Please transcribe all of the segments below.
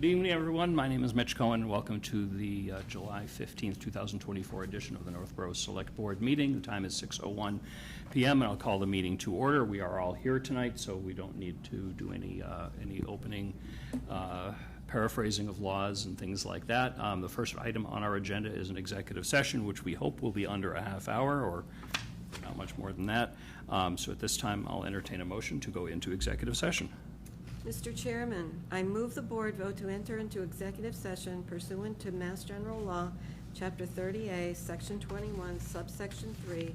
Good evening, everyone. My name is Mitch Cohen. Welcome to the July 15th, 2024 edition of the Northborough Select Board meeting. The time is 6:01 p.m., and I'll call the meeting to order. We are all here tonight, so we don't need to do any opening paraphrasing of laws and things like that. The first item on our agenda is an executive session, which we hope will be under a half hour or not much more than that. So at this time, I'll entertain a motion to go into executive session. Mr. Chairman, I move the board vote to enter into executive session pursuant to Mass General Law, Chapter 30A, Section 21, Subsection 3,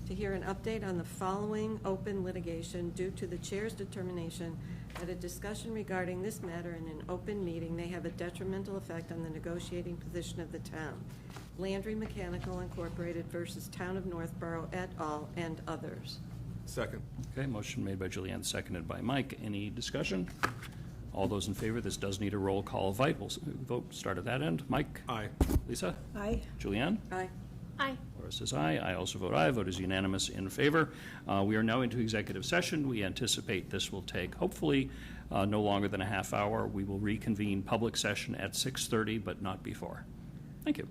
to hear an update on the following open litigation due to the Chair's determination that a discussion regarding this matter in an open meeting may have a detrimental effect on the negotiating position of the town. Landry Mechanical Incorporated versus Town of Northborough et al. And others. Second. Okay, motion made by Julianne, seconded by Mike. Any discussion? All those in favor, this does need a roll call vote. We'll vote start at that end. Mike? Aye. Lisa? Aye. Julianne? Aye. Aye. Laura says aye. I also vote aye. Vote is unanimous in favor. We are now into executive session. We anticipate this will take, hopefully, no longer than a half hour. We will reconvene public session at 6:30, but not before. Thank you.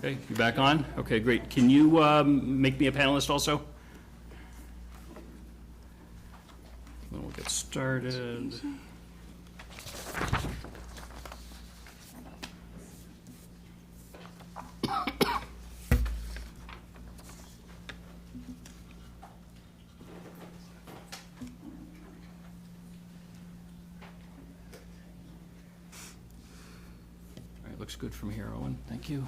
Okay, you back on? Okay, great. Can you make me a panelist also? Then we'll get started. Looks good from here, Owen. Thank you.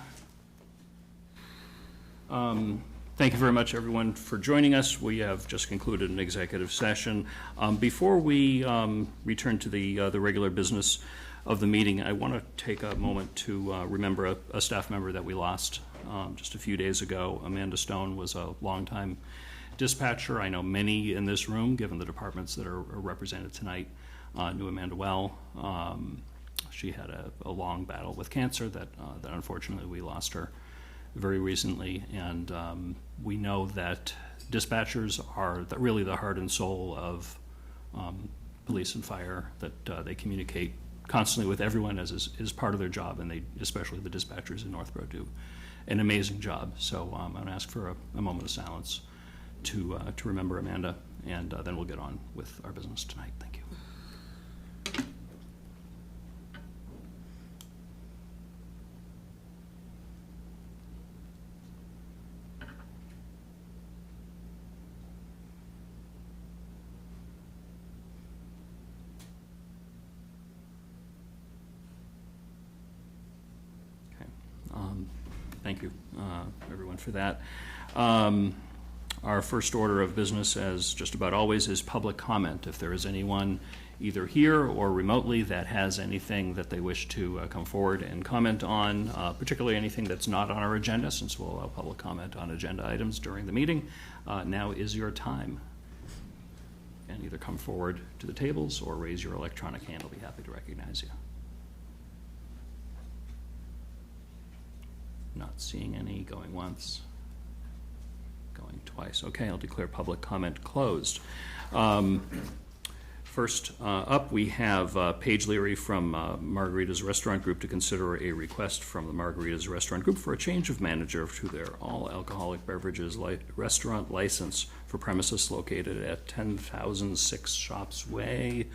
Thank you very much, everyone, for joining us. We have just concluded an executive session. Before we return to the regular business of the meeting, I want to take a moment to remember a staff member that we lost just a few days ago. Amanda Stone was a longtime dispatcher. I know many in this room, given the departments that are represented tonight, knew Amanda well. She had a long battle with cancer that unfortunately we lost her very recently, and we know that dispatchers are really the heart and soul of police and fire, that they communicate constantly with everyone as is part of their job, and they, especially the dispatchers in Northborough, do an amazing job. So I'm going to ask for a moment of silence to remember Amanda, and then we'll get on with our business tonight. Thank you. Thank you, everyone, for that. Our first order of business, as just about always, is public comment. If there is anyone either here or remotely that has anything that they wish to come forward and comment on, particularly anything that's not on our agenda, since we'll allow public comment on agenda items during the meeting, now is your time. And either come forward to the tables or raise your electronic hand. I'll be happy to recognize you. Not seeing any. Going once, going twice. Okay, I'll declare public comment closed. First up, we have Paige Leary from Margarita's Restaurant Group to consider a request from the Margarita's Restaurant Group for a change of manager to their all-alcoholic beverages restaurant license for premises located at 10,006 Shops Way.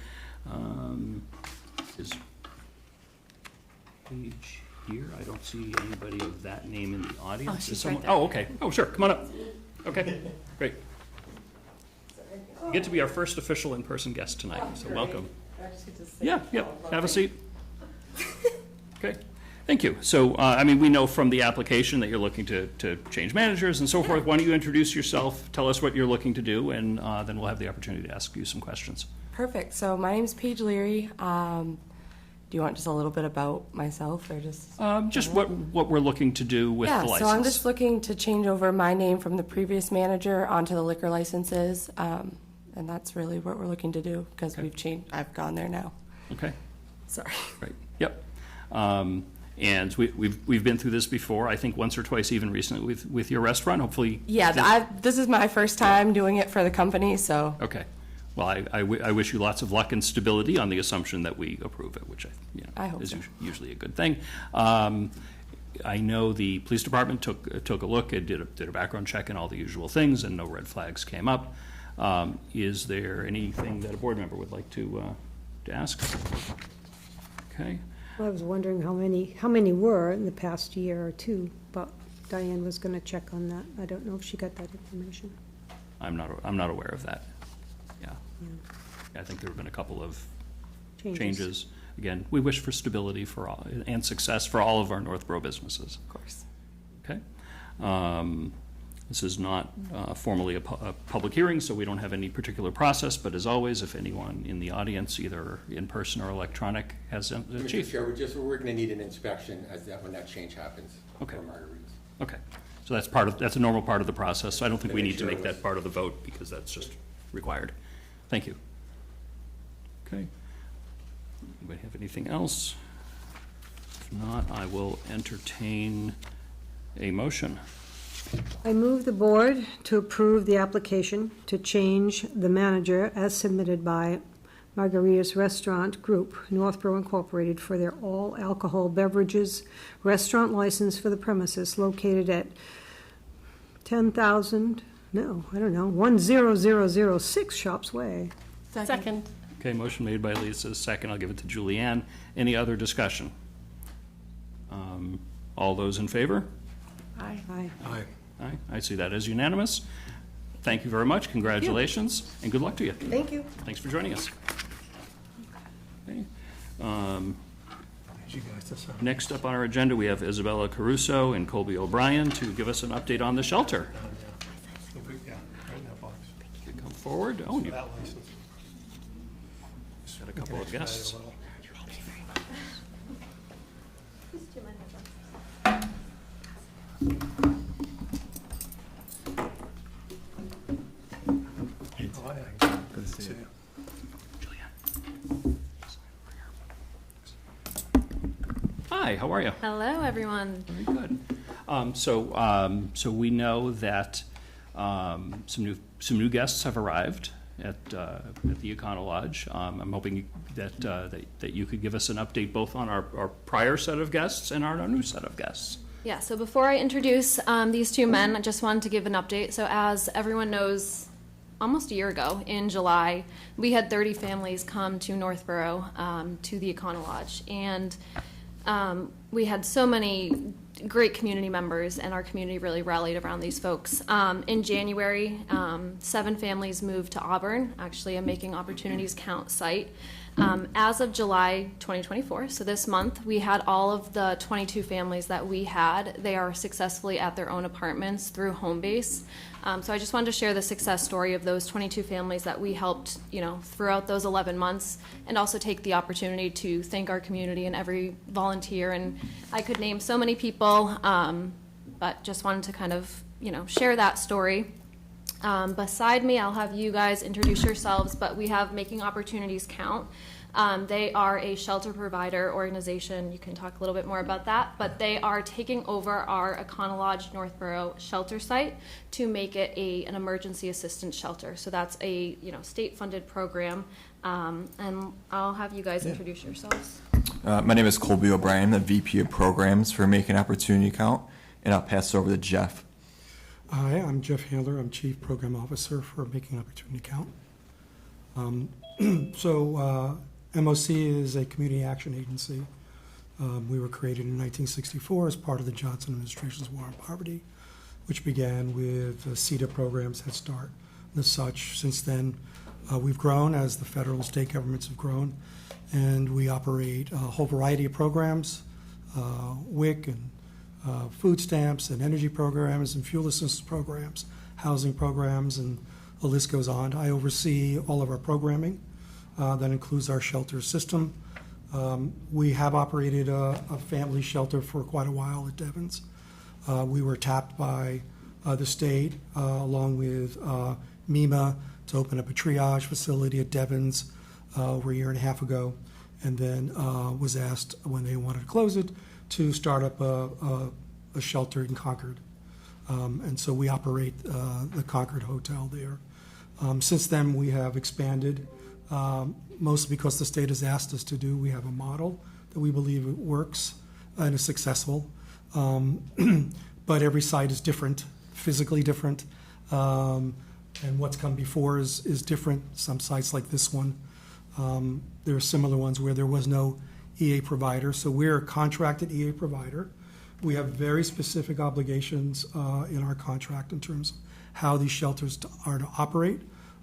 Is Paige here? I don't see anybody of that name in the audience. Oh, she's Is someone? right there. Oh, okay. Oh, sure. Come on up. Okay, great. You get to be our first official in-person guest tonight, so welcome. Yeah, have a seat. Okay, thank you. So, I mean, we know from the application that you're looking to change managers and so forth. Why don't you introduce yourself, tell us what you're looking to do, and then we'll have the opportunity to ask you some questions. Perfect. So my name's Paige Leary. Do you want just a little bit about myself, or just what we're looking to do with the license? So I'm just looking to change over my name from the previous manager onto the liquor licenses, and that's really what we're looking to do, because we've changed. I've gone there now. Okay. Sorry. Right. Yep. And we've been through this before. I think once or twice, even recently with your restaurant. Hopefully. Yeah, this is my first time doing it for the company, so. Okay. Well, I wish you lots of luck and stability on the assumption that we approve it, which I hope is so. Usually a good thing. I know the police department took a look and did a background check and all the usual things, and no red flags came up. Is there anything that a board member would like to ask? Okay. Well, I was wondering how many were in the past year or two, but Diane was going to check on that. I don't know if she got that information. I'm not aware of that. Yeah. I think there have been a couple of changes. Again, we wish for stability for all and success for all of our Northborough businesses. Of course. Okay. This is not formally a public hearing, so we don't have any particular process, but as always, if anyone in the audience, either in person or electronic, has a chief. Mr. Chair, we're going to need an inspection when that change happens. Okay. For Margaritas. Okay. So that's a normal part of the process, so I don't think we need to make that part of the vote, because that's just required. Thank you. Okay. Anybody have anything else? If not, I will entertain a motion. I move the board to approve the application to change the manager as submitted by Margaritas Restaurant Group, Northborough Incorporated, for their all alcohol beverages restaurant license for the premises located at 10006 Shops Way. Second. Okay, motion made by Lisa, second. I'll give it to Julianne. Any other discussion? All those in favor? Aye. Aye. Aye, I see that as unanimous. Thank you very much. Congratulations, and good luck to you. Thank you. Thanks for joining us. Okay. Next up on our agenda, we have Isabella Caruso and Colby O'Brien to give us an update on the shelter. Come forward. Oh, you got a couple of guests. Good to see you. Hi, how are you? Hello, everyone. Very good. So we know that some new guests have arrived at the Econo Lodge. I'm hoping that you could give us an update both on our prior set of guests and our new set of guests. Yeah, so before I introduce these two men, I just wanted to give an update. So as everyone knows, almost a year ago, in July, we had 30 families come to Northborough to the Econo Lodge. And we had so many great community members, and our community really rallied around these folks. In January, 7 families moved to Auburn, actually a Making Opportunities Count site. As of July 2024, so this month, we had all of the 22 families that we had. They are successfully at their own apartments through Homebase. So I just wanted to share the success story of those 22 families that we helped, throughout those 11 months, and also take the opportunity to thank our community and every volunteer. And I could name so many people, but just wanted to kind of, share that story. Beside me, I'll have you guys introduce yourselves, but we have Making Opportunities Count. They are a shelter provider organization. You can talk a little bit more about that, but they are taking over our Econo Lodge Northborough shelter site to make it an emergency assistance shelter. So that's a state-funded program, and I'll have you guys introduce yourselves. My name is Colby O'Brien, the VP of Programs for Making Opportunity Count, and I'll pass it over to Jeff. Hi, I'm Jeff Handler. I'm Chief Program Officer for Making Opportunity Count. MOC is a community action agency. We were created in 1964 as part of the Johnson administration's War on Poverty, which began with CETA programs, Head Start, and as such. Since then, we've grown as the federal and state governments have grown, and we operate a whole variety of programs, WIC and food stamps and energy programs and fuel assistance programs, housing programs, and the list goes on. I oversee all of our programming. That includes our shelter system. We have operated a family shelter for quite a while at Devon's. We were tapped by the state along with MEMA to open up a triage facility at Devon's over a year and a half ago, and then was asked when they wanted to close it to start up a shelter in Concord. And so we operate the Concord Hotel there. Since then, we have expanded, mostly because the state has asked us to do. We have a model that we believe it works and is successful. But every site is different, physically different, and what's come before is different. Some sites like this one, there are similar ones where there was no EA provider. So we're a contracted EA provider. We have very specific obligations in our contract in terms of how these shelters are to operate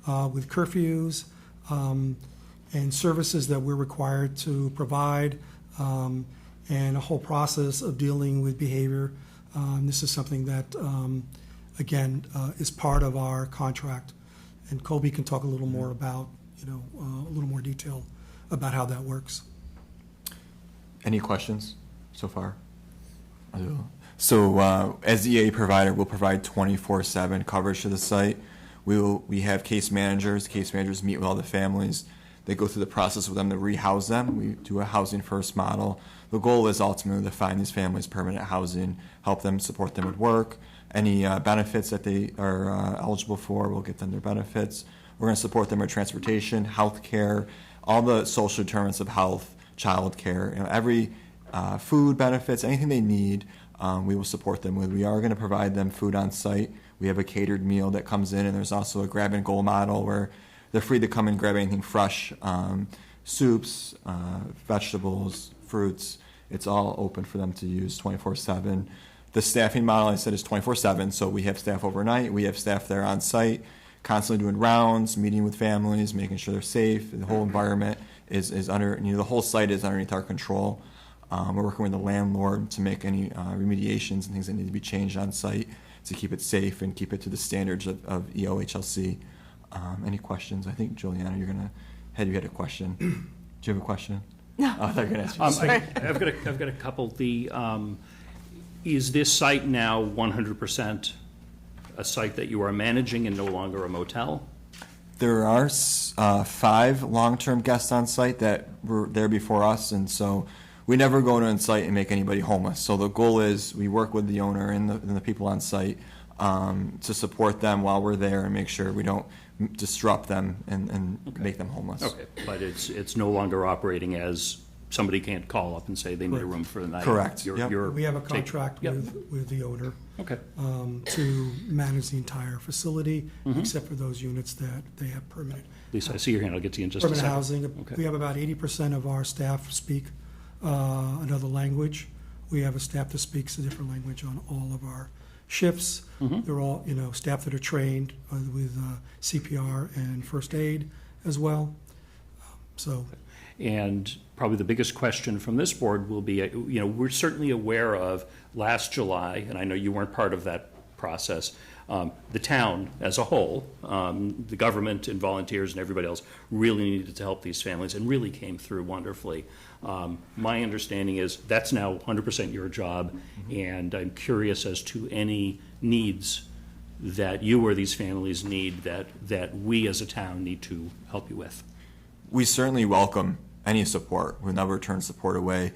with curfews and services that we're required to provide, and a whole process of dealing with behavior. This is something that, again, is part of our contract. And Colby can talk a little more about, a little more detail about how that works. Any questions so far? So as the EA provider, we'll provide 24/7 coverage to the site. We have case managers. Case managers meet with all the families. They go through the process with them to rehouse them. We do a housing first model. The goal is ultimately to find these families permanent housing, help them, support them at work. Any benefits that they are eligible for, we'll get them their benefits. We're going to support them with transportation, health care, all the social determinants of health, childcare, every food benefits, anything they need, we will support them with. We are going to provide them food on site. We have a catered meal that comes in, and there's also a grab and go model where they're free to come and grab anything fresh, soups, vegetables, fruits. It's all open for them to use 24/7. The staffing model, I said, is 24/7, so we have staff overnight. We have staff there on site, constantly doing rounds, meeting with families, making sure they're safe. The whole environment is under, the whole site is underneath our control. We're working with the landlord to make any remediations and things that need to be changed on site to keep it safe and keep it to the standards of EOHLC. Any questions? I think, Juliana, you had a question. Do you have a question? No. Oh, I thought you were going to ask me. I've got a couple. Is this site now 100% a site that you are managing and no longer a motel? There are 5 long-term guests on site that were there before us, and so we never go on site and make anybody homeless. So the goal is we work with the owner and the people on site to support them while we're there and make sure we don't disrupt them and make them homeless. Okay, but it's no longer operating as somebody can't call up and say they need a room for the night. Correct. We have a contract Yep. with the owner Okay. to manage the entire facility, except for those units that they have permanent. Lisa, I see your hand. I'll get to you in just a Permanent second. housing. Okay. We have about 80% of our staff speak another language. We have a staff that speaks a different language on all of our shifts. They're all, staff that are trained with CPR and first aid as well. So. And probably the biggest question from this board will be, we're certainly aware of last July, and I know you weren't part of that process, the town as a whole, the government and volunteers and everybody else really needed to help these families and really came through wonderfully. My understanding is that's now 100% your job, and I'm curious as to any needs that you or these families need that we as a town need to help you with. We certainly welcome any support. We'll never turn support away.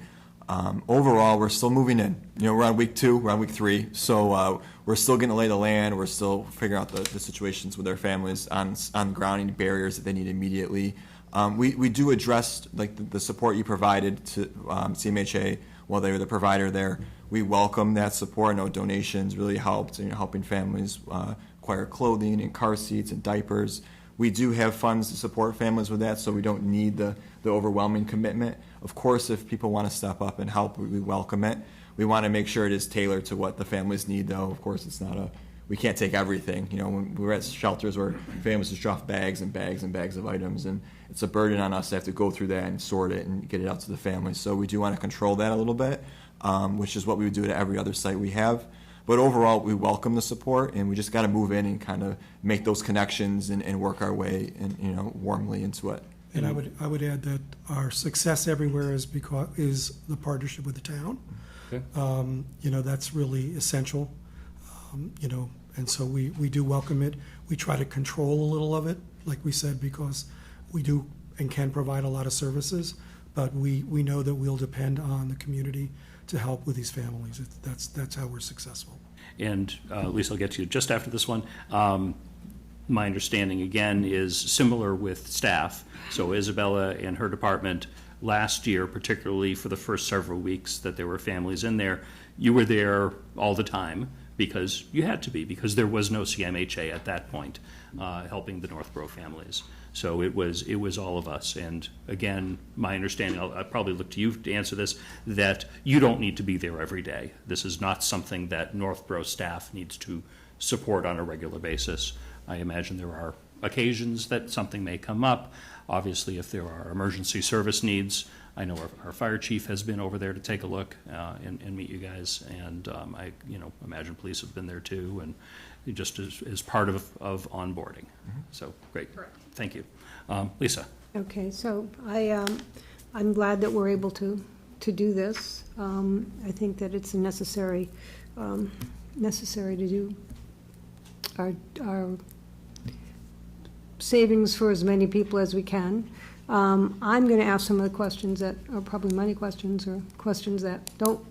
Overall, we're still moving in. We're on week 2, we're on week 3, so we're still getting to lay the land. We're still figuring out the situations with their families on grounding barriers that they need immediately. We do address the support you provided to CMHA while they were the provider there. We welcome that support. I know donations really helped, helping families acquire clothing and car seats and diapers. We do have funds to support families with that, so we don't need the overwhelming commitment. Of course, if people want to step up and help, we welcome it. We want to make sure it is tailored to what the families need, though. Of course, it's not we can't take everything. When we're at shelters where families just drop bags and bags and bags of items, and it's a burden on us to have to go through that and sort it and get it out to the families. So we do want to control that a little bit, which is what we would do at every other site we have. But overall, we welcome the support, and we just got to move in and kind of make those connections and work our way and warmly into it. And I would add that our success everywhere is the partnership with the town. Okay. That's really essential. And so we do welcome it. We try to control a little of it, like we said, because we do and can provide a lot of services, but we know that we'll depend on the community to help with these families. That's how we're successful. And Lisa, I'll get to you just after this one. My understanding, again, is similar with staff. So Isabella and her department, last year, particularly for the first several weeks that there were families in there, you were there all the time because you had to be, because there was no CMHA at that point helping the Northborough families. So it was all of us. And again, my understanding, I'll probably look to you to answer this, that you don't need to be there every day. This is not something that Northborough staff needs to support on a regular basis. I imagine there are occasions that something may come up. Obviously, if there are emergency service needs, I know our fire chief has been over there to take a look and meet you guys. And I imagine police have been there too, and just as part of onboarding. So great. Correct. Thank you. Lisa. Okay, so I'm glad that we're able to do this. I think that it's necessary to do our savings for as many people as we can. I'm going to ask some of the questions that are probably money questions or questions that don't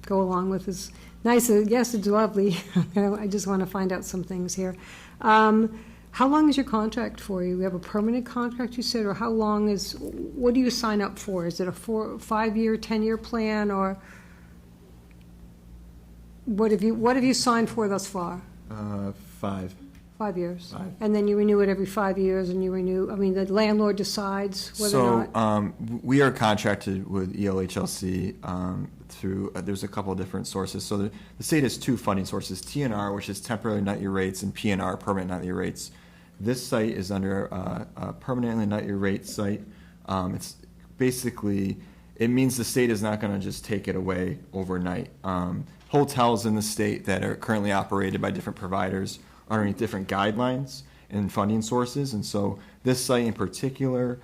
go along with as nice. Yes, it's lovely. I just want to find out some things here. How long is your contract for? You have a permanent contract, you said, or how long is, what do you sign up for? Is it a 5-year, 10-year plan, or what have you signed for thus far? 5. 5 years? 5. And then you renew it every 5 years, and you renew, I mean, the landlord decides whether or not? We are contracted with ELHLC through, there's a couple of different sources. So the state has 2 funding sources, TNR, which is temporary net year rates, and PNR, permanent net year rates. This site is under a permanently net year rate site. It's basically, it means the state is not going to just take it away overnight. Hotels in the state that are currently operated by different providers are underneath different guidelines and funding sources, and so this site in particular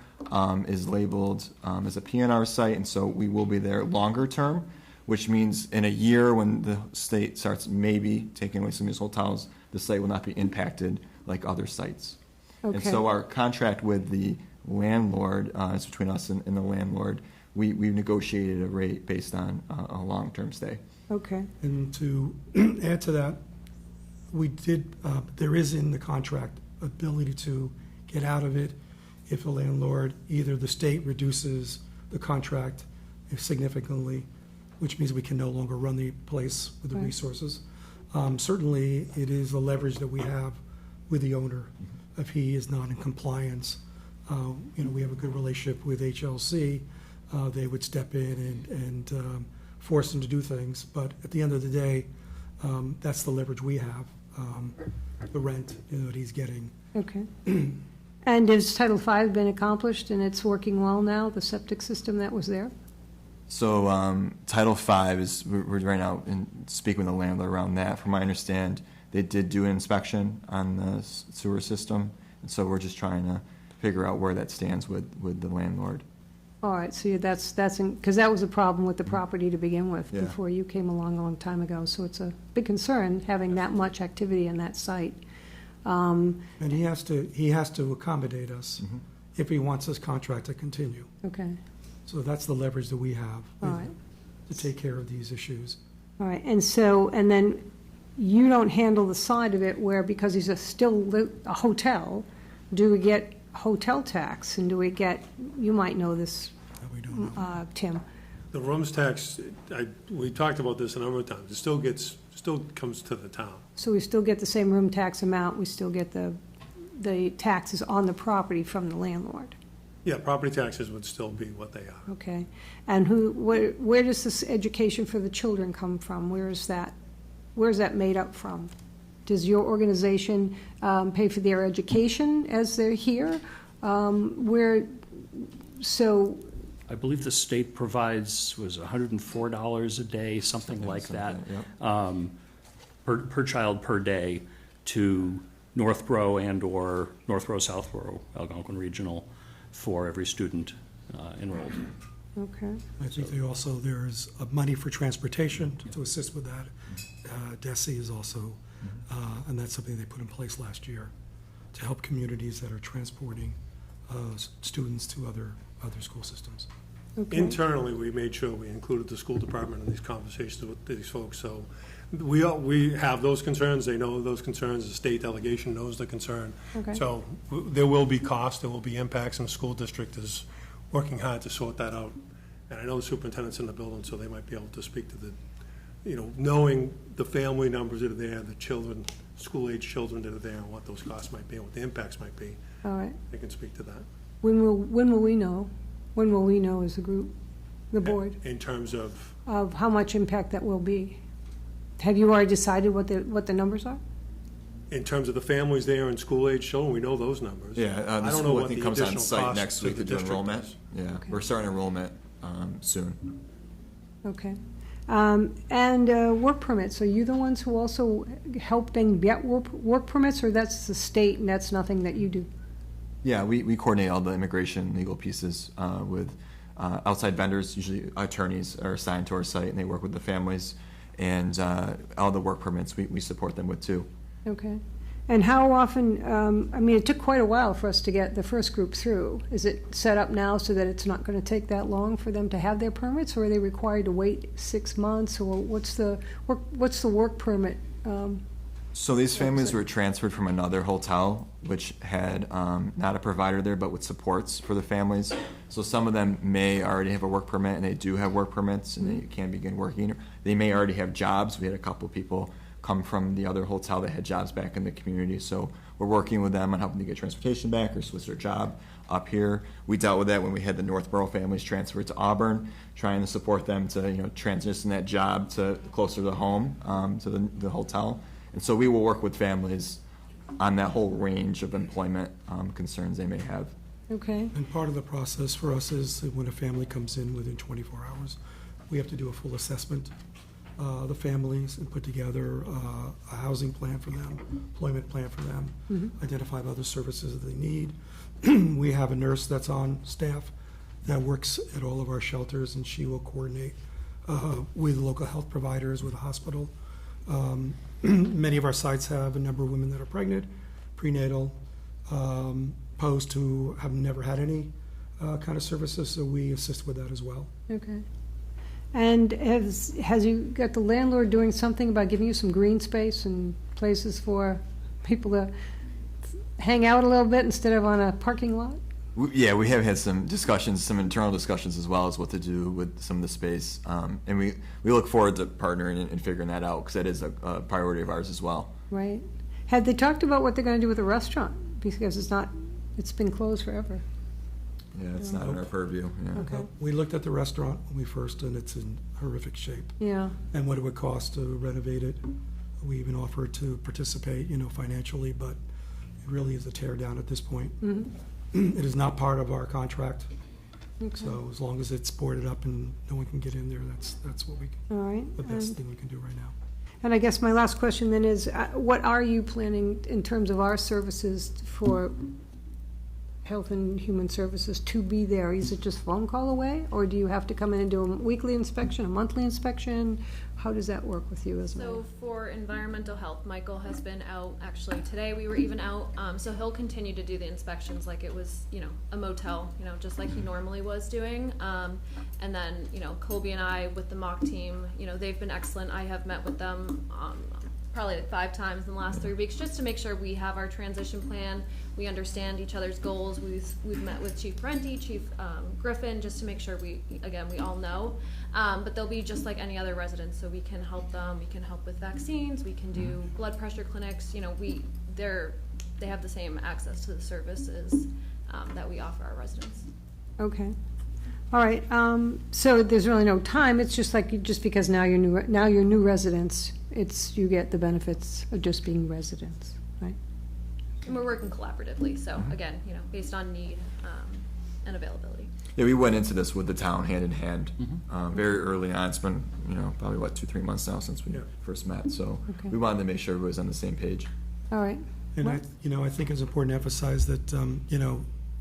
is labeled as a PNR site, and so we will be there longer term, which means in a year when the state starts maybe taking away some of these hotels, the site will not be impacted like other sites. Okay. And so our contract with the landlord, it's between us and the landlord, we've negotiated a rate based on a long-term stay. Okay, And to add to that, we did, there is in the contract ability to get out of it if a landlord, either the state reduces the contract significantly, which means we can no longer run the place with the Right. resources. Certainly, it is the leverage that we have with the owner. If he is not in compliance, we have a good relationship with HLC. They would step in and force him to do things. But at the end of the day, that's the leverage we have, the rent that he's getting. okay. And has Title V been accomplished, and it's working well now, the septic system that was there? So Title V is, we're right now speaking with the landlord around that. From my understand, they did do an inspection on the sewer system, and so we're just trying to figure out where that stands with the landlord. All right, so that's, because that was a problem with the property to begin with, Yeah. before you came along a long time ago, so it's a big concern, having that much activity in that site. And he has to accommodate us if he wants his contract to continue. Okay, So that's the leverage that we have all right, to take care of these issues. all right, and so, and then you don't handle the side of it where, because he's still a hotel, do we get hotel tax, and do we get, you might know this, That we don't know. Tim. The rooms tax, we talked about this a number of times, it still comes to the town. So we still get the same room tax amount, we still get the taxes on the property from the landlord, Yeah, property taxes would still be what they are. okay? And where does this education for the children come from? Where is that made up from? Does your organization pay for their education as they're here? I believe the state provides, was $104 a day, something like that, per child per day to Northborough and/or Northborough, Southborough, Algonquin Regional for every student enrolled. Okay, I think there's money for transportation to assist with that. DESE is also, and that's something they put in place last year to help communities that are transporting students to other school systems. okay. Internally, we made sure we included the school department in these conversations with these folks, so we have those concerns, they know those concerns, the state delegation knows the concern. Okay. So there will be costs, there will be impacts, and the school district is working hard to sort that out. And I know the superintendent's in the building, so they might be able to speak to the, knowing the family numbers that are there, the children, school-age children that are there, and what those costs might be, and what the impacts might be. All right. They can speak to that. When will we know? When will we know as a group, the board, In terms of, how much impact that will be? Have you already decided what the numbers are? in terms of the families there and school-age children, we know those numbers. Yeah, I the don't know school, I what think, the comes on additional site cost next to week the to do district enrollment. is. Yeah, Okay. we're starting enrollment soon. Okay. And work permits, are you the ones who also help them get work permits, or that's the state and that's nothing that you do? Yeah, we coordinate all the immigration legal pieces with outside vendors, usually attorneys are assigned to our site, and they work with the families, and all the work permits we support them with too. Okay. And how often, I mean, it took quite a while for us to get the first group through. Is it set up now so that it's not going to take that long for them to have their permits, or are they required to wait 6 months, or what's the work permit So these families were transferred from another hotel, which had not a provider there, but with supports for the families. So some of them may already have a work permit, and they do have work permits, and they can begin working. They may already have jobs. We had a couple people come from the other hotel that had jobs back in the community. So we're working with them on helping to get transportation back or switch their job up here. We dealt with that when we had the Northborough families transferred to Auburn, trying to support them to transition that job to closer to home, to the hotel. And so we will work with families on that whole range of employment concerns they may have. Okay, And part of the process for us is that when a family comes in within 24 hours, we have to do a full assessment of the families and put together a housing plan for them, employment plan for them, identify other services that they need. We have a nurse that's on staff that works at all of our shelters, and she will coordinate with local health providers, with the hospital. Many of our sites have a number of women that are pregnant, prenatal, post, who have never had any kind of services, so we assist with that as well. okay. And has you got the landlord doing something about giving you some green space and places for people to hang out a little bit instead of on a parking lot? Yeah, we have had some discussions, some internal discussions as well as what to do with some of the space. And we look forward to partnering and figuring that out, because that is a priority of ours as well. Right. Had they talked about what they're going to do with the restaurant? Because it's been closed forever. Yeah, it's not in our purview. Yeah. Okay. We looked at the restaurant when we first, and it's in horrific shape. Yeah, And what it would cost to renovate it. We even offered to participate, financially, but it really is a tear down at this point. It is not part of our contract, okay. so as long as it's boarded up and no one can get in there, that's what All right. the best thing we can do right now. And I guess my last question then is, what are you planning in terms of our services for Health and Human Services to be there? Is it just phone call away, or do you have to come in and do a weekly inspection, a monthly inspection? How does that work with you as well? So for environmental health, Michael has been out, actually today we were even out, so he'll continue to do the inspections like it was, a motel, just like he normally was doing. And then, Colby and I with the mock team, they've been excellent. I have met with them probably like 5 times in the last 3 weeks, just to make sure we have our transition plan, we understand each other's goals. We've met with Chief Parenti, Chief Griffin, just to make sure we all know. But they'll be just like any other residents, so we can help them. We can help with vaccines. We can do blood pressure clinics. They have the same access to the services that we offer our residents. Okay. All right. So there's really no time. It's just because now you're new residents. You get the benefits of just being residents, right? And we're working collaboratively, so again, based on need and availability. Yeah, we went into this with the town hand in hand very early on. It's been, probably 2-3 months now since we first met. So Okay. we wanted to make sure everybody was on the same page. All right. And I think it's important to emphasize that,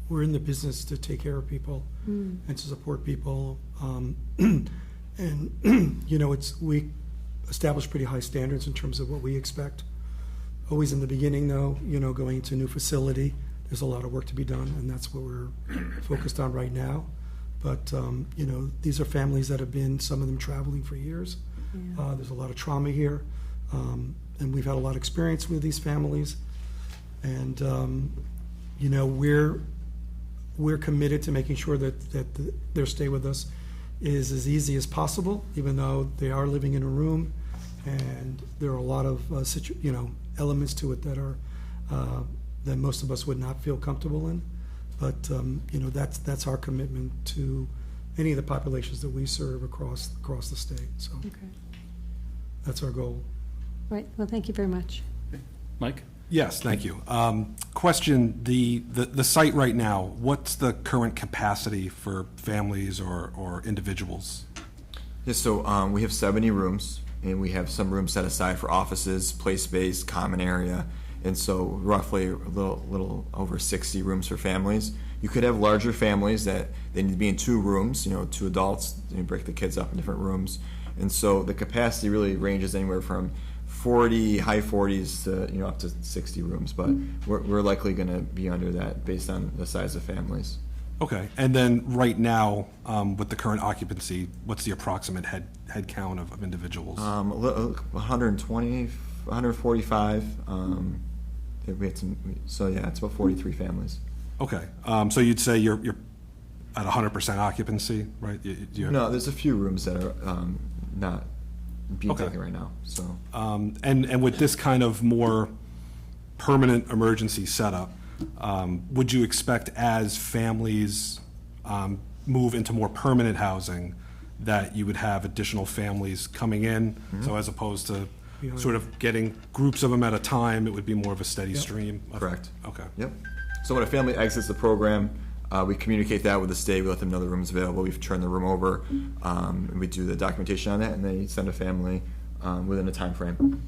we're in the business to take care of people and to support people. And, we establish pretty high standards in terms of what we expect. Always in the beginning, though, going into a new facility, there's a lot of work to be done, and that's what we're focused on right now. But, these are families that have been, some of them traveling for years. Yeah. There's a lot of trauma here, and we've had a lot of experience with these families. And, we're committed to making sure that their stay with us is as easy as possible, even though they are living in a room, and there are a lot of elements to it that are that most of us would not feel comfortable in. But that's our commitment to any of the populations that we serve across the state. So Okay. that's our goal. Right. Well, thank you very much. Mike? Yes, thank you. Question, the site right now, what's the current capacity for families or individuals? Yeah, so we have 70 rooms, and we have some rooms set aside for offices, play space, common area, and so roughly a little over 60 rooms for families. You could have larger families that they need to be in 2 rooms, 2 adults, you break the kids up in different rooms, and so the capacity really ranges anywhere from 40, high 40s to up to 60 rooms, but we're likely going to be under that based on the size of families. Okay, and then right now, with the current occupancy, what's the approximate head count of individuals? 125 145. Yeah, we had some. So yeah, it's about 43 families. Okay, so you'd say you're at 100% occupancy, right? No, there's a few rooms that are not being Okay. taken right now. So And with this kind of more permanent emergency setup, would you expect as families move into more permanent housing that you would have additional families coming in? So as opposed to sort of getting groups of them at a time, it would be more of a steady stream? correct. Okay. Yep. So when a family exits the program, we communicate that with the state. We let them know the room's available. We've turned the room over. And we do the documentation on that, and they send a family within a time frame.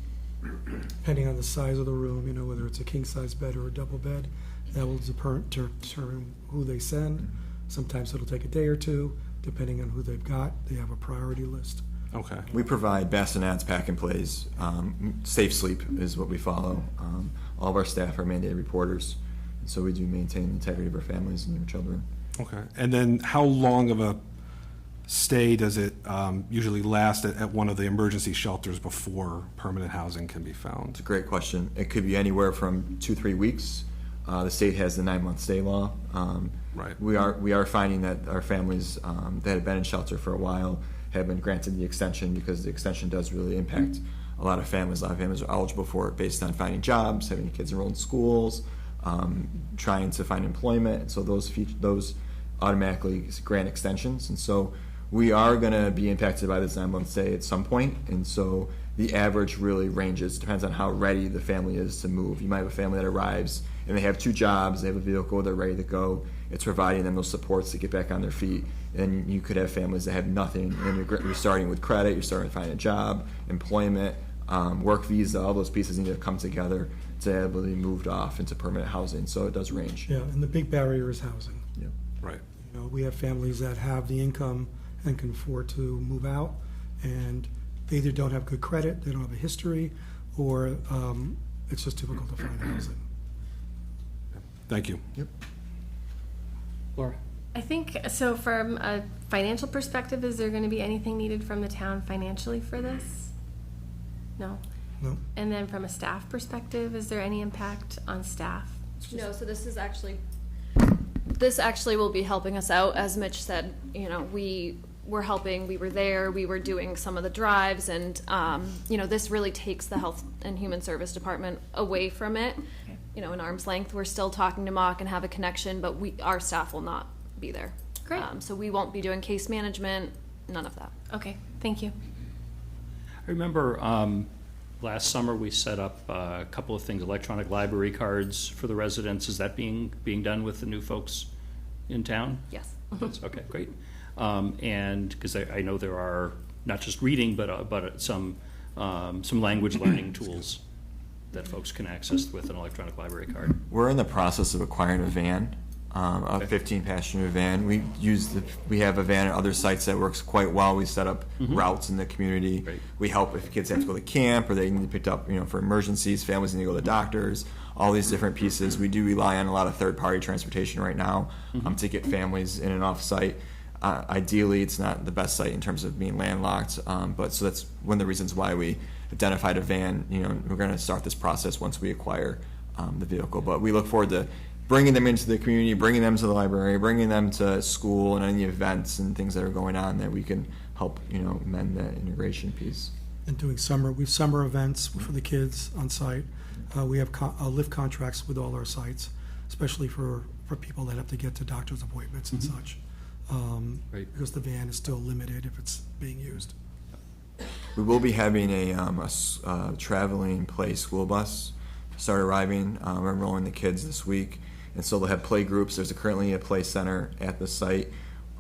Depending on the size of the room, whether it's a king-size bed or a double bed, that will determine who they send. Sometimes it'll take a day or two, depending on who they've got. They have a priority list. Okay. We provide bassinets, pack and plays. Safe sleep is what we follow. All of our staff are mandated reporters, so we do maintain the integrity of our families and their children. Okay. And then how long of a stay does it usually last at one of the emergency shelters before permanent housing can be found? It's a great question. It could be anywhere from 2-3 weeks. The state has the 9-month stay law. Right. We are finding that our families that have been in shelter for a while have been granted the extension, because the extension does really impact a lot of families. A lot of families are eligible for it based on finding jobs, having kids enrolled in schools, trying to find employment. So those automatically grant extensions. And so we are going to be impacted by this 9-month stay at some point. And so the average really ranges, depends on how ready the family is to move. You might have a family that arrives and they have 2 jobs, they have a vehicle, they're ready to go. It's providing them those supports to get back on their feet. And you could have families that have nothing, and you're starting with credit, you're starting to find a job, employment, work visa, all those pieces need to come together to be moved off into permanent housing. So it does range. Yeah, and the big barrier is housing. Yeah. Right. We have families that have the income and can afford to move out, and they either don't have good credit, they don't have a history, or it's just difficult to find housing. Thank you. Yep. Laura? I think, so from a financial perspective, is there going to be anything needed from the town financially for this? No? No? And then from a staff perspective, is there any impact on staff? No, so this actually will be helping us out. As Mitch said, we were helping, we were there, we were doing some of the drives, and, this really takes the Health and Human Service Department away from it. Okay. An arm's length. We're still talking to Mock and have a connection, but our staff will not be there. Great. So we won't be doing case management, none of that. Okay, thank you. I remember last summer we set up a couple of things, electronic library cards for the residents. Is that being done with the new folks in town? Yes. Okay, great. And because I know there are not just reading, but some language learning tools that folks can access with an electronic library card. We're in the process of acquiring a van, a 15-passenger van. We have a van at other sites that works quite well. We set up routes in the community. Great. We help if kids have to go to camp or they need to pick up, for emergencies. Families need to go to doctors. All these different pieces. We do rely on a lot of third-party transportation right now to get families in and off site. Ideally, it's not the best site in terms of being landlocked, but so that's one of the reasons why we identified a van. We're going to start this process once we acquire the vehicle, but we look forward to bringing them into the community, bringing them to the library, bringing them to school and any events and things that are going on that we can help, mend that integration piece. And doing summer events for the kids on site. We have lift contracts with all our sites, especially for people that have to get to doctor's appointments and such. Right. Because the van is still limited if it's being used. We will be having a traveling play school bus start arriving. We're enrolling the kids this week, and so they'll have play groups. There's currently a play center at the site.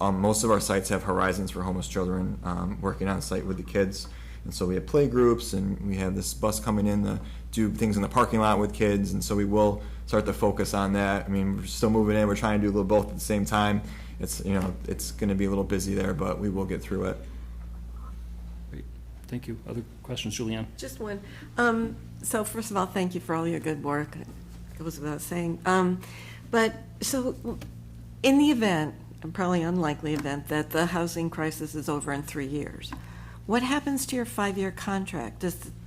Most of our sites have Horizons for Homeless Children working on site with the kids, and so we have play groups, and we have this bus coming in to do things in the parking lot with kids, and so we will start to focus on that. We're still moving in. We're trying to do a little both at the same time. It's going to be a little busy there, but we will get through it. Great. Thank you. Other questions, Julianne? Just one. So first of all, thank you for all your good work. It goes without saying. But so in the event, and probably unlikely event, that the housing crisis is over in 3 years, what happens to your 5-year contract?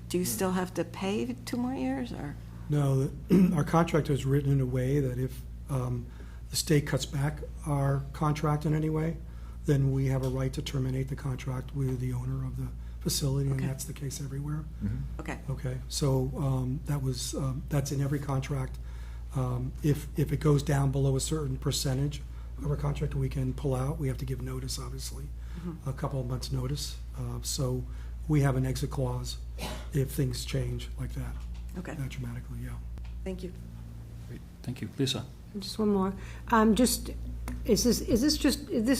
Do do you still have to pay 2 more years, or? No, our contract is written in a way that if the state cuts back our contract in any way, then we have a right to terminate the contract with the owner of the facility, and Okay. that's the case everywhere. Okay, Okay, so that's in every contract. If it goes down below a certain percentage of our contract, we can pull out. We have to give notice, obviously, a couple of months' notice. So we have an exit clause if things change like that, okay, that dramatically, yeah. thank you. Great. Thank you. Lisa? Just one more. This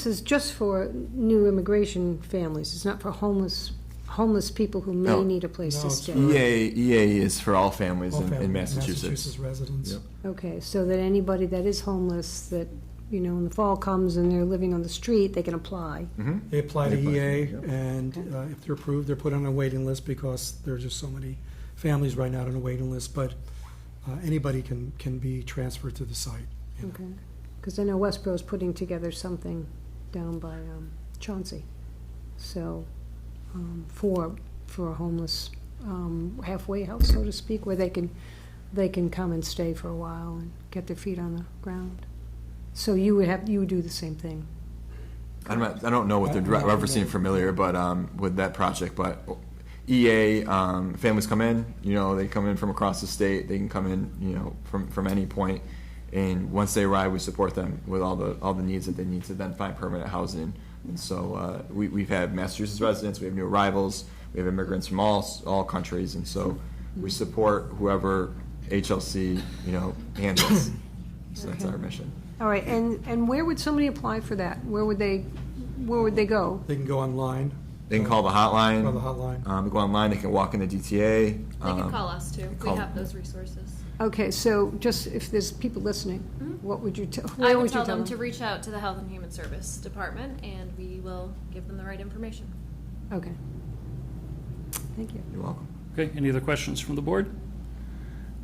is just for new immigration families? It's not for homeless people who may No. need a place No, to it's stay? for- EA is for all families All in families, Massachusetts. residents. Yep. Okay, so that anybody that is homeless, that, when the fall comes and they're living on the street, they can apply? They apply to They apply, EA, yep. and if they're approved, they're put on a waiting list because there are just so many families right now on a waiting list, but anybody can be transferred to the site. you know. Okay, because I know Westboro's putting together something down by Chauncey, so, for a homeless halfway house, so to speak, where they can come and stay for a while and get their feet on the ground. So you would do the same thing? I don't know what they're referencing familiar, but with that project, but EA families come in. They come in from across the state. They can come in, from any point, and once they arrive, we support them with all the needs that they need to then find permanent housing. And so we've had Massachusetts residents, we have new arrivals, we have immigrants from all countries, and so we support whoever HLC handles. So that's Okay. our mission. All right, and where would somebody apply for that? Where would they go? They can go online. They can call the hotline. Call the hotline. They go online. They can walk in the DTA. They can call us too. We call- have those resources. Okay, so just if there's people listening, what would you tell? I Where would would you tell them to reach out to the Health and Human Service Department, and we will give them the right information. Okay. Thank you. You're welcome. Okay, any other questions from the board?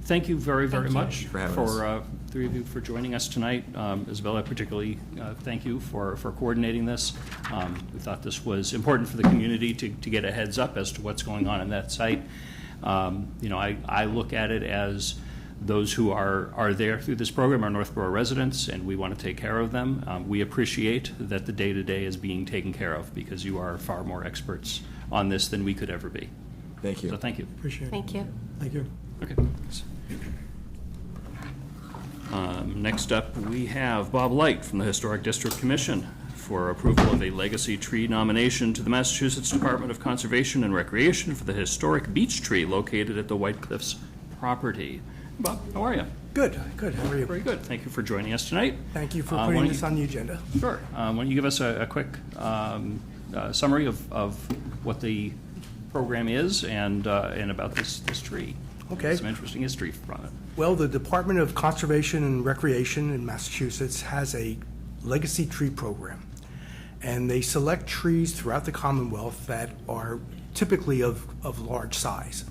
Thank you very, very much for having us. three of you for joining us tonight. Isabella, particularly, thank you for coordinating this. We thought this was important for the community to get a heads up as to what's going on in that site. I look at it as those who are there through this program are Northborough residents, and we want to take care of them. We appreciate that the day-to-day is being taken care of because you are far more experts on this than we could ever be. Thank you. So thank you. Appreciate it. Thank you. Thank you. Okay. Thanks. Next up, we have Bob Light from the Historic District Commission for approval of a legacy tree nomination to the Massachusetts Department of Conservation and Recreation for the historic beech tree located at the White Cliffs property. Bob, how are you? Good. How are you? Very good. Thank you for joining us tonight. Thank you for why putting don't this on the agenda. Sure. Why don't you give us a quick summary of what the program is and about this tree? Okay. Some interesting history from it. Well, the Department of Conservation and Recreation in Massachusetts has a legacy tree program, and they select trees throughout the Commonwealth that are typically of large size.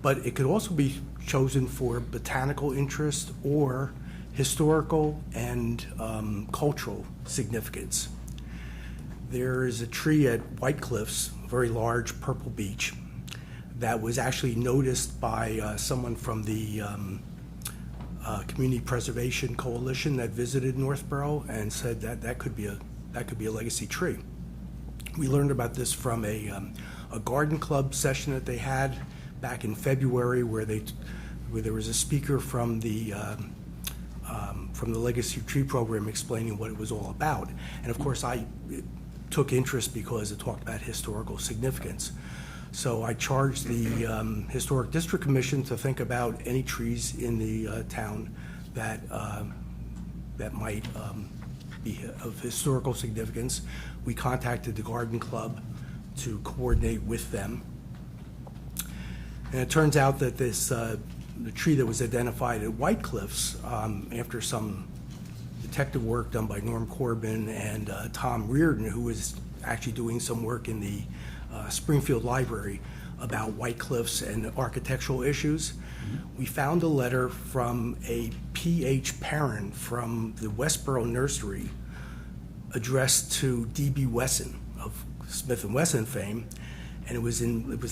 But it could also be chosen for botanical interest or historical and cultural significance. There is a tree at White Cliffs, a very large purple beech, that was actually noticed by someone from the Community Preservation Coalition that visited Northborough and said that could be a legacy tree. We learned about this from a garden club session that they had back in February, where there was a speaker from the Legacy Tree Program explaining what it was all about. And of course, I took interest because it talked about historical significance. So I charged the Historic District Commission to think about any trees in the town that might be of historical significance. We contacted the Garden Club to coordinate with them. And it turns out that the tree that was identified at White Cliffs, after some detective work done by Norm Corbin and Tom Reardon, who was actually doing some work in the Springfield Library about White Cliffs and architectural issues. We found a letter from a PH parent from the Westborough Nursery addressed to D.B. Wesson of Smith & Wesson fame, And it was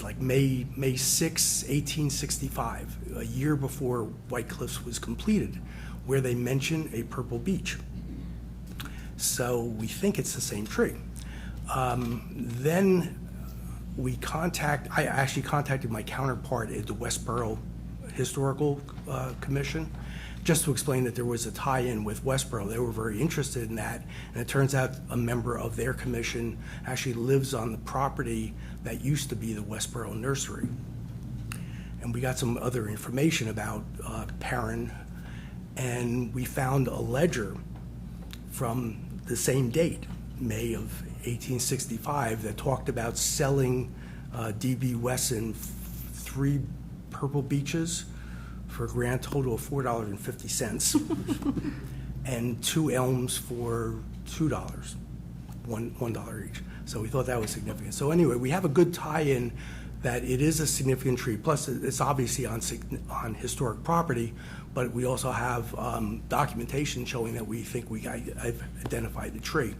like May 6, 1865, a year before White Cliffs was completed, where they mention a purple beech. So we think it's the same tree. Then I actually contacted my counterpart at the Westborough Historical Commission, just to explain that there was a tie-in with Westborough. They were very interested in that, and it turns out a member of their commission actually lives on the property that used to be the Westborough Nursery. And we got some other information about Perrin, and we found a ledger from the same date, May of 1865, that talked about selling D.B. Wesson 3 purple beeches for a grand total of $4.50, and 2 elms for $2, $1 each. So we thought that was significant. So anyway, we have a good tie-in that it is a significant tree. Plus, it's obviously on historic property, but we also have documentation showing that we think I've identified the tree.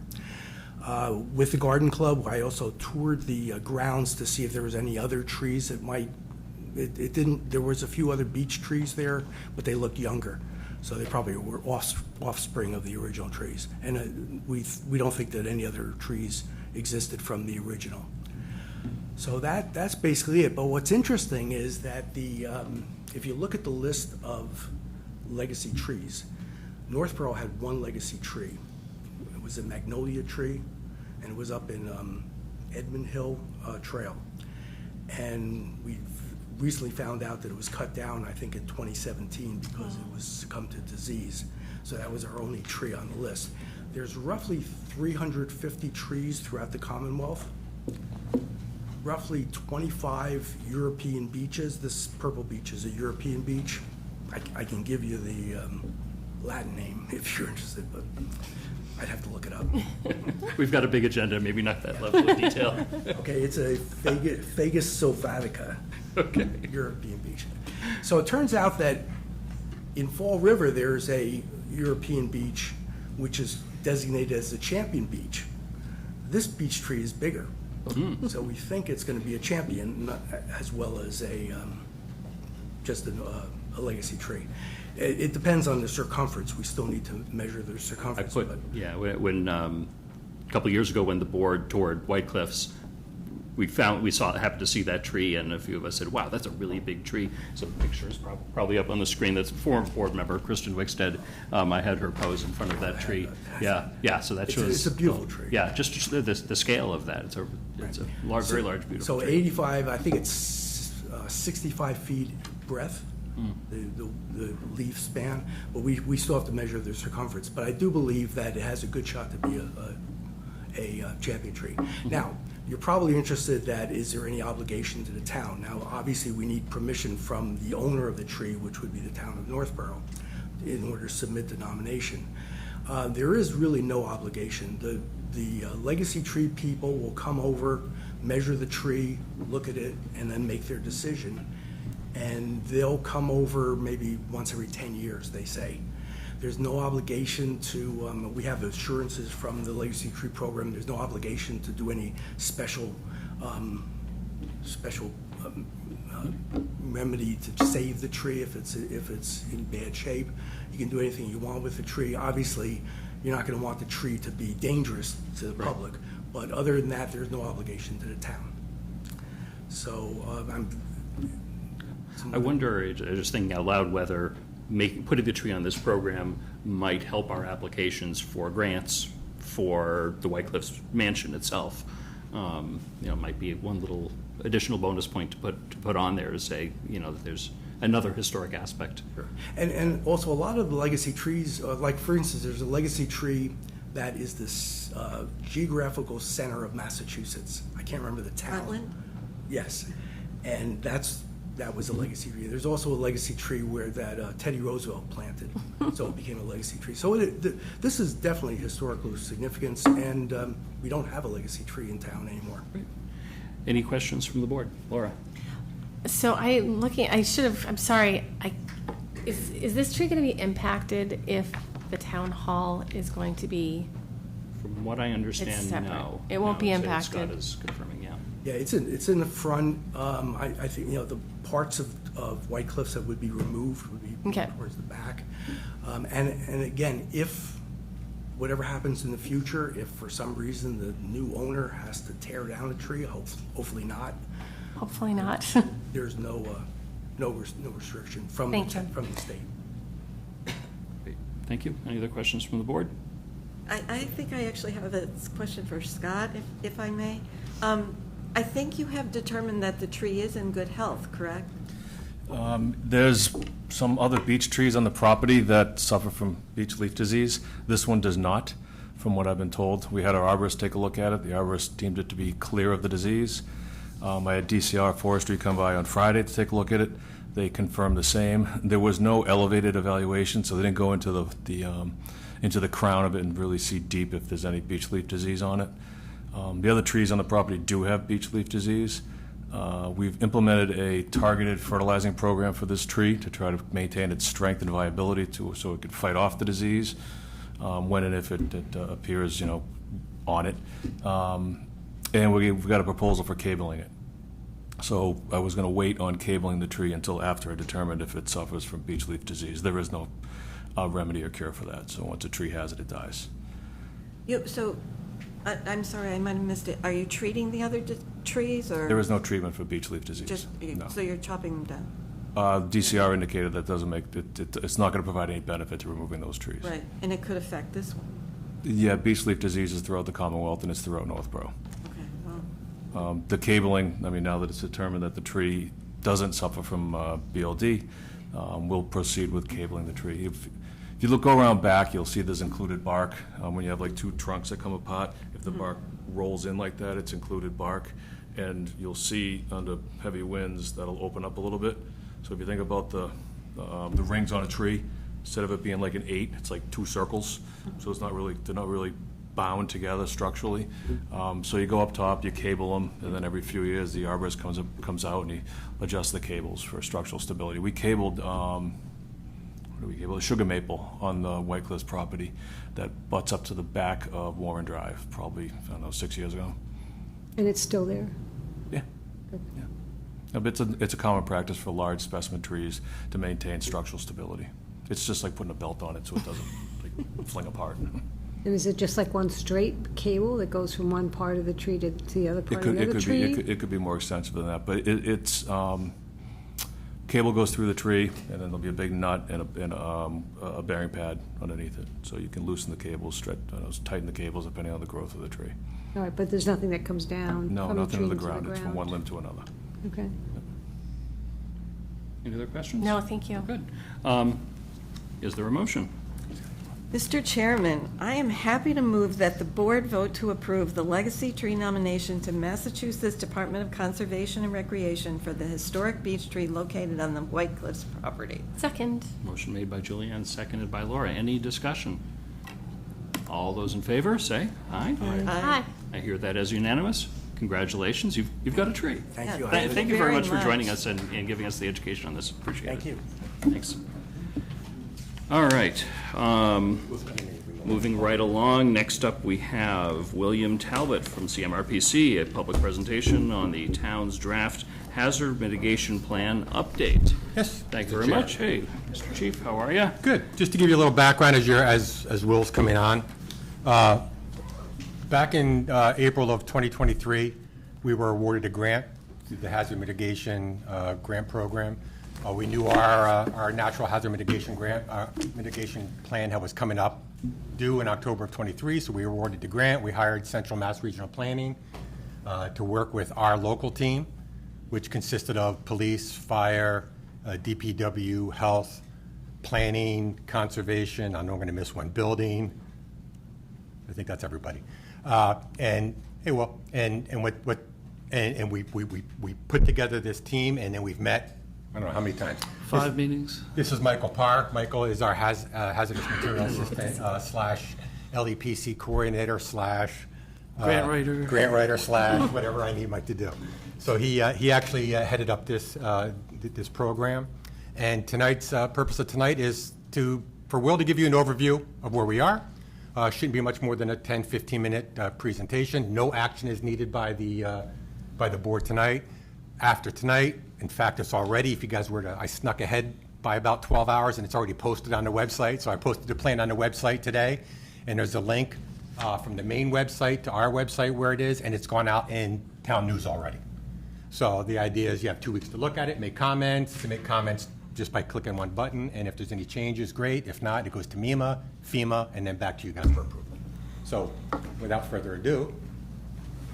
With the garden club, I also toured the grounds to see if there was any other trees that might. It didn't. There was a few other beech trees there, but they looked younger, so they probably were offspring of the original trees. And we don't think that any other trees existed from the original. So that's basically it. But what's interesting is that if you look at the list of legacy trees, Northborough had 1 legacy tree. It was a magnolia tree, and it was up in Edmund Hill Trail. And we recently found out that it was cut down, I think, in 2017 because it was succumbed to disease. So that was our only tree on the list. There's roughly 350 trees throughout the Commonwealth, roughly 25 European beeches. This purple beech is a European beech. I can give you the Latin name if you're interested, but I'd have to look it up. We've got a big agenda, maybe not that level of detail. Okay, it's a Fagus sylvatica, Okay. European beech. So it turns out that in Fall River, there's a European beech which is designated as the champion beech. This beech tree is bigger, so we think it's going to be a champion as well as just a legacy tree. It depends on the circumference. We still need to measure the circumference. When a couple of years ago when the board toured White Cliffs, happened to see that tree, and a few of us said, wow, that's a really big tree. So the picture is probably up on the screen. That's former board member Kristen Wickstead. I had her pose in front of that tree. Yeah, so that shows. It's a beautiful tree. Yeah, just the scale of that. It's a very large, beautiful tree. So 85, I think it's 65 feet breadth, the leaf span, but we still have to measure the circumference. But I do believe that it has a good shot to be a champion tree. Now, you're probably interested that is there any obligation to the town? Now, obviously, we need permission from the owner of the tree, which would be the town of Northborough, in order to submit the nomination. There is really no obligation. The legacy tree people will come over, measure the tree, look at it, and then make their decision. And they'll come over maybe once every 10 years, they say. There's no obligation to, we have assurances from the Legacy Tree Program, there's no obligation to do any special remedy to save the tree if it's in bad shape. You can do anything you want with the tree. Obviously, you're not going to want the tree to be dangerous to the public, but other than that, there's no obligation to the town. So I wonder, just thinking out loud, whether putting the tree on this program might help our applications for grants for the White Cliffs mansion itself. Might be one little additional bonus point to put on there to say, that there's another historic aspect. Sure. And also a lot of the legacy trees, like for instance, there's a legacy tree that is this geographical center of Massachusetts. I can't remember the town. Rutland? Yes, and that was a legacy tree. There's also a legacy tree where that Teddy Roosevelt planted, so it became a legacy tree. So this is definitely historical significance, and we don't have a legacy tree in town anymore. Any questions from the board? Laura? So I'm sorry, is this tree going to be impacted if the town hall is going to be? From what I understand, no. It won't be Scott impacted. is confirming, yeah. Yeah, it's in the front. I think, the parts of White Cliffs that would be removed would be Okay. towards the back. And again, if whatever happens in the future, if for some reason the new owner has to tear down a tree, hopefully not, Hopefully not. there's no restriction from Thank you. from the state. Great. Thank you. Any other questions from the board? I think I actually have a question for Scott, if I may. I think you have determined that the tree is in good health, correct? There's some other beech trees on the property that suffer from beech leaf disease. This one does not, from what I've been told. We had our arborist take a look at it. The arborist deemed it to be clear of the disease. I had DCR Forestry come by on Friday to take a look at it. They confirmed the same. There was no elevated evaluation, so they didn't go into the crown of it and really see deep if there's any beech leaf disease on it. The other trees on the property do have beech leaf disease. We've implemented a targeted fertilizing program for this tree to try to maintain its strength and viability so it could fight off the disease when and if it appears, on it. And we've got a proposal for cabling it. So I was going to wait on cabling the tree until after I determined if it suffers from beech leaf disease. There is no remedy or cure for that. So once a tree has it, it dies. I'm sorry, I might have missed it. Are you treating the other trees, or? There is no treatment for beech leaf disease. No. So you're chopping them down? DCR indicated that doesn't make it's not going to provide any benefit to removing those trees. Right, and it could affect this one? Yeah, beech leaf disease is throughout the Commonwealth and it's throughout Northborough. Okay, well. The cabling, now that it's determined that the tree doesn't suffer from BLD, we'll proceed with cabling the tree. If you go around back, you'll see there's included bark. When you have like two trunks that come apart, if the bark rolls in like that, it's included bark. And you'll see under heavy winds, that'll open up a little bit. So if you think about the rings on a tree, instead of it being like an 8, it's like 2 circles. So they're not really bound together structurally. So you go up top, you cable them, and then every few years the arborist comes out and he adjusts the cables for structural stability. We cabled a sugar maple on the White Cliffs property that butts up to the back of Warren Drive, probably, 6 years ago. And it's still there? Yeah. But it's a common practice for large specimen trees to maintain structural stability. It's just like putting a belt on it so it doesn't fling apart. And is it just like one straight cable that goes from one part of the tree to the other part of the other tree? It could be more extensive than that, but it's cable goes through the tree, and then there'll be a big nut and a bearing pad underneath it. So you can loosen the cables, tighten the cables depending on the growth of the tree. All right, but there's nothing that comes down No, from the nothing tree to the into ground. It's from one limb to another. Okay. Any other questions? No, thank you. Good. Is there a motion? Mr. Chairman, I am happy to move that the board vote to approve the legacy tree nomination to Massachusetts Department of Conservation and Recreation for the historic beech tree located on the White Cliffs property. Second. Motion made by Julianne, seconded by Laura. Any discussion? All those in favor, say aye. Aye. I hear that as unanimous. Congratulations, you've got a tree. Thank you. Thank you very much for joining much. us and giving us the education on this. Appreciate it. Thank you. Thanks. All right. Moving right along, next up we have William Talbot from CMRPC, a public presentation on the town's draft hazard mitigation plan update. Yes. Thank you very much. Hey, Mr. Chief, how are you? Good. Just to give you a little background as Will's coming on. Back in April of 2023, we were awarded a grant through the Hazard Mitigation Grant Program. We knew our natural hazard mitigation plan was coming up due in October of 23, so we were awarded the grant. We hired Central Mass Regional Planning to work with our local team, which consisted of police, fire, DPW, health, planning, conservation. I know I'm going to miss one, building. I think that's everybody. And we put together this team, and then we've met. I don't know how many times. 5 meetings. This is Michael Parr. Michael is our hazardous material assistant slash LEPC coordinator slash Grant writer slash whatever I need Mike to do. So he actually headed up this program. And tonight's purpose of tonight is for Will to give you an overview of where we are. Shouldn't be much more than a 10-15 minute presentation. No action is needed by the by the board tonight. After tonight, in fact, it's already, if you guys were to, I snuck ahead by about 12 hours, and it's already posted on the website. So I posted the plan on the website today, and there's a link from the main website to our website where it is, and it's gone out in town news already. So the idea is you have 2 weeks to look at it, make comments. To make comments just by clicking one button, and if there's any changes, great. If not, it goes to FEMA, and then back to you guys for approval. So without further ado.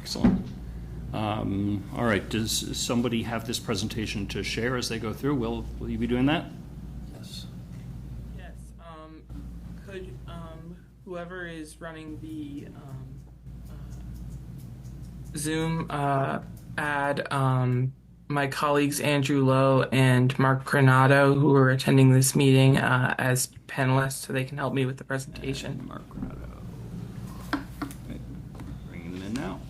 Excellent. All right, does somebody have this presentation to share as they go through? Will you be doing that? Yes. Yes. Could whoever is running the Zoom add my colleagues Andrew Lowe and Mark Granado, who are attending this meeting as panelists, so they can help me with the presentation. And Mark Granado. Okay. Bringing them in now.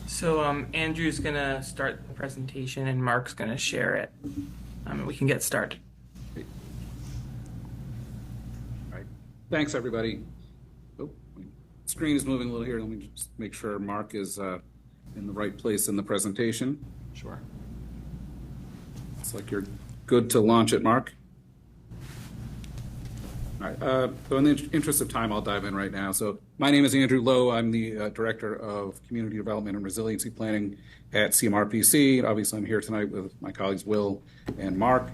So Andrew's going to start the presentation and Mark's going to share it. And we can get started. All right. Thanks, everybody. Oh, my screen is moving a little here. Let me just make sure Mark is in the right place in the presentation. Sure. It's like you're good to launch it, Mark. All right. So in the interest of time, I'll dive in right now. So my name is Andrew Lowe. I'm the Director of Community Development and Resiliency Planning at CMRPC. Obviously, I'm here tonight with my colleagues Will and Mark.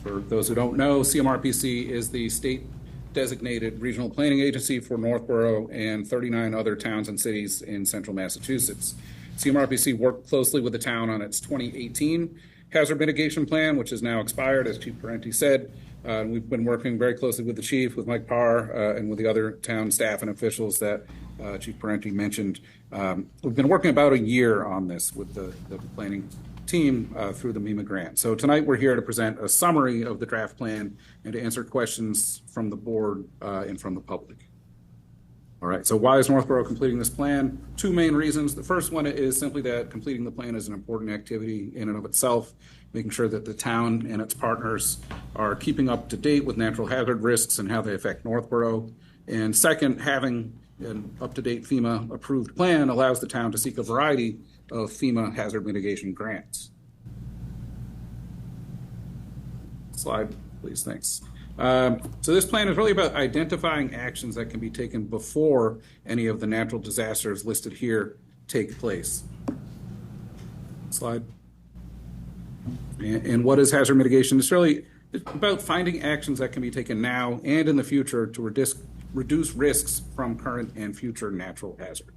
For those who don't know, CMRPC is the state-designated regional planning agency for Northborough and 39 other towns and cities in central Massachusetts. CMRPC worked closely with the town on its 2018 hazard mitigation plan, which is now expired, as Chief Parenti said. We've been working very closely with the chief, with Mike Parr, and with the other town staff and officials that Chief Parenti mentioned. We've been working about a year on this with the planning team through the MEMA grant. So tonight we're here to present a summary of the draft plan and to answer questions from the board and from the public. All right, so why is Northborough completing this plan? Two main reasons. The first one is simply that completing the plan is an important activity in and of itself, making sure that the town and its partners are keeping up to date with natural hazard risks and how they affect Northborough. And second, having an up-to-date FEMA-approved plan allows the town to seek a variety of FEMA hazard mitigation grants. Slide, please, thanks. So this plan is really about identifying actions that can be taken before any of the natural disasters listed here take place. Slide. And what is hazard mitigation? It's really about finding actions that can be taken now and in the future to reduce risks from current and future natural hazard.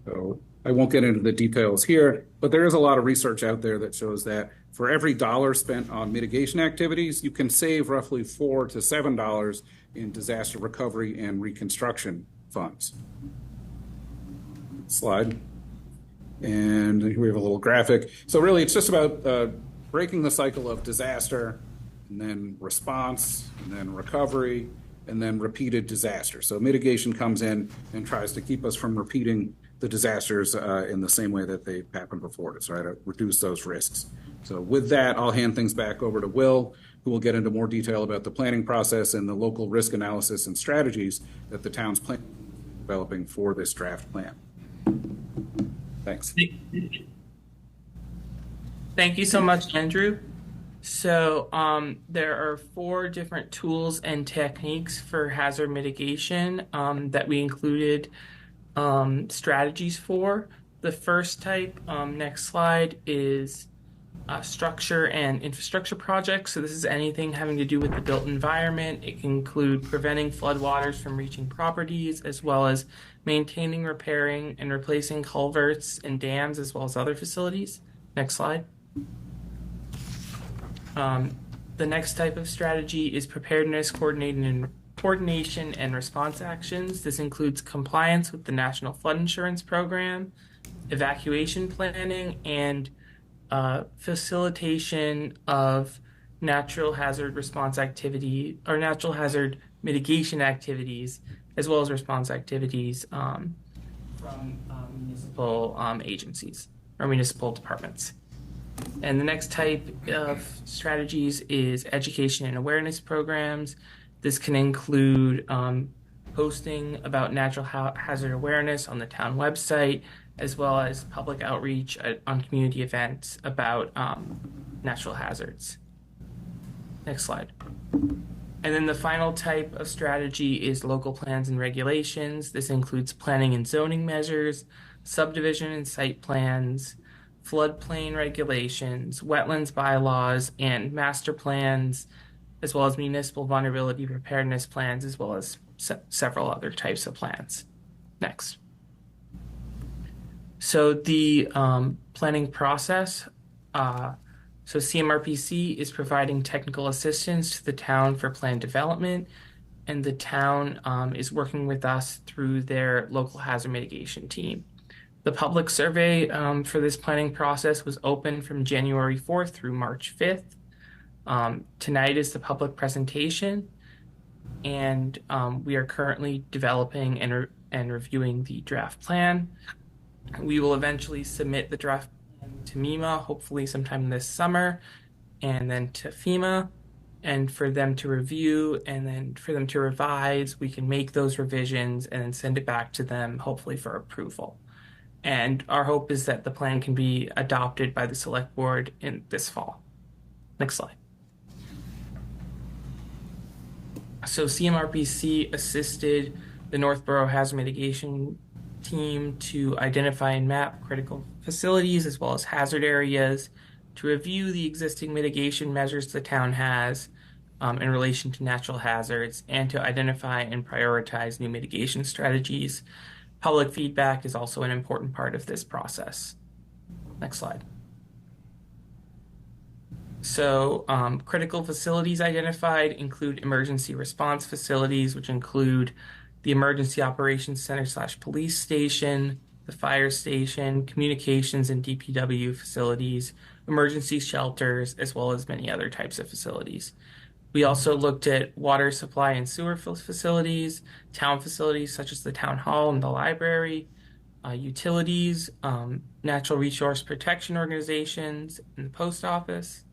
So I won't get into the details here, but there is a lot of research out there that shows that for every dollar spent on mitigation activities, you can save roughly $4 to $7 in disaster recovery and reconstruction funds. Slide. And here we have a little graphic. So really, it's just about breaking the cycle of disaster, and then response, and then recovery, and then repeated disaster. So mitigation comes in and tries to keep us from repeating the disasters in the same way that they happened before to try to reduce those risks. So with that, I'll hand things back over to Will, who will get into more detail about the planning process and the local risk analysis and strategies that the town's developing for this draft plan. Thanks. Thank you so much, Andrew. So there are 4 different tools and techniques for hazard mitigation that we included strategies for. The first type, next slide, is structure and infrastructure projects. So this is anything having to do with the built environment. It can include preventing floodwaters from reaching properties, as well as maintaining, repairing, and replacing culverts and dams, as well as other facilities. Next slide. The next type of strategy is preparedness, coordination, and response actions. This includes compliance with the National Flood Insurance Program, evacuation planning, and facilitation of natural hazard response activity or natural hazard mitigation activities, as well as response activities from municipal agencies or municipal departments. And the next type of strategies is education and awareness programs, This can include posting about natural hazard awareness on the town website, as well as public outreach on community events about natural hazards. Next slide. And then the final type of strategy is local plans and regulations. This includes planning and zoning measures, subdivision and site plans, floodplain regulations, wetlands bylaws, and master plans, as well as municipal vulnerability preparedness plans, as well as several other types of plans. Next. So the planning process, so CMRPC is providing technical assistance to the town for plan development, and the town is working with us through their local hazard mitigation team. The public survey for this planning process was open from January 4th through March 5th. Tonight is the public presentation, and we are currently developing and reviewing the draft plan. We will eventually submit the draft plan to MEMA, hopefully sometime this summer, and then to FEMA, and for them to review, and then for them to revise. We can make those revisions and then send it back to them, hopefully for approval. And our hope is that the plan can be adopted by the select board in this fall. Next slide. So CMRPC assisted the Northborough Hazard Mitigation team to identify and map critical facilities as well as hazard areas, to review the existing mitigation measures the town has in relation to natural hazards, and to identify and prioritize new mitigation strategies. Public feedback is also an important part of this process. Next slide. So critical facilities identified include emergency response facilities, which include the Emergency Operations Center / police station, the fire station, communications and DPW facilities, emergency shelters, as well as many other types of facilities. We also looked at water supply and sewer facilities, town facilities such as the town hall and the library, utilities, natural resource protection organizations, and the post office.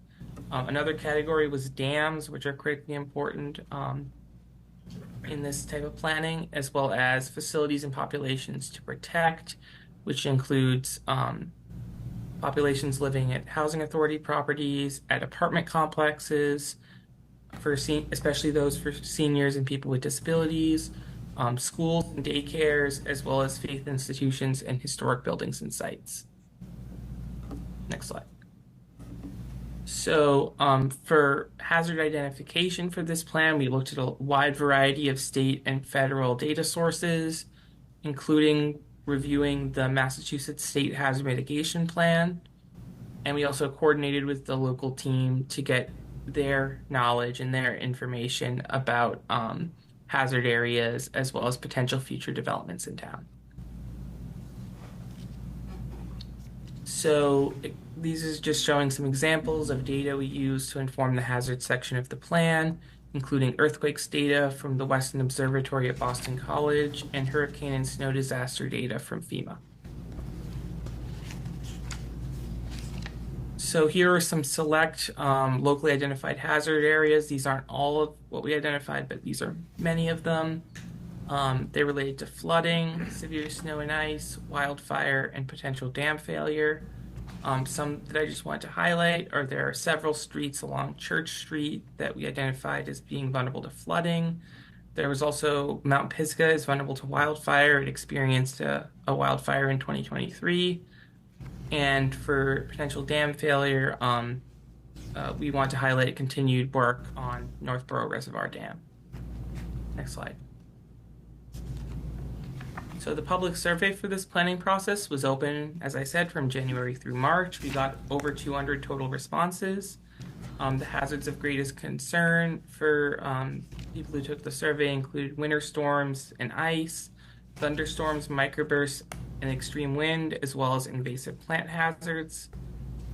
Another category was dams, which are critically important in this type of planning, as well as facilities and populations to protect, which includes populations living at housing authority properties, at apartment complexes, especially those for seniors and people with disabilities, schools and daycares, as well as faith institutions and historic buildings and sites. Next slide. So for hazard identification for this plan, we looked at a wide variety of state and federal data sources, including reviewing the Massachusetts State Hazard Mitigation Plan. And we also coordinated with the local team to get their knowledge and their information about hazard areas, as well as potential future developments in town. So these is just showing some examples of data we use to inform the hazard section of the plan, including earthquakes data from the Weston Observatory at Boston College and hurricane and snow disaster data from FEMA. So here are some select locally identified hazard areas. These aren't all of what we identified, but these are many of them. They're related to flooding, severe snow and ice, wildfire, and potential dam failure. Some that I just want to highlight are there are several streets along Church Street that we identified as being vulnerable to flooding. There was also Mount Pisgah is vulnerable to wildfire. It experienced a wildfire in 2023. And for potential dam failure, we want to highlight continued work on Northborough Reservoir Dam. Next slide. So the public survey for this planning process was open, as I said, from January through March. We got over 200 total responses. The hazards of greatest concern for people who took the survey included winter storms and ice, thunderstorms, microbursts, and extreme wind, as well as invasive plant hazards.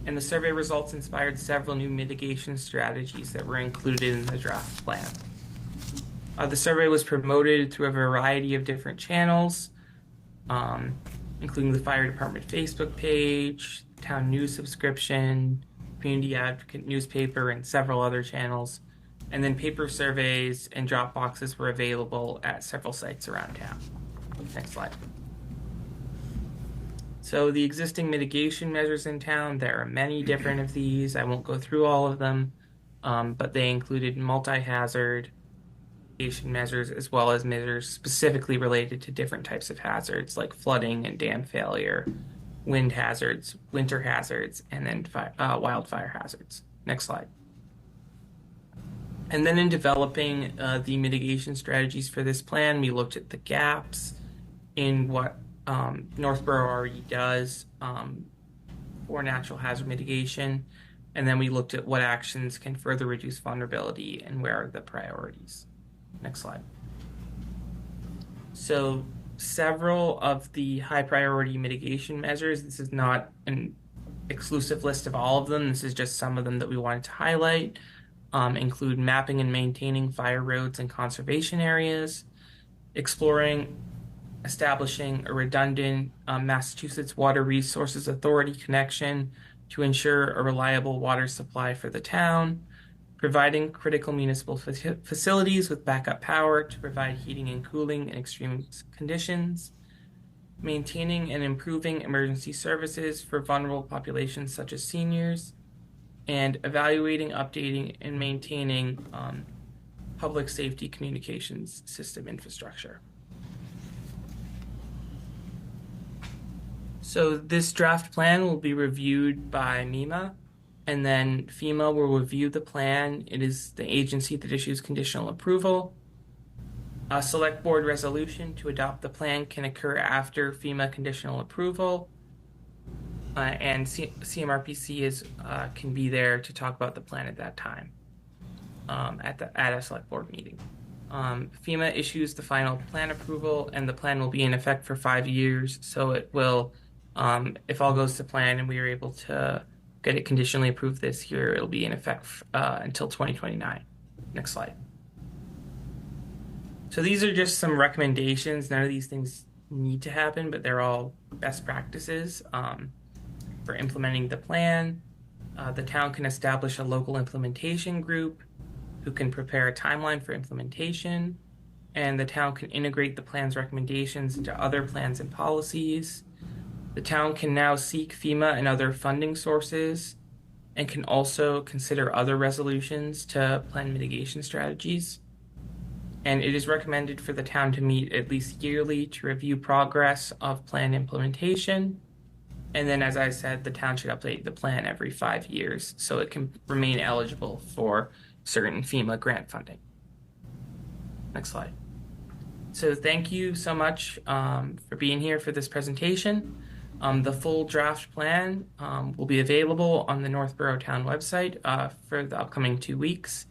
And the survey results inspired several new mitigation strategies that were included in the draft plan. The survey was promoted through a variety of different channels, including the fire department Facebook page, town news subscription, community advocate newspaper, and several other channels. And then paper surveys and drop boxes were available at several sites around town. Next slide. So the existing mitigation measures in town, there are many different of these. I won't go through all of them, but they included multi-hazard mitigation measures as well as measures specifically related to different types of hazards like flooding and dam failure, wind hazards, winter hazards, and then wildfire hazards. Next slide. And then in developing the mitigation strategies for this plan, we looked at the gaps in what Northborough already does for natural hazard mitigation. And then we looked at what actions can further reduce vulnerability and where are the priorities. Next slide. So several of the high priority mitigation measures, this is not an exclusive list of all of them, this is just some of them that we wanted to highlight, include mapping and maintaining fire roads and conservation areas, establishing a redundant Massachusetts Water Resources Authority connection to ensure a reliable water supply for the town, providing critical municipal facilities with backup power to provide heating and cooling in extreme conditions, maintaining and improving emergency services for vulnerable populations such as seniors, and evaluating, updating, and maintaining public safety communications system infrastructure. So this draft plan will be reviewed by MEMA, and then FEMA will review the plan. It is the agency that issues conditional approval. A select board resolution to adopt the plan can occur after FEMA conditional approval, and CMRPC can be there to talk about the plan at that time at a select board meeting. FEMA issues the final plan approval, and the plan will be in effect for 5 years. So it will, if all goes to plan and we are able to get it conditionally approved this year, it'll be in effect until 2029. Next slide. So these are just some recommendations. None of these things need to happen, but they're all best practices for implementing the plan. The town can establish a local implementation group who can prepare a timeline for implementation, and the town can integrate the plan's recommendations into other plans and policies. The town can now seek FEMA and other funding sources and can also consider other resolutions to plan mitigation strategies. And it is recommended for the town to meet at least yearly to review progress of plan implementation. And then, as I said, the town should update the plan every 5 years so it can remain eligible for certain FEMA grant funding. Next slide. So thank you so much for being here for this presentation. The full draft plan will be available on the Northborough Town website for the upcoming 2 weeks.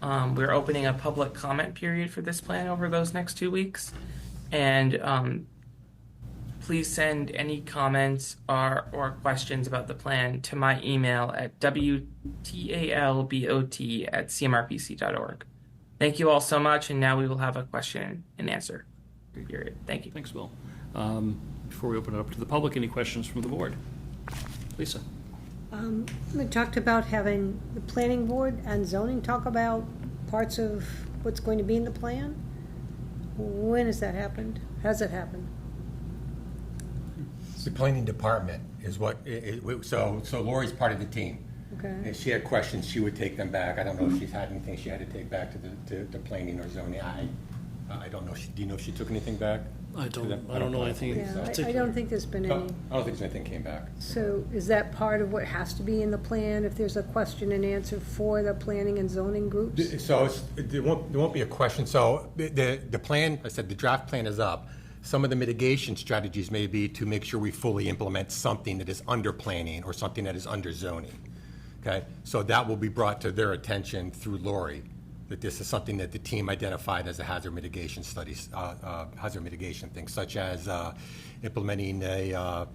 We're opening a public comment period for this plan over those next 2 weeks. And please send any comments or questions about the plan to my email at wtalbot@cmrpc.org. Thank you all so much, and now we will have a question and answer period. Thank you. Thanks, Bill. Before we open it up to the public, any questions from the board? Lisa? We talked about having the planning board and zoning talk about parts of what's going to be in the plan. When has that happened? Has it happened? The planning department is what, so Lori's part of the team. Okay. If she had questions, she would take them back. I don't know if she's had anything she had to take back to the planning or zoning. I don't know. Do you know if she took anything back? I don't know anything. Yeah, I don't think there's been any. I don't think anything came back. So is that part of what has to be in the plan if there's a question and answer for the planning and zoning groups? So there won't be a question. So the plan, I said the draft plan is up. Some of the mitigation strategies may be to make sure we fully implement something that is under planning or something that is under zoning. Okay, so that will be brought to their attention through Lori, that this is something that the team identified as a hazard mitigation studies, hazard mitigation thing, such as implementing the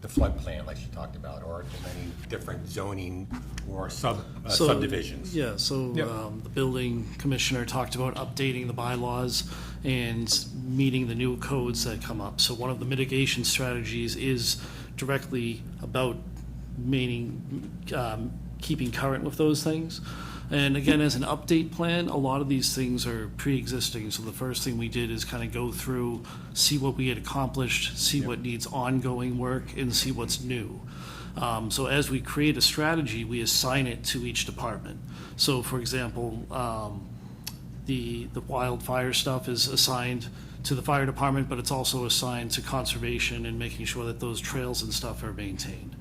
flood plan, like she talked about, or implementing different zoning or subdivisions. Yeah, so the building commissioner talked about updating the bylaws and meeting the new codes that come up. So one of the mitigation strategies is directly about keeping current with those things. And again, as an update plan, a lot of these things are pre-existing. So the first thing we did is kind of go through, see what we had accomplished, see what needs ongoing work, and see what's new. So as we create a strategy, we assign it to each department. So for example, the wildfire stuff is assigned to the fire department, but it's also assigned to conservation and making sure that those trails and stuff are maintained.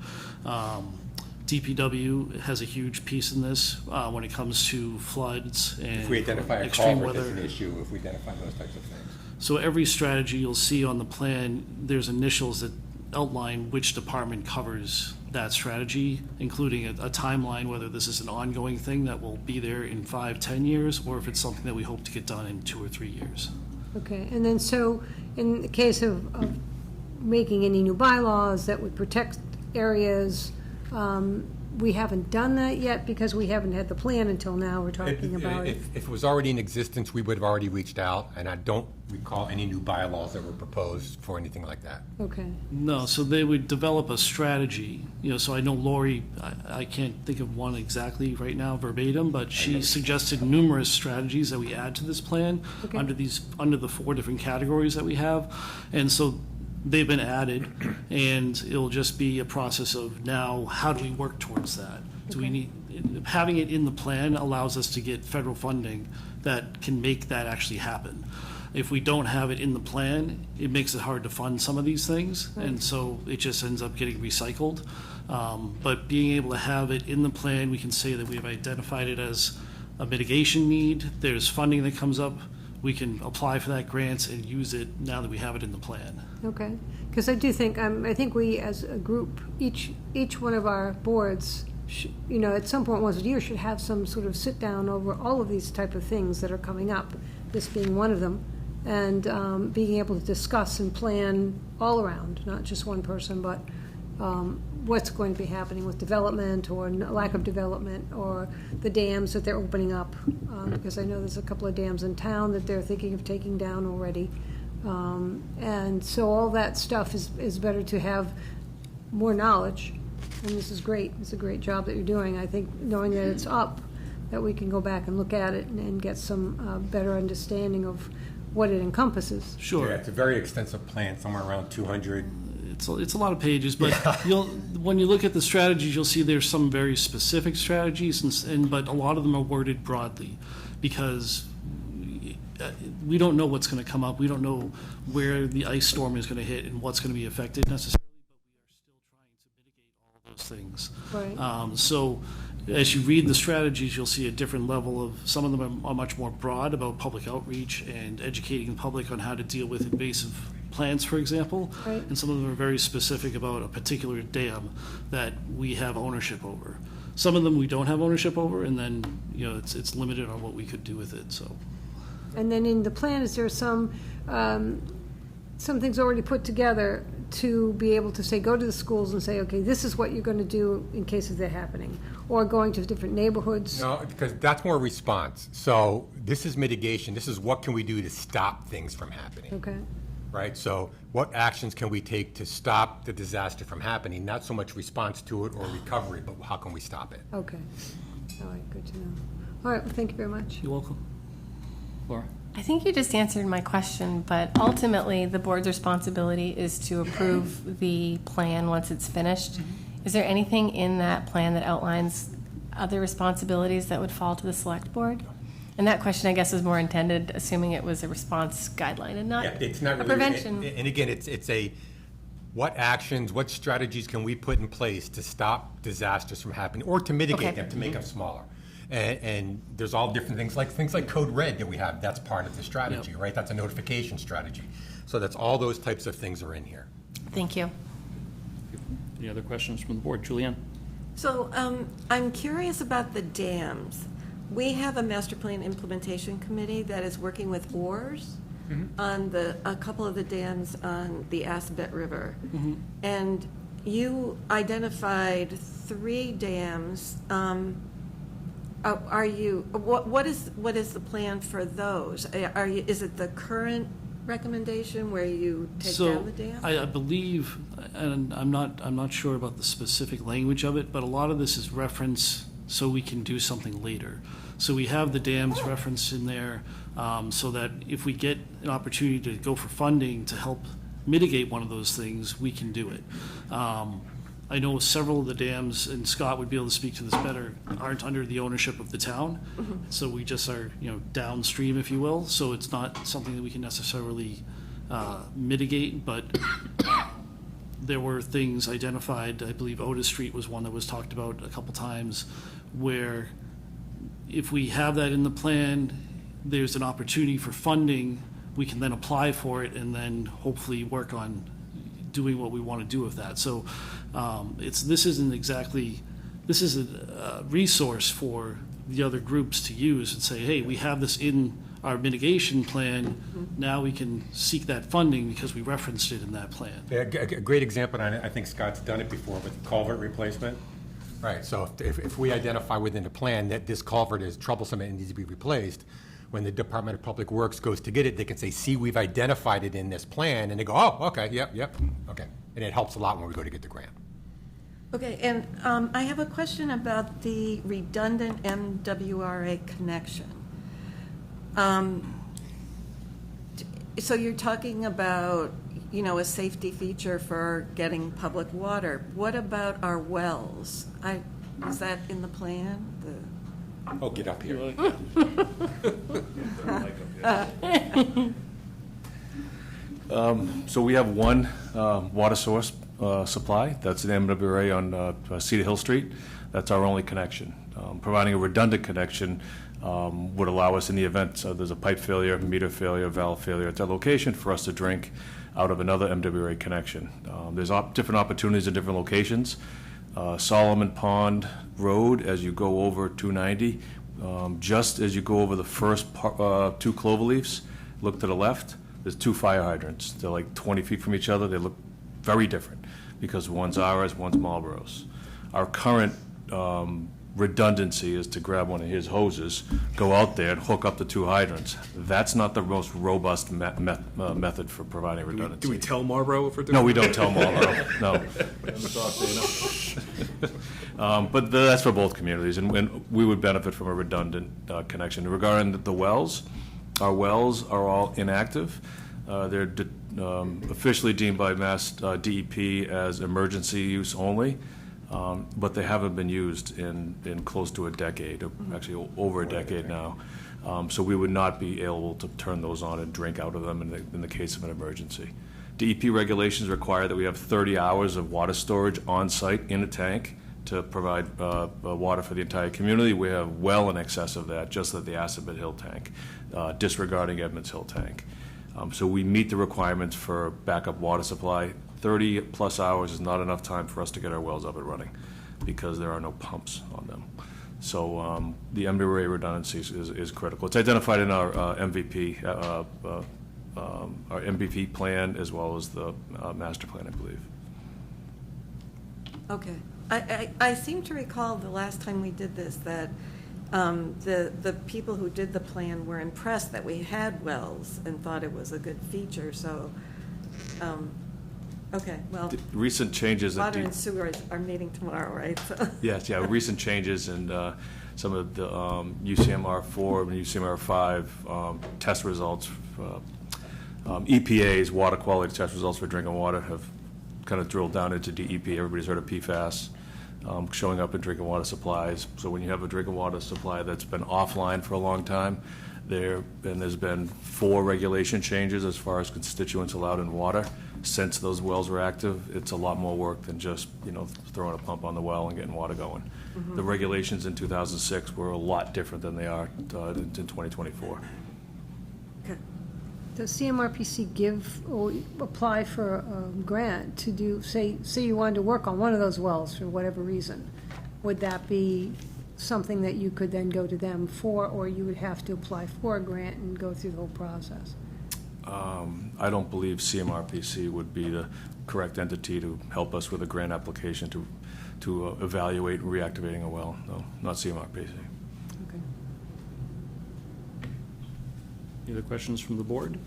DPW has a huge piece in this when it comes to floods and If we identify a extreme culvert weather. as an issue, if we identify those types of things. So every strategy you'll see on the plan, there's initials that outline which department covers that strategy, including a timeline, whether this is an ongoing thing that will be there in 5-10 years, or if it's something that we hope to get done in 2 or 3 years. Okay, and then so in the case of making any new bylaws that would protect areas, we haven't done that yet because we haven't had the plan until now. We're talking about it. If it was already in existence, we would have already reached out, and I don't recall any new bylaws that were proposed for anything like that. Okay. No, so they would develop a strategy, so I know Lori, I can't think of one exactly right now verbatim, but she suggested numerous strategies that we add to this plan Okay. under the 4 different categories that we have. And so they've been added, and it'll just be a process of now, how do we work towards that? Do we need, having it in the plan allows us to get federal funding that can make that actually happen. If we don't have it in the plan, it makes it hard to fund some of these things, and so it just ends up getting recycled. But being able to have it in the plan, we can say that we have identified it as a mitigation need. There's funding that comes up. We can apply for that grant and use it now that we have it in the plan. Okay, because I do think, I think we as a group, each one of our boards, at some point once a year should have some sort of sit down over all of these type of things that are coming up, this being one of them, and being able to discuss and plan all around, not just one person, but what's going to be happening with development or lack of development, or the dams that they're opening up, because I know there's a couple of dams in town that they're thinking of taking down already. And so all that stuff is better to have more knowledge, and this is great. It's a great job that you're doing. I think knowing that it's up, that we can go back and look at it and get some better understanding of what it encompasses. Sure. Yeah, it's a very extensive plan, somewhere around 200. It's a lot of pages, but when you look at the strategies, you'll see there's some very specific strategies, but a lot of them are worded broadly because we don't know what's going to come up. We don't know where the ice storm is going to hit and what's going to be affected necessarily, but we are still trying to mitigate all of those things. Right. So as you read the strategies, you'll see a different level of, some of them are much more broad about public outreach and educating the public on how to deal with invasive plants, for example, Right. and some of them are very specific about a particular dam that we have ownership over. Some of them we don't have ownership over, and then it's limited on what we could do with it. So, And then in the plan, is there some things already put together to be able to say, go to the schools and say, okay, this is what you're going to do in case of that happening, or going to different neighborhoods? No, because that's more response. So this is mitigation. This is what can we do to stop things from happening. Okay. Right? So what actions can we take to stop the disaster from happening? Not so much response to it or recovery, but how can we stop it? Okay. All right, good to know. All right, well, thank you very much. you're welcome. Laura? I think you just answered my question, but ultimately, the board's responsibility is to approve the plan once it's finished. Is there anything in that plan that outlines other responsibilities that would fall to the select board? And that question, I guess, is more intended, assuming it was a response guideline and not Yeah, it's not a really, prevention. and again, it's a, what actions, what strategies can we put in place to stop disasters from happening or to mitigate Okay. them, to make them smaller? And there's all different things like Code Red that we have, that's part of the strategy, right? That's a notification strategy. So that's all those types of things are in here. Thank you. Any other questions from the board? Julianne? So I'm curious about the dams. We have a master plan implementation committee that is working with oars on a couple of the dams on the Assabet River. And you identified 3 dams. What is the plan for those? Is it the current recommendation where you take down the dam? I believe, and I'm not sure about the specific language of it, but a lot of this is reference so we can do something later. So we have the dams referenced in there, so that if we get an opportunity to go for funding to help mitigate one of those things, we can do it. I know several of the dams, and Scott would be able to speak to this better, aren't under the ownership of the town. So we just are, downstream, if you will. So it's not something that we can necessarily mitigate, but there were things identified. I believe Otis Street was one that was talked about a couple times, where if we have that in the plan, there's an opportunity for funding. We can then apply for it and then hopefully work on doing what we want to do with that. So this is a resource for the other groups to use and say, hey, we have this in our mitigation plan. Now we can seek that funding because we referenced it in that plan. Yeah, a great example, and I think Scott's done it before, with culvert replacement. Right, so if we identify within the plan that this culvert is troublesome and needs to be replaced, when the Department of Public Works goes to get it, they can say, see, we've identified it in this plan, and they go, oh, okay, yep, okay. And it helps a lot when we go to get the grant. Okay, and I have a question about the redundant MWRA connection. So you're talking about, a safety feature for getting public water. What about our wells? Is that in the plan? Oh, get up here. So we have one water source supply. That's an MWRA on Cedar Hill Street. That's our only connection. Providing a redundant connection would allow us, in the event there's a pipe failure, meter failure, valve failure at that location, for us to drink out of another MWRA connection. There's different opportunities in different locations. Solomon Pond Road, as you go over 290, just as you go over the first two cloverleafs, look to the left, there's two fire hydrants. They're like 20 feet from each other. They look very different because one's ours, one's Marlboro's. Our current redundancy is to grab one of his hoses, go out there and hook up the two hydrants. That's not the most robust method for providing redundancy. Do we tell Marlboro if we're doing No, we don't tell Marlboro, no. But that's for both communities, and we would benefit from a redundant connection. Regarding the wells, our wells are all inactive. They're officially deemed by Mass DEP as emergency use only. But they haven't been used in close to a decade, actually over a decade now. So we would not be able to turn those on and drink out of them in the case of an emergency. DEP regulations require that we have 30 hours of water storage on site in a tank to provide water for the entire community. We have well in excess of that, just at the Assabet Hill tank, disregarding Edmonds Hill tank. So we meet the requirements for backup water supply. 30 plus hours is not enough time for us to get our wells up and running because there are no pumps on them. So the MWRA redundancy is critical. It's identified in our MVP, our MVP plan, as well as the master plan, I believe. Okay. I seem to recall the last time we did this that the people who did the plan were impressed that we had wells and thought it was a good feature. So, okay, well, The recent changes. water and sewer are meeting tomorrow, right? So. Yes, yeah, recent changes and some of the UCMR4 and UCMR5 test results, EPA's water quality test results for drinking water have kind of drilled down into DEP. Everybody's heard of PFAS showing up in drinking water supplies. So when you have a drinking water supply that's been offline for a long time, there's been 4 regulation changes as far as constituents allowed in water. Since those wells were active, it's a lot more work than just throwing a pump on the well and getting water going. The regulations in 2006 were a lot different than they are in 2024. Okay. Does CMRPC give or apply for a grant to do, say you wanted to work on one of those wells for whatever reason? Would that be something that you could then go to them for, or you would have to apply for a grant and go through the whole process? I don't believe CMRPC would be the correct entity to help us with a grant application to evaluate reactivating a well. No, not CMRPC. Okay. Any other questions from the board?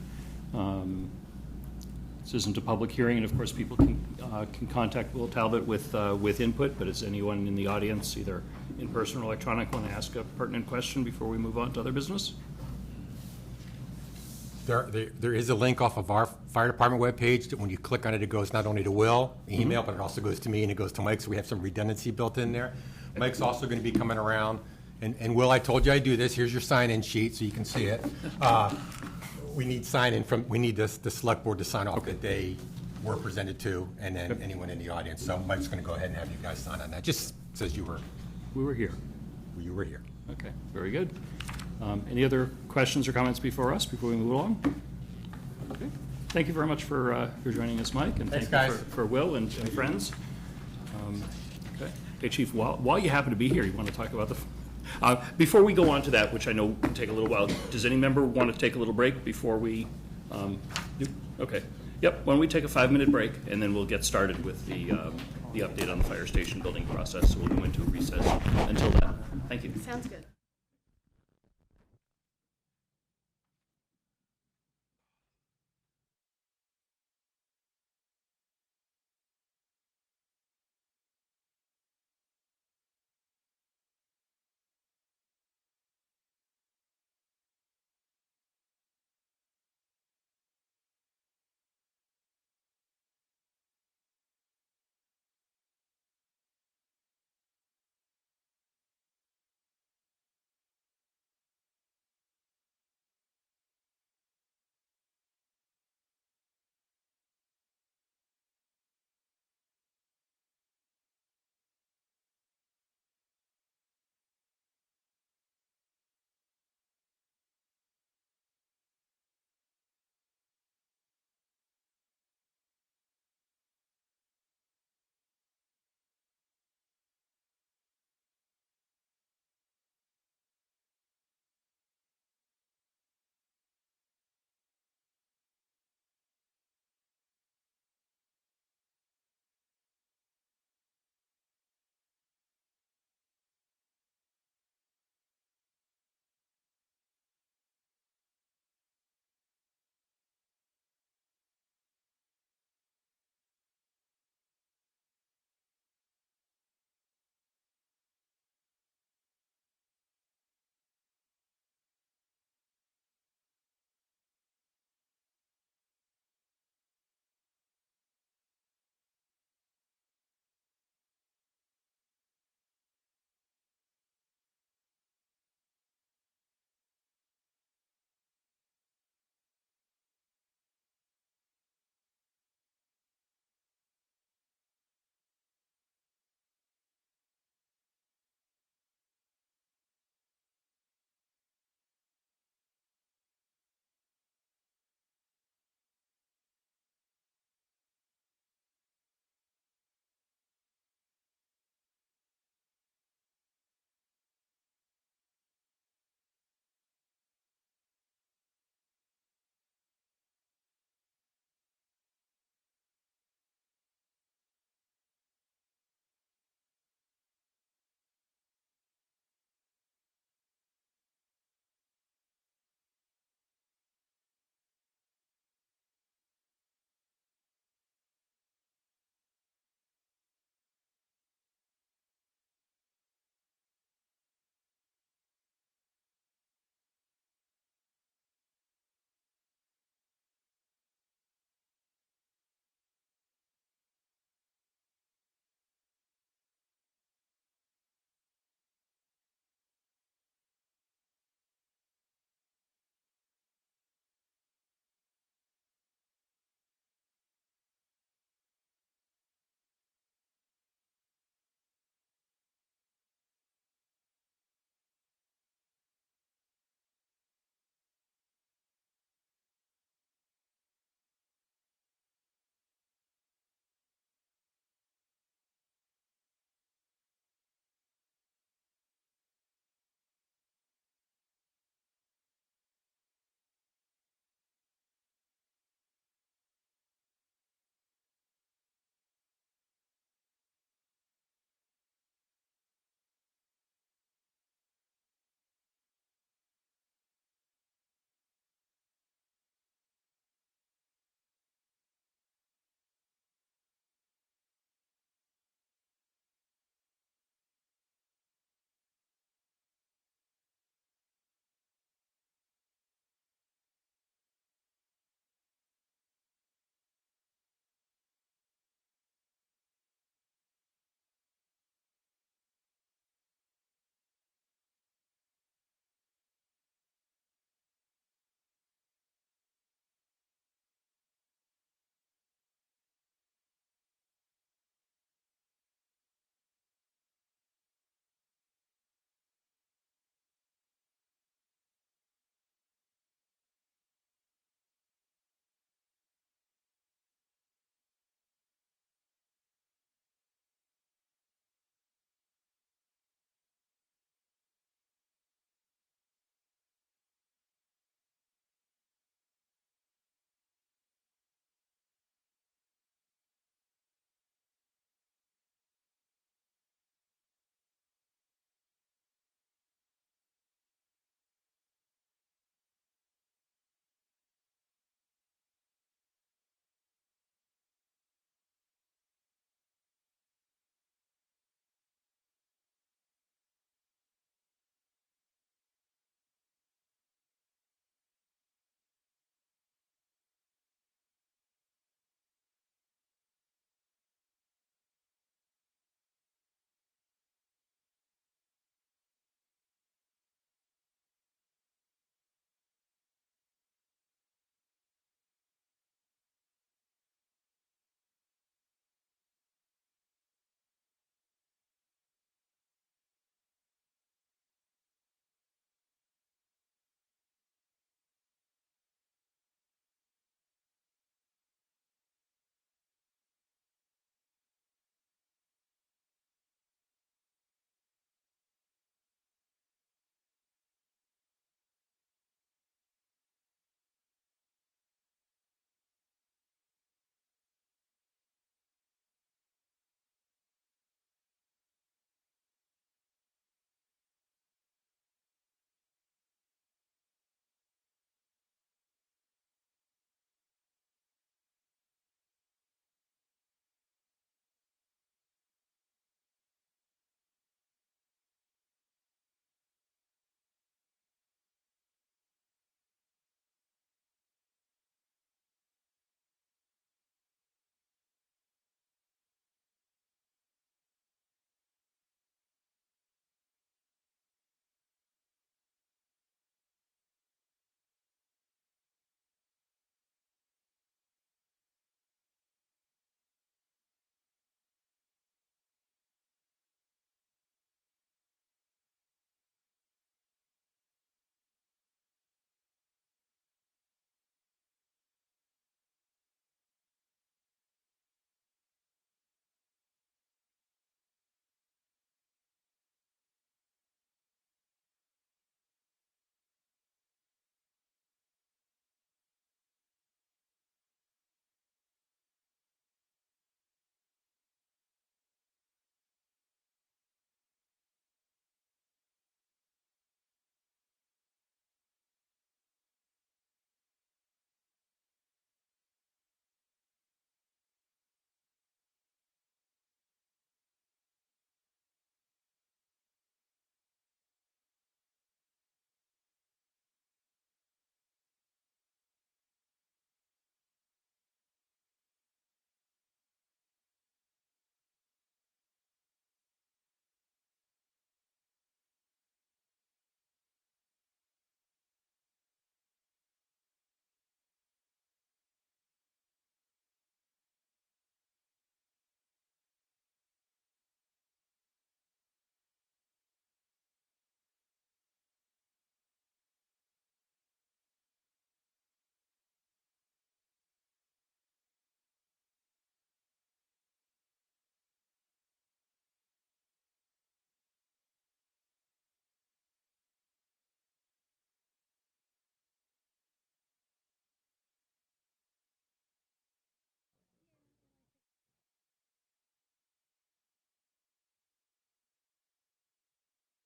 This isn't a public hearing, and of course, people can contact Will Talbot with input, but is anyone in the audience, either in person or electronic, want to ask a pertinent question before we move on to other business? There is a link off of our fire department webpage that when you click on it, it goes not only to Will, email, but it also goes to me and it goes to Mike, so we have some redundancy built in there. Mike's also going to be coming around, and Will, I told you I'd do this. Here's your sign-in sheet so you can see it. We need sign-in we need the select board to sign off that they were presented to, and then anyone in the audience. So Mike's going to go ahead and have you guys sign on that. Just says We were here. you were here. Okay, very good. Any other questions or comments before we move along? Okay. Thank you very much for joining us, Mike, and Thanks, thank you guys. for Will and friends. Okay. Hey, Chief, while you happen to be here, you want to talk about before we go on to that, which I know can take a little while, does any member want to take a little break before we do? Okay. Yep, why don't we take a 5-minute break, and then we'll get started with the update on the fire station building process. So we'll go into a recess until then. Thank you. Sounds good.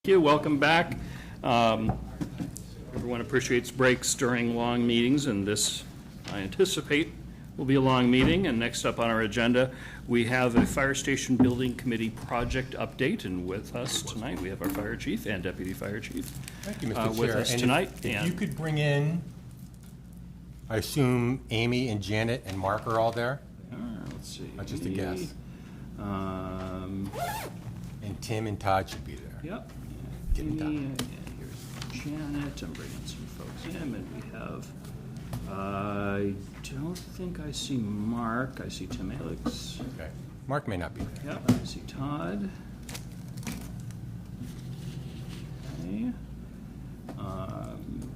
Thank you. Welcome back. Everyone appreciates breaks during long meetings, and this, I anticipate, will be a long meeting. And next up on our agenda, we have a Fire Station Building Committee project update. And with us tonight, we have our Fire Chief and Deputy Fire Chief. Thank you, Mr. Chair. With us And tonight. If you could bring in, I assume Amy and Janet and Mark are all there? Let's see. That's just a guess. And Tim and Todd should be there. Yep. Tim and Todd. And here's Janet. I'm bringing some folks in, and we have, I don't think I see Mark. I see Tim Alex. Okay. Mark may not be there. Yep, I see Todd. Okay.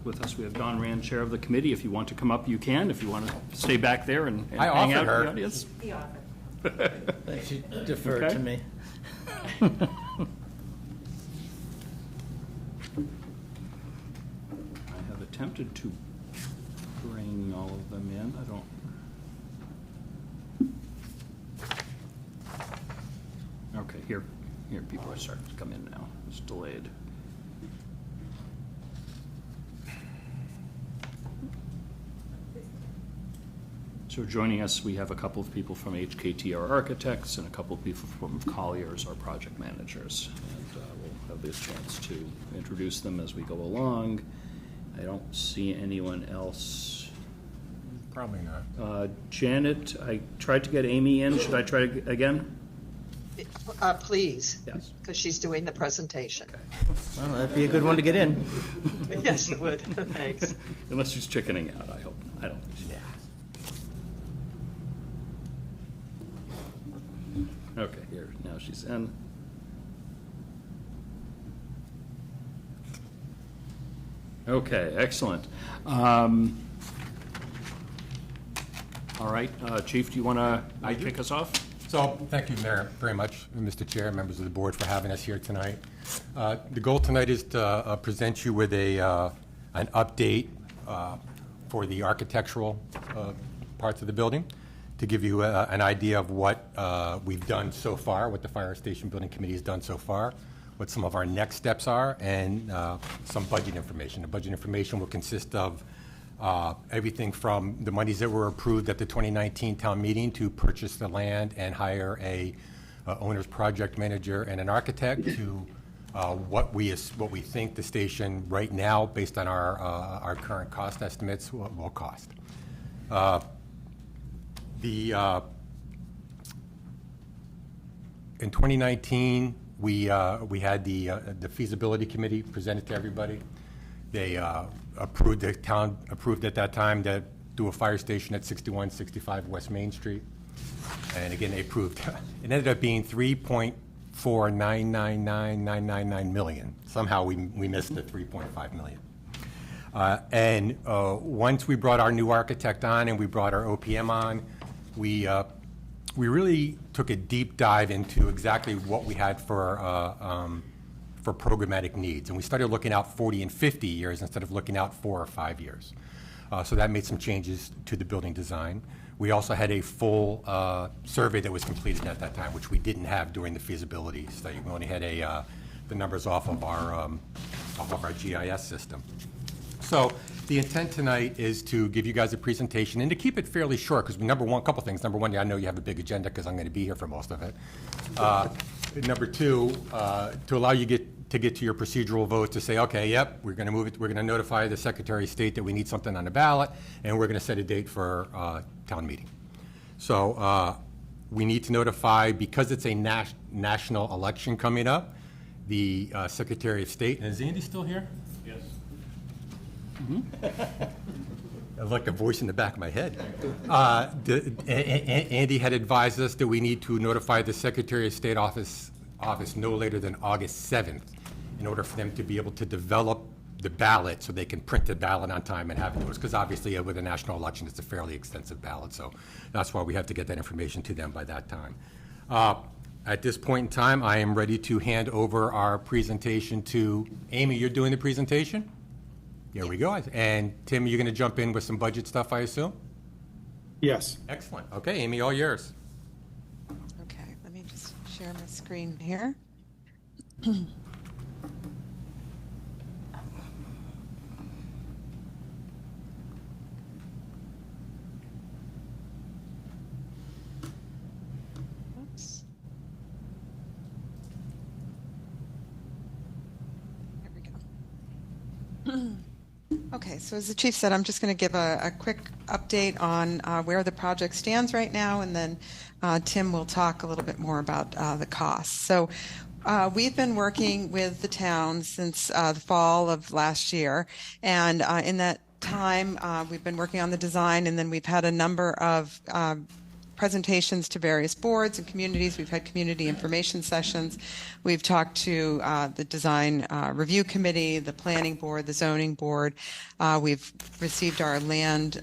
With us, we have Dawn Rand, Chair of the committee. If you want to come up, you can. If you want to stay back there and I hang out offered her. in the audience. He offered. She deferred Okay. to me. I have attempted to bring all of them in. I don't. Okay, here people are starting to come in now. It's delayed. So joining us, we have a couple of people from HKT, our architects, and a couple of people from Collier's, our project managers. And we'll have this chance to introduce them as we go along. I don't see anyone else. Probably not. Janet, I tried to get Amy in. Should I try again? Please. Yes. Because she's doing the presentation. Well, that'd be a good one to get in. Yes, it would. Thanks. Unless she's chickening out, I hope. I don't think she is. Okay, here, now she's in. Okay, excellent. All right, Chief, do you want to kick us off? So, thank you, Mayor, very much, Mr. Chair, members of the board, for having us here tonight. The goal tonight is to present you with an update for the architectural parts of the building, to give you an idea of what we've done so far, what the Fire Station Building Committee has done so far, what some of our next steps are, and some budget information. The budget information will consist of everything from the monies that were approved at the 2019 town meeting to purchase the land and hire a owner's project manager and an architect, to what we think the station right now, based on our current cost estimates, will cost. In 2019, we had the feasibility committee presented to everybody. They the town approved at that time to do a fire station at 6165 West Main Street. And again, they approved. It ended up being $3.4999999 million. Somehow we missed the 3.5 million. And once we brought our new architect on and we brought our OPM on, we really took a deep dive into exactly what we had for programmatic needs. And we started looking out 40 and 50 years instead of looking out 4 or 5 years. So that made some changes to the building design. We also had a full survey that was completed at that time, which we didn't have during the feasibility study. We only had the numbers off of our GIS system. So the intent tonight is to give you guys a presentation and to keep it fairly short, because a couple things. Number one, I know you have a big agenda because I'm going to be here for most of it. Number two, to allow you to get to your procedural vote, to say, okay, yep, we're going to move it. We're going to notify the Secretary of State that we need something on the ballot, and we're going to set a date for town meeting. So we need to notify, because it's a national election coming up, the Secretary of State. And is Andy still here? Yes. I like a voice in the back of my head. Andy had advised us that we need to notify the Secretary of State office no later than August 7th in order for them to be able to develop the ballot so they can print the ballot on time and have it to us. Because obviously with a national election, it's a fairly extensive ballot. So that's why we have to get that information to them by that time. At this point in time, I am ready to hand over our presentation to Amy. You're doing the presentation? Here we go. And Tim, you're going to jump in with some budget stuff, I assume? Yes. Excellent. Okay, Amy, all yours. Okay, let me just share my screen here. Okay, so as the chief said, I'm just going to give a quick update on where the project stands right now, and then Tim will talk a little bit more about the costs. So we've been working with the town since the fall of last year, and in that time we've been working on the design, and then we've had a number of presentations to various boards and communities. We've had community information sessions. We've talked to the design review committee, the planning board, the zoning board. We've received our land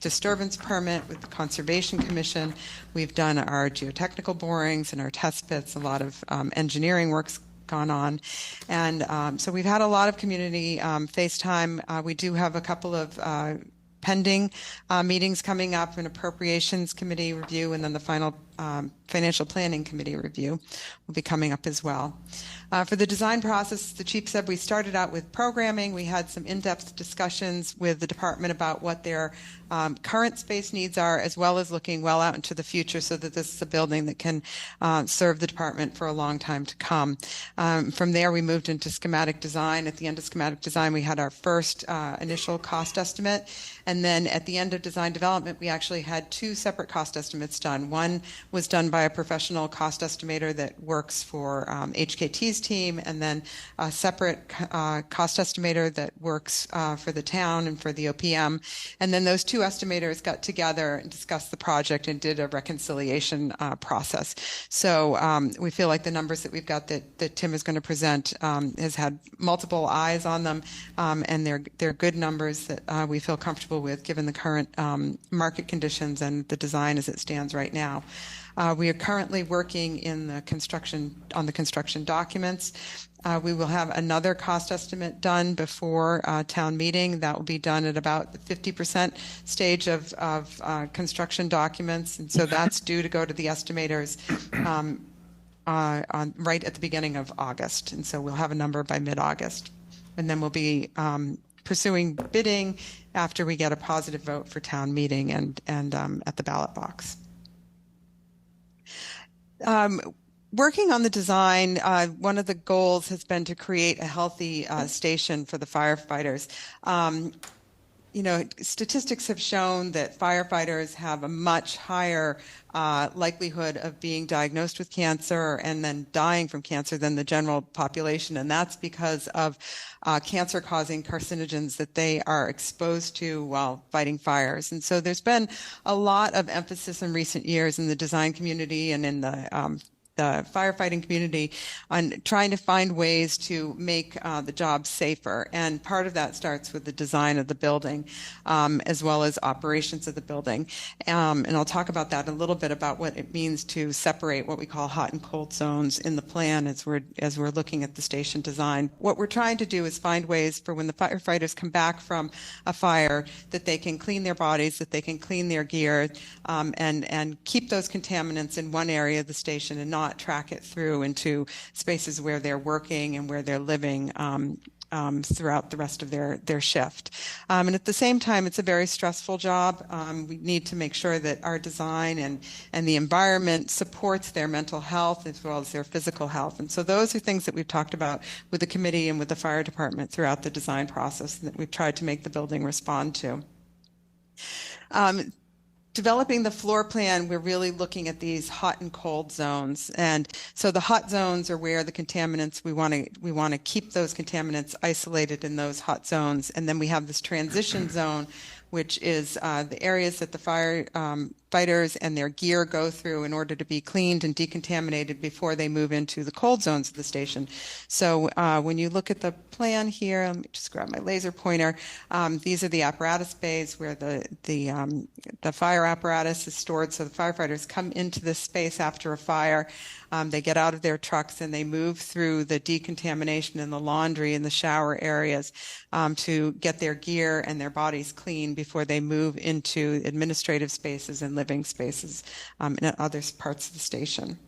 disturbance permit with the Conservation Commission. We've done our geotechnical borings and our test pits. A lot of engineering work's gone on. And so we've had a lot of community FaceTime. We do have a couple of pending meetings coming up, an appropriations committee review, and then the final financial planning committee review will be coming up as well. For the design process, the chief said we started out with programming. We had some in-depth discussions with the department about what their current space needs are, as well as looking well out into the future so that this is a building that can serve the department for a long time to come. From there, we moved into schematic design. At the end of schematic design, we had our first initial cost estimate. And then at the end of design development, we actually had two separate cost estimates done. One was done by a professional cost estimator that works for HKT's team, and then a separate cost estimator that works for the town and for the OPM. And then those two estimators got together and discussed the project and did a reconciliation process. So we feel like the numbers that we've got that Tim is going to present has had multiple eyes on them, and they're good numbers that we feel comfortable with given the current market conditions and the design as it stands right now. We are currently working on the construction documents. We will have another cost estimate done before town meeting. That will be done at about the 50% stage of construction documents, and so that's due to go to the estimators right at the beginning of August. And so we'll have a number by mid-August, and then we'll be pursuing bidding after we get a positive vote for town meeting and at the ballot box. Working on the design, one of the goals has been to create a healthy station for the firefighters. Statistics have shown that firefighters have a much higher likelihood of being diagnosed with cancer and then dying from cancer than the general population, and that's because of cancer-causing carcinogens that they are exposed to while fighting fires. And so there's been a lot of emphasis in recent years in the design community and in the firefighting community on trying to find ways to make the job safer. And part of that starts with the design of the building, as well as operations of the building. And I'll talk about that a little bit, about what it means to separate what we call hot and cold zones in the plan as we're looking at the station design. What we're trying to do is find ways for when the firefighters come back from a fire that they can clean their bodies, that they can clean their gear, and keep those contaminants in one area of the station and not track it through into spaces where they're working and where they're living throughout the rest of their shift. And at the same time, it's a very stressful job. We need to make sure that our design and the environment supports their mental health as well as their physical health. And so those are things that we've talked about with the committee and with the fire department throughout the design process that we've tried to make the building respond to. Developing the floor plan, we're really looking at these hot and cold zones. And so the hot zones are where the contaminants, we want to keep those contaminants isolated in those hot zones. And then we have this transition zone, which is the areas that the firefighters and their gear go through in order to be cleaned and decontaminated before they move into the cold zones of the station. So when you look at the plan here, let me just grab my laser pointer. These are the apparatus bays where the fire apparatus is stored. So the firefighters come into this space after a fire. They get out of their trucks and they move through the decontamination and the laundry and the shower areas to get their gear and their bodies clean before they move into administrative spaces and living spaces in other parts of the station.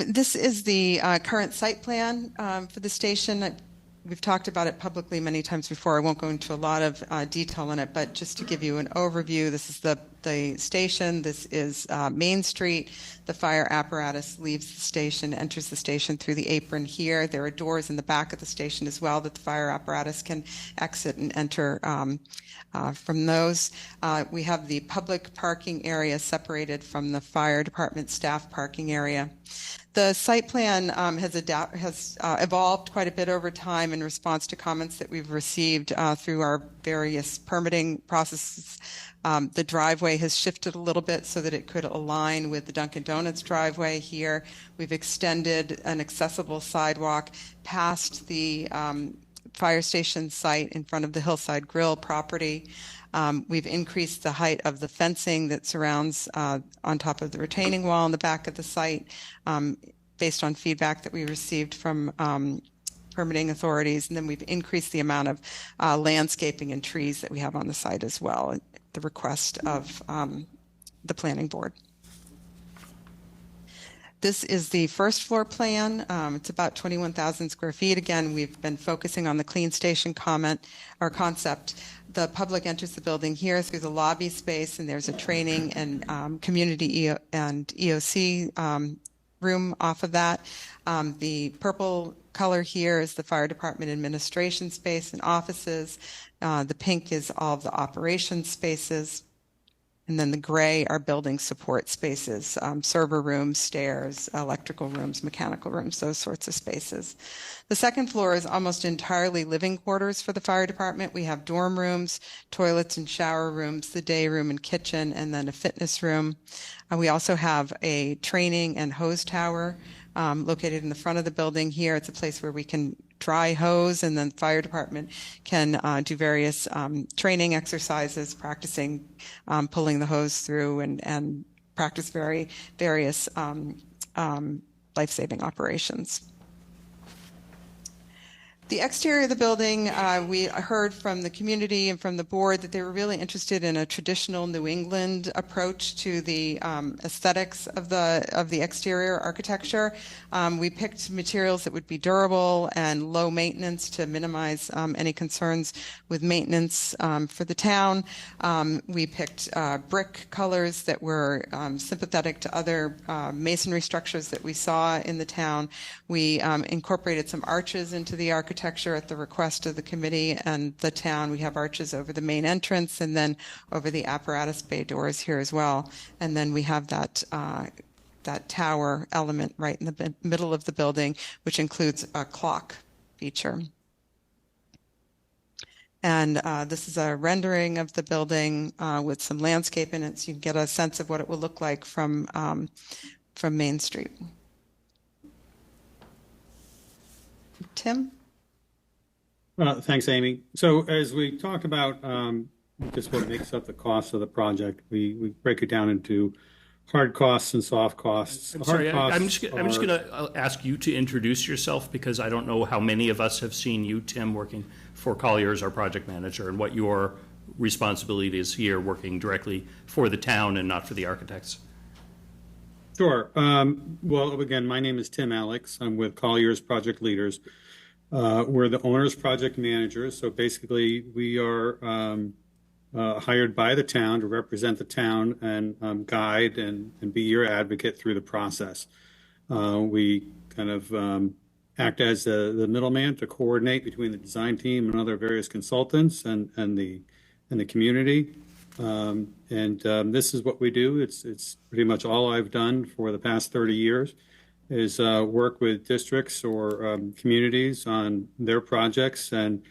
This is the current site plan for the station. we've talked about it publicly many times before. I won't go into a lot of detail on it, but just to give you an overview, this is the station. This is Main Street. The fire apparatus leaves the station, enters the station through the apron here. There are doors in the back of the station as well that the fire apparatus can exit and enter from those. We have the public parking area separated from the fire department staff parking area. The site plan has evolved quite a bit over time in response to comments that we've received through our various permitting processes. The driveway has shifted a little bit so that it could align with the Dunkin' Donuts driveway here. We've extended an accessible sidewalk past the fire station site in front of the Hillside Grill property. We've increased the height of the fencing that surrounds on top of the retaining wall in the back of the site based on feedback that we received from permitting authorities. And then we've increased the amount of landscaping and trees that we have on the site as well, at the request of the planning board. This is the first floor plan. It's about 21,000 square feet. Again, we've been focusing on the clean station concept. The public enters the building here through the lobby space, and there's a training and community and EOC room off of that. The purple color here is the fire department administration space and offices. The pink is all of the operations spaces. And then the gray are building support spaces, server rooms, stairs, electrical rooms, mechanical rooms, those sorts of spaces. The second floor is almost entirely living quarters for the fire department. We have dorm rooms, toilets and shower rooms, the day room and kitchen, and then a fitness room. We also have a training and hose tower located in the front of the building here. It's a place where we can dry hose, and then the fire department can do various training exercises, practicing pulling the hose through and practice various life-saving operations. The exterior of the building, we heard from the community and from the board that they were really interested in a traditional New England approach to the aesthetics of the exterior architecture. We picked materials that would be durable and low maintenance to minimize any concerns with maintenance for the town. We picked brick colors that were sympathetic to other masonry structures that we saw in the town. We incorporated some arches into the architecture at the request of the committee and the town. We have arches over the main entrance and then over the apparatus bay doors here as well. And then we have that tower element right in the middle of the building, which includes a clock feature. And this is a rendering of the building with some landscape in it, so you can get a sense of what it will look like from Main Street. Tim? Thanks, Amy. So as we talked about just what makes up the cost of the project, we break it down into hard costs and soft costs. I'm sorry, I'm just going to ask you to introduce yourself, because I don't know how many of us have seen you, Tim, working for Colliers, our project manager, and what your responsibility is here, working directly for the town and not for the architects. Sure. Well, again, my name is Tim Alex. I'm with Colliers Project Leaders. We're the owner's project managers. So basically, we are hired by the town to represent the town and guide and be your advocate through the process. We kind of act as the middleman to coordinate between the design team and other various consultants and the community. This is what we do. It's pretty much all I've done for the past 30 years is work with districts or communities on their projects and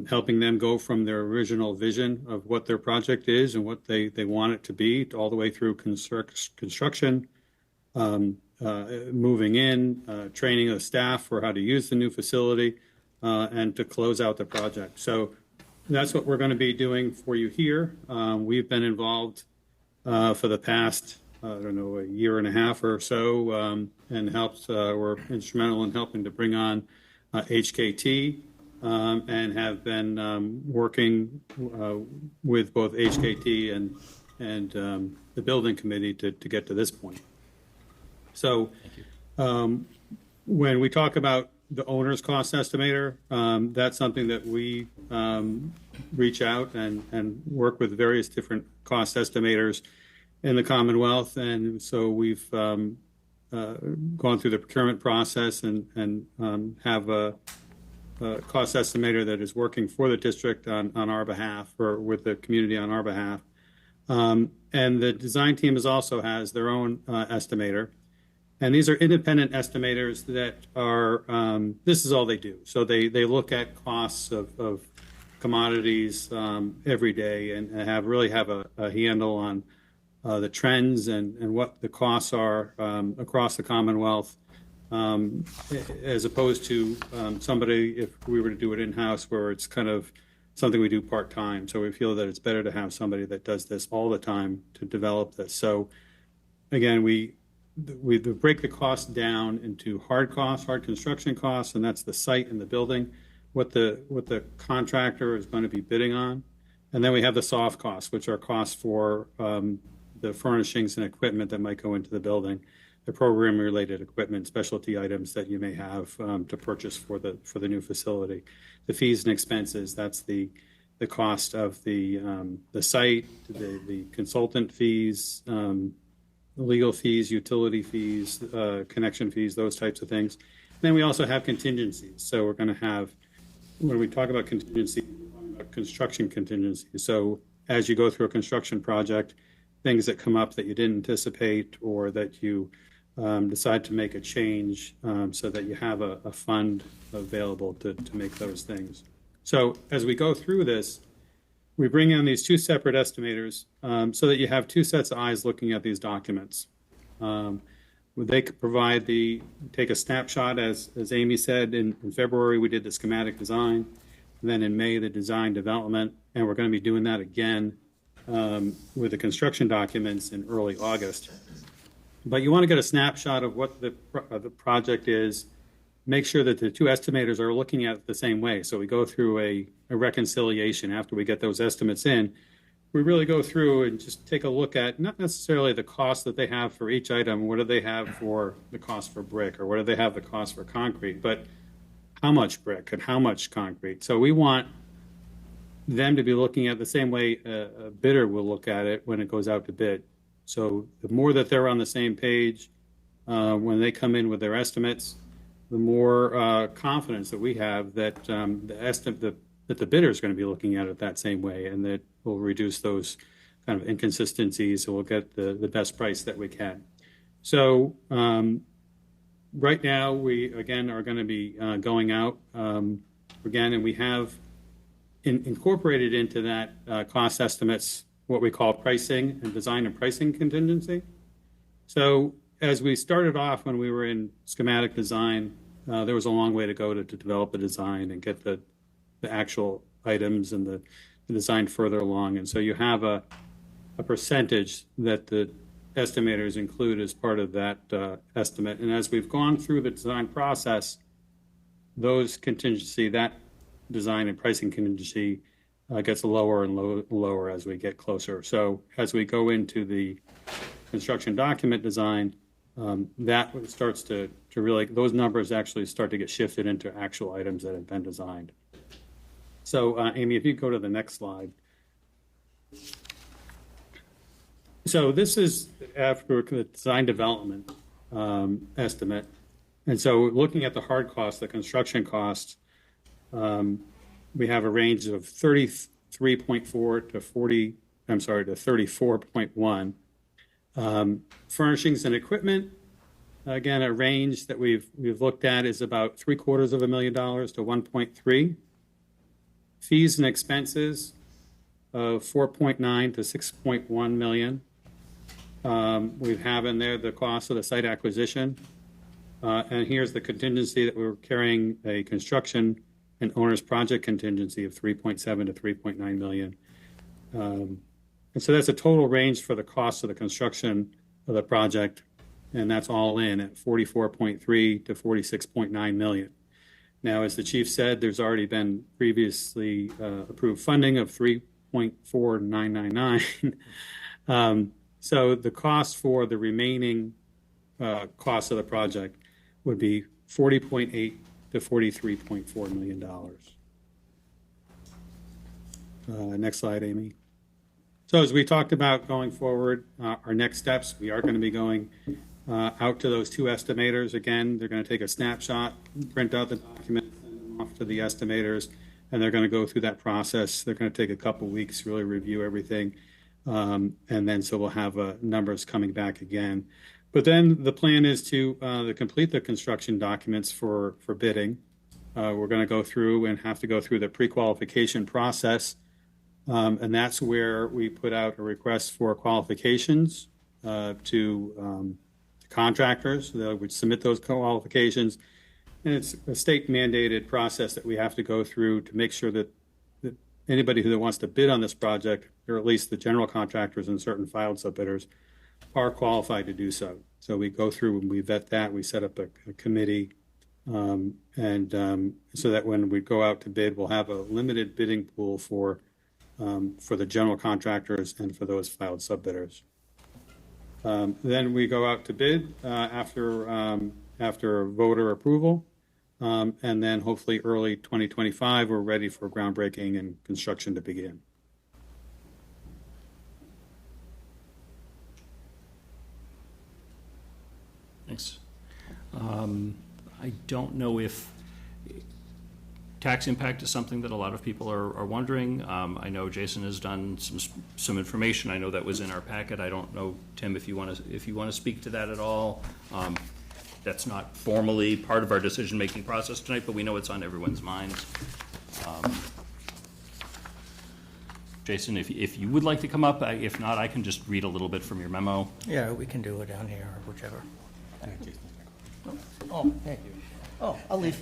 helping them go from their original vision of what their project is and what they want it to be all the way through construction, moving in, training the staff for how to use the new facility, and to close out the project. So that's what we're going to be doing for you here. We've been involved for the past, a year and a half or so, and we're instrumental in helping to bring on HKT, and have been working with both HKT and the building committee to get to this point. So when we talk about the owner's cost estimator. That's something that we reach out and work with various different cost estimators in the Commonwealth. And so we've gone through the procurement process and have a cost estimator that is working for the district on our behalf or with the community on our behalf. And the design team also has their own estimator. And these are independent estimators that are, this is all they do. So they look at costs of commodities every day and really have a handle on the trends and what the costs are across the Commonwealth, as opposed to somebody, if we were to do it in-house, where it's kind of something we do part-time. So we feel that it's better to have somebody that does this all the time to develop this. So again, we break the cost down into hard costs, hard construction costs, and that's the site and the building, what the contractor is going to be bidding on. And then we have the soft costs, which are costs for the furnishings and equipment that might go into the building, the program-related equipment, specialty items that you may have to purchase for the new facility. The fees and expenses, that's the cost of the site, the consultant fees, legal fees, utility fees, connection fees, those types of things. And then we also have contingencies. So we're going to have, when we talk about contingency, we're talking about construction contingency. So as you go through a construction project, things that come up that you didn't anticipate or that you decide to make a change so that you have a fund available to make those things. So as we go through this, we bring in these two separate estimators so that you have two sets of eyes looking at these documents. They could provide take a snapshot, as Amy said, in February we did the schematic design, and then in May the design development, and we're going to be doing that again with the construction documents in early August. But you want to get a snapshot of what the project is, make sure that the two estimators are looking at it the same way. So we go through a reconciliation after we get those estimates in. We really go through and just take a look at not necessarily the cost that they have for each item, what do they have for the cost for brick, or what do they have the cost for concrete, but how much brick and how much concrete. So we want them to be looking at the same way a bidder will look at it when it goes out to bid. So the more that they're on the same page when they come in with their estimates, the more confidence that we have that that the bidder is going to be looking at it that same way, and that will reduce those kind of inconsistencies, and we'll get the best price that we can. So right now, we again are going to be going out again, and we have incorporated into that cost estimates what we call pricing and design and pricing contingency. So as we started off when we were in schematic design, there was a long way to go to develop the design and get the actual items and the design further along. And so you have a percentage that the estimators include as part of that estimate. And as we've gone through the design process, those contingency, that design and pricing contingency gets lower and lower as we get closer. So as we go into the construction document design, that starts to really, those numbers actually start to get shifted into actual items that have been designed. So Amy, if you go to the next slide. So this is after the design development estimate. And so looking at the hard costs, the construction costs, we have a range of 33.4 to 34.1. Furnishings and equipment, again, a range that we've looked at is about $750,000 to 1.3. Fees and expenses of 4.9 to 6.1 million. We have in there the cost of the site acquisition. And here's the contingency that we're carrying, a construction and owner's project contingency of 3.7 to 3.9 million. And so that's a total range for the cost of the construction of the project, and that's all in at 44.3 to 46.9 million. Now, as the chief said, there's already been previously approved funding of 3.4999. So the cost for the remaining cost of the project would be 40.8 to $43.4 million. Next slide, Amy. So as we talked about going forward, our next steps, we are going to be going out to those two estimators. Again, they're going to take a snapshot, print out the documents, send them off to the estimators, and they're going to go through that process. They're going to take a couple weeks, really review everything. And then so we'll have numbers coming back again. But then the plan is to complete the construction documents for bidding. We're going to go through and have to go through the pre-qualification process. And that's where we put out a request for qualifications to contractors. They would submit those qualifications. And it's a state mandated process that we have to go through to make sure that anybody who wants to bid on this project, or at least the general contractors and certain filed subbidders, are qualified to do so. So we go through and we vet that. We set up a committee. So that when we go out to bid, we'll have a limited bidding pool for the general contractors and for those filed subbidders. Then we go out to bid after voter approval. And then hopefully early 2025, we're ready for groundbreaking and construction to begin. Thanks. I don't know if tax impact is something that a lot of people are wondering. I know Jason has done some information. I know that was in our packet. I don't know, Tim, if you want to speak to that at all. That's not formally part of our decision-making process tonight, but we know it's on everyone's minds. Jason, if you would like to come up, if not, I can just read a little bit from your memo. Yeah, we can do it down here or whichever. Oh, hey. Oh, I'll leave.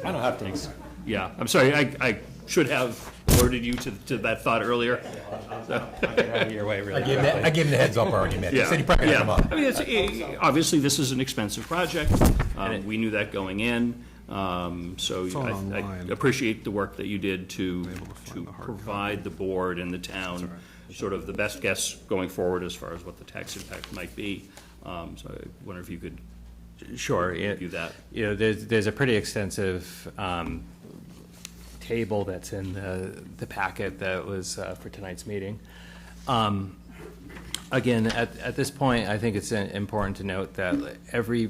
I don't have to. Yeah, I'm sorry. I should have alerted you to that thought earlier. So. I'll get out of your way really I gave him the heads up already, man. Yeah. He said he probably come up. I mean, obviously, this is an expensive project. We knew that going in. So I appreciate the work that you did to provide the board and the town sort of the best guess going forward as far as what the tax impact might be. So I wonder if you could do that. You know, there's a pretty extensive table that's in the packet that was for tonight's meeting. Again, at this point, I think it's important to note that every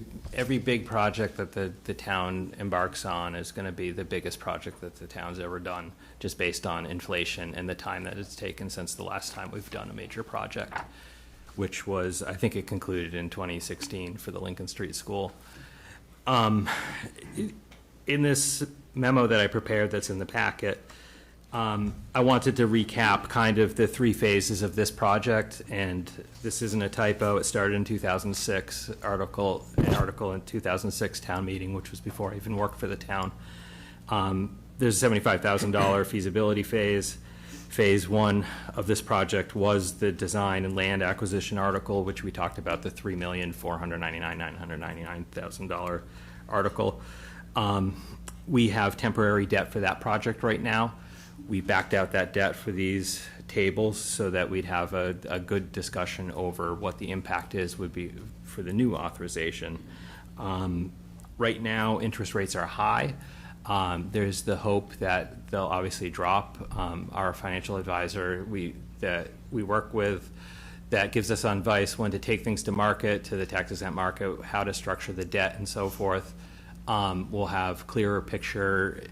big project that the town embarks on is going to be the biggest project that the town's ever done, just based on inflation and the time that it's taken since the last time we've done a major project, which was, I think it concluded in 2016 for the Lincoln Street School. In this memo that I prepared that's in the packet, I wanted to recap kind of the three phases of this project, and this isn't a typo. It started in 2006, an article in 2006 town meeting, which was before I even worked for the town. There's a $75,000 feasibility phase. Phase one of this project was the design and land acquisition article, which we talked about, the $3,499,999,000 article. We have temporary debt for that project right now. We backed out that debt for these tables so that we'd have a good discussion over what the impact would be for the new authorization. Right now, interest rates are high. There's the hope that they'll obviously drop. Our financial advisor that we work with that gives us advice when to take things to market, to the tax-exempt market, how to structure the debt and so forth. We'll have clearer picture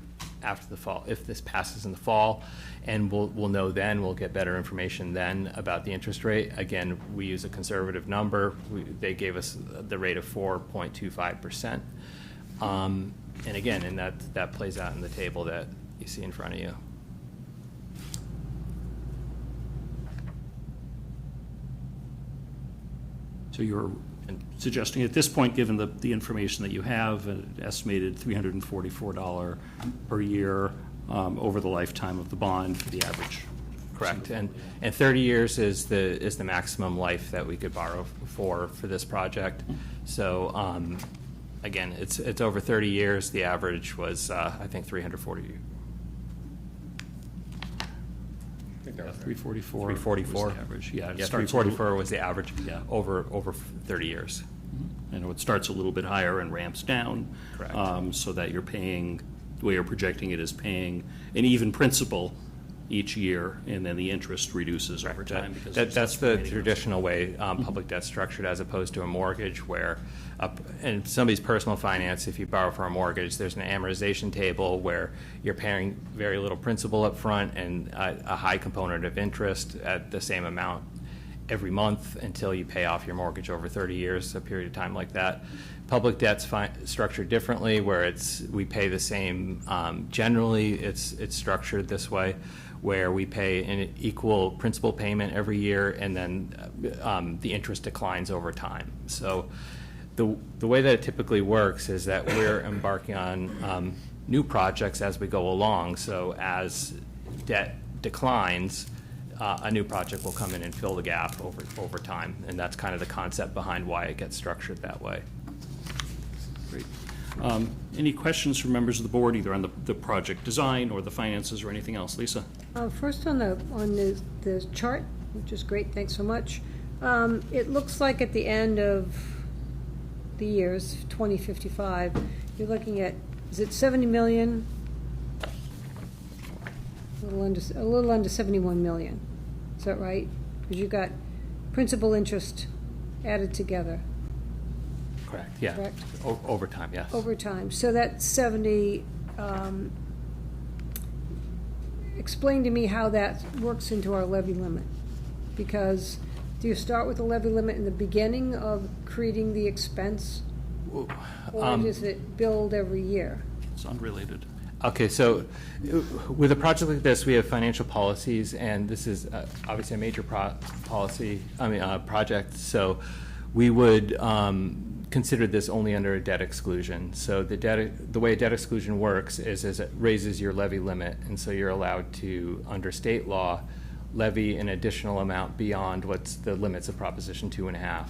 after the fall, if this passes in the fall, and we'll know then, we'll get better information then about the interest rate. Again, we use a conservative number. They gave us the rate of 4.25%. And again, and that plays out in the table that you see in front of you. So you're suggesting at this point, given the information that you have, an estimated $344 per year over the lifetime of the bond for the average. Correct, and 30 years is the maximum life that we could borrow for this project. So again, it's over 30 years. The average was I think 340. 344. 344 was the average. Yeah, 344 was the average. Yeah. over 30 years. You know, it starts a little bit higher and ramps down. Correct. So that you're paying, the way you're projecting it is paying an even principal each year, and then the interest reduces over time. Because That's the traditional way public debt's structured, as opposed to a mortgage where, in somebody's personal finance, if you borrow for a mortgage, there's an amortization table where you're paying very little principal up front and a high component of interest at the same amount every month until you pay off your mortgage over 30 years, a period of time like that. Public debt's structured differently, where we pay the same. Generally, it's structured this way, where we pay an equal principal payment every year, and then the interest declines over time. So the way that it typically works is that we're embarking on new projects as we go along. So as debt declines, a new project will come in and fill the gap over time, and that's kind of the concept behind why it gets structured that way. Great. Any questions from members of the board, either on the project design or the finances or anything else? Lisa? First on the chart, which is great, thanks so much. It looks like at the end of the years, 2055, you're looking at, is it 70 million? A little under 71 million. Is that right? Because you got principal interest added together. Correct, yeah. Correct? Over time, yes. Over time. So that 70, explain to me how that works into our levy limit. Because do you start with the levy limit in the beginning of creating the expense? Or does it build every year? It's unrelated. Okay, so with a project like this, we have financial policies, and this is obviously a major project. So we would consider this only under a debt exclusion. So the way a debt exclusion works is it raises your levy limit, and so you're allowed to, under state law, levy an additional amount beyond what's the limits of Proposition 2.5.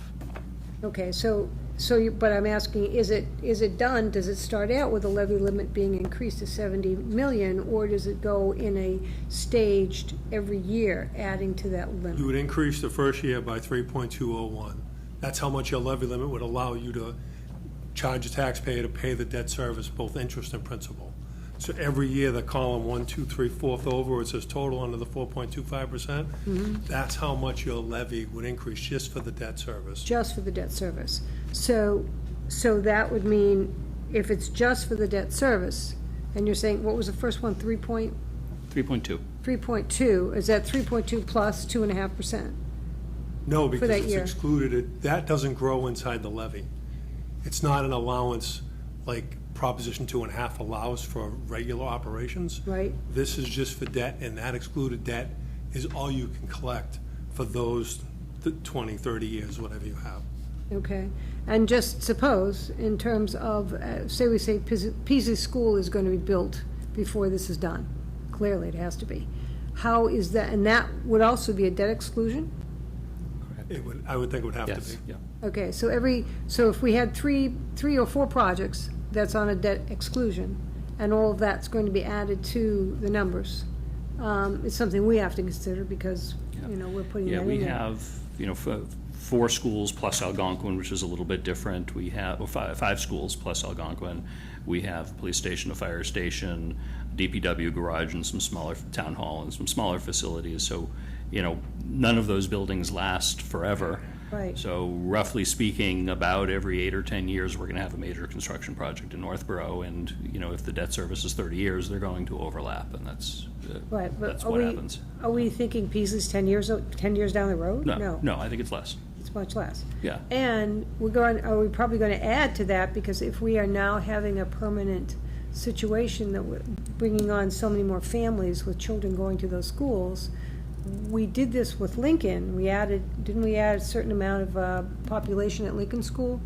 Okay, but I'm asking, is it done, does it start out with the levy limit being increased to 70 million, or does it go in a staged every year adding to that limit? You would increase the first year by 3.201. That's how much your levy limit would allow you to charge a taxpayer to pay the debt service, both interest and principal. So every year, the column 1, 2, 3, 4th over, it says total under the 4.25%. That's how much your levy would increase just for the debt service. Just for the debt service. So that would mean if it's just for the debt service, and you're saying, what was the first one, 3.2? 3.2, is that 3.2 plus 2.5%? No, because that it's year. excluded. That doesn't grow inside the levy. It's not an allowance like Proposition 2.5 allows for regular operations. Right. This is just for debt, and that excluded debt is all you can collect for those 20, 30 years, whatever you have. Okay, and just suppose, in terms of, say Peasy School is going to be built before this is done. Clearly, it has to be. How is that, and that would also be a debt exclusion? I would think it would have to be. Yeah. Okay, so if we had three or four projects that's on a debt exclusion, and all of that's going to be added to the numbers, it's something we have to consider because, we're putting that in there. Yeah, we have, 4 schools plus Algonquin, which is a little bit different. We have 5 schools plus Algonquin. We have police station, a fire station, DPW garage, and some smaller town hall and some smaller facilities. So, none of those buildings last forever. Right. So roughly speaking, about every 8 or 10 years, we're going to have a major construction project in Northborough, and if the debt service is 30 years, they're going to overlap, and that's Right, but that's what happens. Are we thinking Peasley's 10 years down the road? No, I think it's less. It's much less. Yeah. And are we probably going to add to that, because if we are now having a permanent situation that we're bringing on so many more families with children going to those schools, we did this with Lincoln. Didn't we add a certain amount of population at Lincoln School?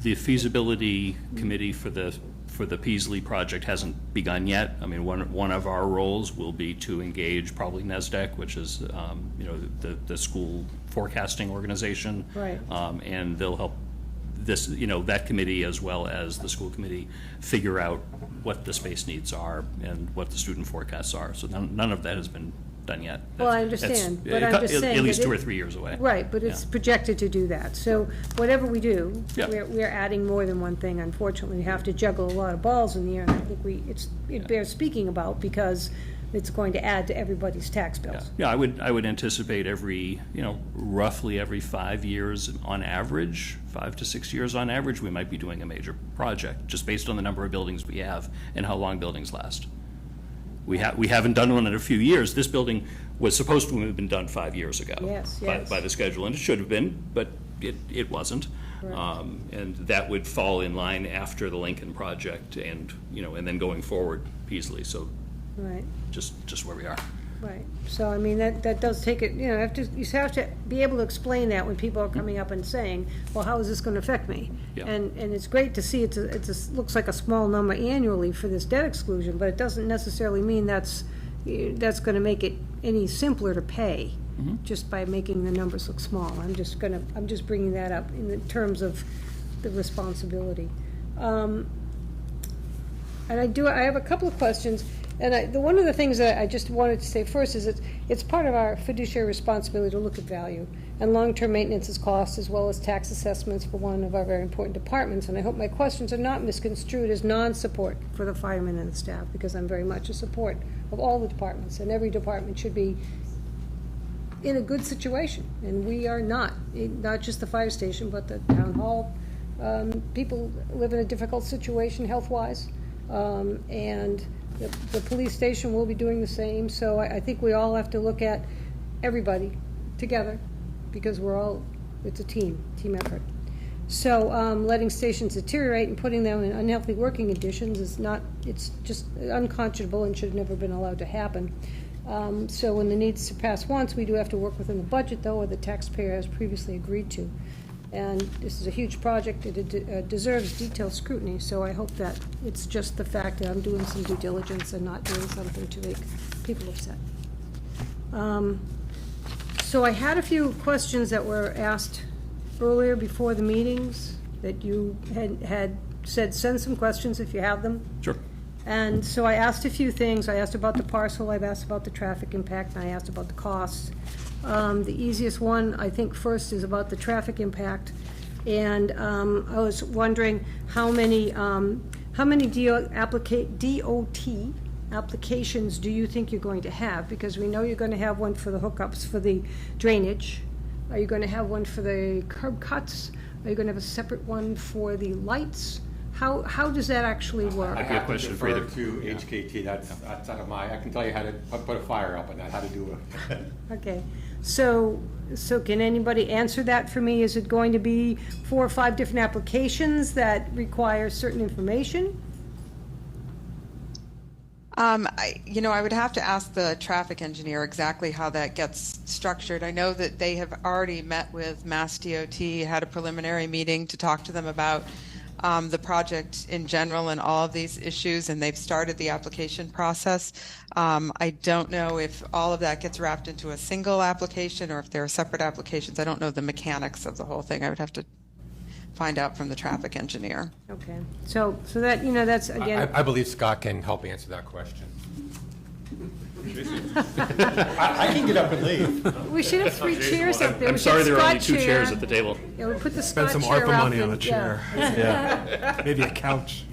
The feasibility committee for the Peasley project hasn't begun yet. I mean, one of our roles will be to engage probably NESDEC, which is the school forecasting organization, right? And they'll help that committee as well as the school committee figure out what the space needs are and what the student forecasts are. So none of that has been done yet. Well, I That's- understand, it's- but I'm just saying At least that 2 or it- 3 years away. Right, but it's projected to do that. So whatever we do, Yeah. we're adding more than one thing. Unfortunately, we have to juggle a lot of balls in the air, and I think it bears speaking about because it's going to add to everybody's tax bills. Yeah, I would anticipate roughly every 5 years on average, 5 to 6 years on average, we might be doing a major project, just based on the number of buildings we have and how long buildings last. We haven't done one in a few years. This building was supposed to have been done 5 years ago. Yes, by- yes. By the schedule, and it should have been, but it wasn't. Correct. And that would fall in line after the Lincoln project and then going forward easily, so Right. just where we are. Right, so I mean, that does take it, you have to be able to explain that when people are coming up and saying, well, how is this gonna affect me? Yeah. And it's great to see looks like a small number annually for this debt exclusion, but it doesn't necessarily mean that's gonna make it any simpler to pay, just by making the numbers look small. I'm just bringing that up in the terms of the responsibility. And I have a couple of questions. And one of the things that I just wanted to say first is it's part of our fiduciary responsibility to look at value and long-term maintenance costs as well as tax assessments for one of our very important departments. And I hope my questions are not misconstrued as non-support for the firemen and the staff, because I'm very much a support of all the departments, and every department should be in a good situation. And we are not just the fire station, but the town hall. People live in a difficult situation health-wise, and the police station will be doing the same, so I think we all have to look at everybody together, because it's a team effort. So letting stations deteriorate and putting them in unhealthy working conditions it's just unconscionable and should have never been allowed to happen. So when the needs surpass wants, we do have to work within the budget, though, or the taxpayer has previously agreed to. And this is a huge project. It deserves detailed scrutiny, so I hope that it's just the fact that I'm doing some due diligence and not doing something to make people upset. So I had a few questions that were asked earlier before the meetings that you had said send some questions if you have them. Sure. And so I asked a few things. I asked about the parcel, I've asked about the traffic impact, and I asked about the costs. The easiest one, I think, first is about the traffic impact. And I was wondering how many DOT applications do you think you're going to have? Because we know you're going to have one for the hookups for the drainage. Are you going to have one for the curb cuts? Are you going to have a separate one for the lights? How does that actually work? Might be a question for either. To HKT, that's out of my, I can tell you how to put a fire up on that, how to do it. Okay, so can anybody answer that for me? Is it going to be 4 or 5 different applications that require certain information? I would have to ask the traffic engineer exactly how that gets structured. I know that they have already met with Mass DOT, had a preliminary meeting to talk to them about the project in general and all of these issues, and they've started the application process. I don't know if all of that gets wrapped into a single application or if there are separate applications. I don't know the mechanics of the whole thing. I would have to find out from the traffic engineer. Okay, so that, that's, again. I believe Scott can help answer that question. I can get up and leave. We should have 3 chairs up there. I'm We sorry should there are only Scott 2 chair. chairs at the table. Yeah, we put the Spend Scott some chair ARPA up money on a and- chair. Yeah. Maybe a couch.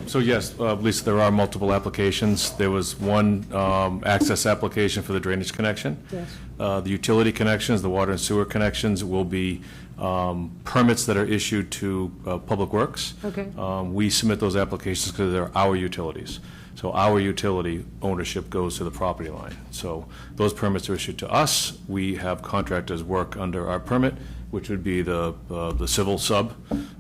So yes, Lisa, there are multiple applications. There was one access application for the drainage connection. Yes. The utility connections, the water and sewer connections will be permits that are issued to Public Works. Okay. We submit those applications because they're our utilities. So our utility ownership goes to the property line. So those permits are issued to us. We have contractors work under our permit, which would be the civil sub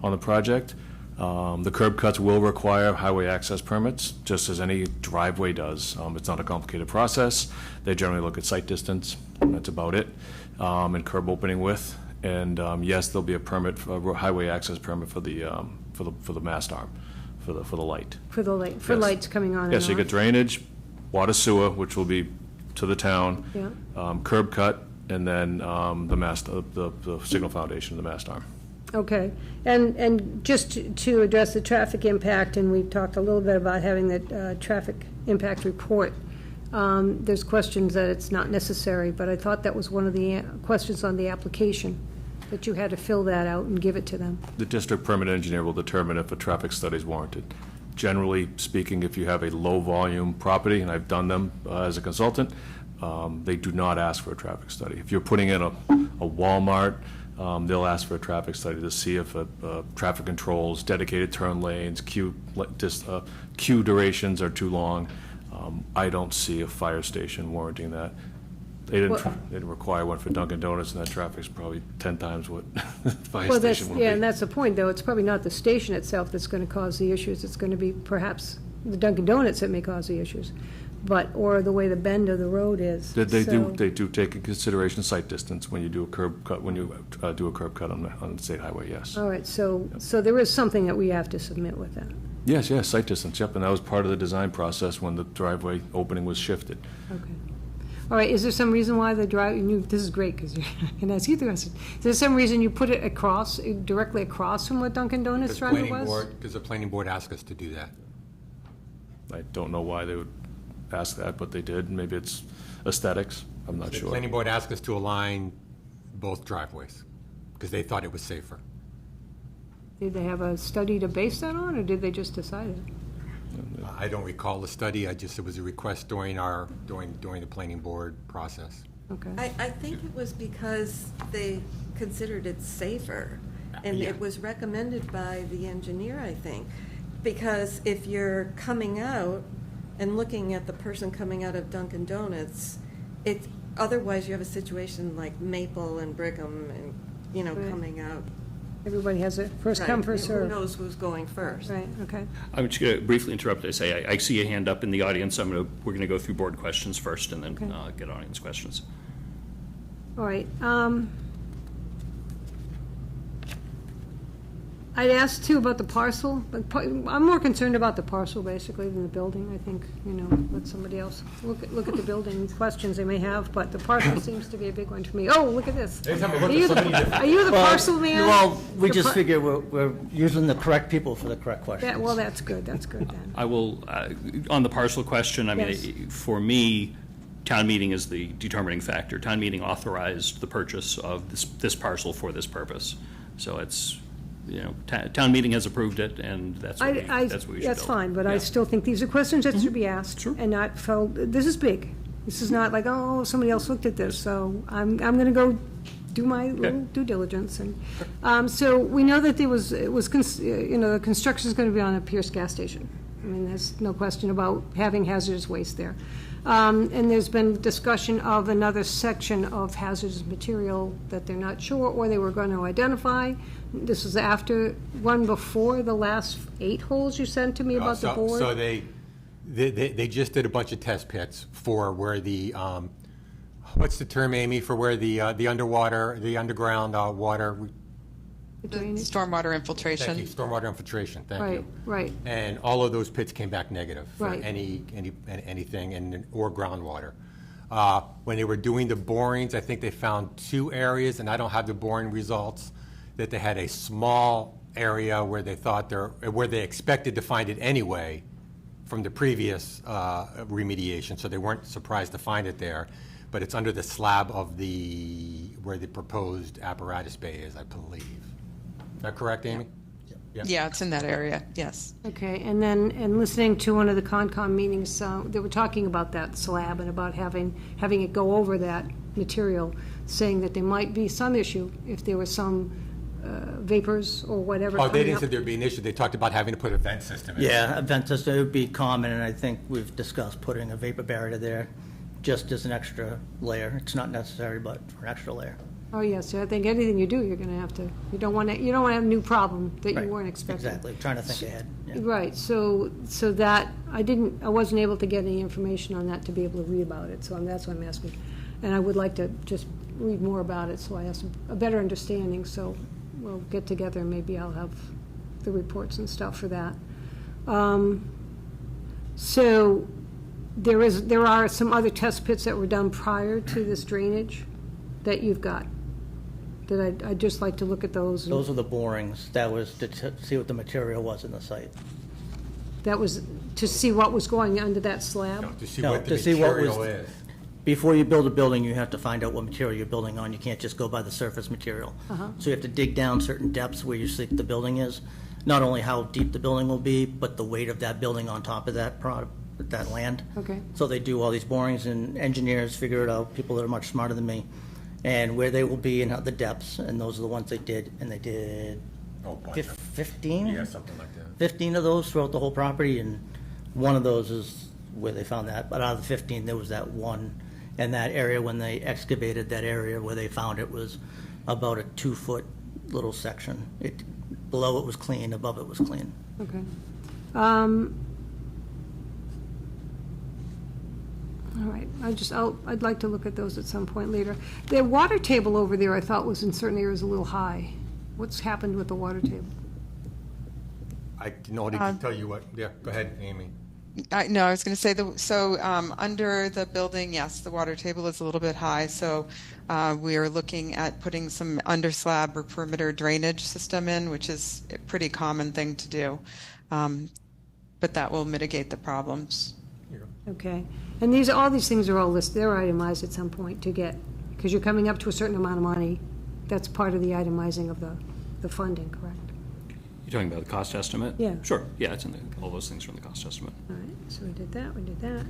on the project. The curb cuts will require highway access permits, just as any driveway does. It's not a complicated process. They generally look at site distance, and that's about it, and curb opening width. And yes, there'll be a permit, a highway access permit for the mast arm, for the light. For Yes. lights coming on and Yes, you off. get drainage, water sewer, which will be to the town, Yeah. curb cut, and then the mast, the signal foundation of the mast arm. Okay, and just to address the traffic impact, and we talked a little bit about having the traffic impact report. There's questions that it's not necessary, but I thought that was one of the questions on the application, that you had to fill that out and give it to them. The district permit engineer will determine if a traffic study is warranted. Generally speaking, if you have a low-volume property, and I've done them as a consultant, they do not ask for a traffic study. If you're putting in a Walmart, they'll ask for a traffic study to see if traffic controls, dedicated turn lanes, queue durations are too long. I don't see a fire station warranting that. They didn't require one for Dunkin' Donuts, and that traffic's probably 10 times what the fire station will be. Yeah, and that's the point, though. It's probably not the station itself that's going to cause the issues. It's going to be perhaps the Dunkin' Donuts that may cause the issues, or the way the bend of the road is. They do take into consideration site distance when you do a curb cut, when you do a curb cut on the state highway, yes. All right, so there is something that we have to submit with that. Yes, site distance, yep, and that was part of the design process when the driveway opening was shifted. Okay. All right, is there some reason why the this is great, because I can ask you the question. Is there some reason you put it directly across from what Dunkin' Donuts driveway was? Because the planning board asked us to do that. I don't know why they would ask that, but they did. Maybe it's aesthetics, I'm not sure. The planning board asked us to align both driveways, because they thought it was safer. Did they have a study to base that on, or did they just decide it? I don't recall the study. It was a request during the planning board process. Okay. I think it was because they considered it safer, and it was recommended by the engineer, I think, because if you're coming out and looking at the person coming out of Dunkin' Donuts, otherwise you have a situation like Maple and Brigham, and Right. coming out. Everybody has a first come, first serve. Who knows who's going first? Right, okay. I'm just going to briefly interrupt. I see a hand up in the audience. We're going to go through board questions first and then get audience questions. All right. I'd asked too about the parcel, but I'm more concerned about the parcel basically than the building. I think, let somebody else look at the building questions they may have, but the parcel seems to be a big one for me. Oh, look at this. Are you the parcel man? Well, we just figure we're using the correct people for the correct questions. Well, that's good then. I will, on the parcel question, Yes. For me, town meeting is the determining factor. Town meeting authorized the purchase of this parcel for this purpose. So it's, town meeting has approved it, and that's what we should build. That's fine, but I still think these are questions that should be asked and not felt, this is big. This is not like, oh, somebody else looked at this, so I'm going to go do my little due diligence. And so we know that the construction is going to be on a Pierce gas station. I mean, there's no question about having hazardous waste there. And there's been discussion of another section of hazardous material that they're not sure, or they were going to identify. This was one before the last 8 holes you sent to me about the board. So they just did a bunch of test pits for where the, what's the term, Amy, for where the underground water. The stormwater infiltration. Thank you, stormwater infiltration, thank you. Right. And all of those pits came back negative for Right. anything or groundwater. When they were doing the borings, I think they found 2 areas, and I don't have the boring results, that they had a small area where they expected to find it anyway from the previous remediation, so they weren't surprised to find it there. But it's under the slab of where the proposed apparatus bay is, I believe. Is that correct, Amy? Yeah, it's in that area, yes. Okay, and listening to one of the Concom meetings, they were talking about that slab and about having it go over that material, saying that there might be some issue if there was some vapors or whatever. Oh, they didn't say there'd be an issue. They talked about having to put a vent system in. Yeah, a vent system would be common, and I think we've discussed putting a vapor barrier there just as an extra layer. It's not necessary, but for an extra layer. Oh, yes, I think anything you do, you're going to have to, you don't want to have a new problem that you weren't expecting. Exactly, trying to think ahead. Yeah. Right, so that, I wasn't able to get any information on that to be able to read about it, so that's why I'm asking. And I would like to just read more about it, so I have a better understanding, so we'll get together and maybe I'll have the reports and stuff for that. So there are some other test pits that were done prior to this drainage that you've got. That I'd just like to look at those. Those are the borings. That was to see what the material was in the site. That was to see what was going under that slab? To see No, what the to see what material was- is. Before you build a building, you have to find out what material you're building on. You can't just go by the surface material. So you have to dig down certain depths where you think the building is. Not only how deep the building will be, but the weight of that building on top of that that land. Okay. So they do all these borings, and engineers figure it out, people that are much smarter than me, and where they will be and how the depths, and those are the ones they did, and they did 15? Yeah, something like that. 15 of those throughout the whole property, and one of those is where they found that. But out of the 15, there was that one. And that area, when they excavated that area where they found it, was about a 2-foot little section. Below it was clean, above it was clean. Okay. All right, I'd like to look at those at some point later. The water table over there, I thought was in certain areas a little high. What's happened with the water table? I can only tell you what, yeah, go ahead, Amy. No, I was going to say, under the building, yes, the water table is a little bit high, so we are looking at putting some underslab or perimeter drainage system in, which is a pretty common thing to do. But that will mitigate the problems. Okay, and all these things are all listed, they're itemized at some point to get, because you're coming up to a certain amount of money. That's part of the itemizing of the funding, correct? You're talking about the cost estimate? Yeah. Sure, yeah, it's in all those things are in the cost estimate. All right, so we did that.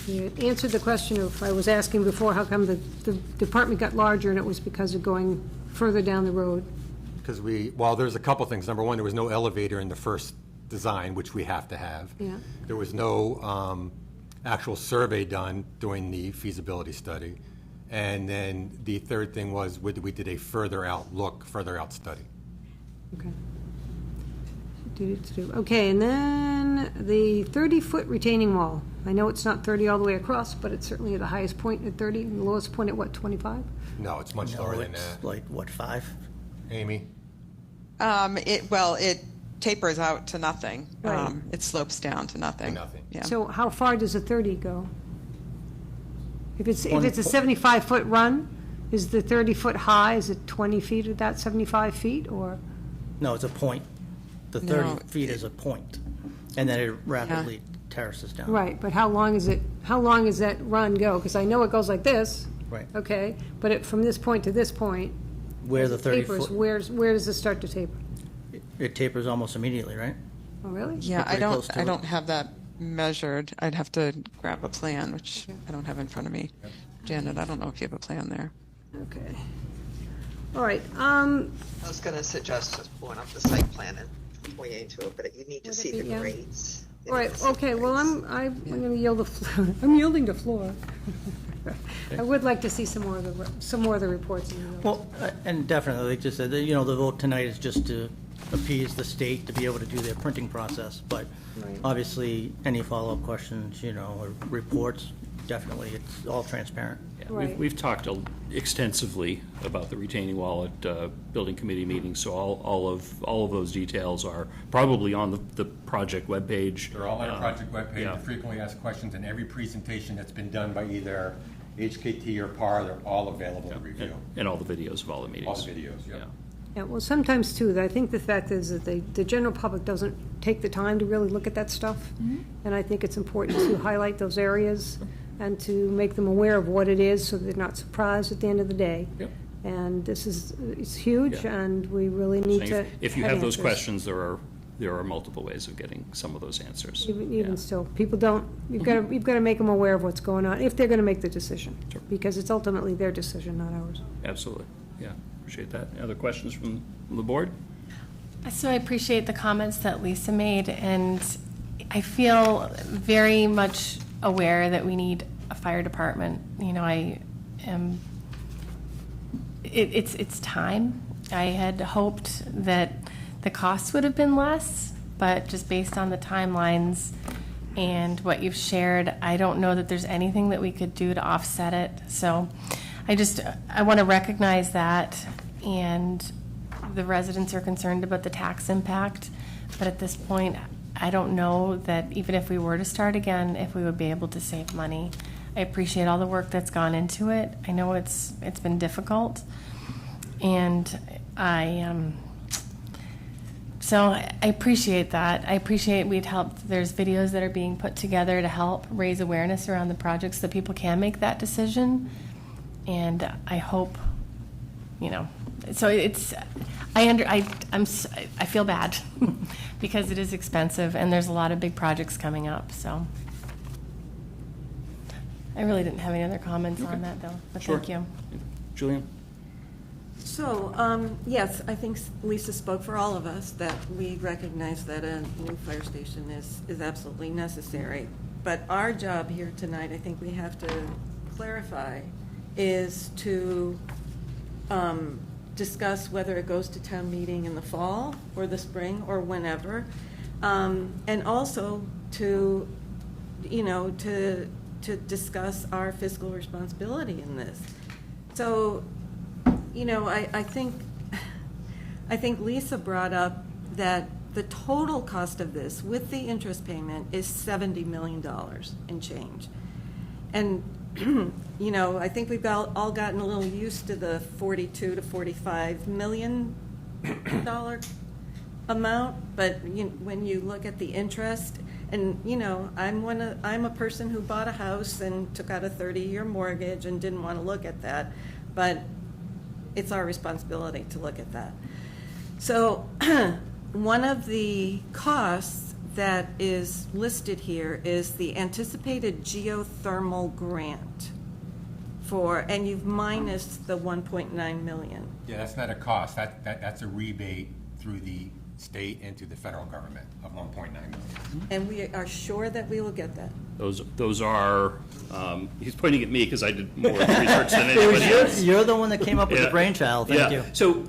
You answered the question of, I was asking before, how come the department got larger, and it was because of going further down the road. Because there's a couple things. Number one, there was no elevator in the first design, which we have to have. Yeah. There was no actual survey done during the feasibility study. And then the third thing was we did a further out study. Okay. Okay, and then the 30-foot retaining wall. I know it's not 30 all the way across, but it's certainly at the highest point at 30, and the lowest point at what, 25? No, it's much lower than that. Like, what, 5? Amy? It tapers out to nothing. Right. It slopes down to nothing. Yeah. So how far does a 30 go? If it's a 75-foot run, is the 30-foot high, is it 20 feet at that 75 feet, or? No, it's a point. The 30 feet is a point, and then it rapidly terraces down. Right, but how long does that run go? Because I know it goes like this. Right. Okay, but from this point to this point, Where the 30 tapers, foot, where does it start to taper? it tapers almost immediately, right? Oh, really? Yeah, Pretty close to I it. don't have that measured. I'd have to grab a plan, which I don't have in front of me. Janet, I don't know if you have a plan there. Okay. All right, I was going to suggest just pulling up the site plan and pointing into it, but you need to see the grades. all right, okay, well, I'm going to yield the floor. I'm yielding the floor. I would like to see some more of the reports. Well, and definitely, like you said, the vote tonight is just to appease the state to be able to do their printing process, but Right. obviously, any follow-up questions, or reports, definitely, it's all transparent. Yeah, Right. we've talked extensively about the retaining wall at building committee meetings, so all of those details are probably on the project webpage. They're all on the project webpage, yeah. the frequently asked questions, and every presentation that's been done by either HKT or PAR, they're all available to review. And all the videos of all the meetings. All the videos, yeah. Yeah, well, sometimes too, I think the fact is that the general public doesn't take the time to really look at that stuff. And I think it's important to highlight those areas and to make them aware of what it is so they're not surprised at the end of the day. Yep. And it's huge, Yeah. and we really need to If you have those answers. questions, there are multiple ways of getting some of those answers. Even still, people don't, you've got to make them aware of what's going on, if they're going to make the decision. Sure. Because it's ultimately their decision, not ours. Absolutely, yeah, appreciate that. Any other questions from the board? So I appreciate the comments that Lisa made, and I feel very much aware that we need a fire department. I am. It's time. I had hoped that the costs would have been less, but just based on the timelines and what you've shared, I don't know that there's anything that we could do to offset it. So I want to recognize that, and the residents are concerned about the tax impact, but at this point, I don't know that even if we were to start again, if we would be able to save money. I appreciate all the work that's gone into it. I know it's been difficult, and I So I appreciate that. I appreciate we'd helped. There's videos that are being put together to help raise awareness around the project so people can make that decision. And I hope, so it's, I feel bad because it is expensive and there's a lot of big projects coming up, so. I really didn't have any other comments on that though, but Sure. thank you. Julian? So, yes, I think Lisa spoke for all of us that we recognize that a new fire station is absolutely necessary. But our job here tonight, I think we have to clarify, is to discuss whether it goes to town meeting in the fall or the spring or whenever, and also to discuss our fiscal responsibility in this. So, I think Lisa brought up that the total cost of this, with the interest payment, is $70 million and change. And, I think we've all gotten a little used to the $42 to $45 million amount, but when you look at the interest, and I'm a person who bought a house and took out a 30-year mortgage and didn't want to look at that, but it's our responsibility to look at that. So one of the costs that is listed here is the anticipated geothermal grant and you've minus the 1.9 million. Yeah, that's not a cost. That's a rebate through the state and to the federal government of 1.9 million. And we are sure that we will get that. Those are, he's pointing at me because I did more research than anybody else. You're the one that came up with the brainchild. Thank you. So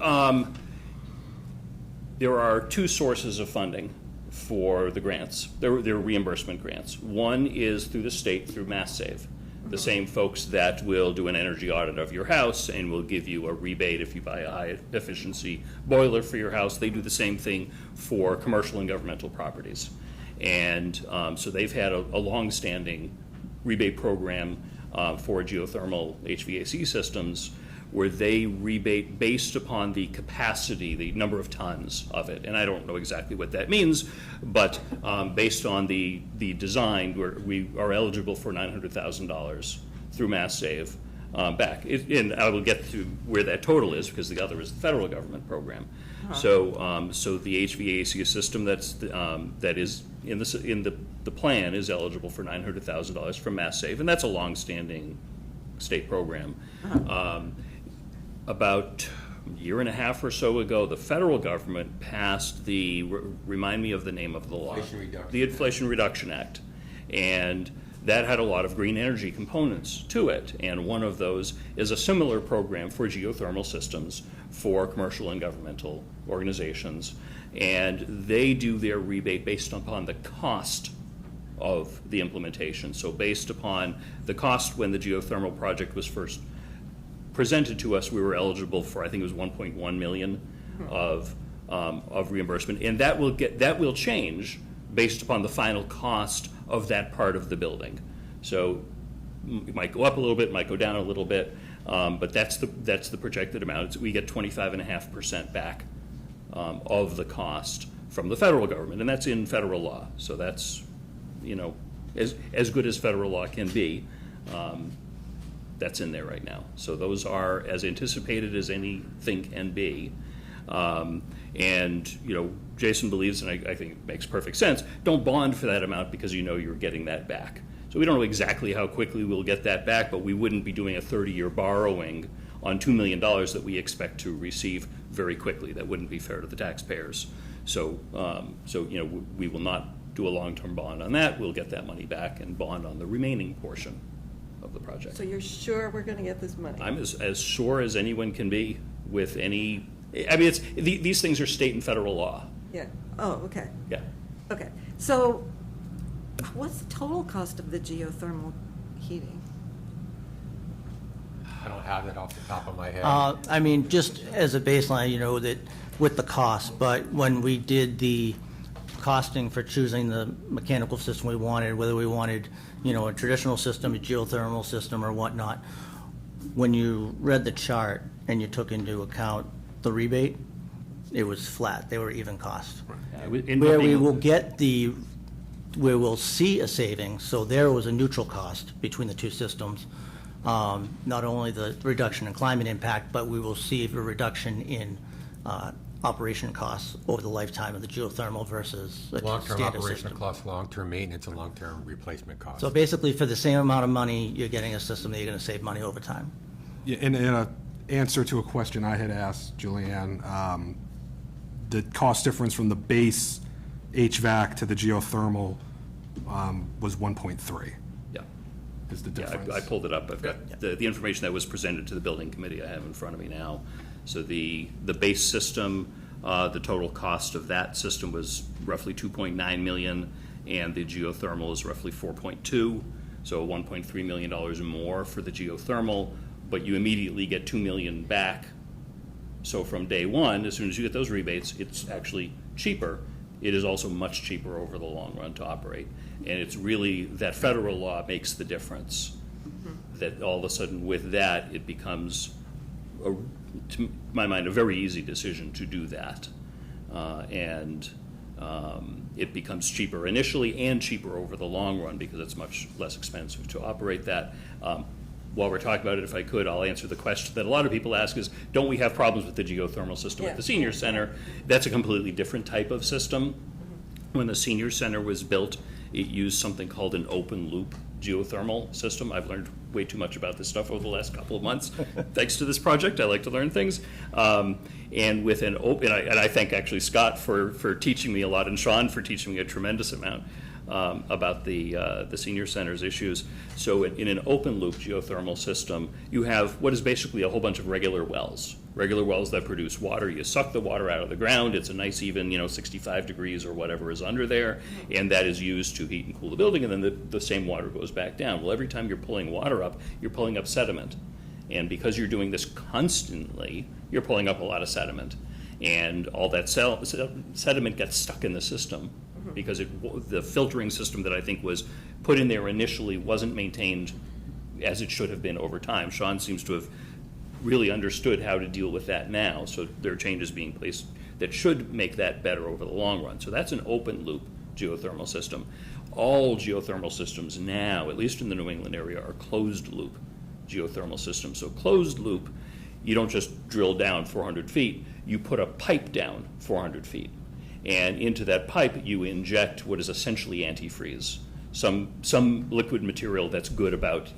there are two sources of funding for the grants. They're reimbursement grants. One is through the state, through MassSave. The same folks that will do an energy audit of your house and will give you a rebate if you buy a high efficiency boiler for your house. They do the same thing for commercial and governmental properties. And so they've had a long-standing rebate program for geothermal HVAC systems where they rebate based upon the capacity, the number of tons of it. And I don't know exactly what that means, but based on the design, we are eligible for $900,000 through MassSave back. And I will get to where that total is because the other is the federal government program. So the HVAC system that is in the plan is eligible for $900,000 from MassSave, and that's a long-standing state program. About a year and a half or so ago, the federal government passed remind me of the name of the law. The Inflation Reduction Act. And that had a lot of green energy components to it. And one of those is a similar program for geothermal systems for commercial and governmental organizations. And they do their rebate based upon the cost of the implementation. So based upon the cost when the geothermal project was first presented to us, we were eligible for, I think it was 1.1 million of reimbursement, and that will change based upon the final cost of that part of the building. So it might go up a little bit, might go down a little bit, but that's the projected amount. We get 25.5% back of the cost from the federal government, and that's in federal law. So that's as good as federal law can be. That's in there right now. So those are as anticipated as anything can be. And Jason believes, and I think it makes perfect sense, don't bond for that amount because you're getting that back. So we don't know exactly how quickly we'll get that back, but we wouldn't be doing a 30-year borrowing on $2 million that we expect to receive very quickly. That wouldn't be fair to the taxpayers. So we will not do a long-term bond on that. We'll get that money back and bond on the remaining portion of the project. So you're sure we're going to get this money? I'm as sure as anyone can be with any. I mean, these things are state and federal law. Yeah. Oh, okay. Yeah. Okay. So, what's the total cost of the geothermal heating? I don't have that off the top of my head. I mean, just as a baseline, that with the cost, but when we did the costing for choosing the mechanical system we wanted, whether we wanted, a traditional system, a geothermal system, or whatnot, when you read the chart and you took into account the rebate, it was flat. They were even cost. In Where we being- will where we'll see a savings, so there was a neutral cost between the two systems. Not only the reduction in climate impact, but we will see a reduction in operation costs over the lifetime of the geothermal versus a Long-term standard operational system. costs, long-term maintenance, and long-term replacement costs. So basically, for the same amount of money, you're getting a system that you're going to save money over time. Yeah, in an answer to a question I had asked Julianne, the cost difference from the base HVAC to the geothermal was 1.3. Yeah. Is the Yeah, difference. I pulled it up. I've got the information that was presented to the building committee I have in front of me now. So the base system, the total cost of that system was roughly $2.9 million, and the geothermal is roughly 4.2, so $1.3 million more for the geothermal, but you immediately get $2 million back. So from day one, as soon as you get those rebates, it's actually cheaper. It is also much cheaper over the long run to operate. And it's really that federal law makes the difference. That all of a sudden with that, it becomes, to my mind, a very easy decision to do that. It becomes cheaper initially and cheaper over the long run because it's much less expensive to operate that. While we're talking about it, if I could, I'll answer the question that a lot of people ask is, don't we have problems with the geothermal system at the senior center? That's a completely different type of system. When the senior center was built, it used something called an open loop geothermal system. I've learned way too much about this stuff over the last couple of months. Thanks to this project, I like to learn things. And with an open, and I thank actually Scott for teaching me a lot, and Sean for teaching me a tremendous amount about the senior center's issues. So in an open loop geothermal system, you have what is basically a whole bunch of regular wells that produce water. You suck the water out of the ground. It's a nice even, 65 degrees or whatever is under there, and that is used to heat and cool the building, and then the same water goes back down. Well, every time you're pulling water up, you're pulling up sediment. And because you're doing this constantly, you're pulling up a lot of sediment. And all that sediment gets stuck in the system because the filtering system that I think was put in there initially wasn't maintained as it should have been over time. Sean seems to have really understood how to deal with that now, so there are changes being placed that should make that better over the long run. So that's an open loop geothermal system. All geothermal systems now, at least in the New England area, are closed loop geothermal systems. So closed loop, you don't just drill down 400 feet, you put a pipe down 400 feet. And into that pipe, you inject what is essentially antifreeze, some liquid material that's good about,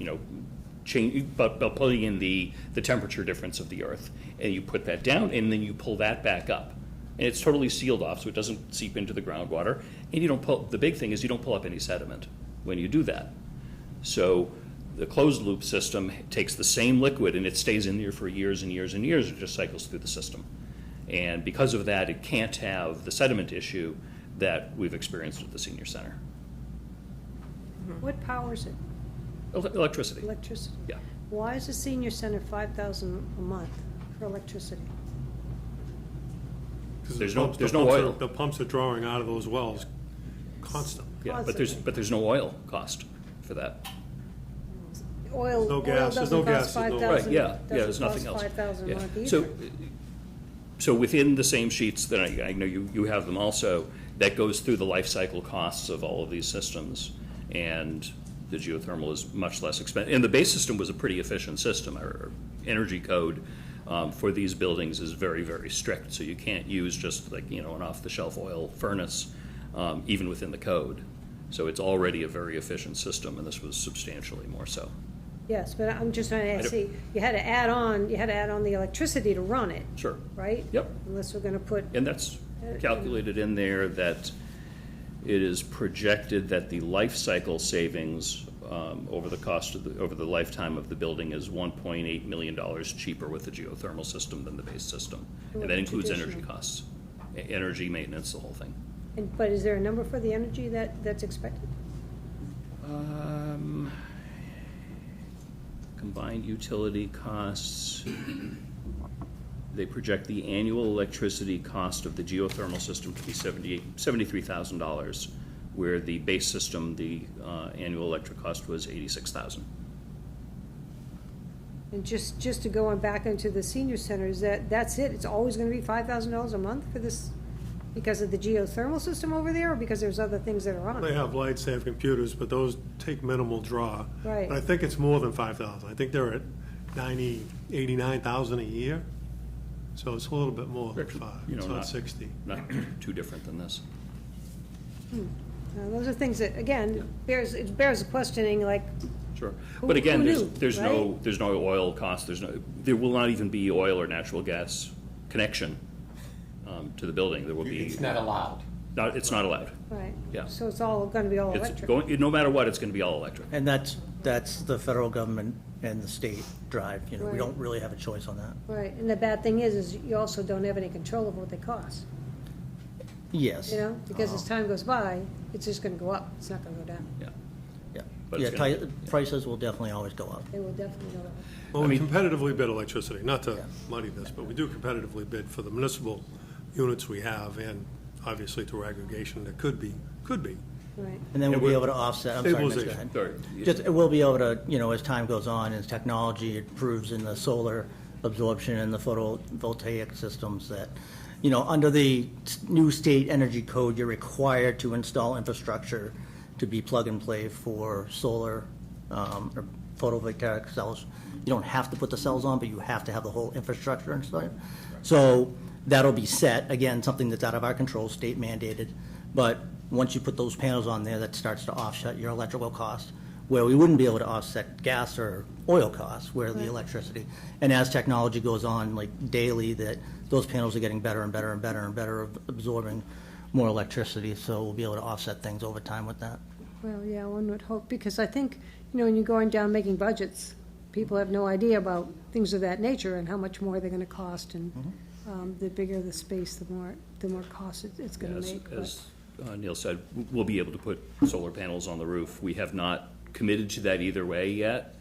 about pulling in the temperature difference of the earth. And you put that down, and then you pull that back up. And it's totally sealed off, so it doesn't seep into the groundwater. And you don't the big thing is you don't pull up any sediment when you do that. So the closed loop system takes the same liquid, and it stays in there for years and years and years. It just cycles through the system. And because of that, it can't have the sediment issue that we've experienced at the senior center. What powers it? Electricity. Electricity? Yeah. Why is the senior center $5,000 a month for electricity? There's no oil. The pumps are drawing out of those wells constant. Yeah, but there's no oil cost for that. Oil, no gas. Oil doesn't cost $5,000. Right, yeah, there's nothing else. $5,000 a month either. So within the same sheets that I know you have them also, that goes through the life cycle costs of all of these systems, and the geothermal is much less expensive. And the base system was a pretty efficient system. Our energy code for these buildings is very, very strict, so you can't use just like an off-the-shelf oil furnace, even within the code. So it's already a very efficient system, and this was substantially more so. Yes, but I'm just trying to see, you had to add on the electricity to run it. Sure. Right? Yep. Unless we're going to put. And that's calculated in there that it is projected that the life cycle savings over the lifetime of the building is $1.8 million cheaper with the geothermal system than the base system. And that includes energy costs, energy maintenance, the whole thing. But is there a number for the energy that's expected? Combined utility costs, they project the annual electricity cost of the geothermal system to be $73,000, where the base system, the annual electric cost was $86,000. And just to go on back into the senior centers, that's it? It's always gonna be $5,000 a month for this, because of the geothermal system over there, or because there's other things that are on They it? have lights, they have computers, but those take minimal draw. Right. But I think it's more than 5,000. I think they're at 89,000 a year. So it's a little bit more than 5. You know, It's not 60. Not too different than this. Those are things that, again, it bears questioning, like, Sure. Who- But again, who there's, knew, there's no, right? there's no oil cost, there will not even be oil or natural gas connection to the building. There will be. It's not allowed. It's not allowed. right? Yeah. So it's all gonna be all It's electric? going, no matter what, it's gonna be all electric. And that's the federal government and the state drive, you know, we Right. don't really have a choice on that. Right, and the bad thing is you also don't have any control of what they cost, Yes. you know? Because as time goes by, it's just gonna go up, it's not gonna go down. Yeah. Yeah, But yeah, it's gonna- prices will definitely always go up. They will definitely go up. Well, we competitively bid electricity, not to muddy this, but we do competitively bid for the municipal units we have, and obviously through aggregation, that could be. Right. And then we'll be able to offset, I'm sorry, Mitch, go Stabilization. ahead. Sorry. Just, we'll be able to, you know, as time goes on, as technology improves in the solar absorption and the photovoltaic systems that, you know, under the new state energy code, you're required to install infrastructure to be plug and play for solar or photovoltaic cells. You don't have to put the cells on, but you have to have the whole infrastructure installed. So that'll be set, again, something that's out of our control, state mandated. But once you put those panels on there, that starts to offset your electrical cost, where we wouldn't be able to offset gas or oil costs, where the electricity. And as technology goes on, like daily, that those panels are getting better and better and better and better at absorbing more electricity, so we'll be able to offset things over time with that. Well, yeah, one would hope, because I think, you know, when you're going down making budgets, people have no idea about things of that nature and how much more they're gonna cost, and the bigger the space, the more cost it's gonna As, make. as Neil said, we'll be able to put solar panels on the roof. We have not committed to that either way yet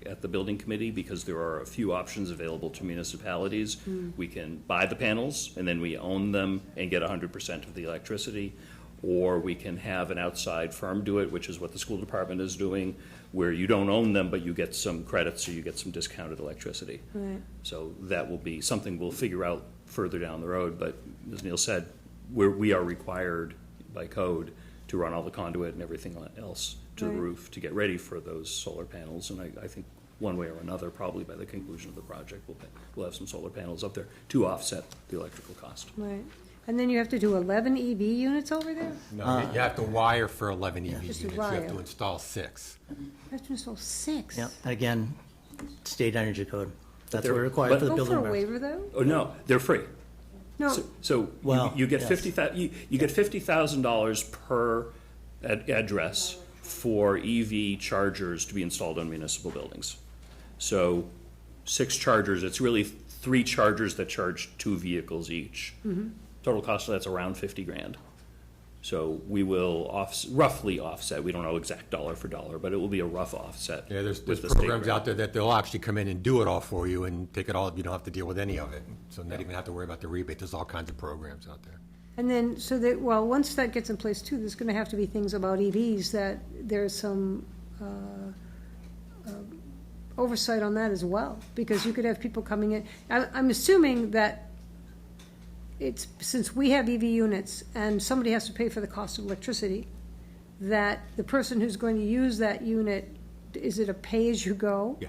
at the building committee, because there are a few options available to municipalities. We can buy the panels and then we own them and get 100% of the electricity, or we can have an outside firm do it, which is what the school department is doing, where you don't own them, but you get some credits, so you get some discounted electricity. Right. So that will be something we'll figure out further down the road, but as Neil said, we are required by code to run all the conduit and everything else to the Right. roof to get ready for those solar panels, and I think one way or another, probably by the conclusion of the project, we'll have some solar panels up there to offset the electrical cost. Right, and then you have to do 11 EV units over there? No, you have to wire for 11 EV Just units. a You have to wire. install 6. You have to install 6? Yeah, and again, state energy code, that's they're- what we're required but- for the Go building. for a permit. waiver, though? Oh, no, they're free. No, So Well, you get yes. you get $50,000 per address for EV chargers to be installed on municipal buildings. So 6 chargers, it's really 3 chargers that charge 2 vehicles each. Total cost of that's around 50 grand. So we will roughly offset, we don't know exact dollar for dollar, but it will be a rough offset. Yeah, there's with the state programs grant. out there that they'll actually come in and do it all for you and take it all, you don't have to deal with any of it. So not even have to worry about the rebate. There's all kinds of programs out there. and then, so that, well, once that gets in place too, there's gonna have to be things about EVs that there's some oversight on that as well, because you could have people coming in. I'm assuming that it's, since we have EV units and somebody has to pay for the cost of electricity, that the person who's going to use that unit, is it a pay-as-you-go? Yeah.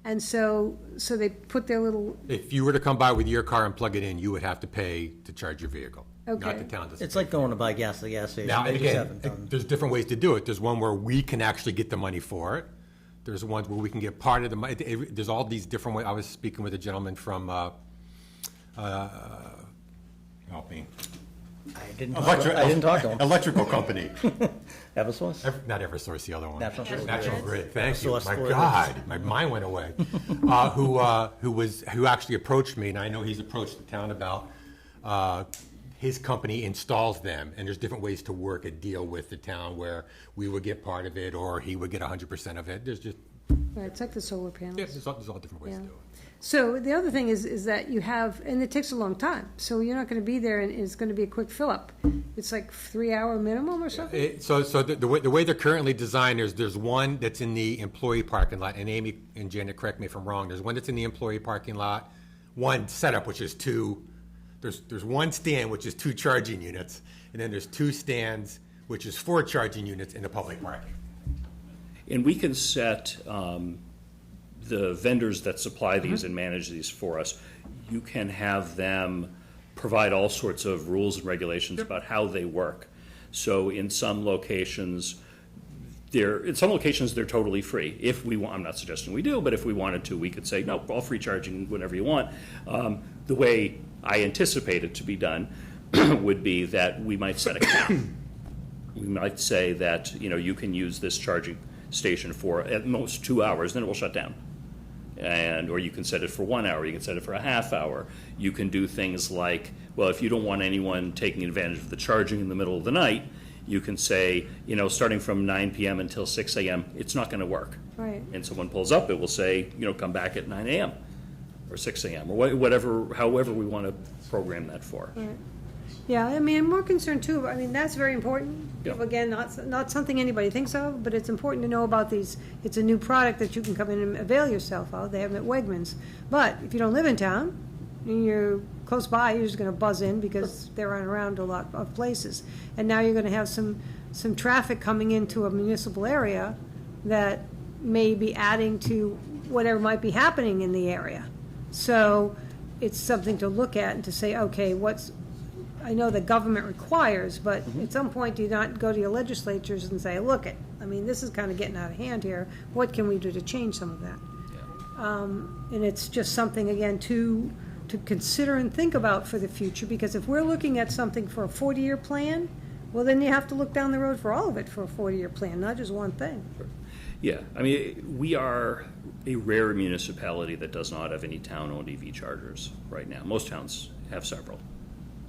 And so they put their little, If you were to come by with your car and plug it in, you would have to pay to charge your vehicle. Not Okay. the town doesn't. It's like going to buy gas at the gas station. Now, They and just again, haven't done- there's different ways to do it. There's one where we can actually get the money for it. There's ones where we can get part of the money. There's all these different ways. I was speaking with a gentleman from, help me. I didn't talk to him. Electrical company. Eversource? Not Eversource, the other one. National Grid. National Grid, thank you. Eversource My for God, my mind went away. Who actually approached me, and I know he's approached the town about, his company installs them, and there's different ways to work a deal with the town where we would get part of it, or he would get 100% of it. There's just Right, it's like the solar panels. Yeah, there's all different ways to do it. So the other thing is that you have, and it takes a long time, so you're not going to be there and it's going to be a quick fill-up. It's like 3-hour minimum or something? So the way they're currently designed, there's one that's in the employee parking lot, and Amy and Janet, correct me if I'm wrong, there's one that's in the employee parking lot, one setup, which is two, there's one stand, which is 2 charging units, and then there's 2 stands, which is 4 charging units in the public parking. And we can set the vendors that supply these and manage these for us. You can have them provide all sorts of rules and regulations about how they work. So in some locations, they're totally free. If we want, I'm not suggesting we do, but if we wanted to, we could say, no, all free charging whenever you want. The way I anticipate it to be done would be that we might set a cap. We might say that, you can use this charging station for at most 2 hours, then it will shut down. Or you can set it for 1 hour, you can set it for a half hour. You can do things like, well, if you don't want anyone taking advantage of the charging in the middle of the night, you can say, starting from 9 p.m. until 6 a.m., it's not going to work. Right. And someone pulls up, it will say, come back at 9 a.m. or 6 a.m. or whatever, however we want to program that for. Right. Yeah, I mean, I'm more concerned too, that's very important. Yeah. Again, not something anybody thinks of, but it's important to know about these. It's a new product that you can come in and avail yourself of. They have them at Wegmans. But if you don't live in town and you're close by, you're just going to buzz in because they're around a lot of places. And now you're going to have some traffic coming into a municipal area that may be adding to whatever might be happening in the area. So it's something to look at and to say, okay, I know the government requires, but at some point, do you not go to your legislatures and say, look, this is kind of getting out of hand here. What can we do to change some of that? Yeah. And it's just something, again, to consider and think about for the future, because if we're looking at something for a 40-year plan, well, then you have to look down the road for all of it for a 40-year plan, not just one thing. Sure. Yeah, we are a rare municipality that does not have any town-owned EV chargers right now. Most towns have several.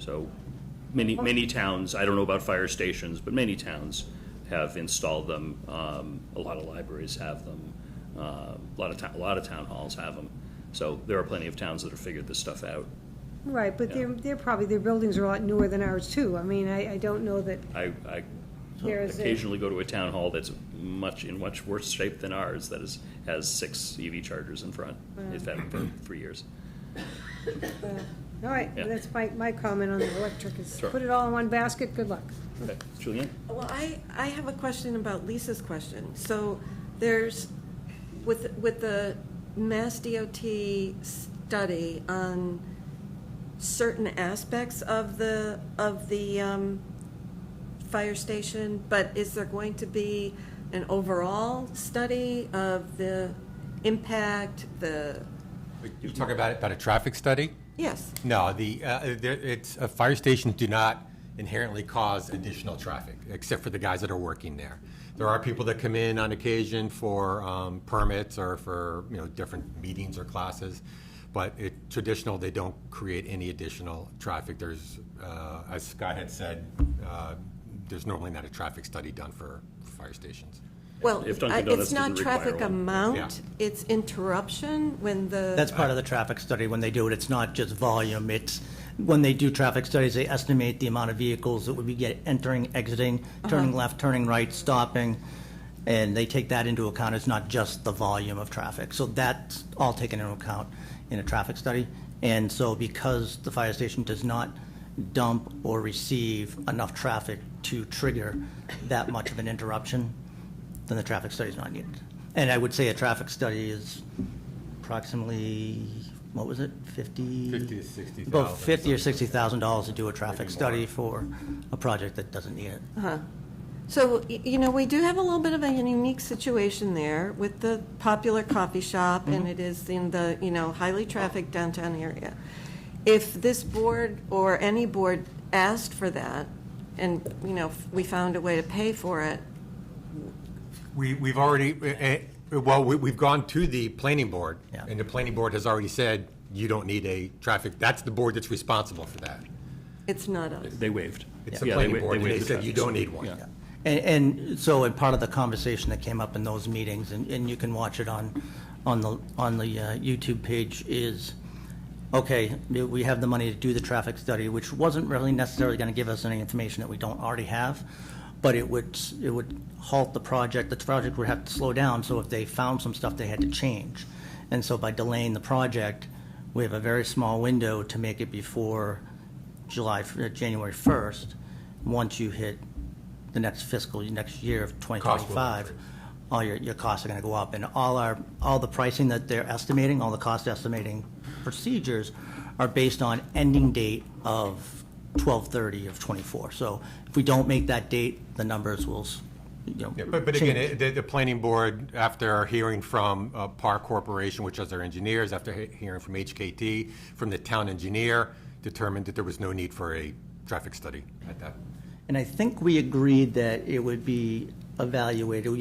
So many towns, I don't know about fire stations, but many towns have installed them. A lot of libraries have them. A lot of town halls have them. So there are plenty of towns that have figured this stuff out. Right, but they're probably, their buildings are a lot newer than ours too. I don't know that. I occasionally go to a town hall that's in much worse shape than ours that has 6 EV chargers in front. It's had them for 3 years. All right, Yeah. that's my comment on the electric is Sure. put it all in one basket, good luck. Okay, Julianne? Well, I have a question about Lisa's question. So there's, with the Mass DOT study on certain aspects of the fire station, but is there going to be an overall study of the impact, You're talking about a traffic study? Yes. No, fire stations do not inherently cause additional traffic, except for the guys that are working there. There are people that come in on occasion for permits or for different meetings or classes, but traditional, they don't create any additional traffic. There's, as Scott had said, there's normally not a traffic study done for fire stations. Well, If Dunkin' Donuts it's not didn't require traffic one. amount, Yeah. it's interruption when the. That's part of the traffic study. When they do it, it's not just volume. It's, when they do traffic studies, they estimate the amount of vehicles that would be entering, exiting, turning left, turning right, stopping, and they take that into account. It's not just the volume of traffic. So that's all taken into account in a traffic study. And so because the fire station does not dump or receive enough traffic to trigger that much of an interruption, then the traffic study is not needed. And I would say a traffic study is approximately, what was it, 50 to 60,000. About $50,000 or $60,000 to do a traffic study for a project that doesn't need it. So, we do have a little bit of a unique situation there with the popular coffee shop, and it is in the, highly trafficked downtown area. If this board or any board asked for that, and, we found a way to pay for it, We've already, we've gone to the planning board, Yeah. and the planning board has already said, you don't need a traffic, that's the board that's responsible for that. it's not us. They waived. It's the Yeah, planning they board, and waived they the said you traffic don't study. need one. Yeah. And so, and part of the conversation that came up in those meetings, and you can watch it on the YouTube page, is, okay, we have the money to do the traffic study, which wasn't really necessarily going to give us any information that we don't already have, but it would halt the project. The project would have to slow down, so if they found some stuff, they had to change. And so by delaying the project, we have a very small window to make it before January 1st. Once you hit the next year of 2025, all your costs are going to go up, and all the pricing that they're estimating, all the cost estimating procedures are based on ending date of 12/30 of 24. So if we don't make that date, the numbers will, But again, the planning board, after hearing from Park Corporation, which is our engineers, after hearing from HKT, from the town engineer, determined that there was no need for a traffic study at that. And I think we agreed that it would be evaluated,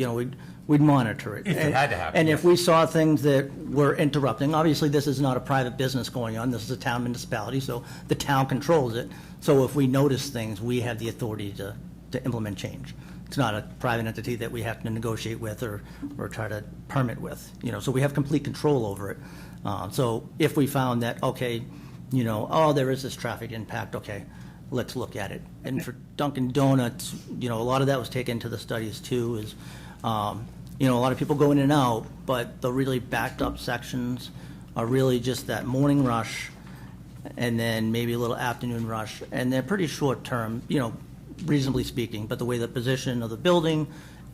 we'd monitor it. If it had to happen. And if we saw things that were interrupting, obviously this is not a private business going on, this is a town municipality, so the town controls it. So if we notice things, we have the authority to implement change. It's not a private entity that we have to negotiate with or try to permit with, so we have complete control over it. So if we found that, okay, there is this traffic impact, okay, let's look at it. And for Dunkin' Donuts, a lot of that was taken into the studies too, is, a lot of people go in and out, but the really backed up sections are really just that morning rush and then maybe a little afternoon rush. And they're pretty short term, reasonably speaking, but the way the position of the building,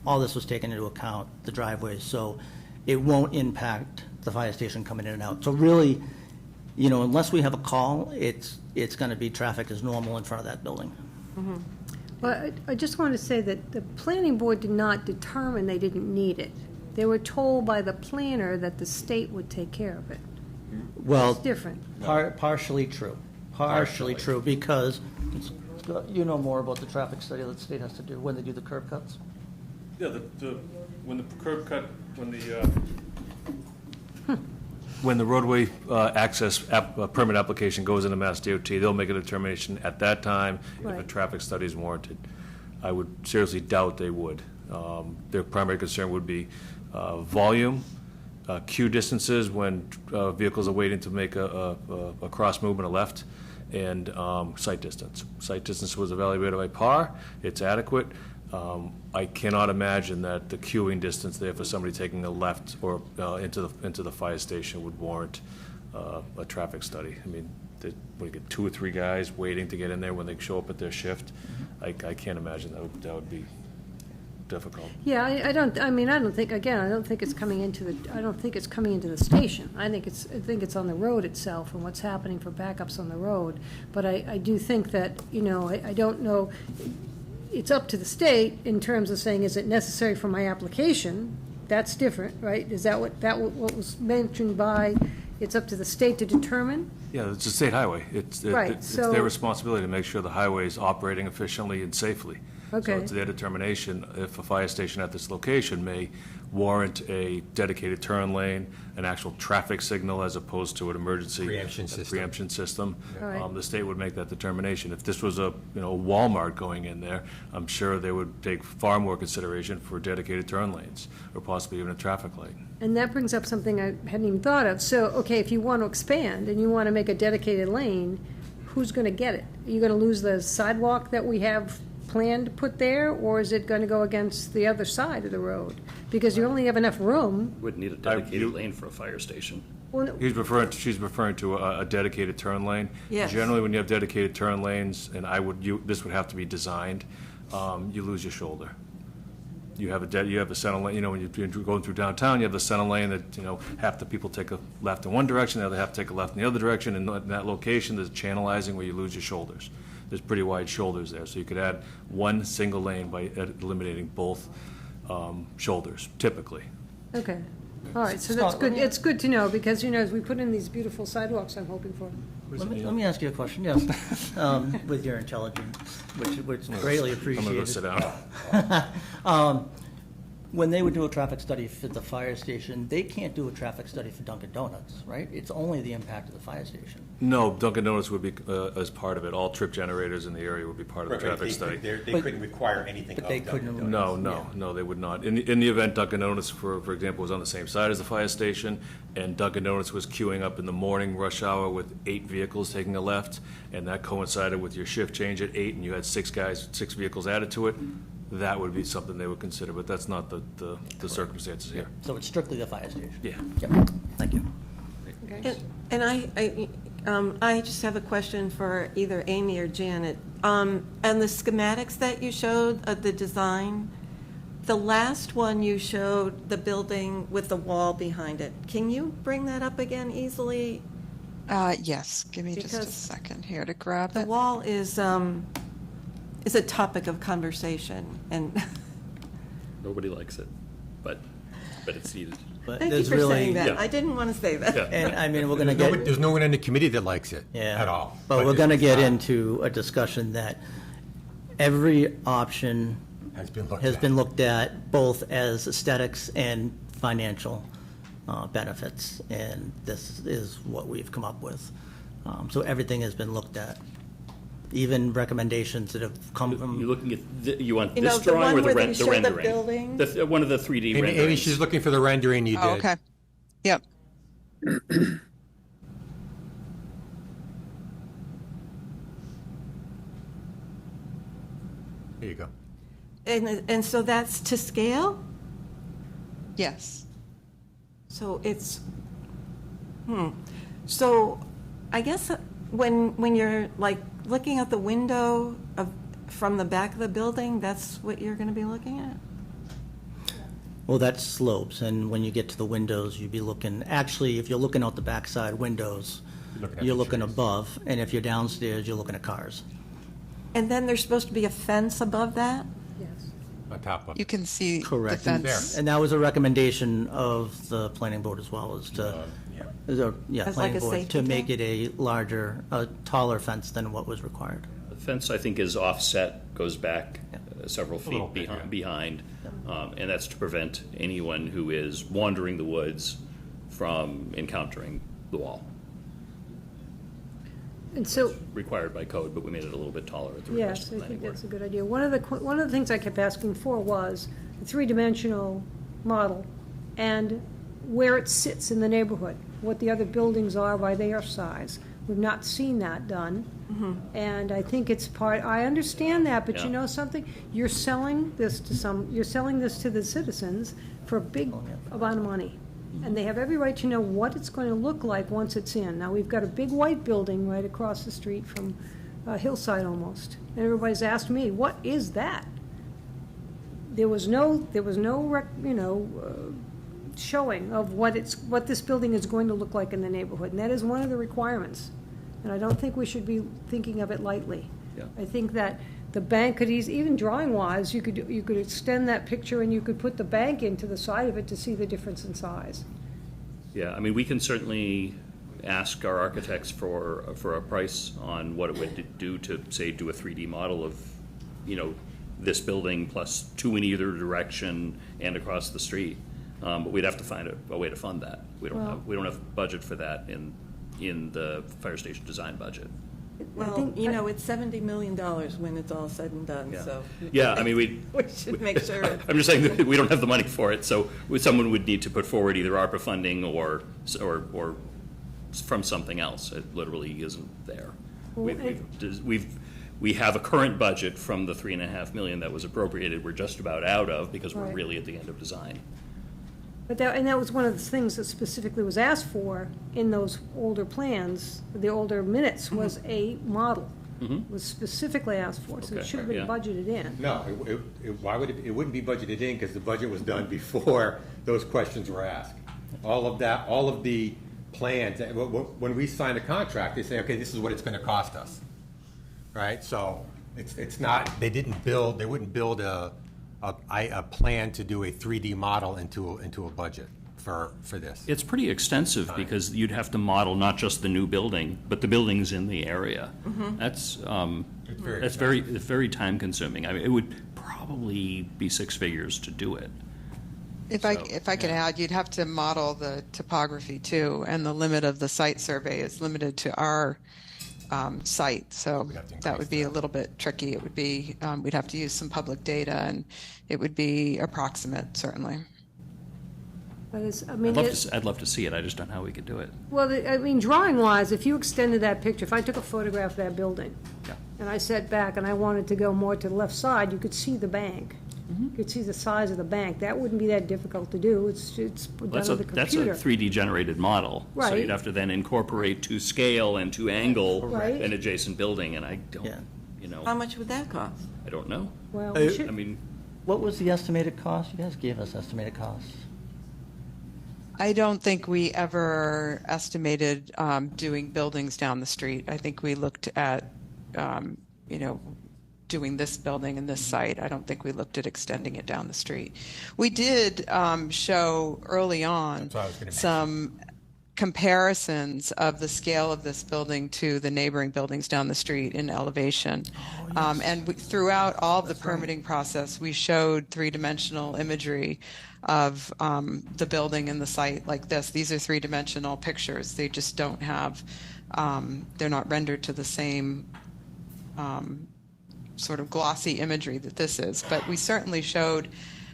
all this was taken into account, the driveways, so it won't impact the fire station coming in and out. So really, unless we have a call, it's going to be traffic as normal in front of that building. Mm-hmm. Well, I just want to say that the planning board did not determine they didn't need it. They were told by the planner that the state would take care of it. Well, it's different. Partially true. Partially true, because you know more about the traffic study that the state has to do when they do the curb cuts. Yeah, when the curb cut, when the roadway access permit application goes into Mass DOT, they'll make a determination at that time if a traffic study is warranted. I would seriously doubt they would. Their primary concern would be volume, queue distances when vehicles are waiting to make a cross movement, a left, and sight distance. Sight distance was evaluated by PAR. It's adequate. I cannot imagine that the queuing distance there for somebody taking a left or into the fire station would warrant a traffic study. I mean, we get 2 or 3 guys waiting to get in there when they show up at their shift. I can't imagine that would be difficult. Yeah, I don't think it's coming into the station. I think it's on the road itself and what's happening for backups on the road. But I do think that, I don't know, it's up to the state in terms of saying, is it necessary for my application? That's different, right? Is that what was mentioned by, it's up to the state to determine? Yeah, it's a state highway. It's their responsibility to make sure the highway is operating efficiently and safely. Okay. So it's their determination if a fire station at this location may warrant a dedicated turn lane, an actual traffic signal as opposed to an emergency preemption system. All right. The state would make that determination. If this was a Walmart going in there, I'm sure they would take far more consideration for dedicated turn lanes or possibly even a traffic light. And that brings up something I hadn't even thought of. So, okay, if you want to expand and you want to make a dedicated lane, who's going to get it? Are you going to lose the sidewalk that we have planned to put there, or is it going to go against the other side of the road? Because you only have enough room. Would need a dedicated lane for a fire station. Well, no. She's referring to a dedicated turn lane. Yes. Generally, when you have dedicated turn lanes, and this would have to be designed, you lose your shoulder. You have a center lane. When you're going through downtown, you have the center lane that half the people take a left in one direction, the other half take a left in the other direction. And in that location, there's channelizing where you lose your shoulders. There's pretty wide shoulders there, so you could add one single lane by eliminating both shoulders, typically. Okay. All right, so that's good. It's good to know because, as we put in these beautiful sidewalks I'm hoping for. Let me ask you a question, yes, with your intelligence, which greatly appreciated. I'm going to go sit down. When they would do a traffic study for the fire station, they can't do a traffic study for Dunkin' Donuts, right? It's only the impact of the fire station. No, Dunkin' Donuts would be as part of it. All trip generators in the area would be part of the traffic study. They couldn't require anything of Dunkin' Donuts. No, they would not. In the event Dunkin' Donuts, for example, was on the same side as the fire station, and Dunkin' Donuts was queuing up in the morning rush hour with 8 vehicles taking a left, and that coincided with your shift change at 8, and you had 6 vehicles added to it, that would be something they would consider, but that's not the circumstances here. So it's strictly the fire station? Yeah. Yep. Thank you. And I just have a question for either Amy or Janet. And the schematics that you showed of the design, the last one you showed the building with the wall behind it. Can you bring that up again easily? Yes, give me just a second here to grab it. The wall is a topic of conversation, and Nobody likes it, but it's needed. But thank you there's for really, saying that. I didn't want to say that. And I mean, we're going to get. There's no one in the committee that likes it at all. But we're going to get into a discussion that every option has been looked at, both as aesthetics and financial benefits, and this is what we've come up with. So everything has been looked at, even recommendations that have come from. You're looking at, you want You this know, the drawing one or the where you show the rendering? building? One of the 3D renderings. Amy, she's looking for the rendering you did. Oh, okay. Yep. Here you go. And so that's to scale? Yes. So it's, So I guess when you're like looking out the window from the back of the building, that's what you're going to be looking at? Well, that's slopes, and when you get to the windows, you'd be looking, actually, if you're looking out the backside windows, you're looking above, and if you're downstairs, you're looking at cars. And then there's supposed to be a fence above that? On top of You can see Correct. the fence. And that was a recommendation of the planning board as well, is to, As like planning a board, safety to make thing? it a taller fence than what was required. The fence, I think, is offset, goes back several little feet bit, behind, and that's to prevent anyone who is wandering the woods from encountering the wall. And so, Required by code, but we made it a little bit taller at the request yes, of the I planning think board. that's a good idea. One of the things I kept asking for was a three-dimensional model and where it sits in the neighborhood, what the other buildings are by their size. We've not seen that done. And I think it's I understand that, but you know something? You're selling this to the citizens for a big amount of money. And they have every right to know what it's going to look like once it's in. Now, we've got a big white building right across the street from Hillside almost. And everybody's asked me, what is that? There was no showing of what this building is going to look like in the neighborhood. And that is one of the requirements. And I don't think we should be thinking of it lightly. Yeah. I think that the bank could even drawing-wise, you could extend that picture and you could put the bank into the side of it to see the difference in size. Yeah, I mean, we can certainly ask our architects for a price on what it would do to, say, do a 3D model of, this building plus 2 in either direction and across the street. But we'd have to find a way to fund that. We don't have budget for that in the fire station design budget. Well, it's $70 million when it's all said and done, so. Yeah, I mean, we should make sure. I'm just saying that we don't have the money for it, so someone would need to put forward either ARPA funding or from something else. It literally isn't there. We have a current budget from the $3.5 million that was appropriated. We're just about out of because we're really at the end of design. But that was one of the things that specifically was asked for in those older plans, the older minutes, was a model. Was specifically asked for, so it should have been budgeted in. No, why would it wouldn't be budgeted in, because the budget was done before those questions were asked. All of the plans, when we sign a contract, they say, okay, this is what it's going to cost us, right? So it's not, they wouldn't build a plan to do a 3D model into a budget for this. It's pretty extensive because you'd have to model not just the new building, but the buildings in the area. That's very time consuming. I mean, it would probably be 6 figures to do it. If I could add, you'd have to model the topography too, and the limit of the site survey is limited to our site, so that would be a little bit tricky. It would be, we'd have to use some public data, and it would be approximate, certainly. But I'd love to see it, I just don't know how we could do it. Well, drawing-wise, if you extended that picture, if I took a photograph of that building, and I sat back and I wanted to go more to the left side, you could see the bank. You could see the size of the bank. That wouldn't be that difficult to do. It's done with the computer. That's a 3D generated model. So Right. you'd have to then incorporate to scale and to angle Right. an adjacent building, and I don't, How much would that cost? I don't know. Well, I mean, What was the estimated cost? You guys gave us estimated costs. I don't think we ever estimated doing buildings down the street. I think we looked at, doing this building and this site. I don't think we looked at extending it down the street. We did show early on some comparisons of the scale of this building to the neighboring buildings down the street in elevation. Throughout all of the permitting process, we showed three-dimensional imagery of the building and the site like this. These are three-dimensional pictures. They just don't have, they're not rendered to the same sort of glossy imagery that this is. But we certainly showed,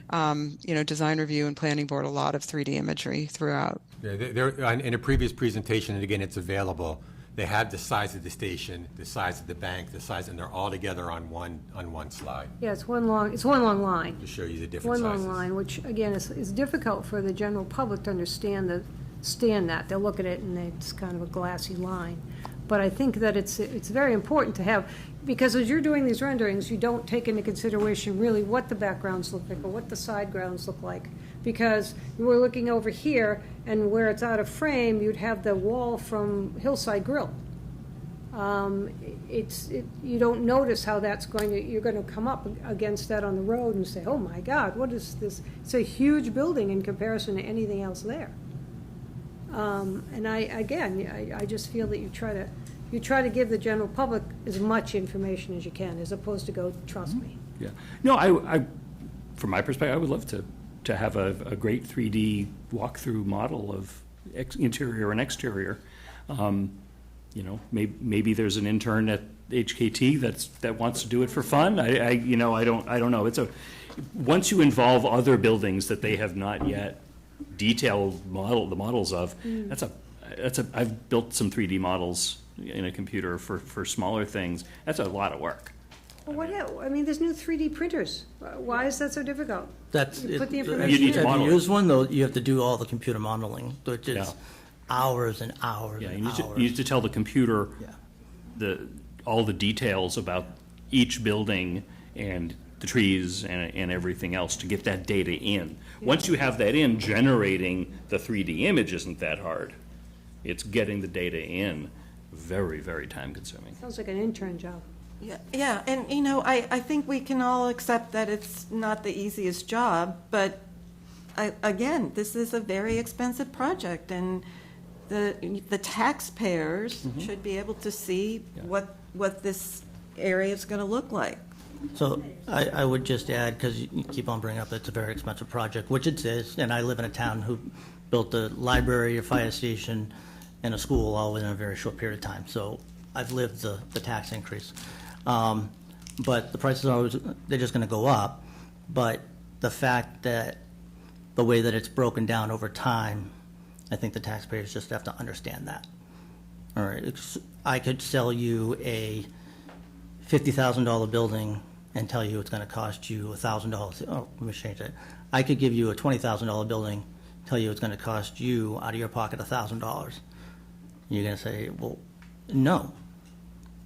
design review and planning board a lot of 3D imagery throughout. Yeah, in a previous presentation, and again, it's available, they have the size of the station, the size of the bank, the size, and they're all together on one slide. Yeah, it's one long line. To show you the different One sizes. long line, which again is difficult for the general public to understand that. They'll look at it and it's kind of a glassy line. But I think that it's very important to have, because as you're doing these renderings, you don't take into consideration really what the backgrounds look like or what the side grounds look like. Because we're looking over here, and where it's out of frame, you'd have the wall from Hillside Grill. You don't notice how you're going to come up against that on the road and say, oh my God, what is this? It's a huge building in comparison to anything else there. And I just feel that you try to give the general public as much information as you can, as opposed to go, trust me. yeah. No, I from my perspective, I would love to have a great 3D walkthrough model of interior and exterior. Maybe there's an intern at HKT that wants to do it for fun. I don't know. Once you involve other buildings that they have not yet detailed the models of, I've built some 3D models in a computer for smaller things. That's a lot of work. Well, there's new 3D printers. Why is that so difficult? You put the information If you in. use one, though, you have to do all the computer modeling, which is hours and hours and hours. You need to tell the computer all the details about each building and the trees and everything else to get that data in. Once you have that in, generating the 3D image isn't that hard. It's getting the data in very, very time consuming. Sounds like an intern job. Yeah, and I think we can all accept that it's not the easiest job, but again, this is a very expensive project, and the taxpayers should be able to see what this area is going to look like. So I would just add, because you keep on bringing up it's a very expensive project, which it is, and I live in a town who built a library, a fire station, and a school all within a very short period of time. So I've lived the tax increase. But the prices are always, they're just going to go up. But the fact that the way that it's broken down over time, I think the taxpayers just have to understand that. All right, I could sell you a $50,000 building and tell you it's going to cost you $1,000. Oh, let me change that. I could give you a $20,000 building, tell you it's going to cost you out of your pocket $1,000. You're going to say, well, no.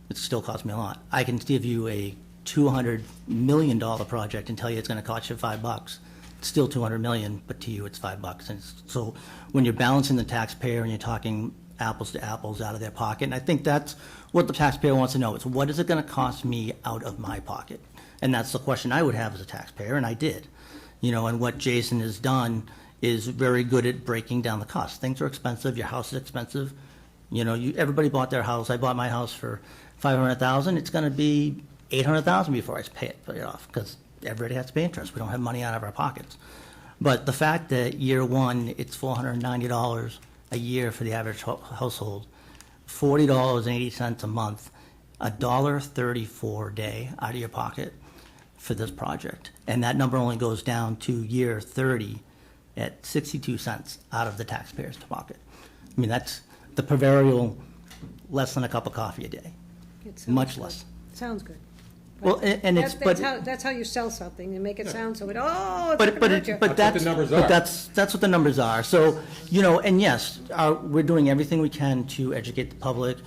It still costs me a lot. I can give you a $200 million project and tell you it's going to cost you $5. It's still $200 million, but to you it's $5. And so when you're balancing the taxpayer and you're talking apples to apples out of their pocket, and I think that's what the taxpayer wants to know. It's what is it going to cost me out of my pocket? And that's the question I would have as a taxpayer, and I did. And what Jason has done is very good at breaking down the costs. Things are expensive. Your house is expensive. Everybody bought their house. I bought my house for $500,000. It's going to be $800,000 before I pay it off, because everybody has to pay interest. We don't have money out of our pockets. But the fact that year one, it's $490 a year for the average household, $40.80 a month, $1.34 a day out of your pocket for this project. And that number only goes down to year 30 at 62 cents out of the taxpayer's pocket. I mean, that's the proverbial less than a cup of coffee a day, much less. Sounds good. Well, and it's, that's how you sell something, and make it sound so, it's not but gonna hurt you. that's what the numbers are. So, and yes, we're doing everything we can to educate the public.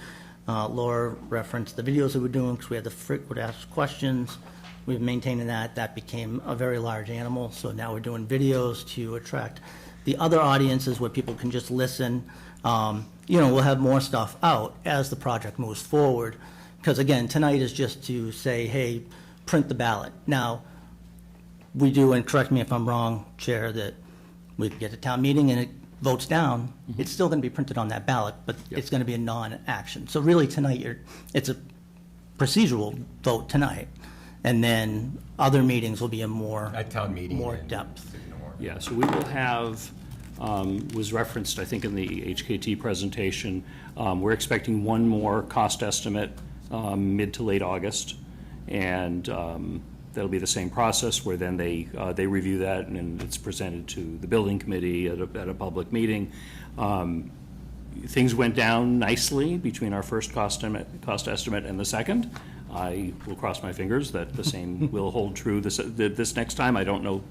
Laura referenced the videos that we're doing because we had the frequent asked questions. We've maintained that. That became a very large animal. So now we're doing videos to attract the other audiences where people can just listen. We'll have more stuff out as the project moves forward. Because again, tonight is just to say, hey, print the ballot. Now, we do, and correct me if I'm wrong, Chair, that we get a town meeting and it votes down, it's still going to be printed on that ballot, but it's going to be a non-action. So really tonight, it's a procedural vote tonight, and then other meetings will be a more At town meeting. more depth. Yeah, so we will have, was referenced, I think, in the HKT presentation, we're expecting one more cost estimate mid to late August, and that'll be the same process where then they review that and it's presented to the building committee at a public meeting. Things went down nicely between our first cost estimate and the second. I will cross my fingers that the same will hold true this next time. I don't know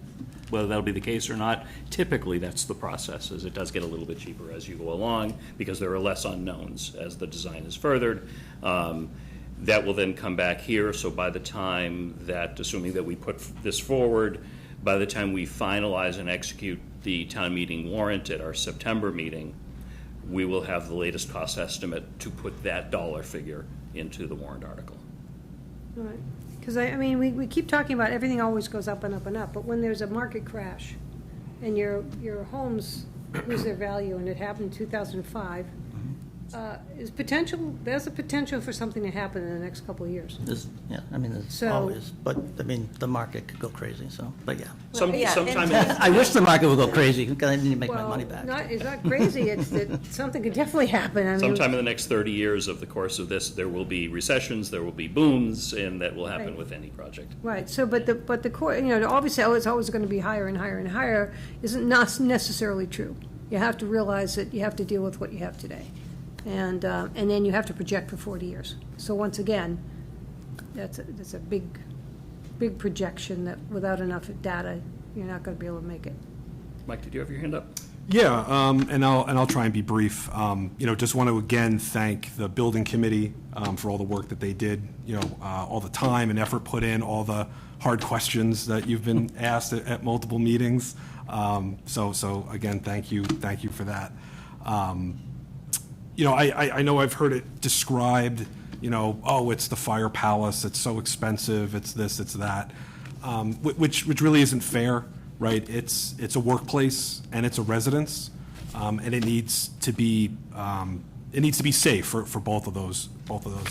whether that'll be the case or not. Typically, that's the process, as it does get a little bit cheaper as you go along because there are less unknowns as the design is furthered. That will then come back here, so by the time that, assuming that we put this forward, by the time we finalize and execute the town meeting warrant at our September meeting, we will have the latest cost estimate to put that dollar figure into the warrant article. All right. Because, we keep talking about everything always goes up and up and up, but when there's a market crash and your homes lose their value, and it happened in 2005, there's a potential for something to happen in the next couple of years. There's So- always, but the market could go crazy, but yeah. Sometime I wish the market would go crazy because I didn't make my money back. It's not crazy, it's that something could definitely happen. Sometime in the next 30 years of the course of this, there will be recessions, there will be booms, and that will happen with any project. Right, so, but the core, obviously, it's always going to be higher and higher and higher, isn't not necessarily true. You have to realize that you have to deal with what you have today. And then you have to project for 40 years. So once again, that's a big projection that without enough data, you're not going to be able to make it. Mike, did you have your hand up? Yeah, and I'll try and be brief. Just want to again thank the building committee for all the work that they did. All the time and effort put in, all the hard questions that you've been asked at multiple meetings. So again, thank you for that. I know I've heard it described, it's the fire palace, it's so expensive, it's this, it's that, which really isn't fair, right? It's a workplace and it's a residence, and it needs to be safe for both of those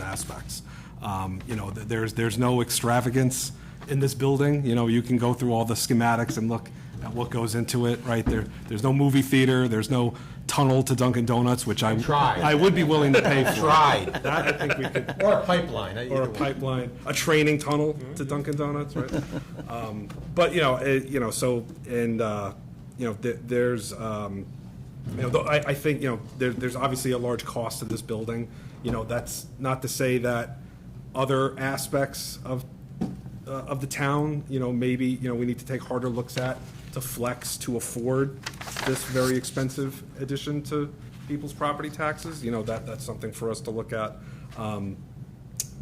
aspects. There's no extravagance in this building. You can go through all the schematics and look at what goes into it, right? There's no movie theater, there's no tunnel to Dunkin' Donuts, which I would be willing to pay for. Tried. That I think we could. Or a pipeline. A training tunnel to Dunkin' Donuts, right? But there's I think there's obviously a large cost to this building. That's not to say that other aspects of the town, maybe we need to take harder looks at to flex to afford this very expensive addition to people's property taxes. That's something for us to look at.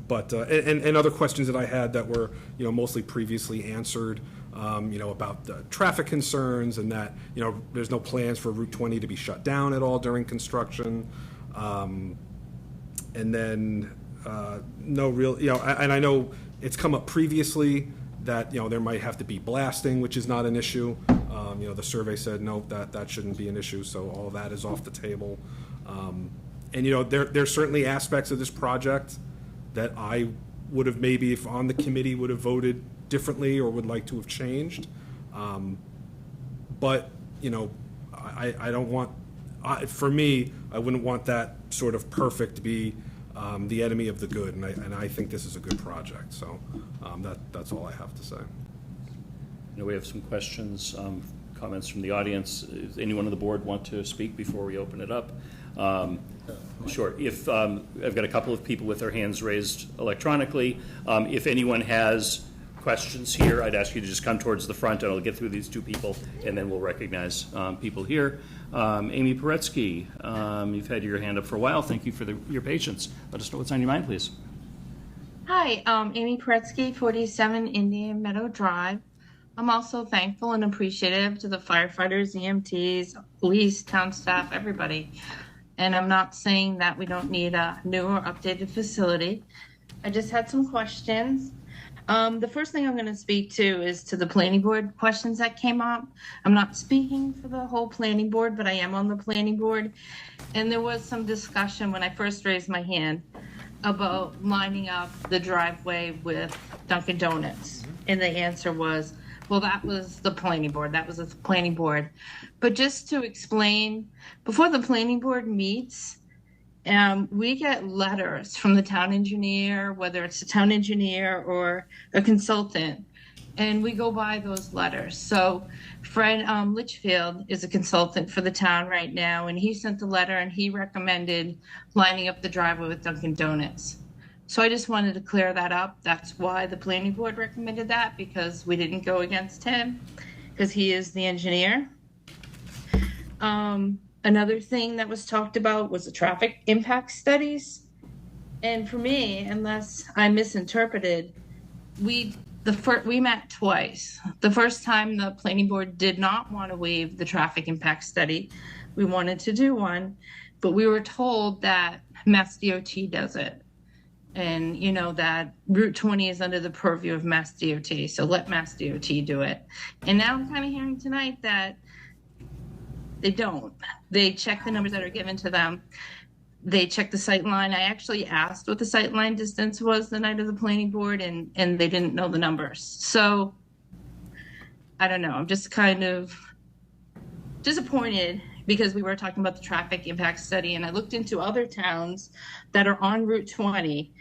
But other questions that I had that were mostly previously answered. About the traffic concerns and that there's no plans for Route 20 to be shut down at all during construction. And then no real and I know it's come up previously that there might have to be blasting, which is not an issue. The survey said no, that shouldn't be an issue, so all of that is off the table. And there's certainly aspects of this project that I would have maybe, if on the committee, would have voted differently or would like to have changed. But, you know, I don't want, for me, I wouldn't want that sort of perfect to be the enemy of the good, and I think this is a good project. So that's all I have to say. You know, we have some questions, comments from the audience. Does anyone on the board want to speak before we open it up? Sure. If I've got a couple of people with their hands raised electronically. If anyone has questions here, I'd ask you to just come towards the front, and I'll get through these two people, and then we'll recognize people here. Amy Paretsky, you've had your hand up for a while. Thank you for your patience. Let us know what's on your mind, please. Hi, Amy Paretsky, 47 Indian Meadow Drive. I'm also thankful and appreciative to the firefighters, EMTs, police, town staff, everybody. And I'm not saying that we don't need a new or updated facility. I just had some questions. The first thing I'm going to speak to is to the planning board questions that came up. I'm not speaking for the whole planning board, but I am on the planning board. And there was some discussion when I first raised my hand about lining up the driveway with Dunkin' Donuts. And the answer was, well, that was the planning board. That was the planning board. But just to explain, before the planning board meets, we get letters from the town engineer, whether it's a town engineer or a consultant, and we go by those letters. So Fred Litchfield is a consultant for the town right now, and he sent the letter and he recommended lining up the driveway with Dunkin' Donuts. So I just wanted to clear that up. That's why the planning board recommended that, because we didn't go against him, because he is the engineer. Another thing that was talked about was the traffic impact studies. And for me, unless I misinterpreted, we met twice. The first time the planning board did not want to waive the traffic impact study. We wanted to do one, but we were told that Mass DOT does it. And you know that Route 20 is under the purview of Mass DOT, so let Mass DOT do it. And now I'm kind of hearing tonight that they don't. They check the numbers that are given to them. They check the sight line. I actually asked what the sight line distance was the night of the planning board, and they didn't know the numbers. So I don't know. I'm just kind of disappointed because we were talking about the traffic impact study, and I looked into other towns that are on Route 20,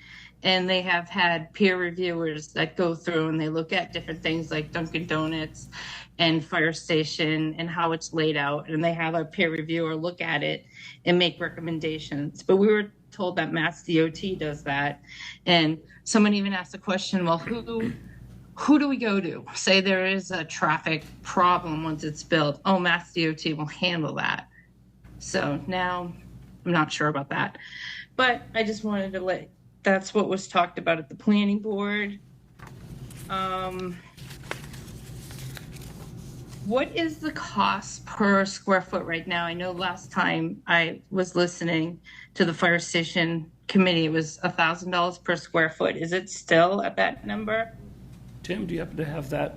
and they have had peer reviewers that go through and they look at different things like Dunkin' Donuts and fire station and how it's laid out, and they have a peer reviewer look at it and make recommendations. But we were told that Mass DOT does that, and someone even asked the question, well, who do we go to? Say there is a traffic problem once it's built. Oh, Mass DOT will handle that. So now I'm not sure about that. But I just wanted to that's what was talked about at the planning board. What is the cost per square foot right now? I know last time I was listening to the fire station committee, it was $1,000 per square foot. Is it still at that number? Tim, do you happen to have that?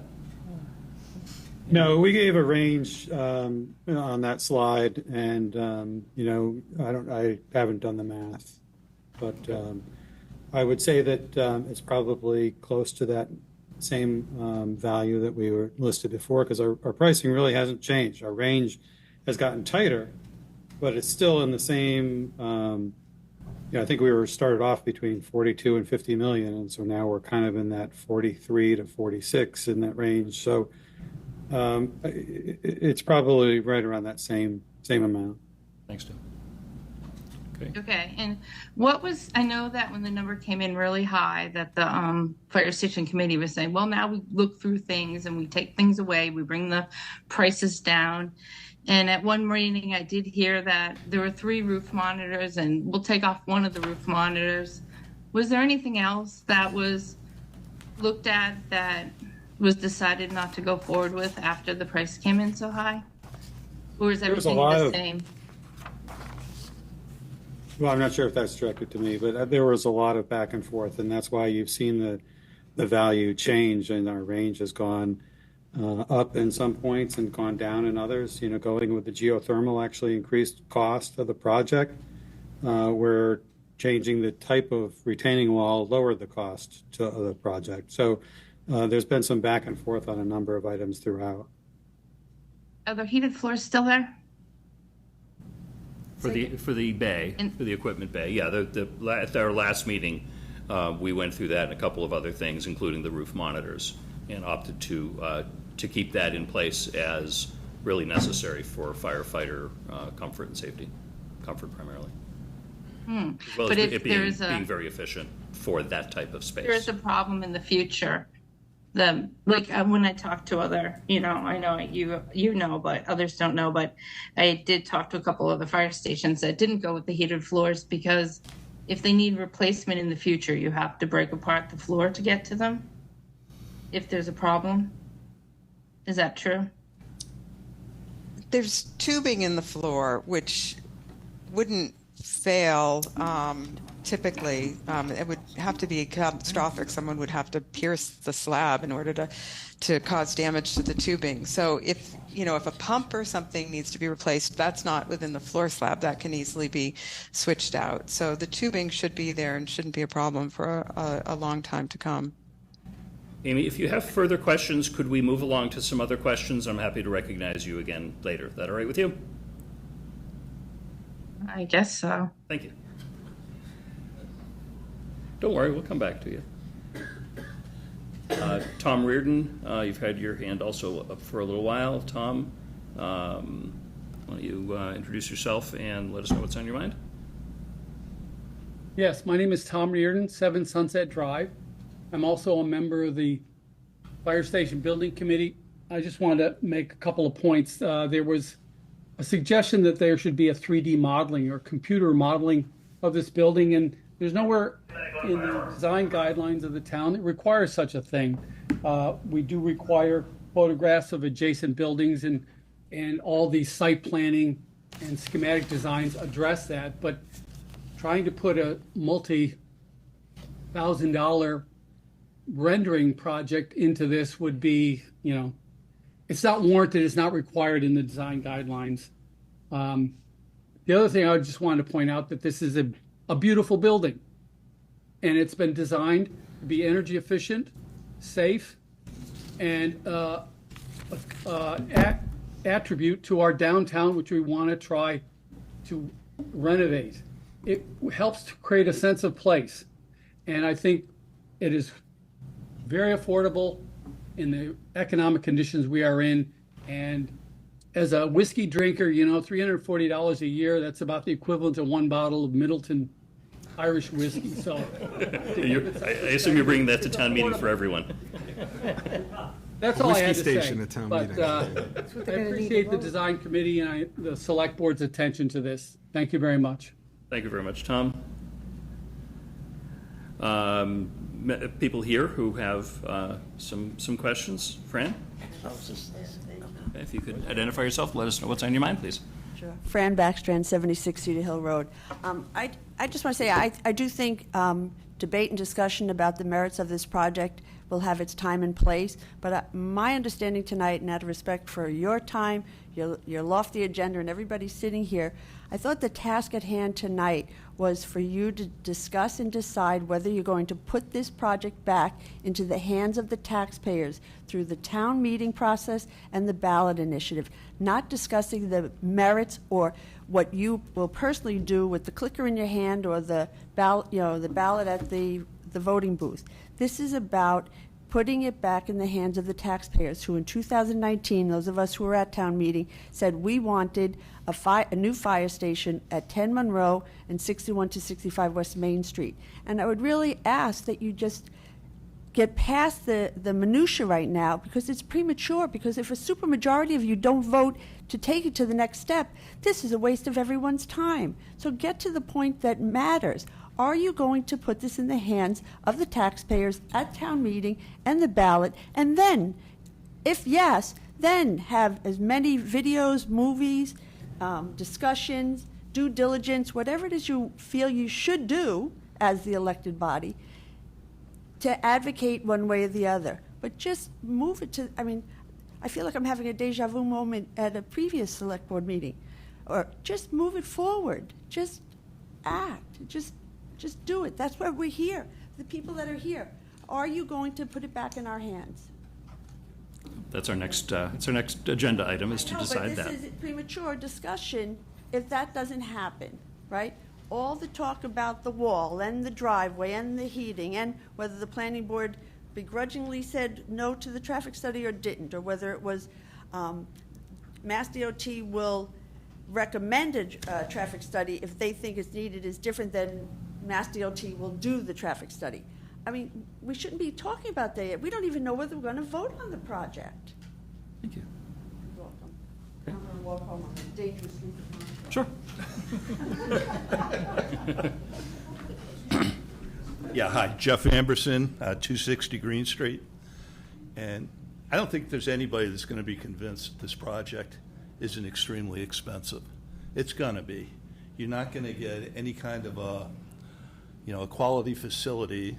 No, we gave a range on that slide, and I haven't done the math, but I would say that it's probably close to that same value that we were listed before, because our pricing really hasn't changed. Our range has gotten tighter, but it's still in the same. I think we were started off between 42 and 50 million, and so now we're kind of in that 43 to 46 in that range. So it's probably right around that same amount. Thanks, Tim. Okay, and I know that when the number came in really high, that the fire station committee was saying, well, now we look through things and we take things away, we bring the prices down. And at one meeting, I did hear that there were 3 roof monitors, and we'll take off one of the roof monitors. Was there anything else that was looked at that was decided not to go forward with after the price came in so high? Or is everything the same? Well, I'm not sure if that's directed to me, but there was a lot of back and forth, and that's why you've seen the value change, and our range has gone up in some points and gone down in others. Going with the geothermal actually increased cost of the project. Where changing the type of retaining wall lowered the cost to the project. So there's been some back and forth on a number of items throughout. Are the heated floors still there? For the bay, for the equipment bay, yeah, at our last meeting, we went through that and a couple of other things, including the roof monitors, and opted to keep that in place as really necessary for firefighter comfort and safety, comfort primarily. As well But as if it there's being very efficient for that type of space. There is a problem in the future. When I talk to other, I know you know, but others don't know, but I did talk to a couple of the fire stations that didn't go with the heated floors because if they need replacement in the future, you have to break apart the floor to get to them if there's a problem. Is that true? There's tubing in the floor, which wouldn't fail typically. It would have to be catastrophic. Someone would have to pierce the slab in order to cause damage to the tubing. So if a pump or something needs to be replaced, that's not within the floor slab. That can easily be switched out. So the tubing should be there and shouldn't be a problem for a long time to come. Amy, if you have further questions, could we move along to some other questions? I'm happy to recognize you again later. Is that all right with you? I guess so. Thank you. Don't worry, we'll come back to you. Tom Reardon, you've had your hand also up for a little while. Tom, why don't you introduce yourself and let us know what's on your mind? Yes, my name is Tom Reardon, 7 Sunset Drive. I'm also a member of the Fire Station Building Committee. I just wanted to make a couple of points. There was a suggestion that there should be a 3D modeling or computer modeling of this building, and there's nowhere in the design guidelines of the town that requires such a thing. We do require photographs of adjacent buildings, and all the site planning and schematic designs address that, but trying to put a multi-$1,000 rendering project into this would be, it's not warranted, it's not required in the design guidelines. The other thing I just wanted to point out that this is a beautiful building, and it's been designed to be energy efficient, safe, and attribute to our downtown, which we want to try to renovate. It helps to create a sense of place, and I think it is very affordable in the economic conditions we are in. And as a whiskey drinker, $340 a year, that's about the equivalent of 1 bottle of Middleton Irish whiskey. So I assume you're bringing that to town meeting for everyone. That's all I had to say. Station at town but meeting. I appreciate the design committee and the select board's attention to this. Thank you very much. Thank you very much, Tom. People here who have some questions. Fran? Okay, if you could identify yourself, let us know what's on your mind, please. Sure. Fran Backstrand, 76 Cedar Hill Road. I just want to say I do think debate and discussion about the merits of this project will have its time and place, but my understanding tonight, and out of respect for your time, your lofty agenda, and everybody sitting here, I thought the task at hand tonight was for you to discuss and decide whether you're going to put this project back into the hands of the taxpayers through the town meeting process and the ballot initiative, not discussing the merits or what you will personally do with the clicker in your hand or the ballot, the ballot at the voting booth. This is about putting it back in the hands of the taxpayers who in 2019, those of us who were at town meeting, said we wanted a new fire station at 10 Monroe and 61 to 65 West Main Street. And I would really ask that you just get past the minutia right now, because it's premature, because if a supermajority of you don't vote to take it to the next step, this is a waste of everyone's time. So get to the point that matters. Are you going to put this in the hands of the taxpayers at town meeting and the ballot? And then, if yes, then have as many videos, movies, discussions, due diligence, whatever it is you feel you should do as the elected body to advocate one way or the other. But just move it to, I feel like I'm having a deja vu moment at a previous select board meeting. Or just move it forward. Just act. Just do it. That's why we're here. The people that are here. Are you going to put it back in our hands? That's our next agenda item, is to No, decide but that. this is premature discussion if that doesn't happen, right? All the talk about the wall and the driveway and the heating and whether the planning board begrudgingly said no to the traffic study or didn't, or whether it was Mass DOT will recommend a traffic study if they think it's needed is different than Mass DOT will do the traffic study. I mean, we shouldn't be talking about that yet. We don't even know whether we're going to vote on the project. Thank you. You're welcome. I'm going to walk home on a dangerous sleep. Sure. Yeah, hi, Jeff Amberson, 260 Green Street. And I don't think there's anybody that's going to be convinced that this project isn't extremely expensive. It's going to be. You're not going to get any kind of a quality facility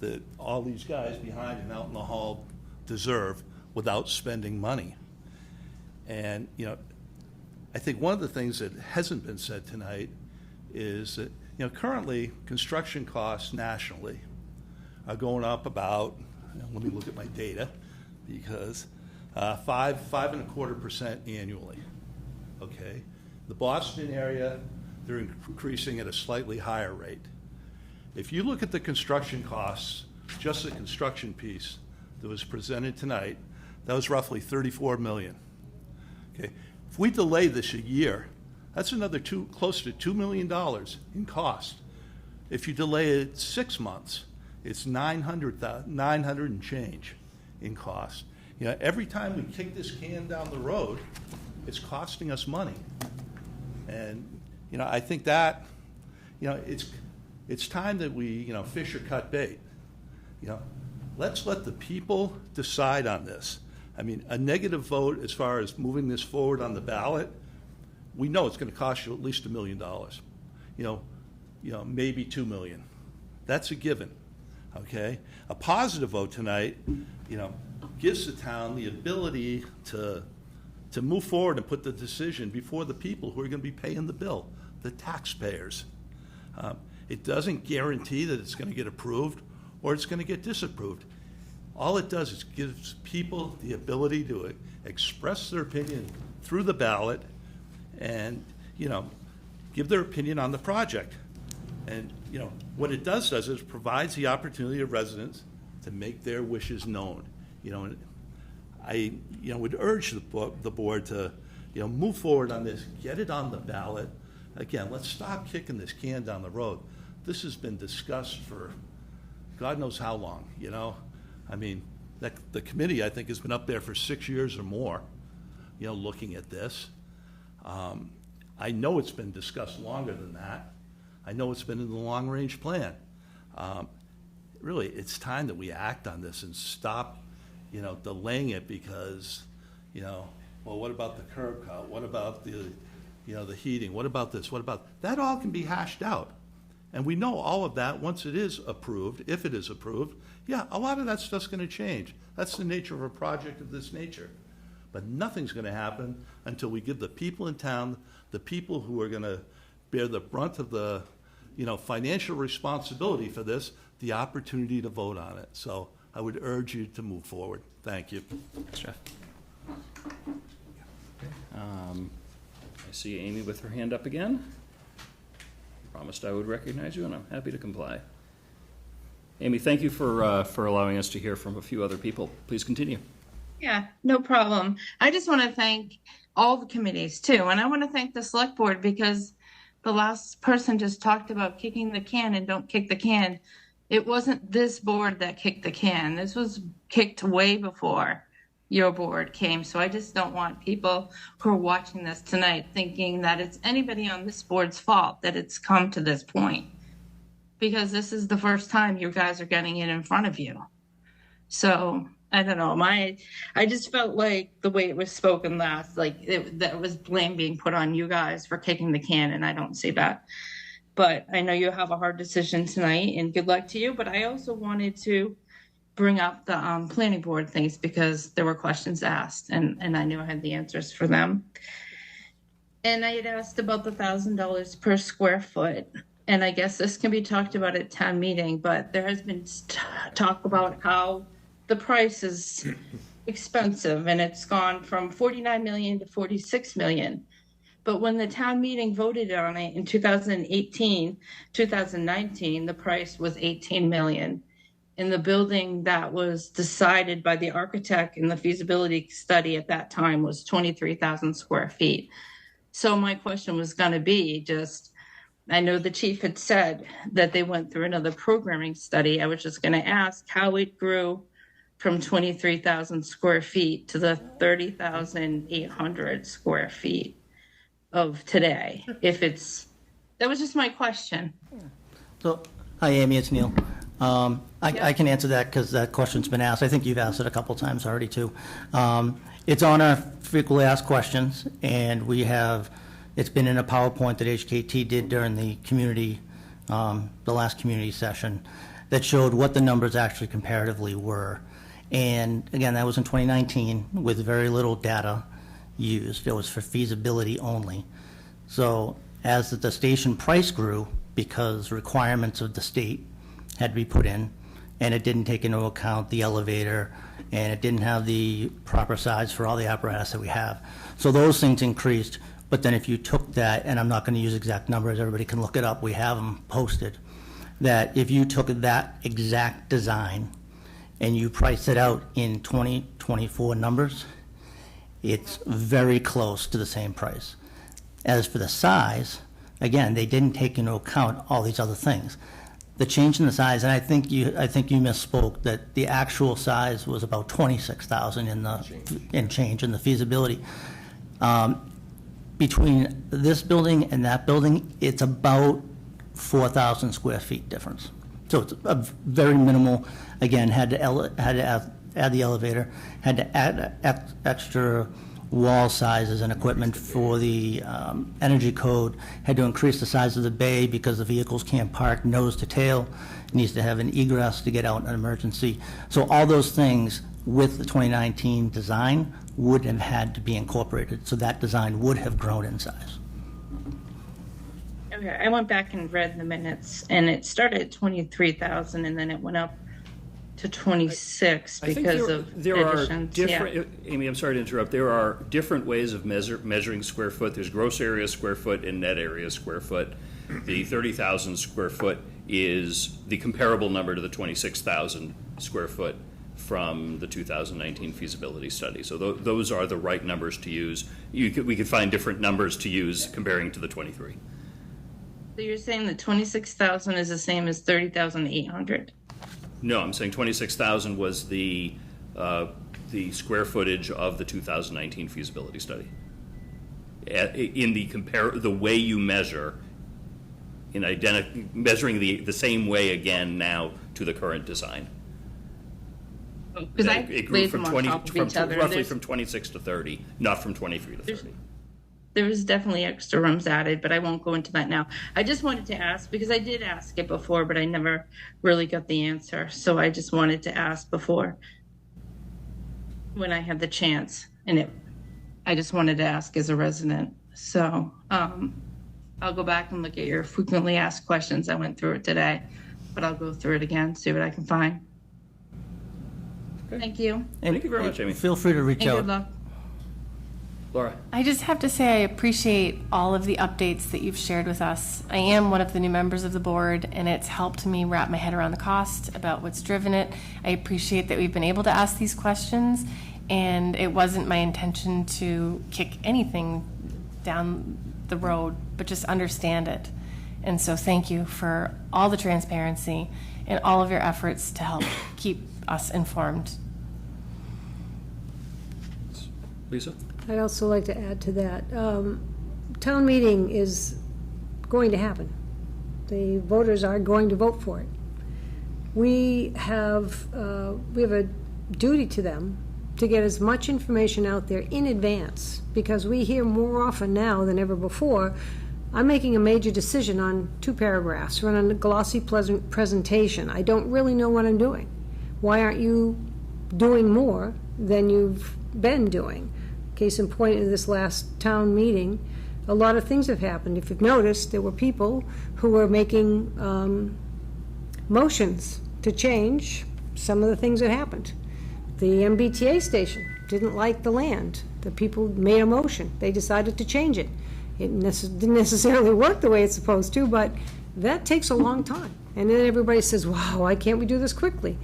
that all these guys behind and out in the hall deserve without spending money. And, I think one of the things that hasn't been said tonight is that, currently construction costs nationally are going up about, let me look at my data, because 5.25% annually. Okay, the Boston area, they're increasing at a slightly higher rate. If you look at the construction costs, just the construction piece that was presented tonight, that was roughly $34 million. Okay, if we delay this a year, that's another close to $2 million in cost. If you delay it 6 months, it's 900 and change in cost. Every time we kick this can down the road, it's costing us money. And, I think that, it's time that we, fish or cut bait. Let's let the people decide on this. I mean, a negative vote as far as moving this forward on the ballot, we know it's going to cost you at least $1 million. Maybe $2 million. That's a given. Okay? A positive vote tonight, gives the town the ability to move forward and put the decision before the people who are going to be paying the bill, the taxpayers. It doesn't guarantee that it's going to get approved or it's going to get disapproved. All it does is gives people the ability to express their opinion through the ballot and, give their opinion on the project. And, what it does is it provides the opportunity of residents to make their wishes known. And I, would urge the board to, move forward on this, get it on the ballot. Again, let's stop kicking this can down the road. This has been discussed for God knows how long, I mean, the committee, I think, has been up there for 6 years or more, looking at this. I know it's been discussed longer than that. I know it's been in the long-range plan. Really, it's time that we act on this and stop, delaying it because, well, what about the curb cut? What about the heating? What about this? What about that? All can be hashed out. And we know all of that once it is approved, if it is approved. Yeah, a lot of that stuff's going to change. That's the nature of a project of this nature. But nothing's going to happen until we give the people in town, the people who are going to bear the brunt of the, financial responsibility for this, the opportunity to vote on it. So I would urge you to move forward. Thank you. Thanks, Jeff. I see Amy with her hand up again. Promised I would recognize you, and I'm happy to comply. Amy, thank you for allowing us to hear from a few other people. Please continue. Yeah, no problem. I just want to thank all the committees too, and I want to thank the select board because the last person just talked about kicking the can and don't kick the can. It wasn't this board that kicked the can. This was kicked way before your board came. So I just don't want people who are watching this tonight thinking that it's anybody on this board's fault that it's come to this point. Because this is the first time you guys are getting it in front of you. So I don't know. I just felt like the way it was spoken last, that was blame being put on you guys for kicking the can, and I don't see that. But I know you have a hard decision tonight, and good luck to you. But I also wanted to bring up the planning board things because there were questions asked, and I knew I had the answers for them. And I had asked about the $1,000 per square foot. And I guess this can be talked about at town meeting, but there has been talk about how the price is expensive, and it's gone from 49 million to 46 million. But when the town meeting voted on it in 2018, 2019, the price was 18 million. And the building that was decided by the architect in the feasibility study at that time was 23,000 square feet. So my question was going to be just, I know the chief had said that they went through another programming study. I was just going to ask how it grew from 23,000 square feet to the 30,800 square feet of today. That was just my question. So, hi, Amy, it's Neil. I can answer that because that question's been asked. I think you've asked it a couple times already, too. It's on our frequently asked questions, and it's been in a PowerPoint that HKT did during the last community session that showed what the numbers actually comparatively were. And again, that was in 2019 with very little data used. It was for feasibility only. So as the station price grew, because requirements of the state had to be put in, and it didn't take into account the elevator, and it didn't have the proper size for all the apparatus that we have. So those things increased, but then if you took that, and I'm not going to use exact numbers, everybody can look it up, we have them posted, that if you took that exact design and you priced it out in 2024 numbers, it's very close to the same price. As for the size, again, they didn't take into account all these other things. The change in the size, and I think you misspoke, that the actual size was about 26,000 in change in the feasibility. Between this building and that building, it's about 4,000 square feet difference. So it's a very minimal. Again, had to add the elevator, had to add extra wall sizes and equipment for the energy code, had to increase the size of the bay because the vehicles can't park nose to tail. It needs to have an egress to get out in an emergency. So all those things with the 2019 design would have had to be incorporated. So that design would have grown in size. Okay, I went back and read the minutes, and it started at 23,000, and then it went up to 26 because of there additions. Are different. Amy, I'm sorry to interrupt. There are different ways of measuring square foot. There's gross area square foot and net area square foot. The 30,000 square foot is the comparable number to the 26,000 square foot from the 2019 feasibility study. So those are the right numbers to use. We could find different numbers to use comparing to the 23. So you're saying that 26,000 is the same as 30,800? No, I'm saying 26,000 was the square footage of the 2019 feasibility study. In the way you measure, measuring the same way again now to the current design. Because it grew from 20 roughly from 26 to 30, not from 23 to 30. There was definitely extra rooms added, but I won't go into that now. I just wanted to ask, because I did ask it before, but I never really got the answer. So I just wanted to ask before when I had the chance. And I just wanted to ask as a resident. So I'll go back and look at your frequently asked questions. I went through it today, but I'll go through it again, see what I can find. Okay. Thank you. Thank you very much, Amy. Feel free to reach out. Good luck. Laura. I just have to say I appreciate all of the updates that you've shared with us. I am one of the new members of the board, and it's helped me wrap my head around the cost, about what's driven it. I appreciate that we've been able to ask these questions, and it wasn't my intention to kick anything down the road, but just understand it. And so thank you for all the transparency and all of your efforts to help keep us informed. Lisa? I'd also like to add to that. Town meeting is going to happen. The voters are going to vote for it. We have a duty to them to get as much information out there in advance, because we hear more often now than ever before, I'm making a major decision on 2 paragraphs, run on a glossy, pleasant presentation. I don't really know what I'm doing. Why aren't you doing more than you've been doing? Case in point, in this last town meeting, a lot of things have happened. If you've noticed, there were people who were making motions to change some of the things that happened. The MBTA station didn't like the land. The people made a motion. They decided to change it. It didn't necessarily work the way it's supposed to, but that takes a long time. And then everybody says, wow, why can't we do this quickly?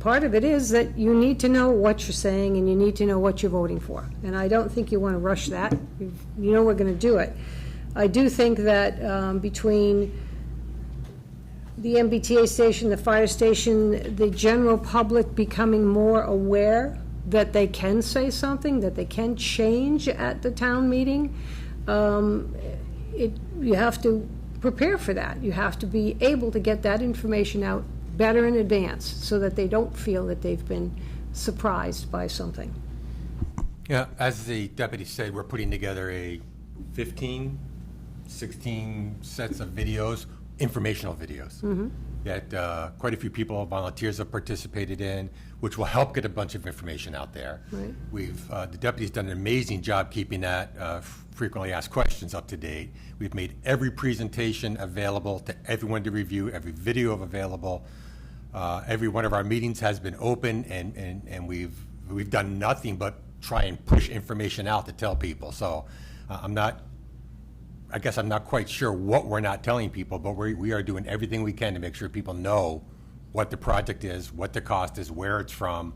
Part of it is that you need to know what you're saying and you need to know what you're voting for. And I don't think you want to rush that. You know we're going to do it. I do think that between the MBTA station, the fire station, the general public becoming more aware that they can say something, that they can change at the town meeting, you have to prepare for that. You have to be able to get that information out better in advance so that they don't feel that they've been surprised by something. Yeah, as the deputy said, we're putting together a 15, 16 sets of videos, informational videos, that quite a few people, volunteers have participated in, which will help get a bunch of information out there. Right. The deputy's done an amazing job keeping that frequently asked questions up to date. We've made every presentation available to everyone to review, every video available. Every one of our meetings has been open, and we've done nothing but try and push information out to tell people. So I guess I'm not quite sure what we're not telling people, but we are doing everything we can to make sure people know what the project is, what the cost is, where it's from,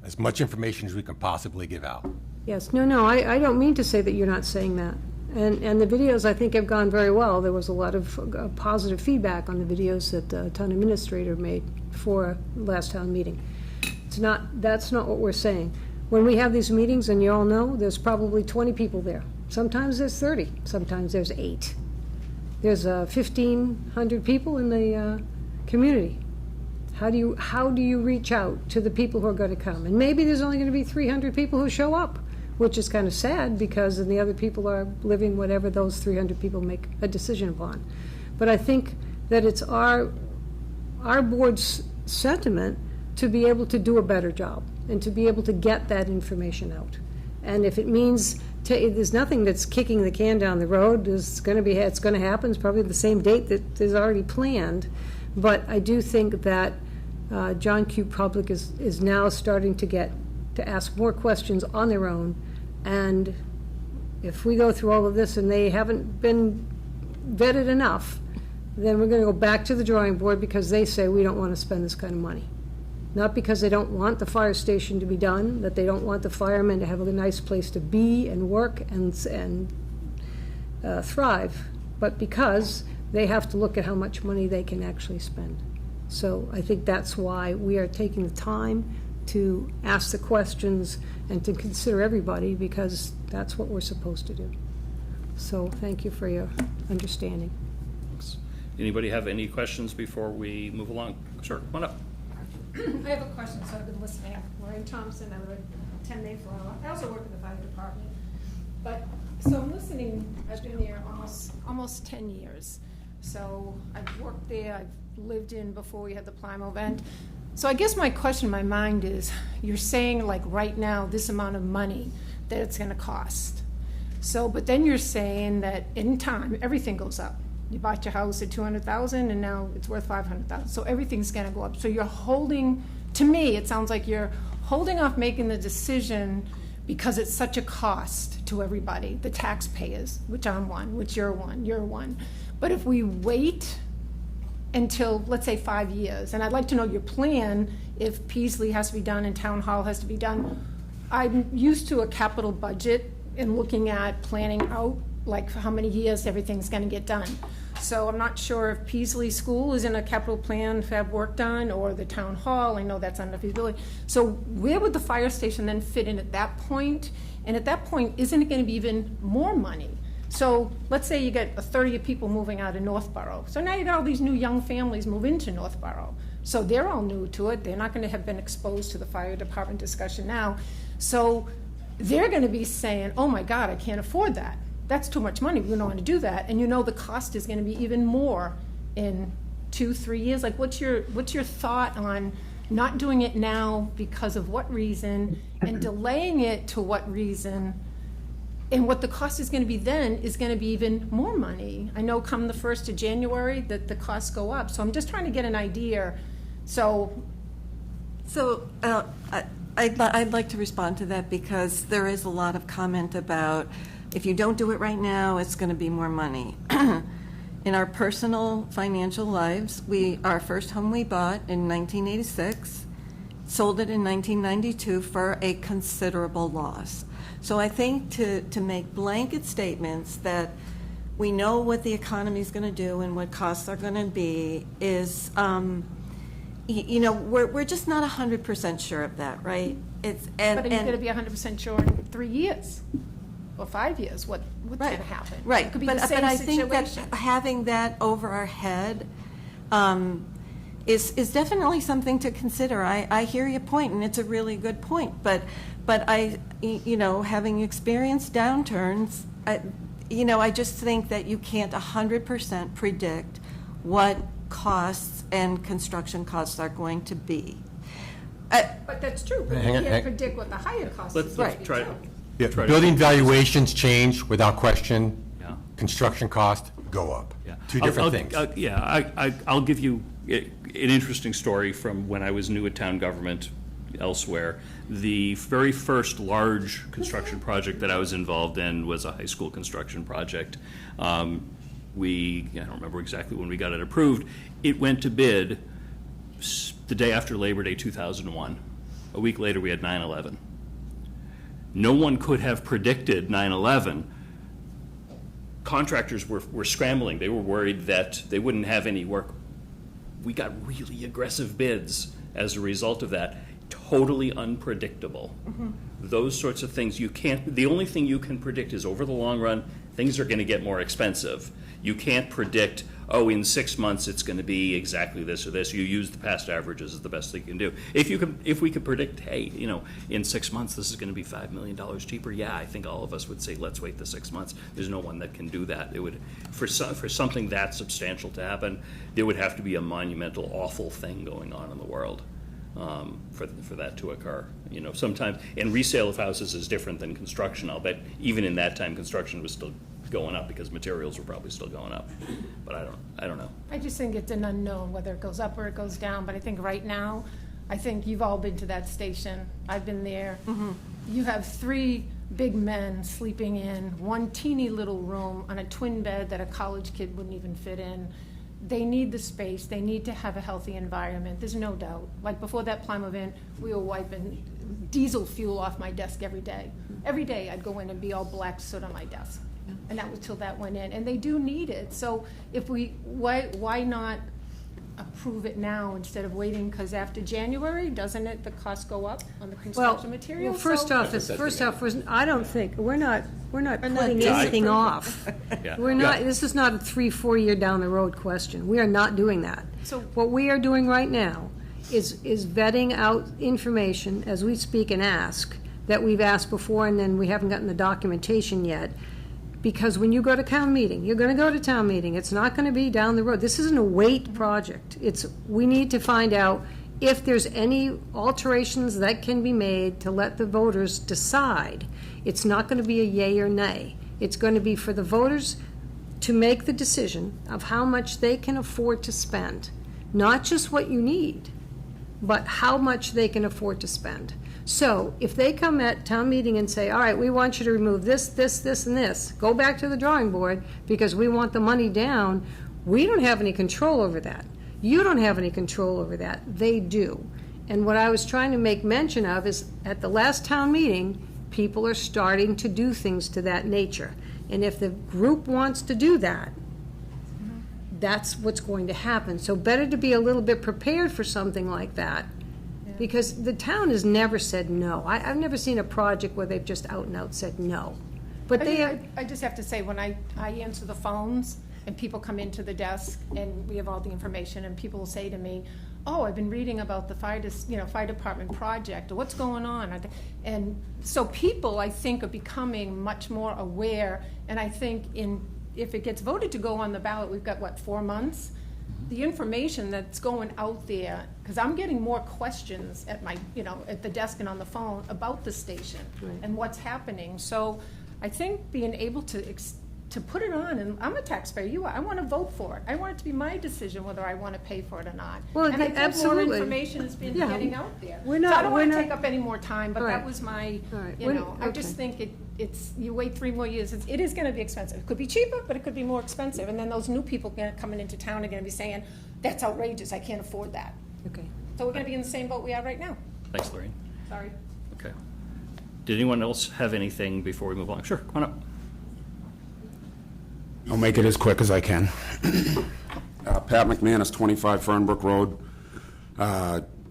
as much information as we can possibly give out. Yes, no, I don't mean to say that you're not saying that. And the videos, I think, have gone very well. There was a lot of positive feedback on the videos that the town administrator made for last town meeting. That's not what we're saying. When we have these meetings, and you all know, there's probably 20 people there. Sometimes there's 30, sometimes there's 8. There's 1,500 people in the community. How do you reach out to the people who are going to come? And maybe there's only going to be 300 people who show up, which is kind of sad because then the other people are living whatever those 300 people make a decision upon. But I think that it's our board's sentiment to be able to do a better job and to be able to get that information out. And if it means there's nothing that's kicking the can down the road, it's going to happen. It's probably the same date that is already planned. But I do think that John Q. Public is now starting to ask more questions on their own. And if we go through all of this and they haven't been vetted enough, then we're going to go back to the drawing board because they say we don't want to spend this kind of money. Not because they don't want the fire station to be done, that they don't want the firemen to have a nice place to be and work and thrive, but because they have to look at how much money they can actually spend. So I think that's why we are taking the time to ask the questions and to consider everybody, because that's what we're supposed to do. So thank you for your understanding. Thanks. Anybody have any questions before we move along? Sure, come on up. I have a question, so I've been listening. Maureen Thompson, I live at 10 Mayflower. I also work in the fire department. But, so I'm listening, I've been there almost 10 years. So I've worked there, I've lived in before we had the Plymouth event. So I guess my question in my mind is, you're saying like right now, this amount of money that it's gonna cost. So, but then you're saying that in time, everything goes up. You bought your house at $200,000 and now it's worth $500,000. So everything's gonna go up. So you're holding, to me, it sounds like you're holding off making the decision because it's such a cost to everybody, the taxpayers, which I'm one, which you're one. But if we wait until, let's say, 5 years, and I'd like to know your plan if Peasley has to be done and Town Hall has to be done. I'm used to a capital budget and looking at planning out like how many years everything's going to get done. So I'm not sure if Peasley School is in a capital plan to have work done, or the Town Hall. I know that's under feasibility. So where would the fire station then fit in at that point? And at that point, isn't it going to be even more money? So let's say you get 30 people moving out of Northborough. So now you got all these new young families move into Northborough. So they're all new to it. They're not going to have been exposed to the fire department discussion now. So they're going to be saying, oh my God, I can't afford that. That's too much money. We don't want to do that. And you know the cost is going to be even more in 2-3 years. Like, what's your thought on not doing it now because of what reason, and delaying it to what reason, and what the cost is going to be then is going to be even more money. I know come the 1st of January that the costs go up. So I'm just trying to get an idea. So I I'd like to respond to that because there is a lot of comment about if you don't do it right now, it's going to be more money. In our personal financial lives, our first home we bought in 1986, sold it in 1992 for a considerable loss. So I think to make blanket statements that we know what the economy is going to do and what costs are going to be is, we're just not 100% sure of that, right? But are you going to be 100% sure in 3 years or 5 years? What's going to happen? Right, It could be but the same I think that situation. having that over our head is definitely something to consider. I hear your point, and it's a really good point. But having experienced downturns, I just think that you can't 100% predict what costs and construction costs are going to be. But that's true, but Hang you on, can't predict what the higher cost is going to be. try too. Yeah, Try to- building valuations change without question. Yeah. Construction costs go up. Yeah. Two different I'll- things. I'll give you an interesting story from when I was new at town government elsewhere. The very first large construction project that I was involved in was a high school construction project. I don't remember exactly when we got it approved. It went to bid the day after Labor Day 2001. A week later, we had 9/11. No one could have predicted 9/11. Contractors were scrambling. They were worried that they wouldn't have any work. We got really aggressive bids as a result of that. Totally unpredictable. Those sorts of things the only thing you can predict is over the long run, things are going to get more expensive. You can't predict, in 6 months it's going to be exactly this or this. You use the past averages as the best thing you can do. If we could predict, in 6 months this is going to be $5 million cheaper, I think all of us would say, let's wait the 6 months. There's no one that can do that. It would, for something that substantial to happen, there would have to be a monumental, awful thing going on in the world. For that to occur, sometimes, and resale of houses is different than construction. I'll bet even in that time, construction was still going up because materials were probably still going up. But I don't know. I just think it's an unknown whether it goes up or it goes down. But I think right now, I think you've all been to that station. I've been there. You have 3 big men sleeping in one teeny little room on a twin bed that a college kid wouldn't even fit in. They need the space. They need to have a healthy environment. There's no doubt. Like before that Plum event, we were wiping diesel fuel off my desk every day. Every day I'd go in and be all black soot on my desk. And that was till that went in. And they do need it. So why not approve it now instead of waiting? Because after January, doesn't the cost go up on the construction materials? Well, first off, I don't think, we're not putting Yeah, anything off. Yeah. We're not, this is not a 3-4 year down the road question. We are not doing that. So- What we are doing right now is vetting out information as we speak and ask that we've asked before, and then we haven't gotten the documentation yet. Because when you go to town meeting, you're going to go to town meeting. It's not going to be down the road. This isn't a wait project. We need to find out if there's any alterations that can be made to let the voters decide. It's not going to be a yay or nay. It's going to be for the voters to make the decision of how much they can afford to spend. Not just what you need, but how much they can afford to spend. So if they come at town meeting and say, all right, we want you to remove this, this, this, and this, go back to the drawing board because we want the money down, we don't have any control over that. You don't have any control over that. They do. And what I was trying to make mention of is at the last town meeting, people are starting to do things to that nature. And if the group wants to do that, that's what's going to happen. So better to be a little bit prepared for something like that. Because the town has never said no. I've never seen a project where they've just out and out said no. But I just have to say, when I answer the phones and people come into the desk and we have all the information and people will say to me, oh, I've been reading about the fire department project, or what's going on? And so people, I think, are becoming much more aware. And I think if it gets voted to go on the ballot, we've got, 4 months? The information that's going out there, because I'm getting more questions at at the desk and on the phone about the station and what's happening. So I think being able to to put it on, and I'm a taxpayer, you are, I want to vote for it. I want it to be my decision whether I want to pay for it or not. Well, and I think more absolutely. information has been Yeah. getting out there. We're So not- I don't we're want to not- take up any more time, but All that right. was my, All right. you know, I just think it's, you wait 3 more years, it is going to be expensive. It could be cheaper, but it could be more expensive. And then those new people coming into town are going to be saying, that's outrageous, I can't afford that. Okay. So we're going to be in the same boat we are right now. Thanks, Lorraine. Sorry. Okay. Did anyone else have anything before we move on? Sure, come on up. I'll make it as quick as I can. Pat McManus, 25 Fernbrook Road.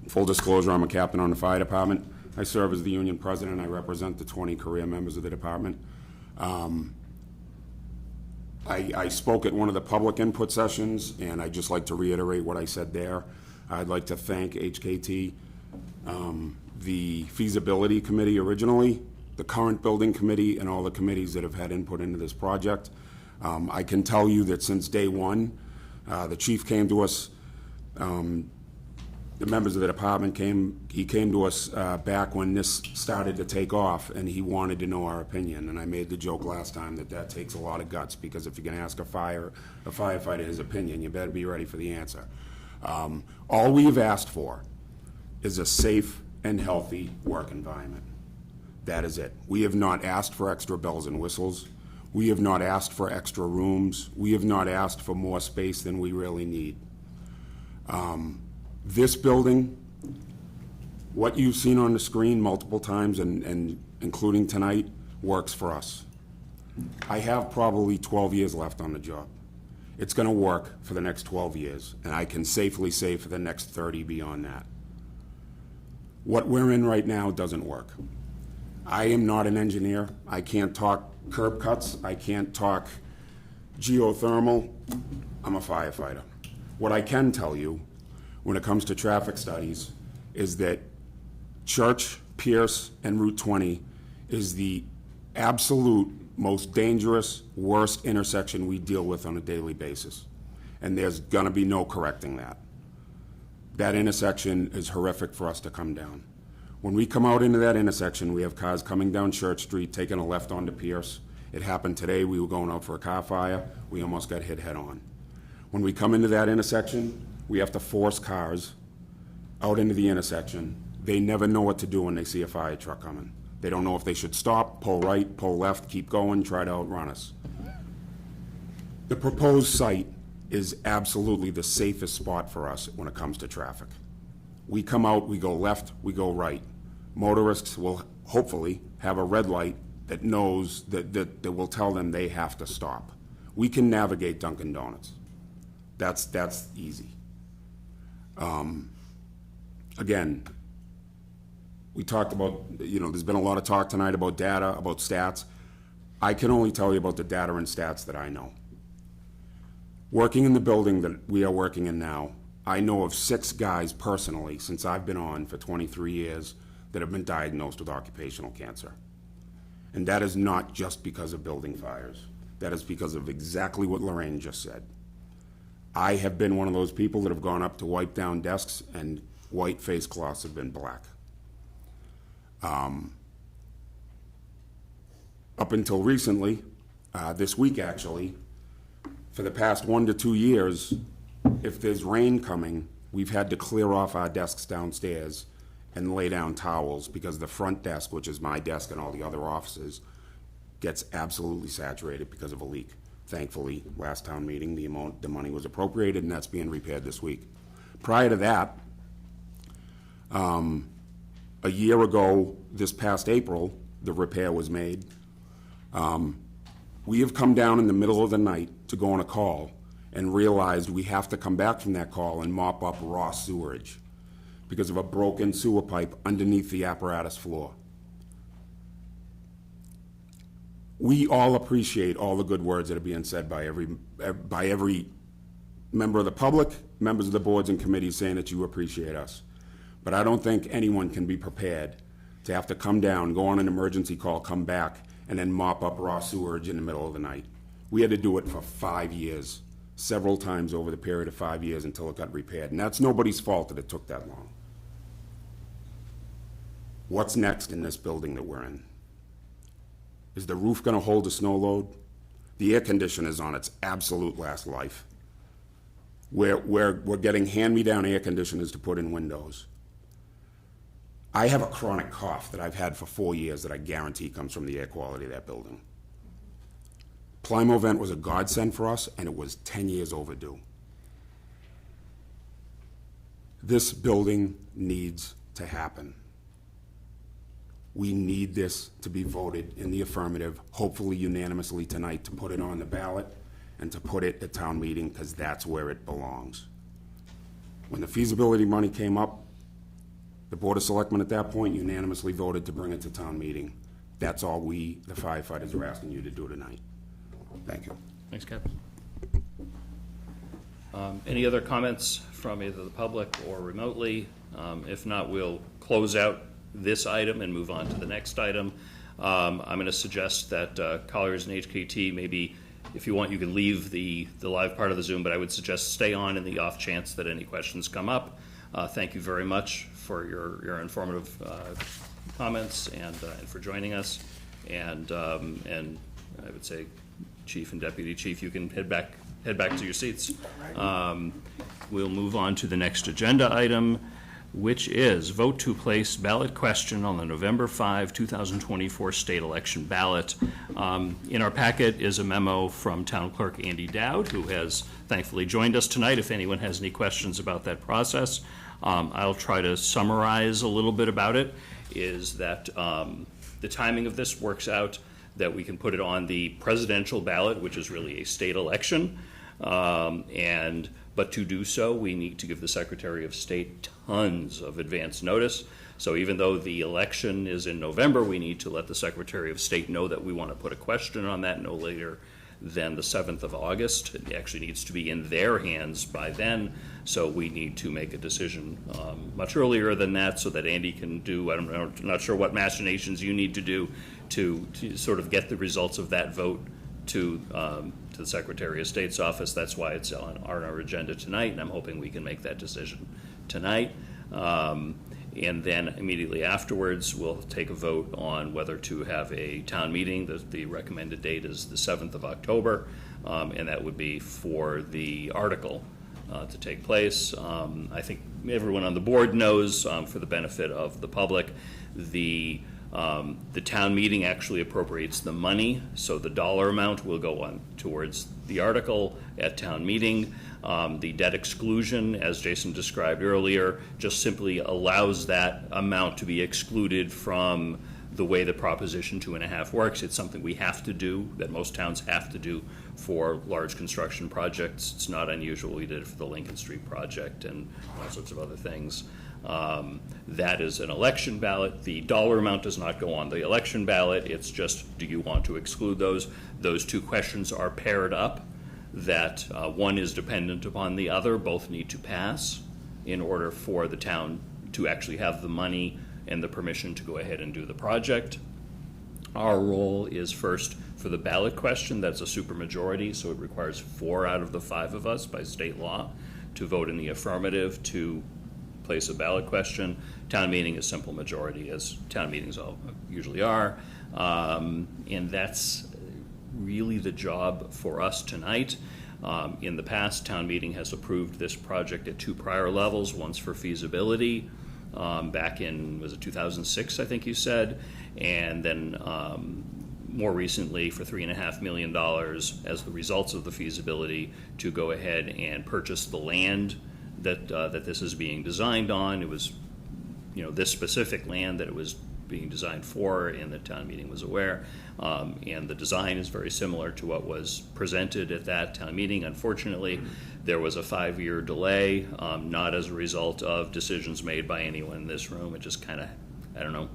Full disclosure, I'm a captain on the fire department. I serve as the union president. I represent the 20 career members of the department. I spoke at one of the public input sessions, and I'd just like to reiterate what I said there. I'd like to thank HKT, the feasibility committee originally, the current building committee, and all the committees that have had input into this project. I can tell you that since day one, the chief came to us, the members of the department came to us back when this started to take off, and he wanted to know our opinion. And I made the joke last time that takes a lot of guts, because if you're gonna ask a firefighter his opinion, you better be ready for the answer. All we've asked for is a safe and healthy work environment. That is it. We have not asked for extra bells and whistles. We have not asked for extra rooms. We have not asked for more space than we really need. This building, what you've seen on the screen multiple times, and including tonight, works for us. I have probably 12 years left on the job. It's going to work for the next 12 years, and I can safely say for the next 30 beyond that. What we're in right now doesn't work. I am not an engineer. I can't talk curb cuts. I can't talk geothermal. I'm a firefighter. What I can tell you when it comes to traffic studies is that Church, Pierce, and Route 20 is the absolute most dangerous, worst intersection we deal with on a daily basis. And there's going to be no correcting that. That intersection is horrific for us to come down. When we come out into that intersection, we have cars coming down Church Street, taking a left onto Pierce. It happened today. We were going out for a car fire. We almost got hit head on. When we come into that intersection, we have to force cars out into the intersection. They never know what to do when they see a fire truck coming. They don't know if they should stop, pull right, pull left, keep going, try to outrun us. The proposed site is absolutely the safest spot for us when it comes to traffic. We come out, we go left, we go right. Motorists will hopefully have a red light that knows that will tell them they have to stop. We can navigate Dunkin' Donuts. That's easy. Again, we talked about, there's been a lot of talk tonight about data, about stats. I can only tell you about the data and stats that I know. Working in the building that we are working in now, I know of 6 guys personally, since I've been on for 23 years, that have been diagnosed with occupational cancer. And that is not just because of building fires. That is because of exactly what Lorraine just said. I have been one of those people that have gone up to wipe down desks, and white face cloths have been black. Up until recently, this week actually, for the past 1 to 2 years, if there's rain coming, we've had to clear off our desks downstairs and lay down towels, because the front desk, which is my desk and all the other offices, gets absolutely saturated because of a leak. Thankfully, last town meeting, the money was appropriated, and that's being repaired this week. Prior to that, a year ago, this past April, the repair was made. We have come down in the middle of the night to go on a call and realized we have to come back from that call and mop up raw sewerage because of a broken sewer pipe underneath the apparatus floor. We all appreciate all the good words that are being said by every member of the public, members of the boards and committees saying that you appreciate us. But I don't think anyone can be prepared to have to come down, go on an emergency call, come back, and then mop up raw sewerage in the middle of the night. We had to do it for 5 years, several times over the period of 5 years until it got repaired. And that's nobody's fault that it took that long. What's next in this building that we're in? Is the roof going to hold a snow load? The air conditioner is on its absolute last life. We're getting hand-me-down air conditioners to put in windows. I have a chronic cough that I've had for 4 years that I guarantee comes from the air quality of that building. Plymouth Vent was a godsend for us, and it was 10 years overdue. This building needs to happen. We need this to be voted in the affirmative, hopefully unanimously tonight, to put it on the ballot and to put it at town meeting, because that's where it belongs. When the feasibility money came up, the Board of Selectmen at that point unanimously voted to bring it to town meeting. That's all we, the firefighters, are asking you to do tonight. Thank you. Thanks, Kevin. Any other comments from either the public or remotely? If not, we'll close out this item and move on to the next item. I'm going to suggest that Colliers and HKT, maybe if you want, you can leave the live part of the Zoom, but I would suggest stay on in the off chance that any questions come up. Thank you very much for your informative comments and for joining us. And I would say, Chief and Deputy Chief, you can head back to your seats. We'll move on to the next agenda item, which is vote to place ballot question on the November 5, 2024 state election ballot. In our packet is a memo from Town Clerk Andy Dowd, who has thankfully joined us tonight. If anyone has any questions about that process, I'll try to summarize a little bit about it. Is that the timing of this works out that we can put it on the presidential ballot, which is really a state election, but to do so, we need to give the Secretary of State tons of advance notice. So even though the election is in November, we need to let the Secretary of State know that we want to put a question on that no later than the 7th of August. It actually needs to be in their hands by then, so we need to make a decision much earlier than that so that Andy can do, I'm not sure what machinations you need to do to sort of get the results of that vote to the Secretary of State's office. That's why it's on our agenda tonight, and I'm hoping we can make that decision tonight. And then immediately afterwards, we'll take a vote on whether to have a town meeting. The recommended date is the 7th of October, and that would be for the article to take place. I think everyone on the board knows, for the benefit of the public, the town meeting actually appropriates the money, so the dollar amount will go on towards the article at town meeting. The debt exclusion, as Jason described earlier, just simply allows that amount to be excluded from the way the Proposition 2.5 works. It's something we have to do, that most towns have to do for large construction projects. It's not unusual. We did it for the Lincoln Street project and all sorts of other things. That is an election ballot. The dollar amount does not go on the election ballot. It's just, do you want to exclude those? Those two questions are paired up, that one is dependent upon the other. Both need to pass in order for the town to actually have the money and the permission to go ahead and do the project. Our role is first for the ballot question. That's a supermajority, so it requires 4 out of the 5 of us by state law to vote in the affirmative to place a ballot question. Town meeting is simple majority, as town meetings all usually are, and that's really the job for us tonight. In the past, town meeting has approved this project at 2 prior levels, once for feasibility, back in, was it 2006, I think you said, and then more recently for $3.5 million as the results of the feasibility to go ahead and purchase the land that this is being designed on. It was, this specific land that it was being designed for, and the town meeting was aware. And the design is very similar to what was presented at that town meeting. Unfortunately, there was a 5-year delay, not as a result of decisions made by anyone in this room. It just kind of, I don't know.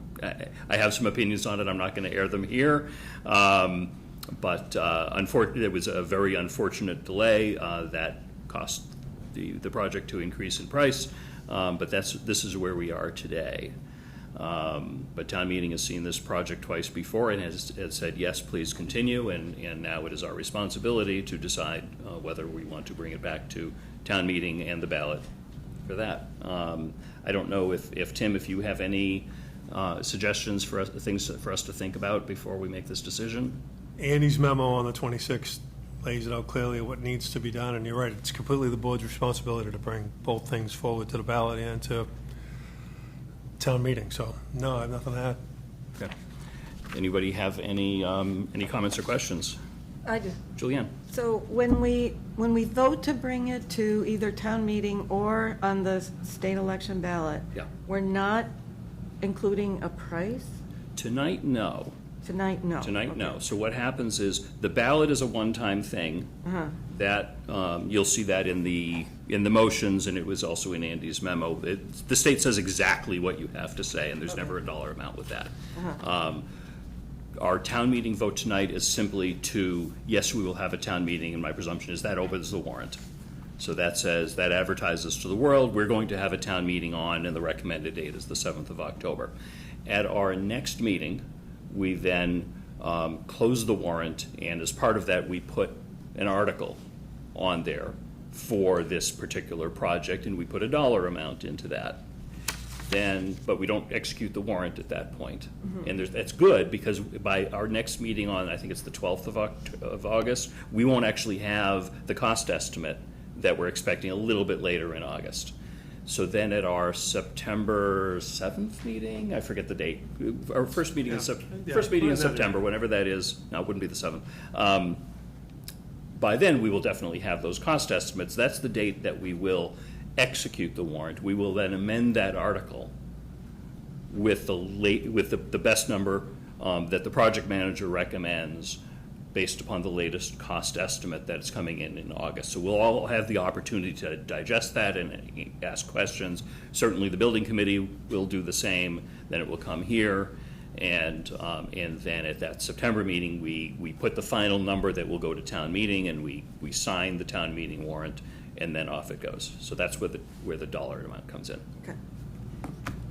I have some opinions on it. I'm not going to air them here. But unfortunately, it was a very unfortunate delay that cost the project to increase in price. But this is where we are today. But town meeting has seen this project twice before and has said, yes, please continue, and now it is our responsibility to decide whether we want to bring it back to town meeting and the ballot for that. I don't know if Tim, if you have any suggestions for us, things for us to think about before we make this decision? Andy's memo on the 26th lays it out clearly what needs to be done, and you're right, it's completely the board's responsibility to bring both things forward to the ballot and to town meeting, so, no, I have nothing to add. Okay. Anybody have any comments or questions? I do. Julianne? So when we vote to bring it to either town meeting or on the state election ballot, Yeah. we're not including a price? Tonight, no. Tonight, no. Tonight, no. So what happens is, the ballot is a one-time thing. Uh-huh. That, you'll see that in the motions, and it was also in Andy's memo. The state says exactly what you have to say, and there's never a dollar amount with that. Uh-huh. Our town meeting vote tonight is simply to, yes, we will have a town meeting, and my presumption is that opens the warrant. So that says, that advertises to the world, we're going to have a town meeting on, and the recommended date is the 7th of October. At our next meeting, we then close the warrant, and as part of that, we put an article on there for this particular project, and we put a dollar amount into that. Then, but we don't execute the warrant at that point. Mm-hmm. And that's good, because by our next meeting on, I think it's the 12th of August, we won't actually have the cost estimate that we're expecting a little bit later in August. So then at our September 7th meeting, I forget the date, our first meeting in September, whenever that is, no, it wouldn't be the 7th. By then, we will definitely have those cost estimates. That's the date that we will execute the warrant. We will then amend that article with the best number that the project manager recommends, based upon the latest cost estimate that's coming in August. So we'll all have the opportunity to digest that and ask questions. Certainly the building committee will do the same. Then it will come here, and then at that September meeting, we put the final number that will go to town meeting, and we sign the town meeting warrant, and then off it goes. So that's where the dollar amount comes in. Okay.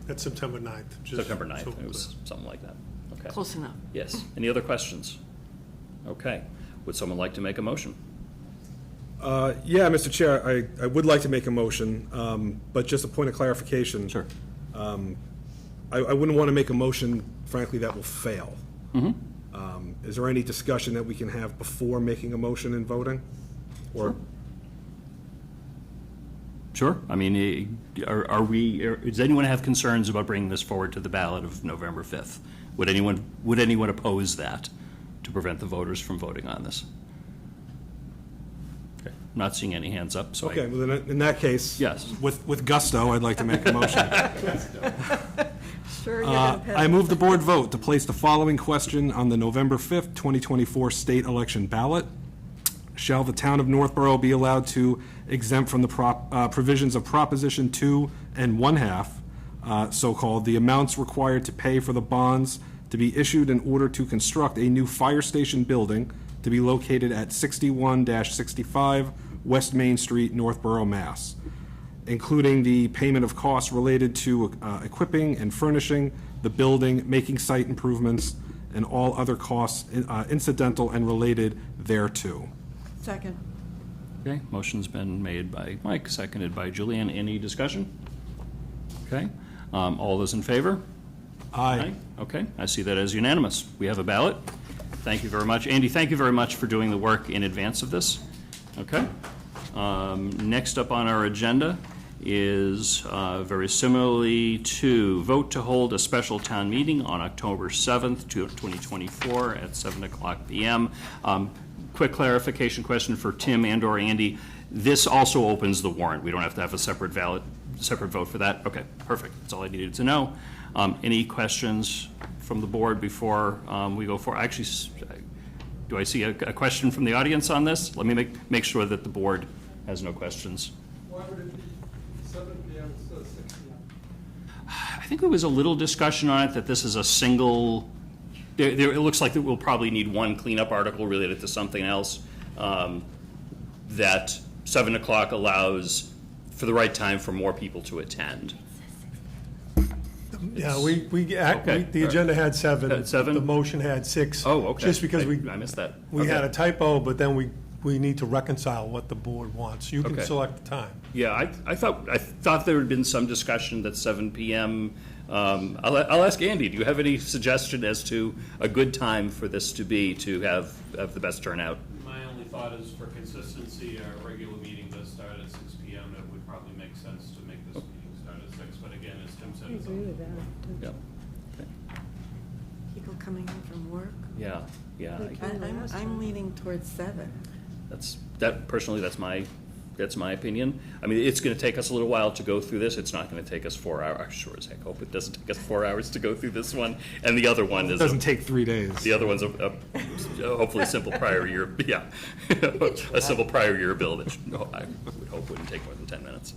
That's September 9th. September 9th, it was something like that. Okay. Close enough. Yes. Any other questions? Okay. Would someone like to make a motion? Yeah, Mr. Chair, I would like to make a motion, but just a point of clarification. Sure. I wouldn't want to make a motion, frankly, that will fail. Mm-hmm. Is there any discussion that we can have before making a motion and voting? Or Sure. I mean, does anyone have concerns about bringing this forward to the ballot of November 5th? Would anyone oppose that to prevent the voters from voting on this? Okay. I'm not seeing any hands up, so okay, well, then in that case, yes, with gusto, I'd like to make a motion. Sure, I move the board vote to place the following question on the November 5th, 2024 state election ballot. Shall the town of Northborough be allowed to exempt from the provisions of Proposition 2 and 1/2, so-called, the amounts required to pay for the bonds to be issued in order to construct a new fire station building to be located at 61-65 West Main Street, Northborough, Mass., including the payment of costs related to equipping and furnishing the building, making site improvements, and all other costs incidental and related thereto. Second. Okay, motion's been made by Mike, seconded by Julianne. Any discussion? Okay, all those in favor? Aye. Okay, I see that as unanimous. We have a ballot. Thank you very much. Andy, thank you very much for doing the work in advance of this. Okay. Next up on our agenda is very similarly to vote to hold a special town meeting on October 7th, 2024 at 7:00 p.m. Quick clarification question for Tim and or Andy. This also opens the warrant. We don't have to have a separate vote for that? Okay, perfect. That's all I needed to know. Any questions from the board before we go forward? Actually, do I see a question from the audience on this? Let me make sure that the board has no questions. Why would it be 7 p.m. instead of 6 p.m.? I think there was a little discussion on it that this is a single, it looks like that we'll probably need one cleanup article related to something else. That 7 o'clock allows for the right time for more people to attend. Yeah, the agenda had 7. Had 7? The motion had 6. Oh, okay. Just because I missed that. We Okay. had a typo, but then we we need to reconcile what the board wants. You can Okay. select the time. Yeah, I thought there had been some discussion that 7 PM. I'll ask Andy, do you have any suggestion as to a good time for this to be, to have the best turnout? My only thought is for consistency, our regular meeting does start at 6 PM. It would probably make sense to make this meeting start at 6, but again, as Tim said, I it's agree with that. Yep. People coming in from work. Yeah, yeah. I'm leaning towards 7. Personally, that's my opinion. I mean, it's going to take us a little while to go through this. It's not going to take us 4 hours. I sure as heck hope it doesn't take us 4 hours to go through this one. And the other one is... It doesn't take 3 days. The other one's hopefully a simple prior year, yeah. A simple prior year bill that I would hope wouldn't take more than 10 minutes.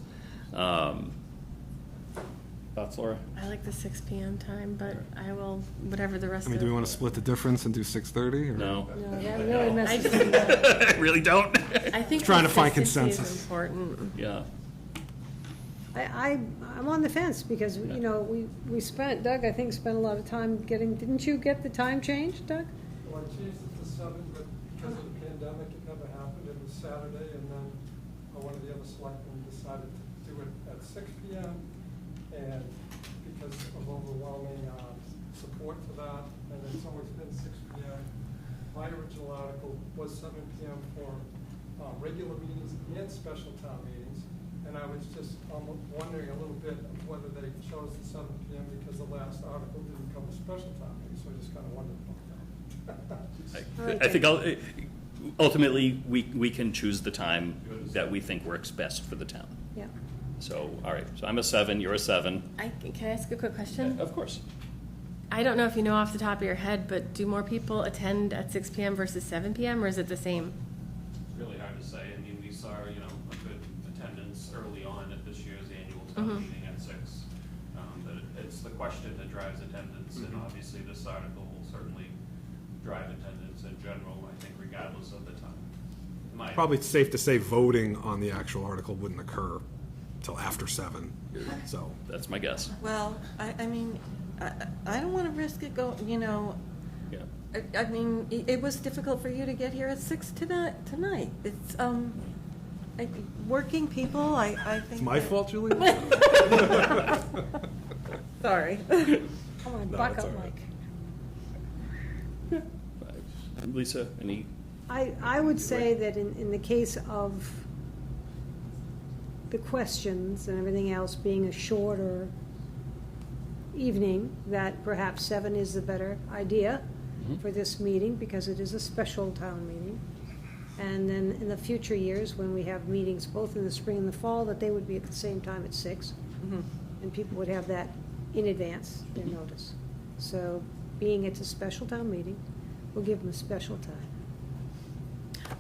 Thoughts, Laura? I like the 6 PM time, but I will, whatever the rest I mean, of. do we want to split the difference and do 6:30? No. No, that really messes I me up. I really don't. I think Trying to find consistency consensus. is important. Yeah. I'm on the fence because, you know, we spent, Doug, I think, spent a lot of time didn't you get the time changed, Doug? Well, I changed it to 7, but because of the pandemic, it never happened. It was Saturday, and then one of the other selectmen decided to do it at 6 PM. And because of overwhelming support for that, and it's always been 6 PM. My original article was 7 PM for regular meetings and special town meetings. And I was just wondering a little bit of whether they chose the 7 PM because the last article didn't cover special town meetings, so I just kind of wondered about that. I think ultimately, we can choose the time that we think works best for the town. Yeah. So, all right, so I'm a 7, you're a 7. Can I ask a quick question? Of course. I don't know if you know off the top of your head, but do more people attend at 6 PM versus 7 PM, or is it the same? It's really hard to say. I mean, we saw, a good attendance early on at this year's annual town meeting at 6. But it's the question that drives attendance, and obviously this article will certainly drive attendance in general, I think, regardless of the time. Probably it's safe to say voting on the actual article wouldn't occur till after 7, so. That's my guess. Well, I mean, I don't want to risk it Yeah. I mean, it was difficult for you to get here at 6 tonight. It's, working people, I think. It's my fault, Julie? Sorry. Come on, No, buck it's up, all right. Mike. Lisa, any? I would say that in the case of the questions and everything else being a shorter evening, that perhaps 7 is the better idea for this meeting, because it is a special town meeting. And then in the future years, when we have meetings both in the spring and the fall, that they would be at the same time at 6. And people would have that in advance, their notice. So being it's a special town meeting, we'll give them a special time.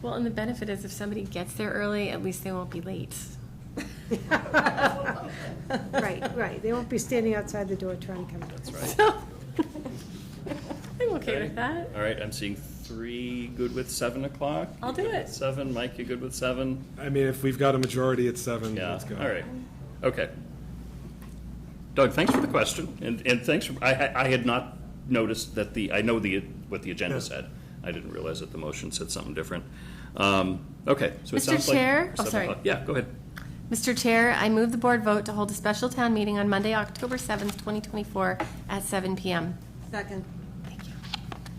Well, and the benefit is if somebody gets there early, at least they won't be late. Right. They won't be standing outside the door trying to come in. That's right. So, I'm okay with that. All right, I'm seeing 3 good with 7 o'clock. I'll do it. 7, Mike, you good with 7? I mean, if we've got a majority at 7, Yeah, let's go. all right. Okay. Doug, thanks for the question, and thanks for, I had not noticed that what the agenda said. I didn't realize that the motion said something different. Okay, so it Mr. sounds like. Chair? Oh, 7 sorry. o'clock. Yeah, go ahead. Mr. Chair, I move the board vote to hold a special town meeting on Monday, October 7th, 2024 at 7 PM. Second.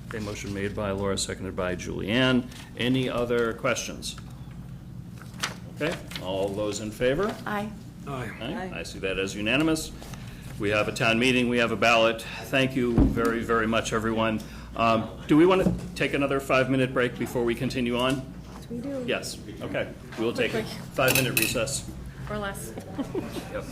Okay, motion made by Laura, seconded by Julianne. Any other questions? Okay, all those in favor? Aye. Aye. I see that as unanimous. We have a town meeting, we have a ballot. Thank you very, very much, everyone. Do we want to take another 5-minute break before we continue on? Yes, we do. Yes, okay. We will take a 5-minute recess. Or less. Yep.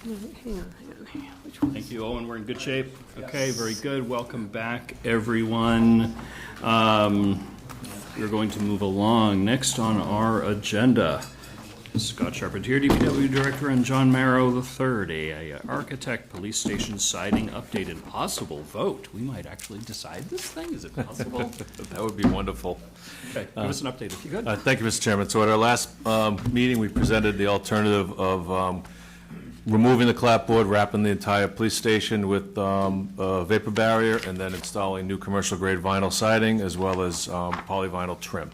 Hang on. Which one? Thank you, Owen. We're in good shape. Okay, very good. Welcome back, everyone. We're going to move along. Next on our agenda, Scott Charpentier, DPW Director, and John Marrow III, a architect, police station siding update and possible vote. We might actually decide this thing. Is it possible? That would be wonderful. Okay, give us an update if you could. Thank you, Mr. Chairman. So at our last meeting, we presented the alternative of removing the clapboard, wrapping the entire police station with a vapor barrier, and then installing new commercial-grade vinyl siding as well as polyvinyl trim.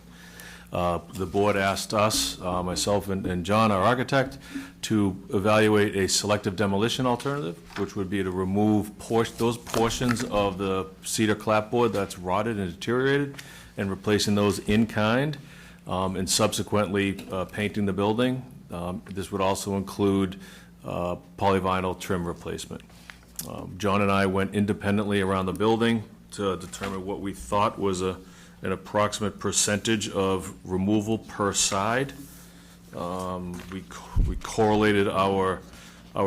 The board asked us, myself and John, our architect, to evaluate a selective demolition alternative, which would be to remove those portions of the cedar clapboard that's rotted and deteriorated and replacing those in kind, and subsequently painting the building. This would also include polyvinyl trim replacement. John and I went independently around the building to determine what we thought was an approximate percentage of removal per side. We correlated our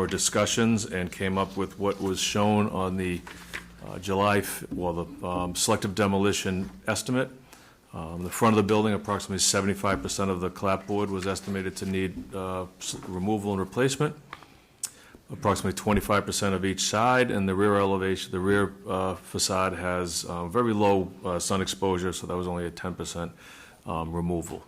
discussions and came up with what was shown on the selective demolition estimate. The front of the building, approximately 75% of the clapboard was estimated to need removal and replacement. Approximately 25% of each side, and the rear elevation, the rear facade has very low sun exposure, so that was only a 10% removal.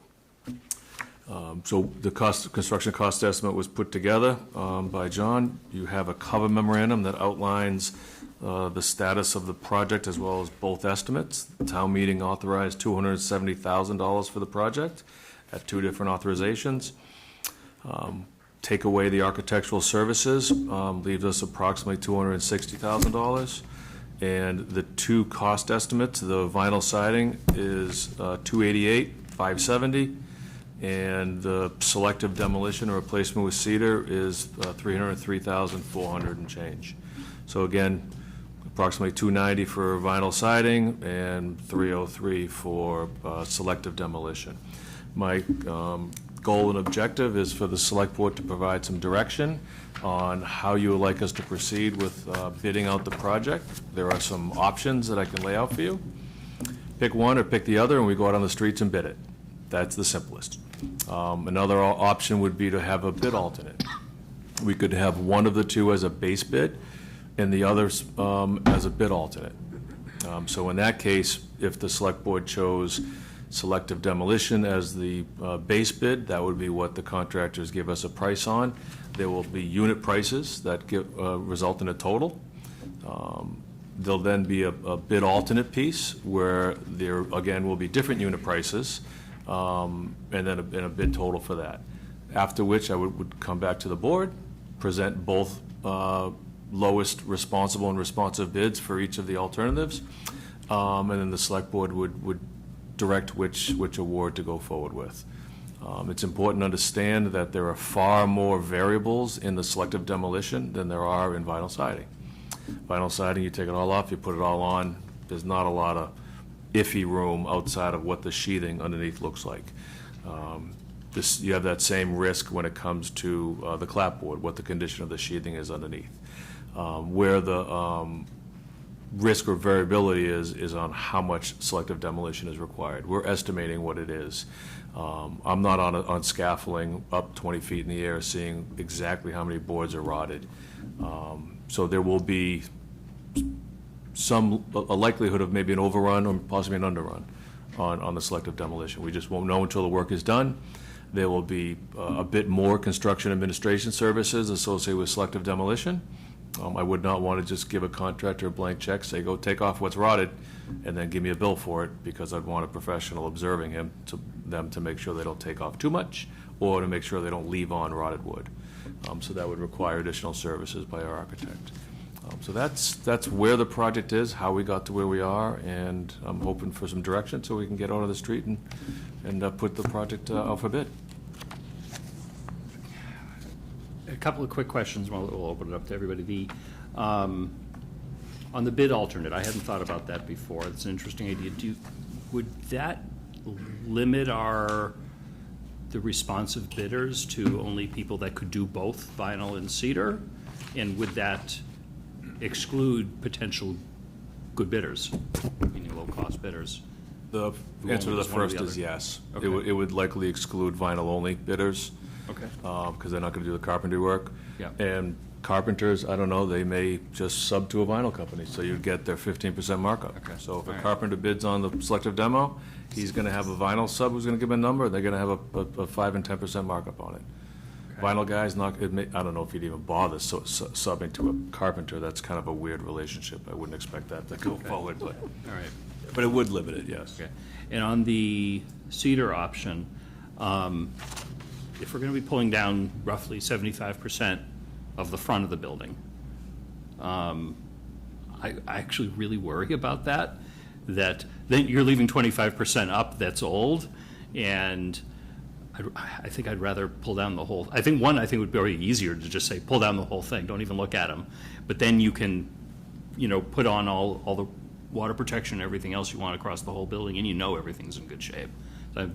So the construction cost estimate was put together by John. You have a cover memorandum that outlines the status of the project as well as both estimates. The town meeting authorized $270,000 for the project at 2 different authorizations. Take away the architectural services, leaves us approximately $260,000. And the two cost estimates, the vinyl siding is $288,570, and the selective demolition or replacement with cedar is $303,400 and change. So again, approximately $290 for vinyl siding and $303 for selective demolition. My goal and objective is for the select board to provide some direction on how you would like us to proceed with bidding out the project. There are some options that I can lay out for you. Pick one or pick the other, and we go out on the streets and bid it. That's the simplest. Another option would be to have a bid alternate. We could have one of the two as a base bid and the others as a bid alternate. So in that case, if the select board chose selective demolition as the base bid, that would be what the contractors give us a price on. There will be unit prices that result in a total. There'll then be a bid alternate piece where there, again, will be different unit prices, and then a bid total for that. After which I would come back to the board, present both lowest responsible and responsive bids for each of the alternatives, and then the select board would direct which award to go forward with. It's important to understand that there are far more variables in the selective demolition than there are in vinyl siding. Vinyl siding, you take it all off, you put it all on. There's not a lot of iffy room outside of what the sheathing underneath looks like. You have that same risk when it comes to the clapboard, what the condition of the sheathing is underneath. Where the risk or variability is on how much selective demolition is required. We're estimating what it is. I'm not on scaffolding up 20 feet in the air seeing exactly how many boards are rotted. So there will be a likelihood of maybe an overrun or possibly an underrun on the selective demolition. We just won't know until the work is done. There will be a bit more construction administration services associated with selective demolition. I would not want to just give a contractor a blank check, say, go take off what's rotted, and then give me a bill for it, because I'd want a professional observing them to make sure they don't take off too much, or to make sure they don't leave on rotted wood. So that would require additional services by our architect. So that's where the project is, how we got to where we are, and I'm hoping for some direction so we can get out on the street and put the project out for bid. A couple of quick questions. We'll open it up to everybody. On the bid alternate, I hadn't thought about that before. It's an interesting idea. Would that limit our the responsive bidders to only people that could do both vinyl and cedar? And would that exclude potential good bidders, meaning low-cost bidders? The Who answer to only the does one or first the is other? yes. Okay. It would likely exclude vinyl-only bidders. Okay. Because they're not going to do the carpentry work. Yeah. And carpenters, I don't know, they may just sub to a vinyl company, so you'd get their 15% markup. Okay. So if a All right. carpenter bids on the selective demo, he's going to have a vinyl sub who's going to give him a number, they're going to have a 5 and 10% markup on it. Vinyl guy's not, I don't know if he'd even bother subbing to a carpenter. That's kind of a weird relationship. I wouldn't expect that to go forward, but. All right. But it would limit it, yes. Okay. And on the cedar option, if we're going to be pulling down roughly 75% of the front of the building, I actually really worry about that then you're leaving 25% up that's old, and I think I'd rather pull down the whole, I think it would be very easier to just say, pull down the whole thing, don't even look at them. But then you can, put on all the water protection and everything else you want across the whole building, and everything's in good shape. So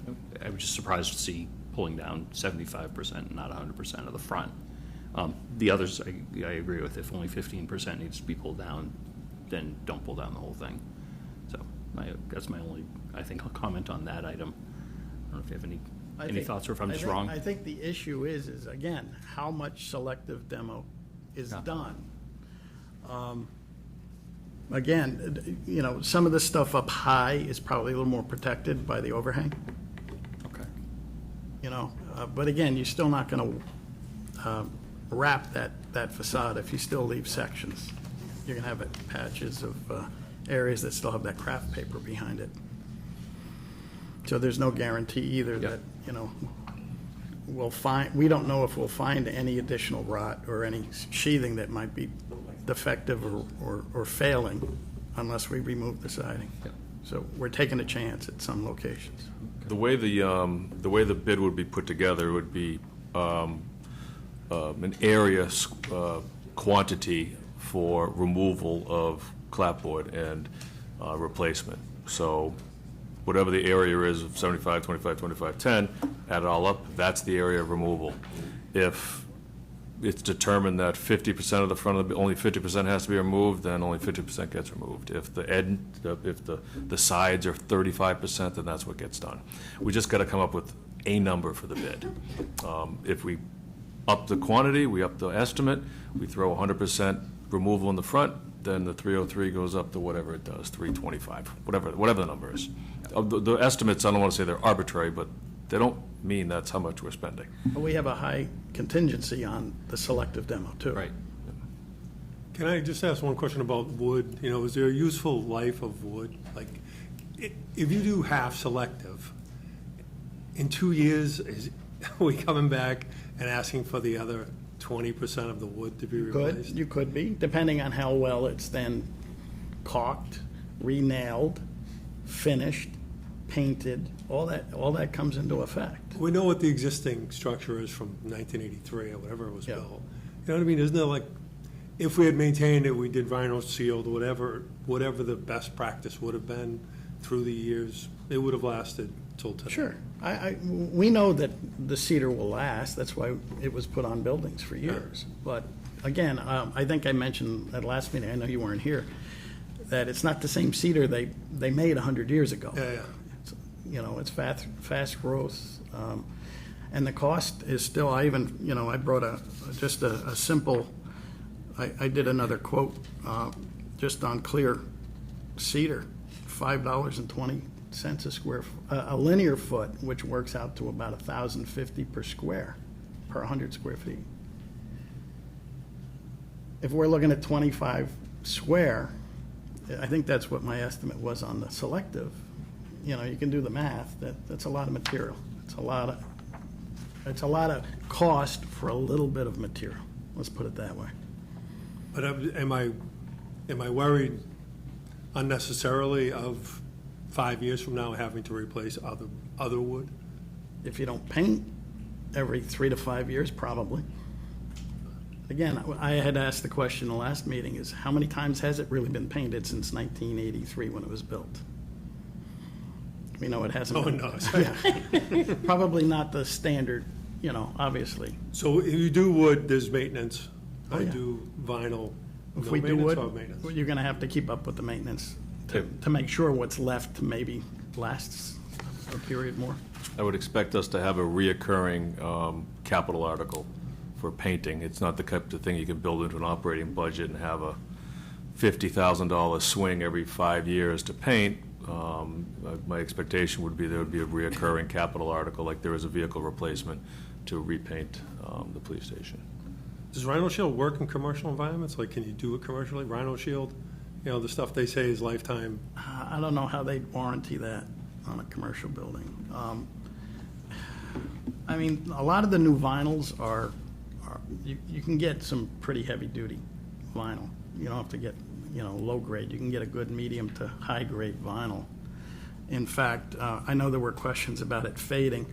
I was just surprised to see pulling down 75% and not 100% of the front. The others, I agree with. If only 15% needs to be pulled down, then don't pull down the whole thing. So that's my only, I think, comment on that item. I don't know if you have any thoughts, or if I'm just wrong? I think the issue is again, how much selective demo is done. Again, some of the stuff up high is probably a little more protected by the overhang. Okay. But again, you're still not going to wrap that facade if you still leave sections. You're going to have patches of areas that still have that craft paper behind it. So there's no guarantee either that, we'll find, we don't know if we'll find any additional rot or any sheathing that might be defective or failing unless we remove the siding. So we're taking a chance at some locations. The way the bid would be put together would be an area quantity for removal of clapboard and replacement. So whatever the area is of 75, 25, 25, 10, add it all up, that's the area of removal. If it's determined that 50% of the front of the, only 50% has to be removed, then only 50% gets removed. If the sides are 35%, then that's what gets done. We just got to come up with a number for the bid. If we up the quantity, we up the estimate, we throw 100% removal in the front, then the 303 goes up to whatever it does, 325, whatever the number is. The estimates, I don't want to say they're arbitrary, but they don't mean that's how much we're spending. But we have a high contingency on the selective demo too. Right. Can I just ask one question about wood? Is there a useful life of wood? Like, if you do half selective, in 2 years, are we coming back and asking for the other 20% of the wood to be replaced? You could be, depending on how well it's then caulked, re-nailed, finished, painted, all that comes into effect. We know what the existing structure is from 1983 or whatever it was built. You know what I mean? Isn't there like, if we had maintained it, we did vinyl sealed, whatever the best practice would have been through the years, it would have lasted till today. Sure. We know that the cedar will last. That's why it was put on buildings for years. But again, I think I mentioned at last meeting, I know you weren't here, that it's not the same cedar they made 100 years ago. Yeah. It's fast growth, and the cost is still. I brought just a simple. I did another quote just on clear cedar, $5.20 a linear foot, which works out to about $1,050 per 100 square feet. If we're looking at 25 square, I think that's what my estimate was on the selective. You can do the math. That's a lot of material. It's a lot of cost for a little bit of material. Let's put it that way. But am I worried unnecessarily of 5 years from now having to replace other wood? If you don't paint every 3 to 5 years, probably. Again, I had asked the question in the last meeting is how many times has it really been painted since 1983 when it was built? We know it hasn't. Oh, been- no. Yeah. Probably not the standard, obviously. So if you do wood, there's maintenance. Oh, I yeah. do vinyl. If No we do maintenance wood, or maintenance? well, you're going to have to keep up with the maintenance to make sure what's left maybe lasts a period more. I would expect us to have a reoccurring capital article for painting. It's not the type of thing you can build into an operating budget and have a $50,000 swing every 5 years to paint. My expectation would be there would be a reoccurring capital article, like there is a vehicle replacement to repaint the police station. Does Rhino Shield work in commercial environments? Like, can you do it commercially? Rhino Shield, the stuff they say is lifetime. I don't know how they'd warranty that on a commercial building. I mean, a lot of the new vinyls are you can get some pretty heavy-duty vinyl. You don't have to get, low grade. You can get a good medium to high-grade vinyl. In fact, I know there were questions about it fading.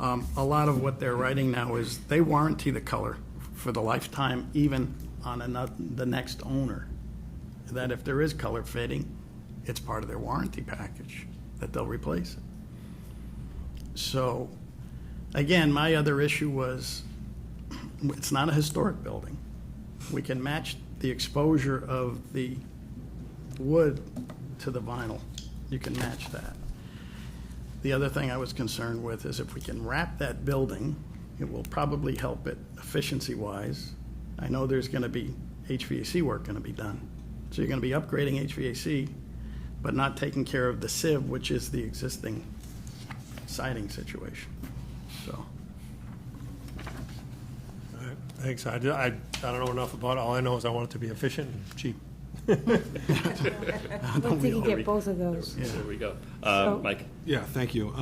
A lot of what they're writing now is they warranty the color for the lifetime, even on the next owner. That if there is color fading, it's part of their warranty package, that they'll replace it. So, again, my other issue was, it's not a historic building. We can match the exposure of the wood to the vinyl. You can match that. The other thing I was concerned with is if we can wrap that building, it will probably help it efficiency-wise. I know there's going to be HVAC work going to be done. So you're going to be upgrading HVAC, but not taking care of the sieve, which is the existing siding situation. So. All right, thanks. I don't know enough about it. All I know is I want it to be efficient and cheap. I think you get both of those. There we go. So- Mike? Yeah, thank you.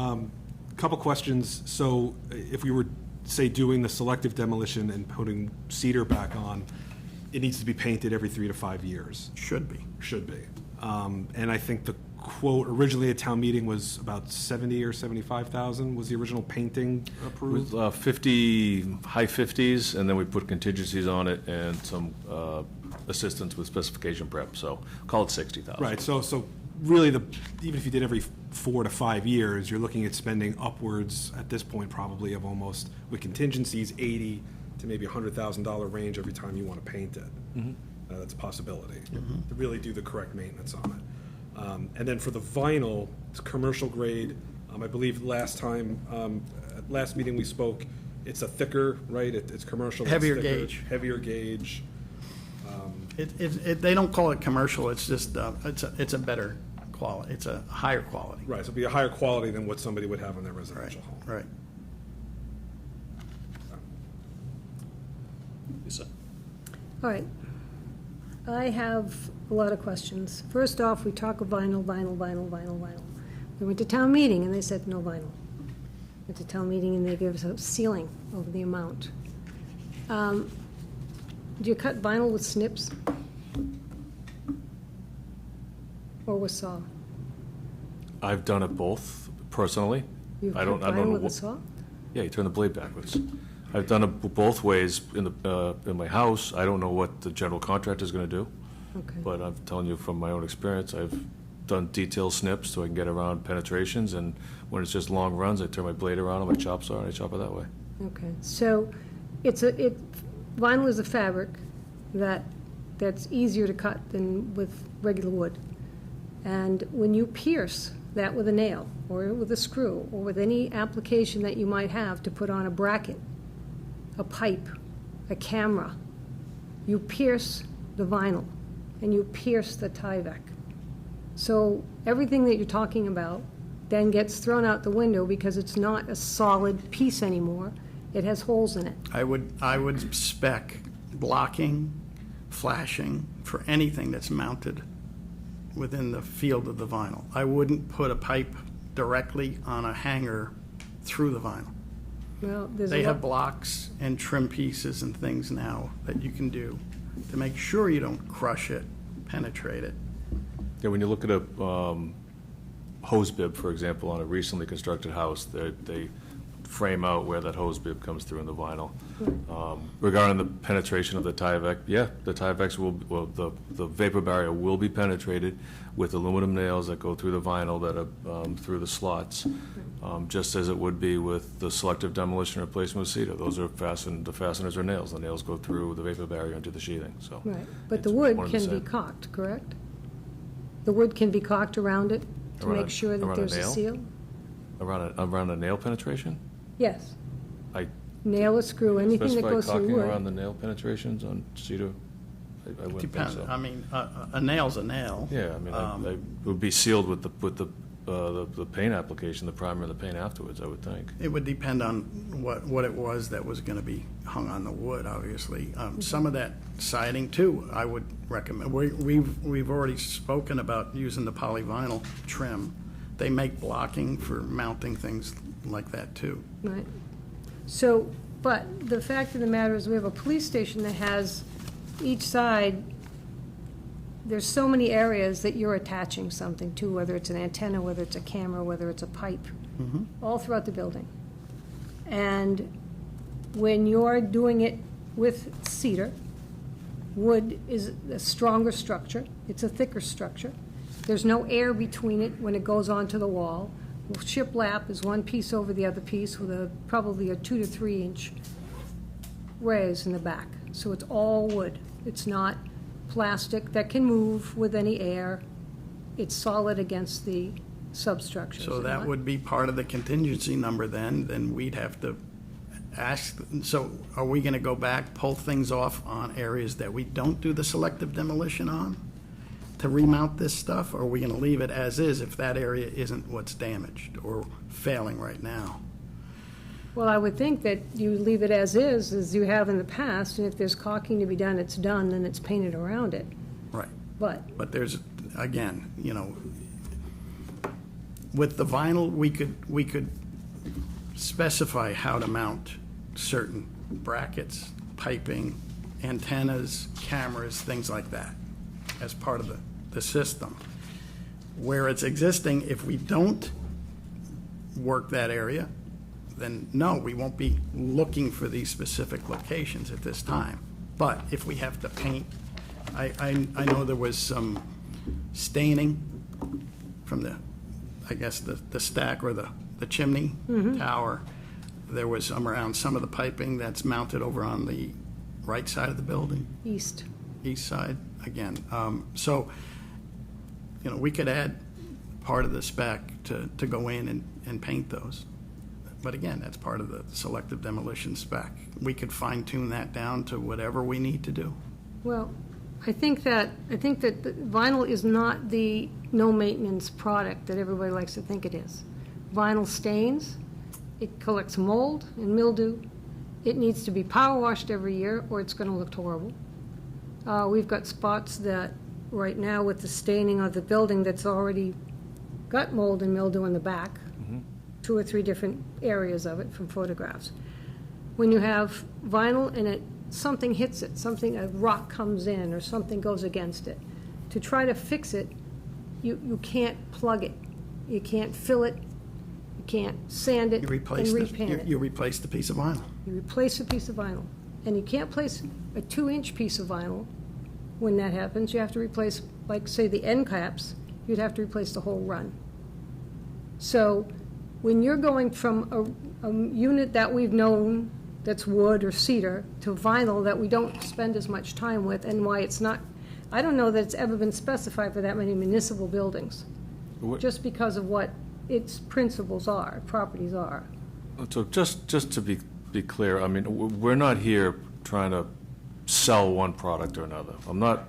Couple questions. So if we were, say, doing the selective demolition and putting cedar back on, it needs to be painted every 3 to 5 years. Should be. Should be. And I think the quote originally at town meeting was about 70 or 75,000 was the original painting approved? With 50, high 50s, and then we put contingencies on it and some assistance with specification prep, so call it 60,000. Right, so really, even if you did every 4 to 5 years, you're looking at spending upwards, at this point probably, of almost, with contingencies, 80 to maybe $100,000 range every time you want to paint it. That's a possibility, to really do the correct maintenance on it. And then for the vinyl, it's commercial grade. I believe last time, at last meeting we spoke, it's a thicker, right? It's commercial. it's Heavier thicker, gauge. Heavier gauge. They don't call it commercial, it's just, it's a better quality, it's a higher quality. Right, so it'd be a higher quality than what somebody would have in their residential home. Right. Lisa? All right. I have a lot of questions. First off, we talk of vinyl. We went to town meeting and they said no vinyl. Went to town meeting and they gave us a ceiling over the amount. Do you cut vinyl with snips? Or with saw? I've done it both, personally. You've I cut don't vinyl know with a what- saw? Yeah, you turn the blade backwards. I've done it both ways in my house. I don't know what the general contractor is going to do. Okay. But I'm telling you from my own experience, I've done detail snips so I can get around penetrations, and when it's just long runs, I turn my blade around on my chop saw and I chop it that way. Okay, so vinyl is a fabric that's easier to cut than with regular wood. And when you pierce that with a nail, or with a screw, or with any application that you might have to put on a bracket, a pipe, a camera, you pierce the vinyl, and you pierce the Tyvek. So everything that you're talking about then gets thrown out the window because it's not a solid piece anymore. It has holes in it. I would spec blocking, flashing for anything that's mounted within the field of the vinyl. I wouldn't put a pipe directly on a hanger through the vinyl. Well, there's They a have lot, blocks and trim pieces and things now that you can do to make sure you don't crush it, penetrate it. Yeah, when you look at a hose bib, for example, on a recently constructed house, they frame out where that hose bib comes through in the vinyl. Regarding the penetration of the Tyvek, yeah, the Tyvex the vapor barrier will be penetrated with aluminum nails that go through the vinyl that are through the slots, just as it would be with the selective demolition replacement with cedar. Those are fastened, the fasteners are nails. The nails go through the vapor barrier into the sheathing, so. Right, but the it's wood one and the can be same. caulked, correct? The wood can be caulked around it to Around make a- sure that around a there's a nail? seal? Around a nail penetration? Yes. I Nail or screw, anything that specify goes through caulking wood. around the nail penetrations on cedar? I wouldn't think Depends, so. I mean, a nail's a nail. Yeah, I mean, it would be sealed with the paint application, the primer and the paint afterwards, I would think. It would depend on what it was that was going to be hung on the wood, obviously. Some of that siding, too, I would recommend. We've already spoken about using the polyvinyl trim. They make blocking for mounting things like that, too. Right. So, but the fact of the matter is, we have a police station that has each side, there's so many areas that you're attaching something to, whether it's an antenna, whether it's a camera, whether it's a pipe, all throughout the building. And when you're doing it with cedar, wood is a stronger structure, it's a thicker structure. There's no air between it when it goes onto the wall. Shiplap is one piece over the other piece with probably a 2 to 3 inch raise in the back. So it's all wood. It's not plastic that can move with any air. It's solid against the substructure. So that would be part of the contingency number then we'd have to ask, so are we going to go back, pull things off on areas that we don't do the selective demolition on to remount this stuff? Or are we going to leave it as is if that area isn't what's damaged or failing right now? Well, I would think that you leave it as you have in the past, and if there's caulking to be done, it's done, and it's painted around it. Right. But there's, again, with the vinyl, we could specify how to mount certain brackets, piping, antennas, cameras, things like that, as part of the system. Where it's existing, if we don't work that area, then no, we won't be looking for these specific locations at this time. But if we have to paint, I know there was some staining from the stack or the chimney tower. There was some around some of the piping that's mounted over on the right side of the building. East side, again. So, we could add part of the spec to go in and paint those. But again, that's part of the selective demolition spec. We could fine tune that down to whatever we need to do. Well, I think that the vinyl is not the no-maintenance product that everybody likes to think it is. Vinyl stains, it collects mold and mildew. It needs to be power washed every year or it's going to look horrible. We've got spots that right now with the staining of the building that's already got mold and mildew in the back, 2 or 3 different areas of it from photographs. When you have vinyl and something hits it, a rock comes in or something goes against it, to try to fix it, you can't plug it. You can't fill it. You can't sand it and repaint it. You replace the piece of vinyl. You replace a piece of vinyl. And you can't place a 2-inch piece of vinyl when that happens. You have to replace, like, say, the end caps, you'd have to replace the whole run. So when you're going from a unit that we've known that's wood or cedar to vinyl that we don't spend as much time with, and why it's not, I don't know that it's ever been specified for that many municipal buildings, just because of what its principles are, properties are. So just to be clear, I mean, we're not here trying to sell one product or another. I'm not,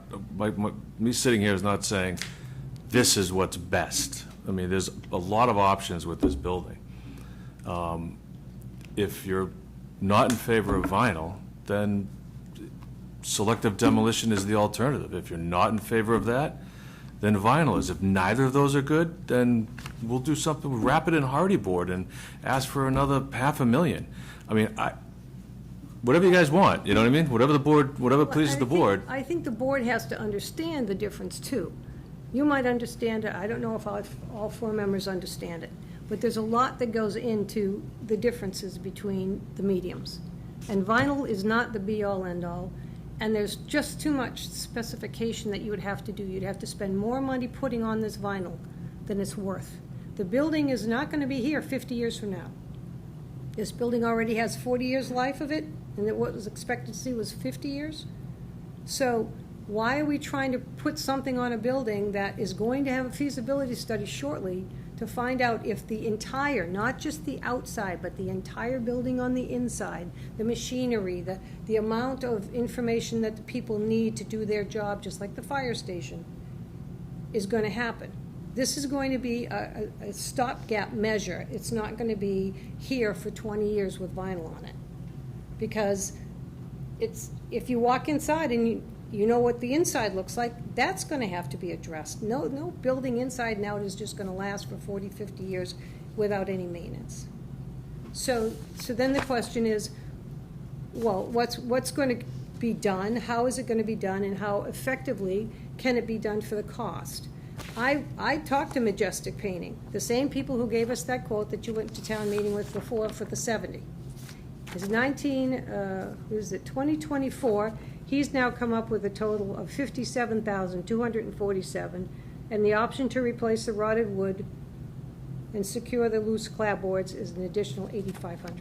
me sitting here is not saying this is what's best. I mean, there's a lot of options with this building. If you're not in favor of vinyl, then selective demolition is the alternative. If you're not in favor of that, then vinyl is. If neither of those are good, then we'll do something, wrap it in hardy board and ask for another $500,000. I mean, whatever you guys want, you know what I mean? Whatever pleases the board. I think the board has to understand the difference, too. You might understand it. I don't know if all 4 members understand it. but there's a lot that goes into the differences between the mediums. And vinyl is not the be-all, end-all, and there's just too much specification that you would have to do. You'd have to spend more money putting on this vinyl than it's worth. The building is not going to be here 50 years from now. This building already has 40 years life of it, and what was expected to see was 50 years. So why are we trying to put something on a building that is going to have a feasibility study shortly to find out if the entire, not just the outside, but the entire building on the inside, the machinery, the amount of information that the people need to do their job, just like the fire station, is going to happen? This is going to be a stopgap measure. It's not going to be here for 20 years with vinyl on it. Because if you walk inside and you know what the inside looks like, that's going to have to be addressed. No building inside and out is just going to last for 40, 50 years without any maintenance. So then the question is, well, what's going to be done? How is it going to be done? And how effectively can it be done for the cost? I talked to Majestic Painting, the same people who gave us that quote that you went to town meeting with before for the 70. It's 2024. He's now come up with a total of $57,247, and the option to replace the rotted wood and secure the loose clapboards is an additional $8,500.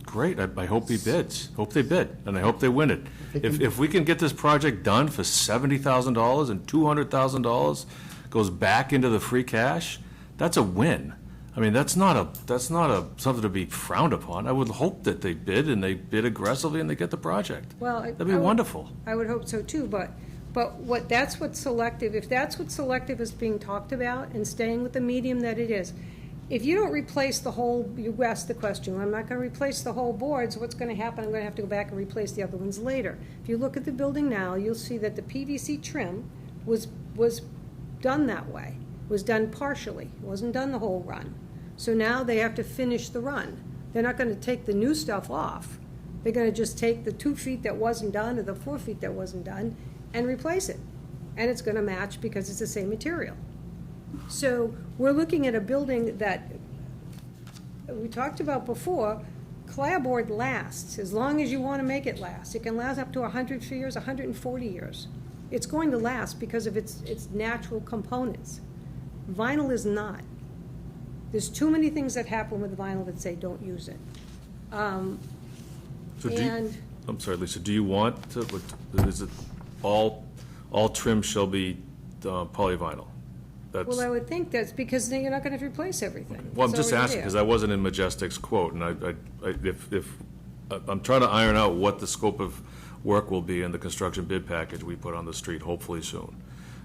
Great, I hope he bids, hope they bid, and I hope they win it. If we can get this project done for $70,000 and $200,000 goes back into the free cash, that's a win. I mean, that's not something to be frowned upon. I would hope that they bid, and they bid aggressively, and they get the project. Well, that'd be wonderful. I would hope so too, but that's what selective, if that's what selective is being talked about and staying with the medium that it is, if you don't replace the whole, you asked the question, I'm not going to replace the whole board, so what's going to happen? I'm going to have to go back and replace the other ones later. If you look at the building now, you'll see that the PVC trim was done that way, was done partially. It wasn't done the whole run. So now they have to finish the run. They're not going to take the new stuff off. They're going to just take the 2 feet that wasn't done or the 4 feet that wasn't done and replace it. And it's going to match because it's the same material. So we're looking at a building that we talked about before. Clapboard lasts as long as you want to make it last. It can last up to 100 years, 140 years. It's going to last because of its natural components. Vinyl is not. There's too many things that happen with vinyl that say don't use it. I'm sorry, Lisa, do you want to, is it all trim shall be polyvinyl? Well, I would think that's because then you're not going to replace everything. Okay. Well, I'm just asking because I wasn't in Majestic's quote, and if I'm trying to iron out what the scope of work will be in the construction bid package we put on the street, hopefully soon.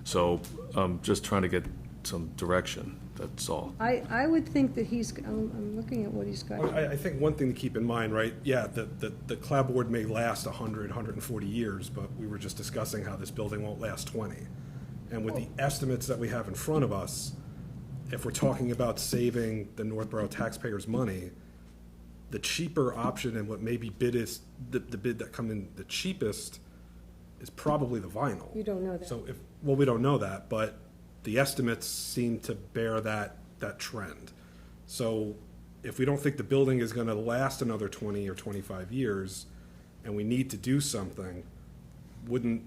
So I'm just trying to get some direction. That's all. I would think that I'm looking at what he's got. I think one thing to keep in mind, right, yeah, the clapboard may last 100, 140 years, but we were just discussing how this building won't last 20. And with the estimates that we have in front of us, if we're talking about saving the Northborough taxpayers money, the cheaper option and what maybe bid is, the bid that come in the cheapest is probably the vinyl. You don't know that. So we don't know that, but the estimates seem to bear that trend. So if we don't think the building is going to last another 20 or 25 years, and we need to do something, wouldn't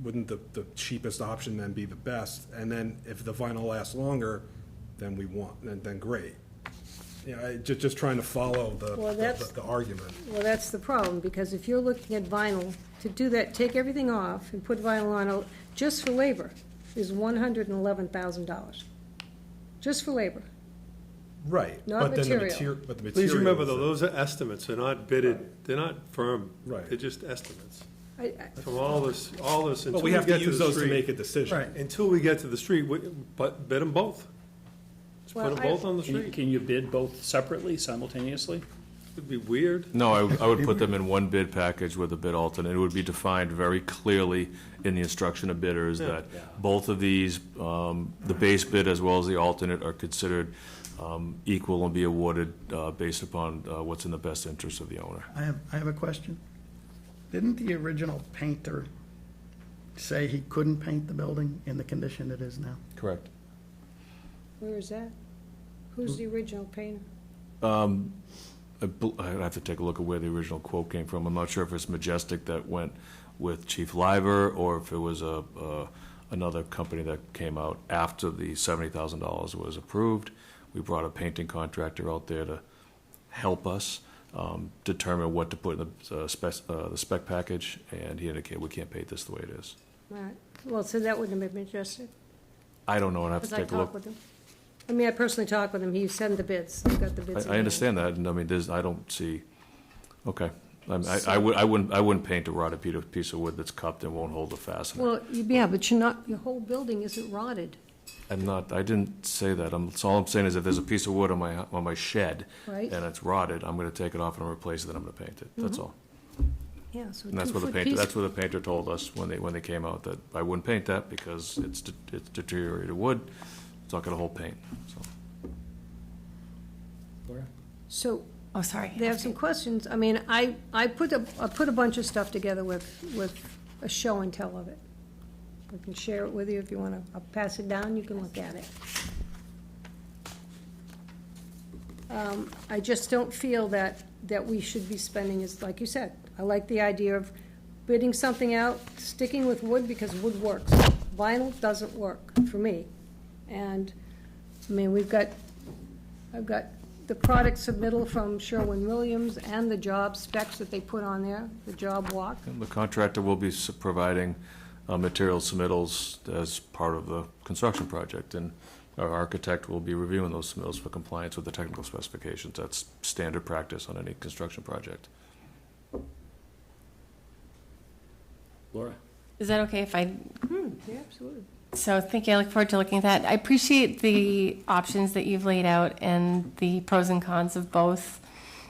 the cheapest option then be the best? And then if the vinyl lasts longer, then then great. You know, just trying to follow the argument. Well, that's the problem, because if you're looking at vinyl, to do that, take everything off and put vinyl on, just for labor, is $111,000. Just for labor. Right. Not material. But the material. Please remember, though, those are estimates. They're not bidded. They're not firm. Right. They're just estimates. From all this, until but we have to get use the those to street. make a decision. Right. Until we get to the street, but bid them both. Let's put them both on the street. Can you bid both separately, simultaneously? It'd be weird. No, I would put them in one bid package with a bid alternate. It would be defined very clearly in the instruction of bidders that both of these, the base bid as well as the alternate, are considered equal and be awarded based upon what's in the best interest of the owner. I have a question. Didn't the original painter say he couldn't paint the building in the condition it is now? Correct. Where is that? Who's the original painter? I'd have to take a look at where the original quote came from. I'm not sure if it's Majestic that went with Chief Liver, or if it was another company that came out after the $70,000 was approved. We brought a painting contractor out there to help us determine what to put in the spec package, and he indicated we can't paint this the way it is. All right. Well, so that wouldn't have been Majestic. I don't know, and I have Because to I take a look. talked with him. I mean, I personally talked with him. He sent the bids. He got the bids. I understand that, and I mean, I don't see, okay. I wouldn't paint a rotted piece of wood that's cupped and won't hold the fastener. Well, yeah, but you're not, your whole building isn't rotted, I didn't say that. All I'm saying is if there's a piece of wood on my shed right? and it's rotted, I'm gonna take it off and replace it, and I'm gonna paint it, that's Mhm. all. Yeah, so And that's what the 2-foot painter, piece. that's what the painter told us when they came out, that I wouldn't paint that because it's deteriorated wood, it's not gonna hold paint, so. So. Oh, sorry. They have some questions. I mean, I put a bunch of stuff together with a show and tell of it. I can share it with you if you want to. I'll pass it down, you can look at it. I just don't feel that we should be spending, as like you said, I like the idea of bidding something out, sticking with wood because wood works. Vinyl doesn't work for me. And, I mean, I've got the product submittal from Sherwin-Williams and the job specs that they put on there, the job walk. And the contractor will be providing material submittals as part of the construction project, and our architect will be reviewing those submittals for compliance with the technical specifications. That's standard practice on any construction project. Laura? Is that okay if I? Yeah, absolutely. So thank you. I look forward to looking at that. I appreciate the options that you've laid out and the pros and cons of both.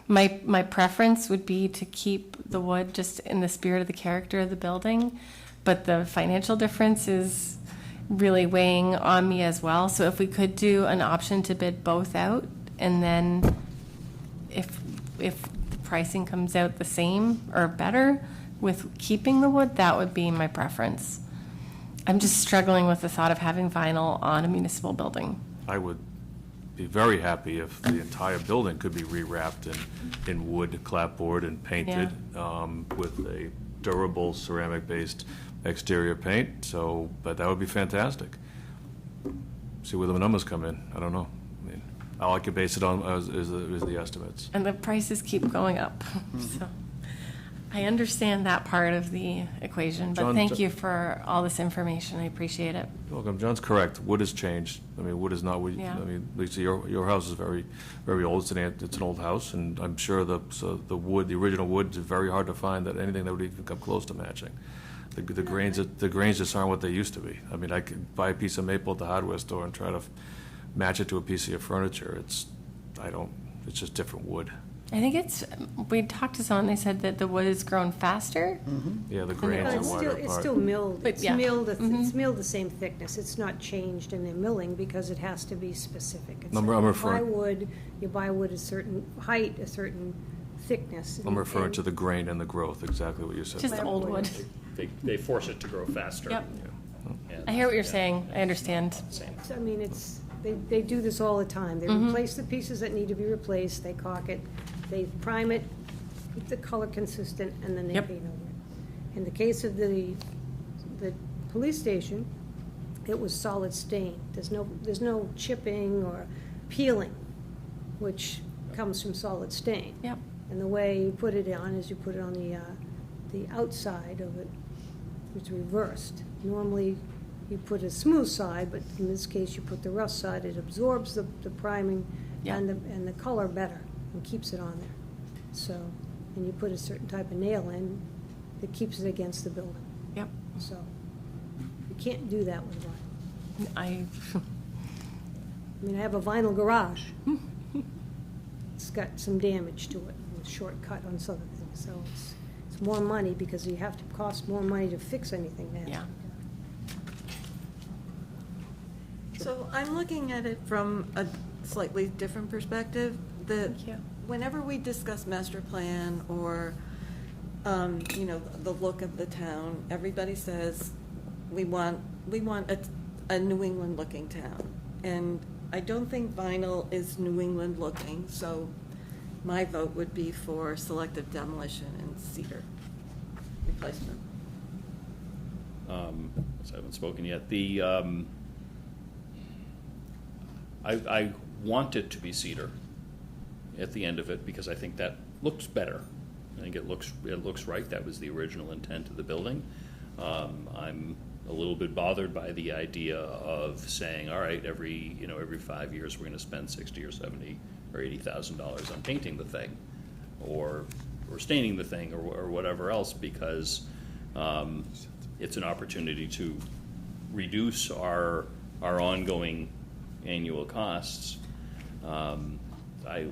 My preference would be to keep the wood just in the spirit of the character of the building, but the financial difference is really weighing on me as well. So if we could do an option to bid both out, and then if the pricing comes out the same or better with keeping the wood, that would be my preference. I'm just struggling with the thought of having vinyl on a municipal building. I would be very happy if the entire building could be rewrapped in wood clapboard and painted with a durable ceramic-based exterior paint. So, but that would be fantastic. See where the numbers come in. I don't know. I mean, all I could base it on is the estimates. And the prices keep going up. So I understand that part of the equation, but John, thank you for all this information. I appreciate it. You're welcome. John's correct. Wood has changed. I mean, wood is not, Yeah. I mean, Lisa, your house is very, very old. It's an old house, and I'm sure the wood, the original wood, is very hard to find that anything that would even come close to matching. The grains just aren't what they used to be. I mean, I could buy a piece of maple at the hardware store and try to match it to a piece of your furniture. It's just different wood. I think we talked to someone, they said that the wood has grown faster. Yeah, the But grains are it's wider still, it's apart. still milled. But It's yeah. milled, it's milled the same thickness. It's not changed in their milling because it has to be specific. It's I'm like referring- you buy wood a certain height, a certain thickness. I'm referring and- to the grain and the growth, exactly what you said. Just old wood. They force it to grow faster. Yep. And- I hear what you're saying. I understand. I mean, they do this all the time. They replace the pieces that need to be replaced, they caulk it, they prime it, keep the color consistent, and then they Yep. paint over it. In the case of the police station, it was solid stain. There's no chipping or peeling, which comes from solid stain. Yep. And the way you put it on is you put it on the outside of it, it's reversed. Normally, you put a smooth side, but in this case, you put the rough side. It absorbs the priming Yeah. and the color better and keeps it on there. So, and you put a certain type of nail in that keeps it against the building. Yep. So, you can't do that with vinyl. I mean, I have a vinyl garage. It's got some damage to it, a shortcut on some of the things, so it's more money because you have to cost more money to fix anything now. Yeah. So I'm looking at it from a slightly different perspective. Thank you. Whenever we discuss master plan or, the look of the town, everybody says we want a New England looking town. And I don't think vinyl is New England looking, so my vote would be for selective demolition and cedar replacement. So I haven't spoken yet. I want it to be cedar at the end of it because I think that looks better. I think it looks right. That was the original intent of the building. I'm a little bit bothered by the idea of saying, all right, every 5 years we're going to spend $60,000 or $70,000 or $80,000 on painting the thing, or staining the thing, or whatever else, because it's an opportunity to reduce our ongoing annual costs. I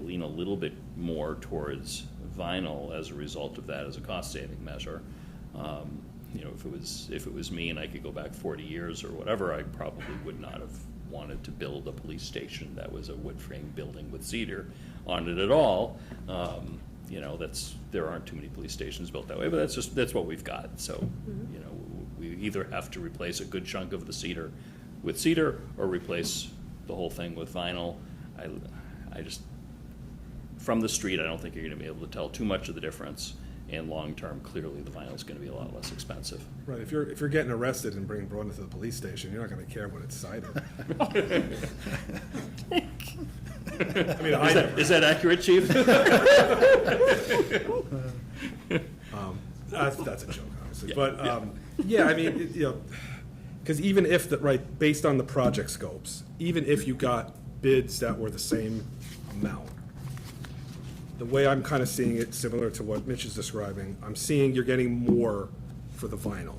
lean a little bit more towards vinyl as a result of that, as a cost-saving measure. If it was me and I could go back 40 years or whatever, I probably would not have wanted to build a police station that was a wood frame building with cedar on it at all. There aren't too many police stations built that way, but that's what we've got. So, we either have to replace a good chunk of the cedar with cedar or replace the whole thing with vinyl. I just, from the street, I don't think you're going to be able to tell too much of the difference. And long-term, clearly, the vinyl is going to be a lot less expensive. Right, if you're getting arrested and bringing Broden to the police station, you're not going to care when it's cited. Is that accurate, Chief? That's a joke, obviously. Yeah, but because even if based on the project scopes, even if you got bids that were the same amount, the way I'm kind of seeing it, similar to what Mitch is describing, I'm seeing you're getting more for the vinyl.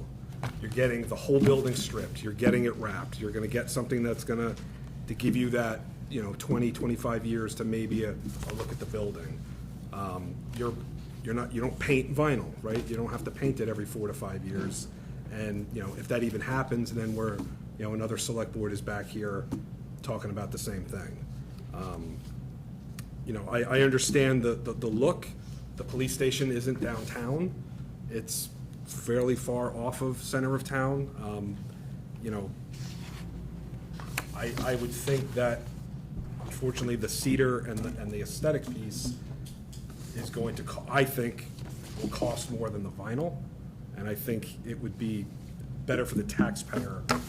You're getting the whole building stripped. You're getting it wrapped. You're going to get something that's going to give you that 20, 25 years to maybe a look at the building. You don't paint vinyl, right? You don't have to paint it every 4 to 5 years. And if that even happens, then we're another select board is back here talking about the same thing. I understand the look. The police station isn't downtown. It's fairly far off of center of town. I would think that, unfortunately, the cedar and the aesthetic piece is going to, I think, will cost more than the vinyl. And I think it would be better for the taxpayer to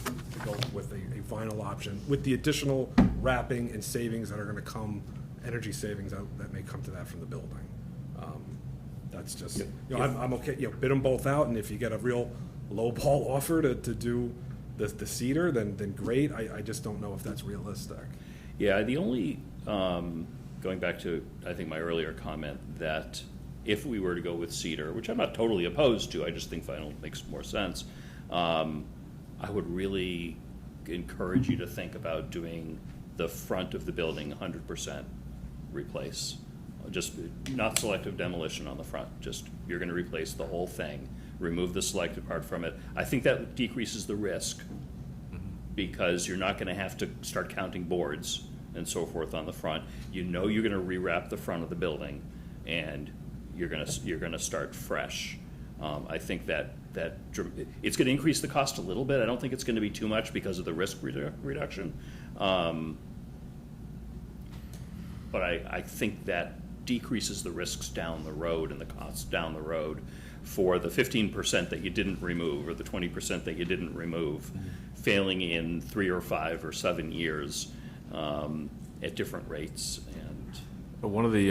go with a vinyl option with the additional wrapping and savings that are going to come, energy savings that may come to that from the building. That's just, I'm okay, bid them both out, and if you get a real low ball offer to do the cedar, then great. I just don't know if that's realistic. Yeah, the only, going back to, I think, my earlier comment, that if we were to go with cedar, which I'm not totally opposed to, I just think vinyl makes more sense, I would really encourage you to think about doing the front of the building 100% replace. Just not selective demolition on the front. Just, you're going to replace the whole thing, remove the selective part from it. I think that decreases the risk because you're not going to have to start counting boards and so forth on the front. You're going to rewrap the front of the building, and you're going to start fresh. I think that it's going to increase the cost a little bit. I don't think it's going to be too much because of the risk reduction. But I think that decreases the risks down the road and the costs down the road for the 15% that you didn't remove or the 20% that you didn't remove, failing in 3 or 5 or 7 years at different rates. But one of the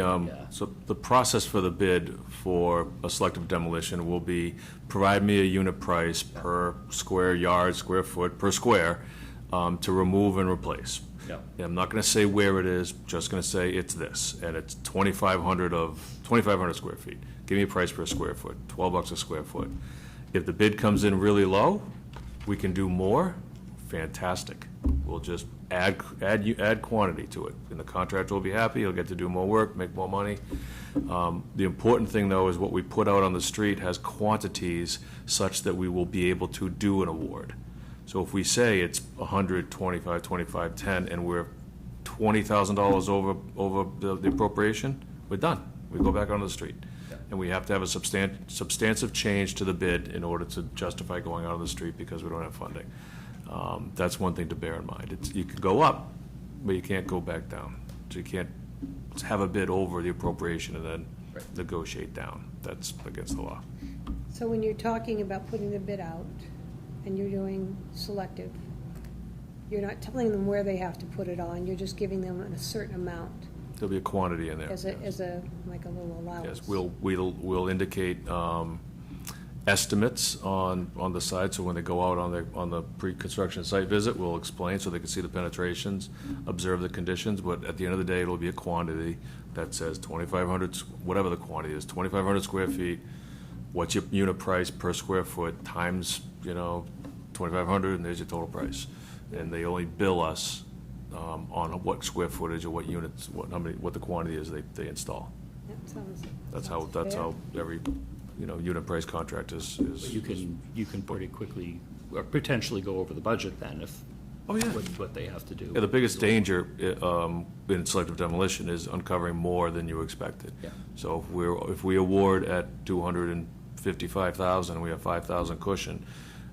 so the process for the bid for a selective demolition will be provide me a unit price per square yard, square foot, per square to remove and replace. Yeah. I'm not going to say where it is, just going to say it's this, and it's 2,500 square feet. Give me a price per square foot, $12 a square foot. If the bid comes in really low, we can do more. Fantastic. We'll just add quantity to it, and the contractor will be happy. He'll get to do more work, make more money. The important thing, though, is what we put out on the street has quantities such that we will be able to do an award. So if we say it's 100, 25, 25, 10, and we're $20,000 over the appropriation, we're done. We go back onto the street. Yeah. And we have to have a substantive change to the bid in order to justify going out on the street because we don't have funding. That's one thing to bear in mind. You could go up, but you can't go back down. So you can't have a bid over the appropriation and then negotiate down. That's against the law. So when you're talking about putting the bid out and you're doing selective, you're not telling them where they have to put it on, you're just giving them a certain amount There'll be a quantity in there. as a, like a little allowance. Yes, we'll indicate estimates on the site, so when they go out on the pre-construction site visit, we'll explain so they can see the penetrations, observe the conditions, but at the end of the day, it'll be a quantity that says 2,500, whatever the quantity is, 2,500 square feet, what's your unit price per square foot, times, 2,500, and there's your total price. And they only bill us on what square footage or what units, what the quantity is they install. That sounds That's fair. how every, unit price contract is. But you can pretty quickly, or potentially go over the budget then if, what they have to do. Yeah, the biggest danger in selective demolition is uncovering more than you expected. Yeah. So if we award at 255,000 and we have 5,000 cushion,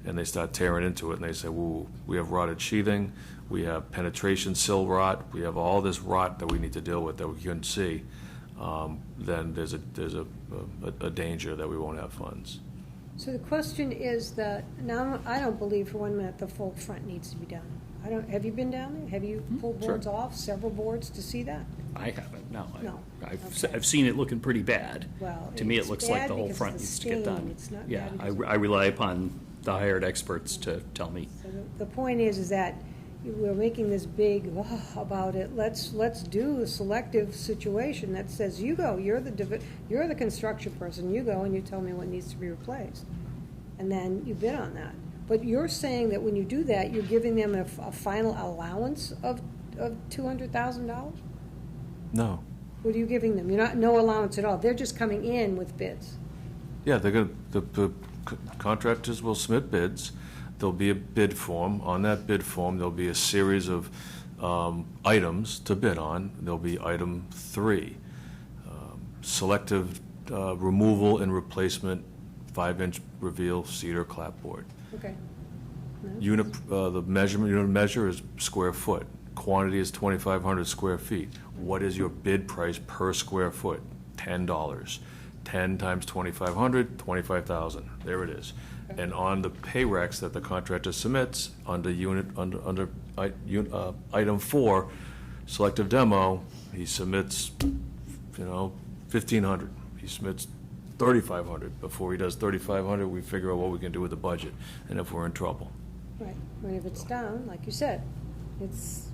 and they start tearing into it and they say, "Woo, we have rotted sheathing, we have penetration sill rot, we have all this rot that we need to deal with that we couldn't see," then there's a danger that we won't have funds. So the question is that, now, I don't believe for 1 minute the full front needs to be done. Have you been down there? Have you pulled Sure. boards off, several boards to see that? I haven't, no. No. I've seen it looking pretty bad. Well, To me, it it's looks like bad the whole because front of the needs to get stain. done. It's not Yeah, bad because I rely upon the hired experts to tell me. So the point is that we're making this big about it. Let's do a selective situation that says, you go, you're the construction person, you go and you tell me what needs to be replaced. And then you bid on that. But you're saying that when you do that, you're giving them a final allowance of $200,000? No. What are you giving them? You're not, no allowance at all. They're just coming in with bids. Yeah, the contractors will submit bids. There'll be a bid form. On that bid form, there'll be a series of items to bid on. There'll be item 3, selective removal and replacement 5-inch reveal cedar clapboard. Okay. The unit measure is square foot. Quantity is 2,500 square feet. What is your bid price per square foot? $10. 10 times 2,500, 25,000. There it is. And on the pay recs that the contractor submits under item 4, selective demo, he submits, 1,500. He submits 3,500. Before he does 3,500, we figure out what we can do with the budget, and if we're in trouble. Right. And if it's down, like you said, it's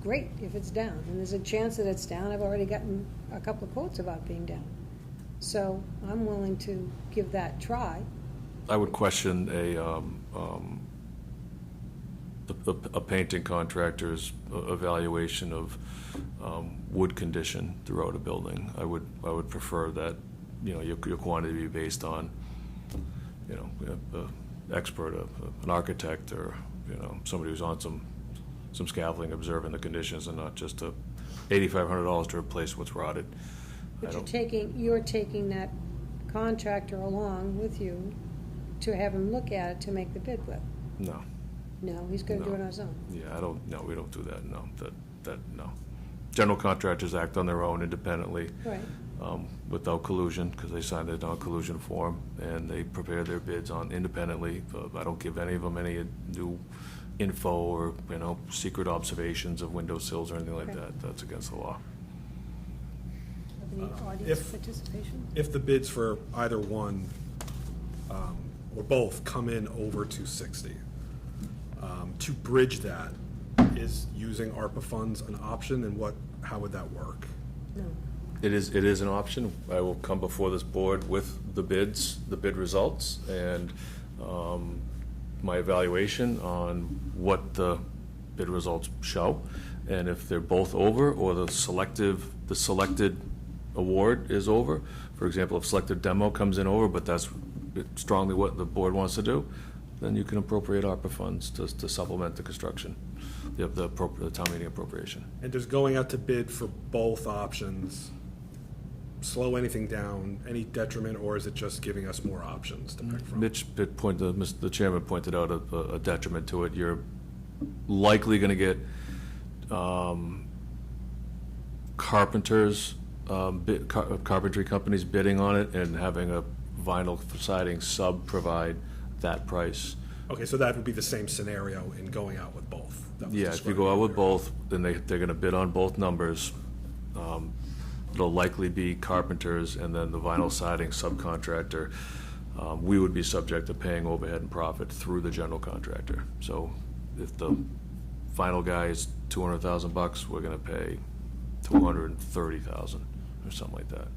great if it's down. And there's a chance that it's down. I've already gotten a couple of quotes about being down. So I'm willing to give that try. I would question a painting contractor's evaluation of wood condition throughout a building. I would prefer that, your quantity be based on, an expert, an architect, or, somebody who's on some scaffolding observing the conditions, and not just $8,500 to replace what's rotted. But you're taking that contractor along with you to have him look at it to make the bid with? No. No, he's going to do it on his own? Yeah, we don't do that, no. No. General contractors act on their own independently. Right. Without collusion, because they sign their non-collusion form, and they prepare their bids independently. I don't give any of them any new info or, secret observations of windowsills or anything like that. That's against the law. Any audience participation? If the bids for either one or both come in over 260, to bridge that, is using ARPA funds an option, and how would that work? No. It is an option. I will come before this board with the bids, the bid results, and my evaluation on what the bid results show. And if they're both over, or the selected award is over, for example, if selected demo comes in over, but that's strongly what the board wants to do, then you can appropriate ARPA funds to supplement the construction, the town meeting appropriation. And does going out to bid for both options slow anything down, any detriment, or is it just giving us more options to pick from? The chairman pointed out a detriment to it. You're likely going to get carpenters, carpentry companies bidding on it and having a vinyl siding sub provide that price. Okay, so that would be the same scenario in going out with both. That was Yeah, if you described go out with earlier. both, then they're gonna bid on both numbers. It'll likely be carpenters and then the vinyl siding subcontractor. We would be subject to paying overhead and profit through the general contractor. So if the vinyl guy is $200,000, we're gonna pay $230,000 or something like that,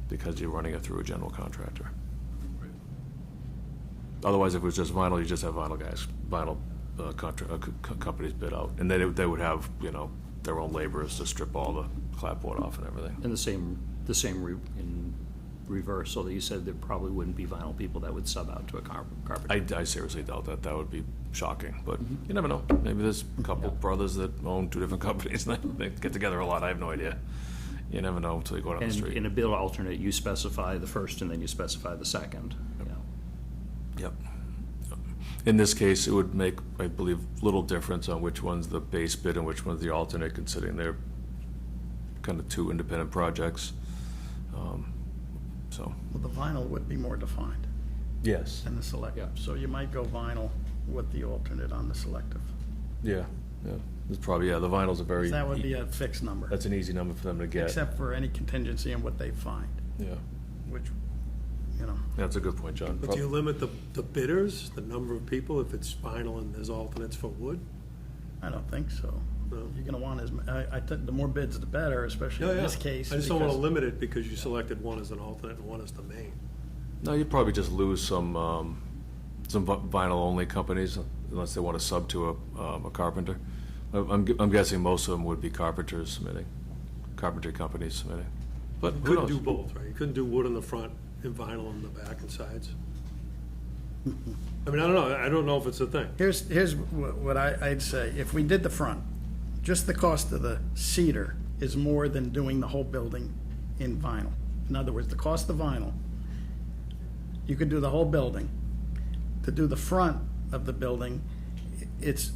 because you're running it through a general contractor. Otherwise, if it was just vinyl, you just have vinyl guys, companies bid out, and they would have, their own laborers to strip all the clapboard off and everything. And the same in reverse, so that you said there probably wouldn't be vinyl people that would sub out to a carpenter. I seriously doubt that. That would be shocking, but you never know. Maybe there's a couple brothers that own two different companies, and they get together a lot. I have no idea. You never know until you go down the street. In a bid alternate, you specify the first and then you specify the second. Yep. In this case, it would make, I believe, little difference on which one's the base bid and which one's the alternate, considering they're kind of two independent projects. So. Well, the vinyl would be more defined Yes. than the selective. So you might go vinyl with the alternate on the selective. Yeah. It's probably, the vinyls are very. That would be a fixed number. That's an easy number for them to get. Except for any contingency in what they find. Yeah. Which, That's a good point, John. But do you limit the bidders, the number of people, if it's vinyl and there's alternates for wood? I don't think so. No. You're gonna want I think the more bids, the better, especially in this case. I just don't want to because- limit it because you selected one as an alternate and one as the main. No, you'd probably just lose some vinyl-only companies unless they want to sub to a carpenter. I'm guessing most of them would be carpenters submitting, carpentry companies submitting. But You who couldn't knows? do both, right? You couldn't do wood in the front and vinyl in the back and sides. I mean, I don't know. I don't know if it's a thing. Here's what I'd say. If we did the front, just the cost of the cedar is more than doing the whole building in vinyl. In other words, the cost of vinyl, you could do the whole building. To do the front of the building, it's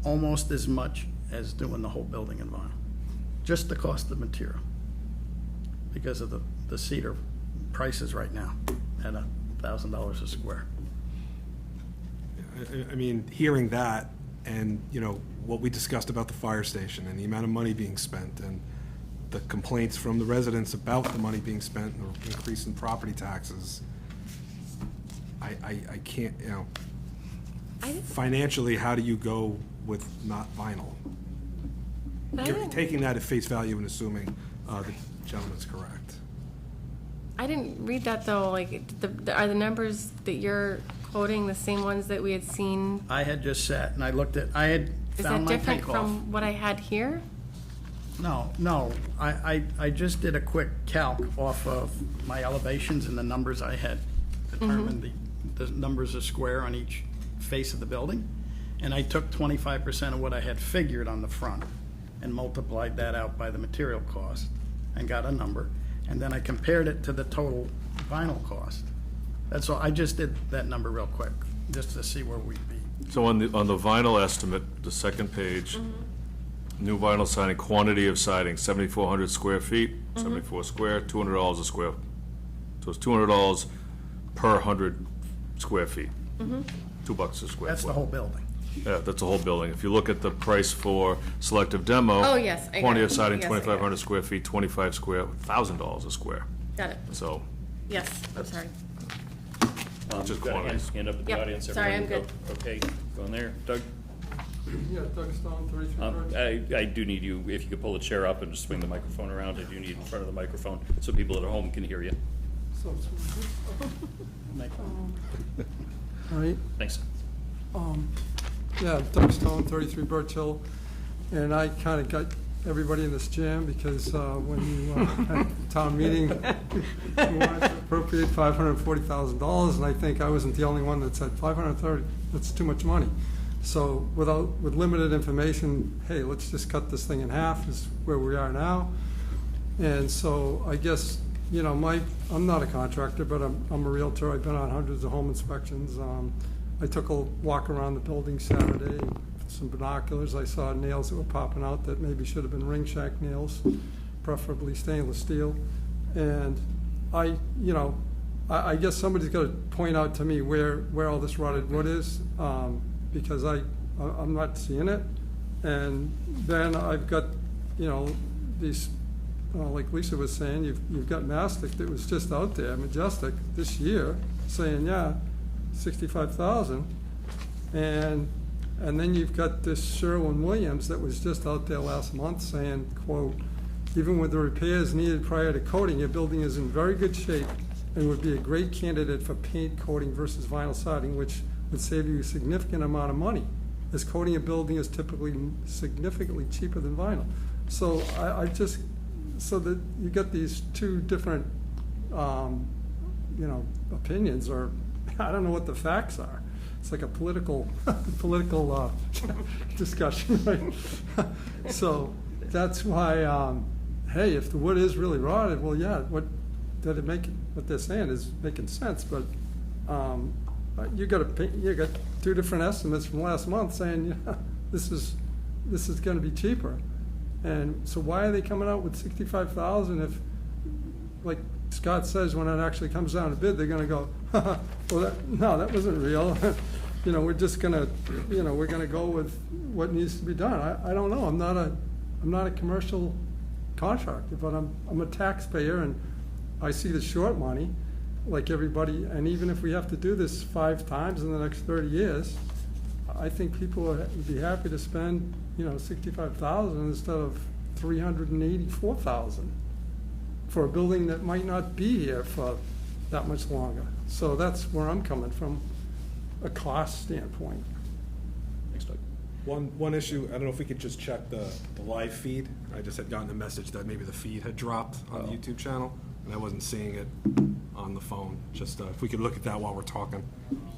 almost as much as doing the whole building in vinyl. Just the cost of material. Because of the cedar prices right now at $1,000 a square. I mean, hearing that and, what we discussed about the fire station and the amount of money being spent and the complaints from the residents about the money being spent and the increase in property taxes, I can't, financially, how do you go with not vinyl? You're taking that at face value and assuming the gentleman's correct. I didn't read that though, are the numbers that you're quoting the same ones that we had seen? I had just sat and I looked at, I had Is found that my different takeoff. from what I had here? No, I just did a quick calc off of my elevations and the numbers I had determined, the numbers of square on each face of the building. And I took 25% of what I had figured on the front and multiplied that out by the material cost and got a number. And then I compared it to the total vinyl cost. That's all, I just did that number real quick, just to see where we'd be. So on the vinyl estimate, the second page, new vinyl siding, quantity of siding, 7,400 square feet, 74 square, $200 a square. So it's $200 per 100 square feet. $2 a square That's foot. the whole building. Yeah, that's the whole building. If you look at the price for selective demo. Oh, yes, I got Quantity it. of siding, Yes, I got it. 2,500 square feet, 25 square, $1,000 a square. Got it. So, Yes, I'm sorry. just You've got a quantities. hand up in the Yep, audience. sorry, Everybody I'm go- Okay, going there. Doug? Yeah, Doug Stone, 33 Birch. I do need you, if you could pull a chair up and just swing the microphone around, I do need in front of the microphone so people at home can hear you. So, all right. Thanks. Yeah, Doug Stone, 33 Birch Hill, and I kind of got everybody in this jam because when you at the town meeting, you wanted to appropriate $540,000, and I think I wasn't the only one that said 530. That's too much money. So with limited information, hey, let's just cut this thing in half. Is where we are now, and so I guess I'm not a contractor, but I'm a realtor. I've been on hundreds of home inspections. I took a walk around the building Saturday. some binoculars. I saw nails that were popping out that maybe should have been ring shank nails, preferably stainless steel. And I guess somebody's got to point out to me where all this rotted wood is, because I'm not seeing it. And then I've got, these, like Lisa was saying, you've got Mastic that was just out there, Majestic, this year, saying, yeah, 65,000. And then you've got this Sherwin-Williams that was just out there last month saying, quote, even with the repairs needed prior to coating, your building is in very good shape and would be a great candidate for paint coating versus vinyl siding, which would save you a significant amount of money, as coating a building is typically significantly cheaper than vinyl. So so that you get these two different, opinions, or I don't know what the facts are. It's like a political discussion, right? So that's why, hey, if the wood is really rotted, well, yeah, what they're saying is making sense, but you got two different estimates from last month saying, yeah, this is going to be cheaper. And so why are they coming out with 65,000 if, like Scott says, when it actually comes down to bid, they're going to go, well, that wasn't real. We're just going to, we're going to go with what needs to be done. I don't know. I'm not a commercial contractor, but I'm a taxpayer, and I see the short money, like everybody. And even if we have to do this 5 times in the next 30 years, I think people would be happy to spend, 65,000 instead of 384,000 for a building that might not be here for that much longer. So that's where I'm coming from, a cost standpoint. Thanks, Doug. One issue, I don't know if we could just check the live feed. I just had gotten a message that maybe the feed had dropped on the YouTube channel, and I wasn't seeing it on the phone. Just if we could look at that while we're talking.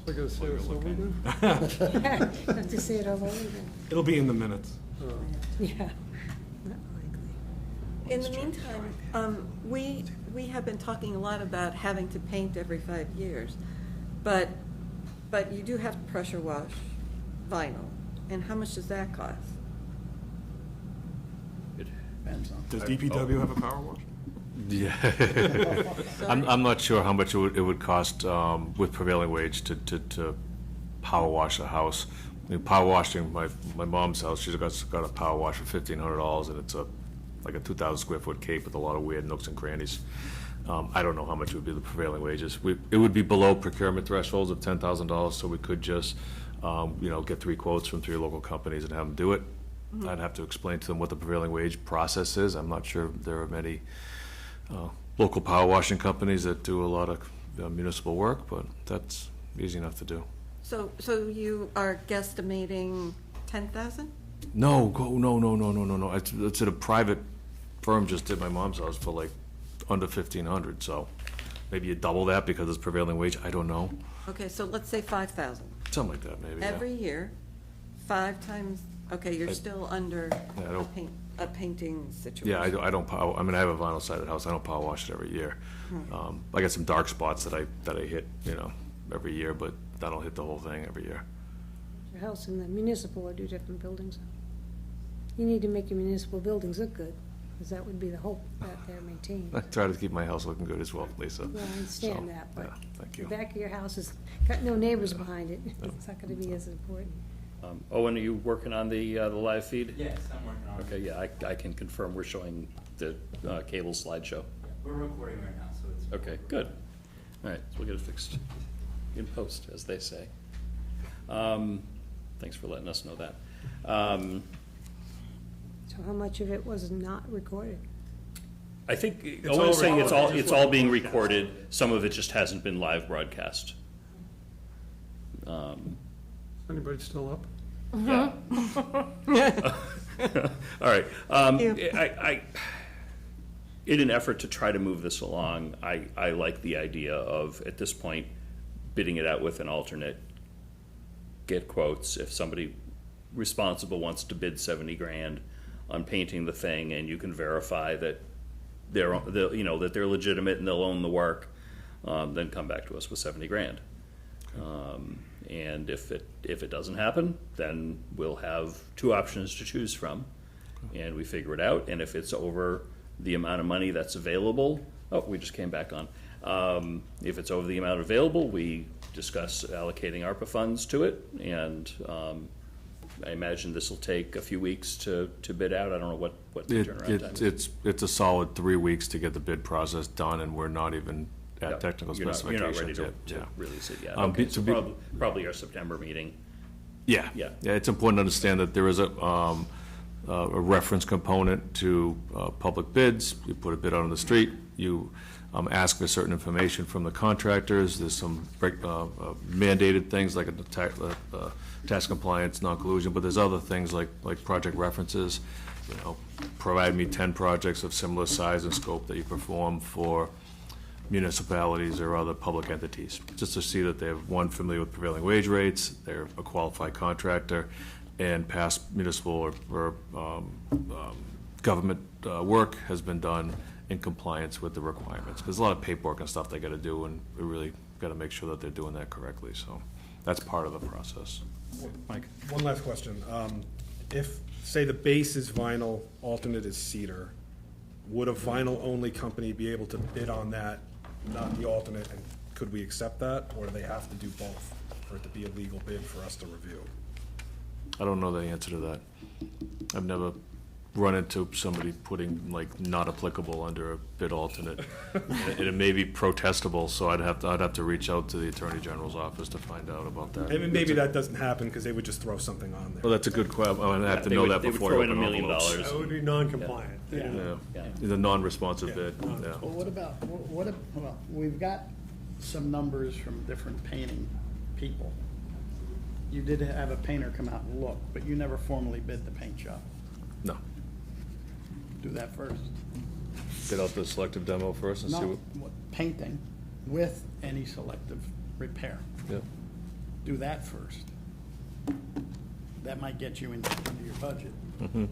I gotta say it's over then? Have to say it all over again. It'll be in the minutes. Yeah. Not likely. In the meantime, we have been talking a lot about having to paint every 5 years, but you do have to pressure wash vinyl, and how much does that cost? It depends on. Does DPW have a power wash? Yeah. I'm not sure how much it would cost with prevailing wage to power wash a house. I mean, power washing my mom's house, she's got a power wash for $1,500, and it's like a 2,000 square foot cape with a lot of weird nooks and crannies. I don't know how much would be the prevailing wages. It would be below procurement thresholds of $10,000, so we could just get 3 quotes from 3 local companies and have them do it. Mm-hmm. I'd have to explain to them what the prevailing wage process is. I'm not sure there are many local power washing companies that do a lot of municipal work, but that's easy enough to do. So you are guesstimating 10,000? No. It's at a private firm just did my mom's house for like under 1,500, so maybe you double that because it's prevailing wage. I don't know. Okay, so let's say 5,000. Something like that, maybe. Every year, 5 times. Okay, you're still under a painting situation. Yeah, I don't power. I mean, I have a vinyl sided house. I don't power wash it every year. I got some dark spots that I hit, every year, but I don't hit the whole thing every year. Your house and the municipal are 2 different buildings. You need to make your municipal buildings look good, because that would be the hope that they're maintained. I try to keep my house looking good as well, Lisa. Well, I understand that, but thank you. the back of your house has got no neighbors behind it. It's not going to be as important. Owen, are you working on the live feed? Yes, I'm working on it. Okay, yeah, I can confirm we're showing the cable slideshow. We're recording right now, so it's... Okay, good. All right, so we'll get it fixed in post, as they say. Thanks for letting us know that. So how much of it was not recorded? I think Owen's saying it's all being recorded. Some of it just hasn't been live broadcast. Anybody still up? Yeah. All right. I in an effort to try to move this along, I like the idea of, at this point, bidding it out with an alternate, get quotes. If somebody responsible wants to bid $70,000 on painting the thing, and you can verify that they're legitimate and they'll own the work, then come back to us with $70,000. And if it doesn't happen, then we'll have two options to choose from, and we figure it out. And if it's over the amount of money that's available, we just came back on. If it's over the amount available, we discuss allocating ARPA funds to it, and I imagine this will take a few weeks to bid out. I don't know what the turnaround time is. It's a solid 3 weeks to get the bid process done, and we're not even at technical specifications You're not ready yet. to release it yet. To be- Probably our September meeting. Yeah. It's important to understand that there is a reference component to public bids. You put a bid out on the street, you ask for certain information from the contractors. There's some mandated things like tax compliance, non-collusion, but there's other things like project references. Provide me 10 projects of similar size and scope that you perform for municipalities or other public entities, just to see that they're, one, familiar with prevailing wage rates, they're a qualified contractor, and past municipal or government work has been done in compliance with the requirements. There's a lot of paperwork and stuff they got to do, and we really got to make sure that they're doing that correctly. So that's part of the process. Mike? One last question. If, say, the base is vinyl, alternate is cedar, would a vinyl-only company be able to bid on that, not the alternate, and could we accept that, or do they have to do both for it to be a legal bid for us to review? I don't know the answer to that. I've never run into somebody putting like not applicable under a bid alternate. And it may be protestable, so I'd have to reach out to the Attorney General's office to find out about that. And maybe that doesn't happen because they would just throw something on there. Well, that's a good question. I'd have to know that before you throw in open $1 million. envelopes. That would be non-compliant. Yeah. It's a non-responsive bid, yeah. Well, well, we've got some numbers from different painting people. You did have a painter come out and look, but you never formally bid the paint job. No. Do that first. Get out the selective demo first and see No, what. painting with any selective repair. Yep. Do that first. That might get you into your budget. Mm-hmm.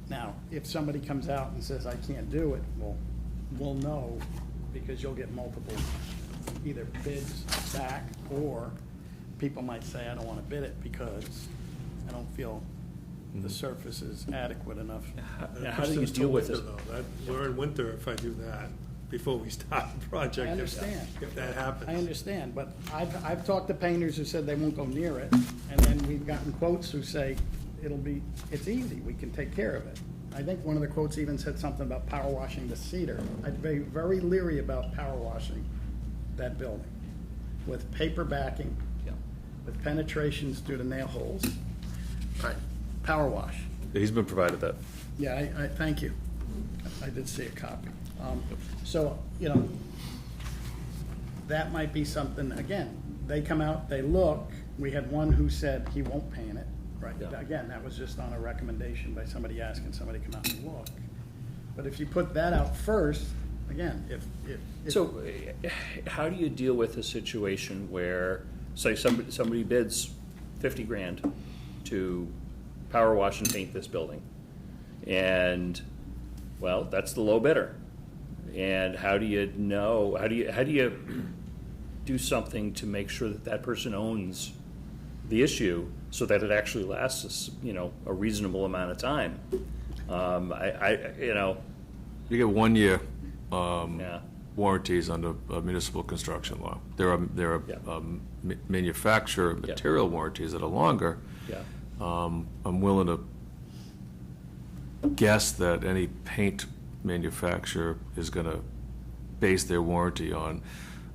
Now, if somebody comes out and says, I can't do it, well, we'll know, because you'll get multiple either bids back, or people might say, I don't want to bid it because I don't feel the surface is adequate enough. How do you deal with it? We're in winter if I do that, before we start the project. I understand. If that happens. I understand, but I've talked to painters who said they won't go near it, and then we've gotten quotes who say, it's easy, we can take care of it. I think one of the quotes even said something about power washing the cedar. I'd be very leery about power washing that building with paper backing, with penetrations through the nail holes. Right, power wash. He's been provided that. Yeah, I thank you. I did see a copy. So, that might be something, again, they come out, they look. We had one who said he won't paint it. Right. Yeah. Again, that was just on a recommendation by somebody asking somebody to come out and look. But if you put that out first, again, if So, how do you deal with a situation where, say, somebody bids 50 grand to power wash and paint this building, and well, that's the low bidder, and how do you know? How do you do something to make sure that that person owns the issue so that it actually lasts, a reasonable amount of time? You get 1 year warranties under municipal construction law. There are manufacturer material warranties that are longer. Yeah. I'm willing to guess that any paint manufacturer is going to base their warranty on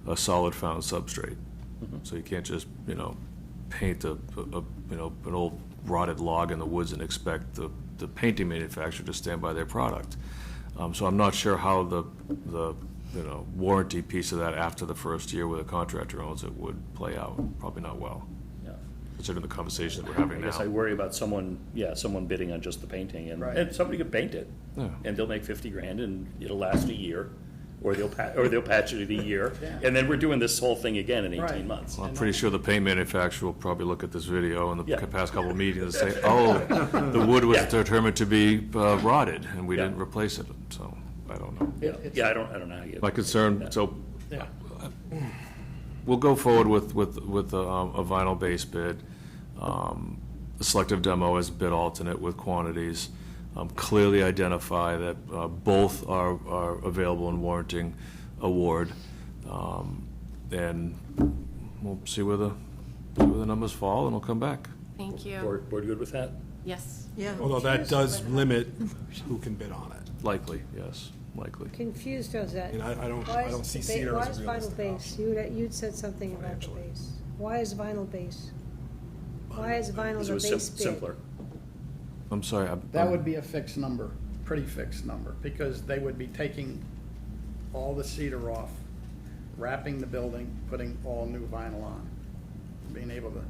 a solid found substrate. Mm-hmm. So you can't just paint an old rotted log in the woods and expect the painting manufacturer to stand by their product. So I'm not sure how the warranty piece of that after the first year where the contractor owns it would play out. Probably not well. Yeah. Considering the conversation that we're having I now. guess I worry about someone bidding on just the painting, and somebody could paint it, and they'll make 50 grand, and it'll last a year, or they'll patch it in a year, and then we're doing this whole thing again in 18 months. Well, I'm pretty sure the paint manufacturer will probably look at this video in the past couple of meetings and say, "Oh, the wood was determined to be rotted, and we didn't replace it." So I don't know. I don't know how you. My concern. So we'll go forward with a vinyl base bid. The selective demo as bid alternate with quantities. Clearly identify that both are available and warranting award. And we'll see where the numbers fall, and we'll come back. Thank you. Board good with that? Yes. Yeah. Although that does limit who can bid on it. Likely, yes, likely. Confused as that. And I don't Why is see the cedar Why as is a vinyl realistic base? You'd said something about the Financially. base. Why is vinyl base? Why is vinyl Because the it was base bid? simpler. I'm sorry. That would be a fixed number, pretty fixed number, because they would be taking all the cedar off, wrapping the building, putting all new vinyl on, being able to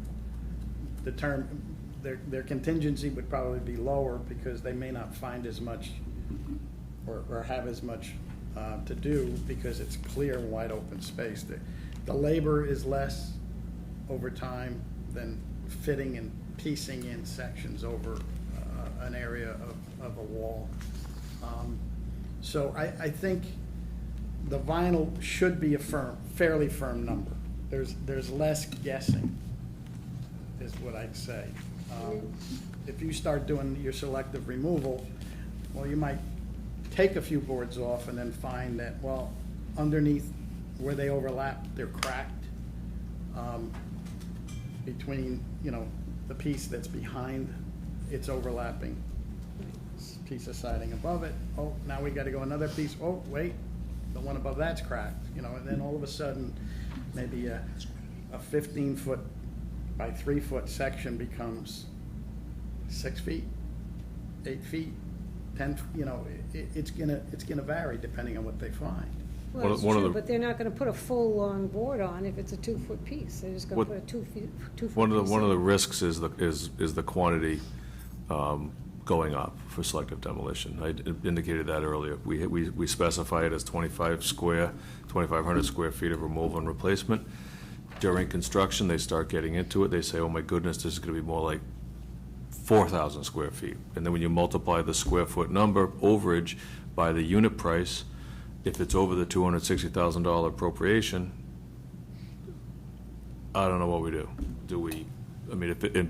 determine, their contingency would probably be lower because they may not find as much or have as much to do because it's clear, wide open space. The labor is less over time than fitting and piecing in sections over an area of a wall. So I think the vinyl should be a fairly firm number. There's less guessing, is what I'd say. If you start doing your selective removal, well, you might take a few boards off and then find that, well, underneath where they overlap, they're cracked. Between, the piece that's behind, it's overlapping. Piece of siding above it, oh, now we gotta go another piece, oh, wait, the one above that's cracked, and then all of a sudden, maybe a 15-foot by 3-foot section becomes 6 feet, 8 feet, 10, it's gonna vary depending on what they find. Well, it's true, but they're not gonna put a full long board on if it's a 2-foot piece. They're just gonna put a 2-foot piece. One of the risks is the quantity going up for selective demolition. I indicated that earlier. We specify it as 2,500 square feet of removal and replacement. During construction, they start getting into it. They say, oh my goodness, this is going to be more like 4,000 square feet. And then when you multiply the square foot number overage by the unit price, if it's over the $260,000 appropriation, I don't know what we do. Do we, I mean, if it,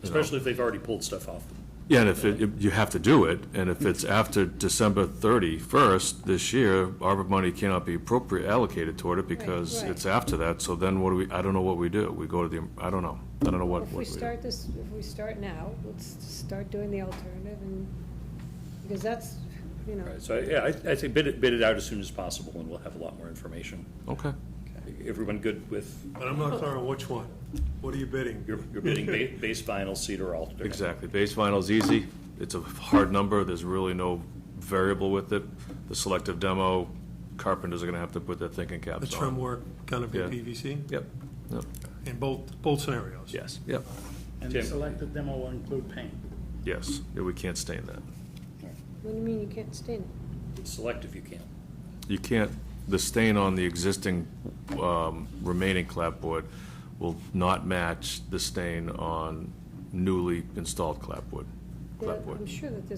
Especially if they've already pulled stuff off. yeah, and if you have to do it, and if it's after December 31st this year, ARPA money cannot be allocated toward it because Right. it's after that, so then what do we, I don't know what we do. We go to the, I don't know what If we we do. start this, if we start now, let's start doing the alternative, and, because that's, Right, so, yeah, I think bid it out as soon as possible, and we'll have a lot more information. Okay. Everyone good with? But I'm not clear on which one. What are you bidding? You're bidding base vinyl, cedar alternate. Exactly. Base vinyl's easy. It's a hard number. There's really no variable with it. The selective demo, carpenters are gonna have to put their thinking caps on. The trim work gonna be Yeah. PVC? Yep. In both scenarios? Yes. Yep. And the selected demo will include paint. Yes. Yeah, we can't stain that. what do you mean you can't stain it? Selective you can. You can't, the stain on the existing remaining clapboard will not match the stain on newly installed clapboard. I'm sure that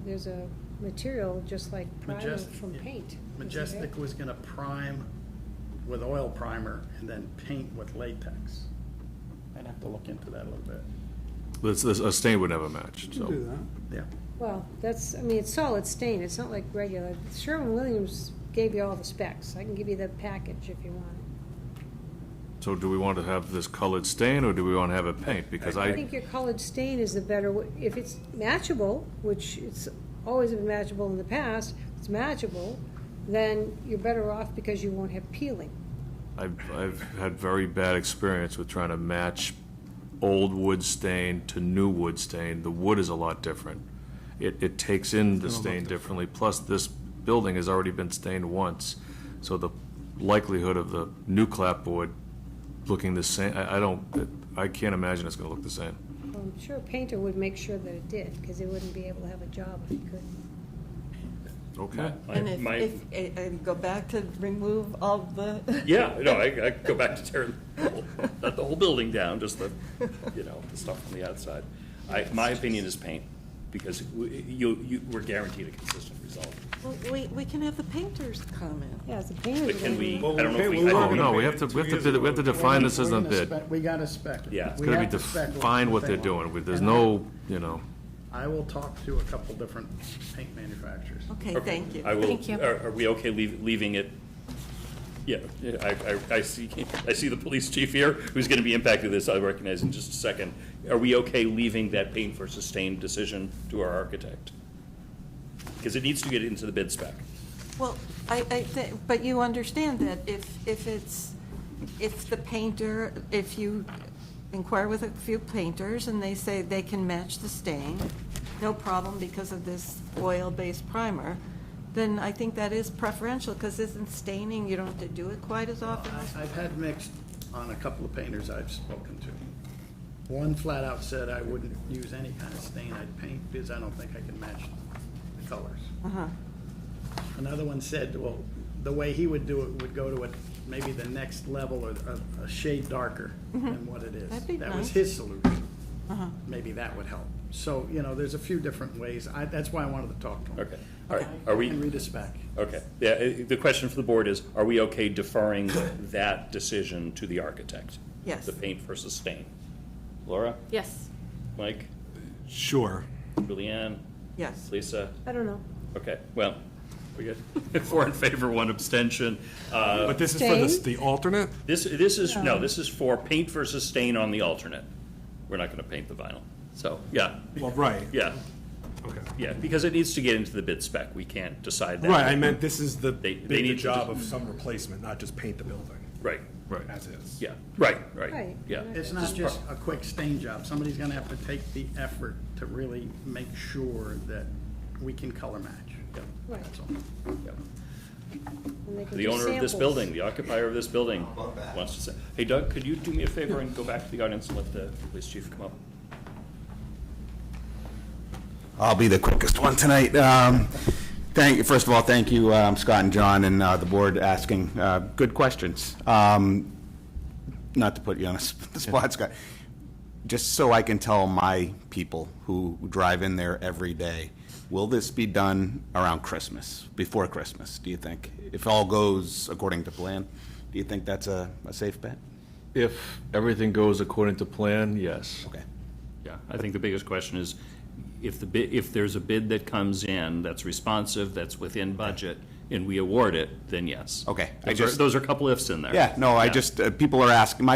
there's a material just like primer Majestic, from paint. isn't there? Majestic was gonna prime with oil primer and then paint with latex. I'd have to look into that a little bit. A stain would never match, so. Yeah. Well, it's solid stain, it's not like regular. Sherwin-Williams gave you all the specs. I can give you the package if you want it. So do we want to have this colored stain, or do we want to have it paint? Because I think your colored stain is the better, if it's matchable, which it's always been matchable in the past, it's matchable, then you're better off because you won't have peeling. I've had very bad experience with trying to match old wood stain to new wood stain. The wood is a lot different. It takes in the stain differently, plus this building has already been stained once, so the likelihood of the new clapboard looking the same, I can't imagine it's gonna look the same. Well, I'm sure a painter would make sure that it did, because he wouldn't be able to have a job if he couldn't. Okay. And if go back to remove all the. Yeah, no, I go back to tearing not the whole building down, just the stuff on the outside. My opinion is paint, because we're guaranteed a consistent result. Well, we can have the painters comment. Yeah, it's a painter. But can we, I Well, don't know if we, we I were don't gonna know. No, we have to define this as a bid. We got a spec. Yeah. It's We gonna be have to spec define what they they're want. doing. There's And no, I will talk to a couple different paint manufacturers. Okay, thank you. I will, Thank you. are we okay leaving it? Yeah, I see the police chief here, who's gonna be impacted this, I'll recognize in just a second. Are we okay leaving that paint for sustained decision to our architect? Because it needs to get into the bid spec. Well, but you understand that if the painter, if you inquire with a few painters and they say they can match the stain, no problem because of this oil-based primer, then I think that is preferential, because isn't staining, you don't have to do it quite as often. I've had mixed on a couple of painters I've spoken to. One flat out said I wouldn't use any kind of stain I'd paint because I don't think I can match the colors. Uh-huh. Another one said, well, the way he would do it would go to maybe the next level or a shade darker than what it is. That'd be That was nice. his solution. Uh-huh. Maybe that would help. So, there's a few different ways. That's why I wanted to talk to him. Okay, all right, are we? And read a spec. Okay, yeah, the question for the board is, are we okay deferring that decision to the architect? Yes. The paint versus stain. Laura? Yes. Mike? Sure. Julianne? Yes. Lisa? I don't know. Okay, well, we get 4 in favor, 1 abstention. But this is for Stain? the alternate? This is, no, this is for paint versus stain on the alternate. We're not gonna paint the vinyl, so, yeah. Well, right. Yeah, Okay. yeah, because it needs to get into the bid spec, we can't decide that. Right, I meant this is the They big need to job just- of some replacement, not just paint the building Right, as is. yeah, right, Right. yeah. It's not just a quick stain job. Somebody's gonna have to take the effort to really make sure that we can color match. Right. That's all. Yeah. And they can The do owner of this samples. building, the occupier of this building wants to say, hey Doug, could you do me a favor and go back to the audience and let the police chief come up? I'll be the quickest one tonight. First of all, thank you, Scott and John and the board asking good questions. Not to put you on the spot, Scott, just so I can tell my people who drive in there every day, will this be done around Christmas, before Christmas, do you think? If all goes according to plan, do you think that's a safe bet? if everything goes according to plan, yes. Okay. Yeah, I think the biggest question is, if there's a bid that comes in that's responsive, that's within budget, and we award it, then yes. Okay. Those are a couple ifs in there. Yeah, no, I just, my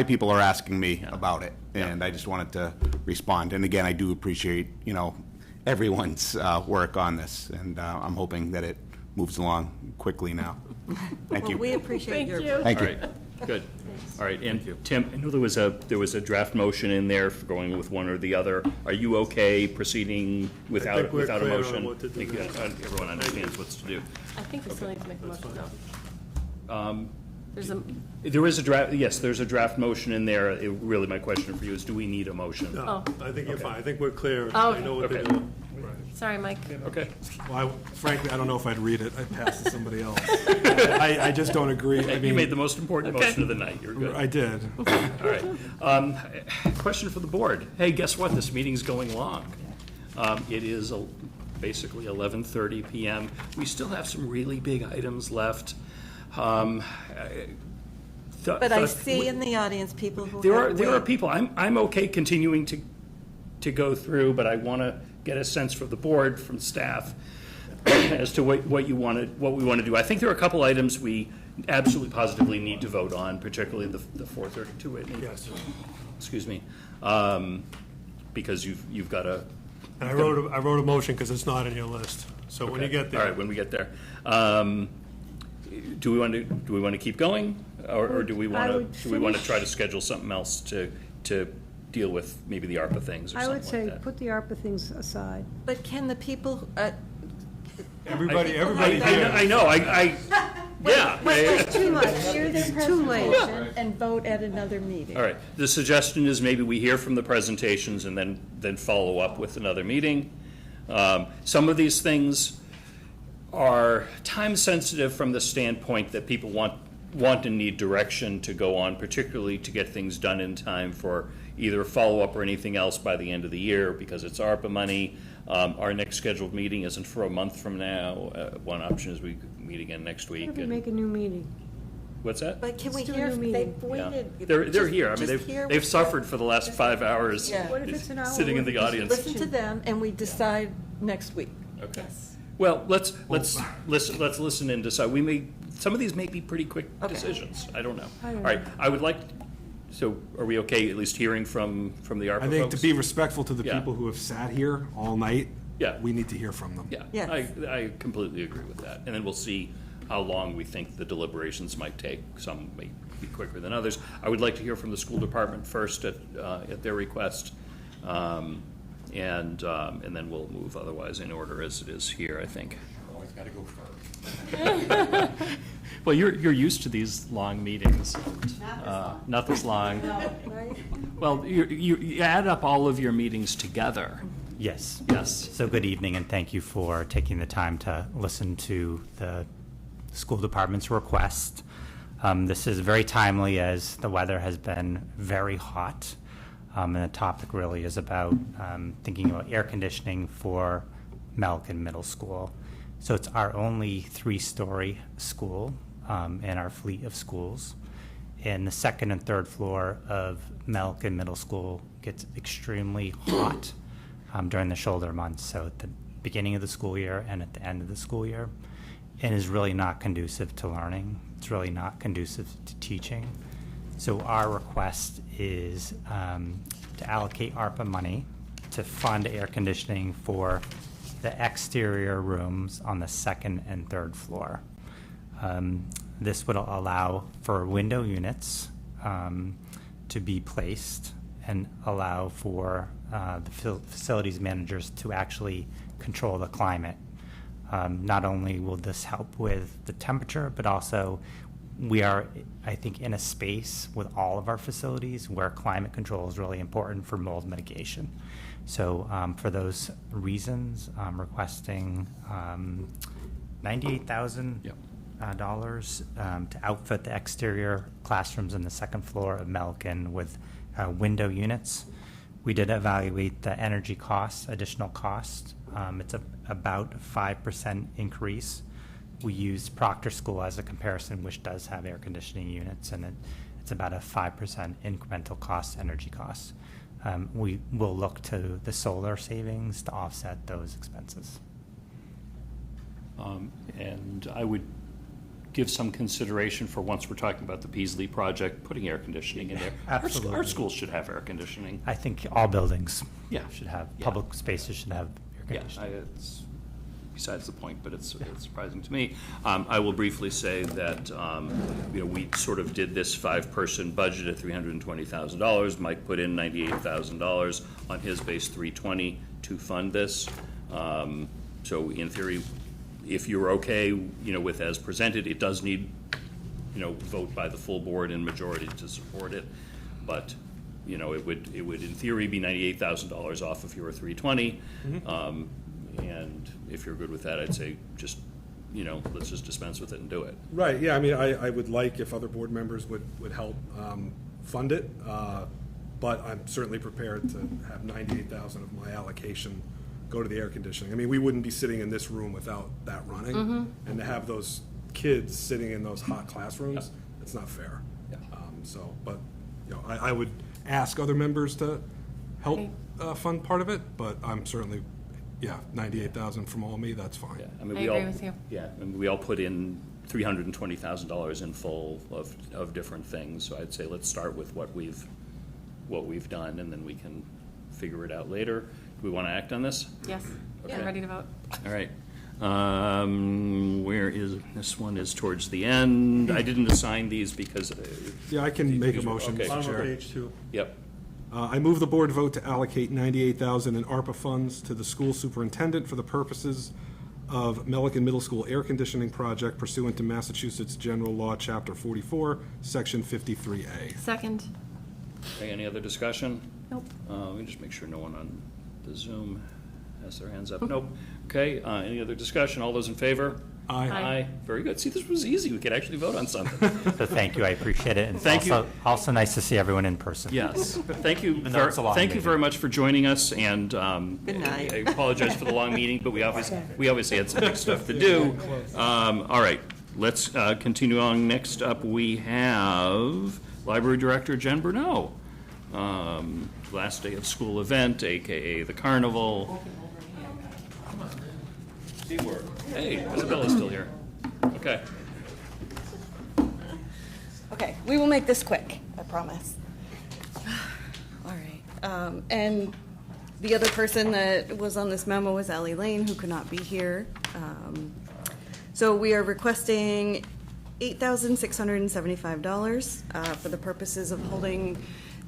people are asking me about it, and I just wanted to respond. And again, I do appreciate, everyone's work on this, and I'm hoping that it moves along quickly now. Thank you. Well, we appreciate your. Thank you. All right, good. All right, and Tim, I know there was a draft motion in there for going with one or the other. Are you okay proceeding without a we're clear on motion? what to do I think everyone understands what's to do. I think we still need to make a motion, though. There's a, There is a draft, yes, there's a draft motion in there. Really, my question for you is, do we need a motion? No, I think you're fine. I think we're clear. Oh, I know what they're okay. doing. sorry, Mike. Okay. Well, frankly, I don't know if I'd read it. I'd pass to somebody else. I just don't agree. I You mean, made the most important motion of the night. You're good. I did. All right. Question for the board. Hey, guess what? This meeting's going long. It is basically 11:30 p.m. We still have some really big items left. But I see in the audience people who There have are wait. people, I'm okay continuing to go through, but I want to get a sense from the board, from staff, as to what we want to do. I think there are a couple items we absolutely positively need to vote on, particularly the 432 Whitney. Yes. Excuse me, because you've got a. And I wrote a motion because it's not in your list. So when you get there. All right, when we get there. Do we want to keep going, or do we want to try to schedule something else to deal with maybe the ARPA things or I something would say like that? put the ARPA things aside. But can the people, Everybody I here. know, yeah. wait, too much, hear their presentation and vote at another meeting? All right, the suggestion is maybe we hear from the presentations and then follow up with another meeting. Some of these things are time-sensitive from the standpoint that people want and need direction to go on, particularly to get things done in time for either follow-up or anything else by the end of the year, because it's ARPA money. Our next scheduled meeting isn't for a month from now. One option is we meet again next week. What if we and- make a new meeting? What's that? But can we Let's do a hear, new meeting. they've Yeah. waited. They're just- here. I mean, just hear they've what- suffered for the last 5 hours. Yeah. What if it's an hour? Sitting in the worth of audience. Listen to them, and we decide next week. Okay. Well, let's listen and decide. Some of these may be pretty quick decisions. I don't know. I don't All right, know. I would like, so are we okay at least hearing from the ARPA folks? I think to be respectful to the Yeah. people who have sat here all night, Yeah. we need to hear from them. Yeah, Yes. I completely agree with that. And then we'll see how long we think the deliberations might take. Some may be quicker than others. I would like to hear from the school department first at their request. And then we'll move otherwise in order as it is here, I think. Always got to go first. Well, you're used to these long meetings. Not this long. Well, you add up all of your meetings together. Yes. Yes. So good evening, and thank you for taking the time to listen to the school department's request. This is very timely as the weather has been very hot. And the topic really is about thinking about air conditioning for Melkin Middle School. So it's our only 3-story school in our fleet of schools. And the second and third floor of Melkin Middle School gets extremely hot during the shoulder months, so at the beginning of the school year and at the end of the school year, and is really not conducive to learning. It's really not conducive to teaching. So our request is to allocate ARPA money to fund air conditioning for the exterior rooms on the second and third floor. This would allow for window units to be placed and allow for the facilities managers to actually control the climate. Not only will this help with the temperature, but also we are, I think, in a space with all of our facilities where climate control is really important for mold mitigation. So for those reasons, I'm requesting $98,000 to outfit the exterior classrooms in the second floor of Melkin with window units. We did evaluate the energy costs, additional costs. It's about a 5% increase. We used Proctor School as a comparison, which does have air conditioning units, and it's about a 5% incremental cost, energy costs. We will look to the solar savings to offset those expenses. And I would give some consideration for, once we're talking about the Peasley project, putting air conditioning in there. Absolutely. Our schools should have air conditioning. I think all buildings Yeah. should have, Yeah. public spaces should have air Yeah, conditioning. it's besides the point, but it's surprising to me. I will briefly say that, we sort of did this 5-person budget at $320,000. Mike put in $98,000 on his base $320 to fund this. So in theory, if you're okay, with as presented, it does need, vote by the full board and majority to support it. But, it would in theory be $98,000 off if you were $320. And if you're good with that, I'd say just, let's just dispense with it and do it. Right, yeah, I mean, I would like if other board members would help fund it, but I'm certainly prepared to have $98,000 of my allocation go to the air conditioning. I mean, we wouldn't be sitting in this room without that running, and to have those kids sitting in those hot classrooms, it's not fair. So, but, I would ask other members to help fund part of it, but I'm certainly, 98,000 from all me, that's fine. I mean, I agree with you. Yeah, and we all put in $320,000 in full of different things, so I'd say let's start with what we've done, and then we can figure it out later. Do we want to act on this? Yes, Okay. I'm ready to vote. All right. Where is, this one is towards the end. I didn't assign these because. Yeah, I can make a motion, Okay. Mr. Chair. Page 2. Yep. I move the board vote to allocate $98,000 in ARPA funds to the school superintendent for the purposes of Melkin Middle School air conditioning project pursuant to Massachusetts General Law, Chapter 44, Section 53A. Second. Okay, any other discussion? Nope. Let me just make sure no one on the Zoom has their hands up. Nope. Okay, any other discussion? All those in favor? Aye. Very good. See, this was easy. We could actually vote on something. So thank you, I appreciate it. And Thank you. Also nice to see everyone in person. Yes. Thank you. Even though it's a long Thank you meeting. very much for joining us, and Good night. I apologize for the long meeting, but we obviously had some big stuff to do. All right, let's continue on. Next up, we have Library Director Jen Bruneau. Last day of school event, AKA the carnival. Hey, Isabella's still here. Okay. Okay, we will make this quick, I promise. All right. And the other person that was on this memo was Ally Lane, who could not be here. So we are requesting $8,675 for the purposes of holding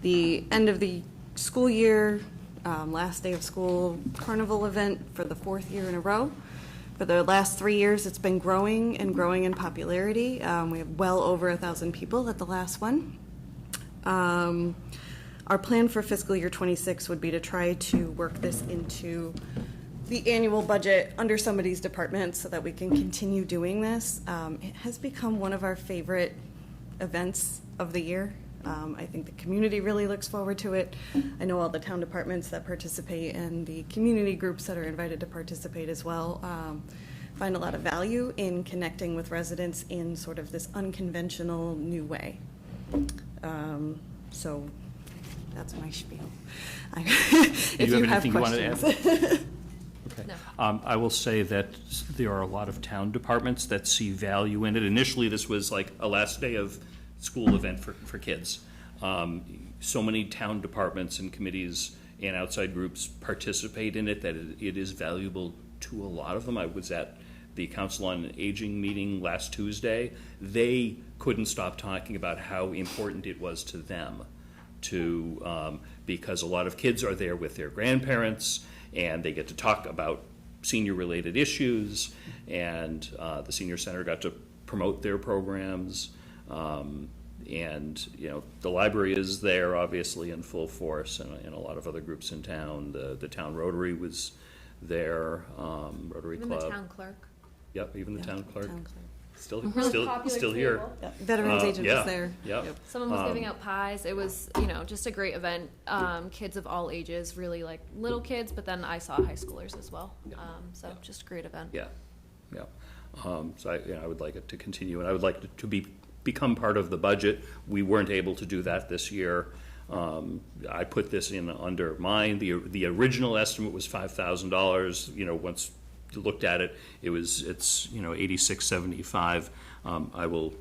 the end of the school year, last day of school carnival event for the 4th year in a row. For the last 3 years, it's been growing and growing in popularity. We have well over 1,000 people at the last one. Our plan for fiscal year 26 would be to try to work this into the annual budget under somebody's department so that we can continue doing this. It has become one of our favorite events of the year. I think the community really looks forward to it. I know all the town departments that participate and the community groups that are invited to participate as well find a lot of value in connecting with residents in sort of this unconventional new way. So that's my spiel. If Do you have have anything you want to add? questions. Okay. I will say that there are a lot of town departments that see value in it. Initially, this was like a last day of school event for kids. So many town departments and committees and outside groups participate in it that it is valuable to a lot of them. I was at the Council on Aging meeting last Tuesday. They couldn't stop talking about how important it was to them because a lot of kids are there with their grandparents and they get to talk about senior-related issues, and the Senior Center got to promote their programs. And, the library is there, obviously, in full force, and a lot of other groups in town. The town Rotary was there, Rotary Even Club. the town clerk. Yep, even the town clerk. Still Popular here. table. Yeah, Veterans agent was there. Yep. Someone was giving out pies. It was, just a great event. Kids of all ages, really like little kids, but then I saw high schoolers as well. Just a great event. Yeah. So I would like it to continue, and I would like it to become part of the budget. We weren't able to do that this year. I put this in under mine. The original estimate was $5,000. Once you looked at it, it's $8,675. I will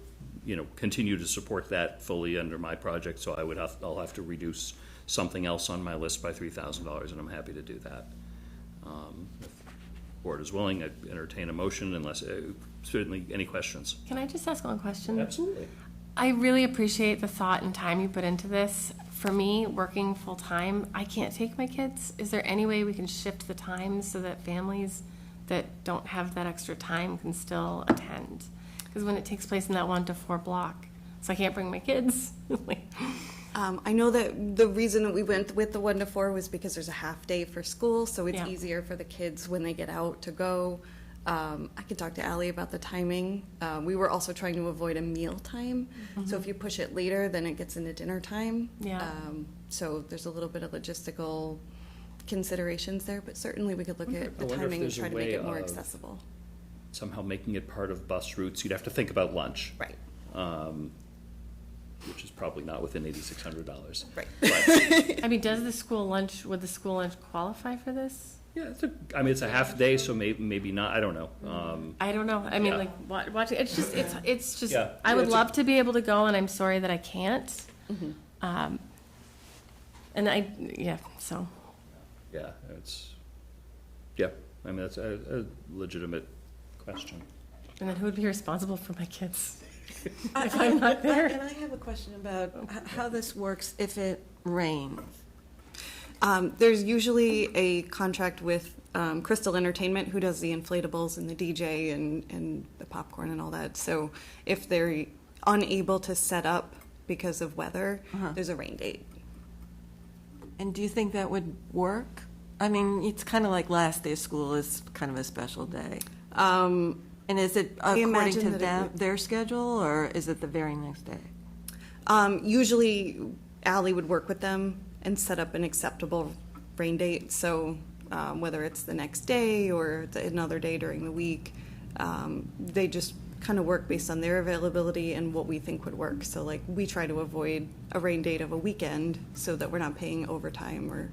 continue to support that fully under my project. So I'll have to reduce something else on my list by $3,000, and I'm happy to do that. If the board is willing, I'd entertain a motion unless certainly any questions. Can I just ask one question? Absolutely. I really appreciate the thought and time you put into this. For me, working full-time, I can't take my kids. Is there any way we can shift the times so that families that don't have that extra time can still attend? Because when it takes place in that 1 to 4 block, so I can't bring my kids. I know that the reason that we went with the 1 to 4 was because there's a half day for school, so it's easier for the kids when they get out to go. I could talk to Ally about the timing. We were also trying to avoid a meal time. So if you push it later, then it gets into dinner time. So there's a little bit of logistical considerations there, but certainly we could look at the timing and try to make it more accessible. Somehow making it part of bus routes. You'd have to think about lunch. Right. Which is probably not within $8,600. Right. I mean, would the school lunch qualify for this? Yeah, it's a half day, so maybe not. I don't know. I don't know. I mean, watching. It's just. Yeah. I would love to be able to go, and I'm sorry that I can't. And so. Yeah, I mean, that's a legitimate question. And then who would be responsible for my kids? If I'm not there. And I have a question about how this works if it rains. There's usually a contract with Crystal Entertainment, who does the inflatables and the DJ and the popcorn and all that. So if they're unable to set up because of weather, there's a rain date. And do you think that would work? I mean, it's kind of like last day of school is kind of a special day. And is it I according imagine to that it them, would. their schedule, or is it the very next day? Usually, Ally would work with them and set up an acceptable rain date. So whether it's the next day or another day during the week, they just kind of work based on their availability and what we think would work. So like we try to avoid a rain date of a weekend so that we're not paying overtime or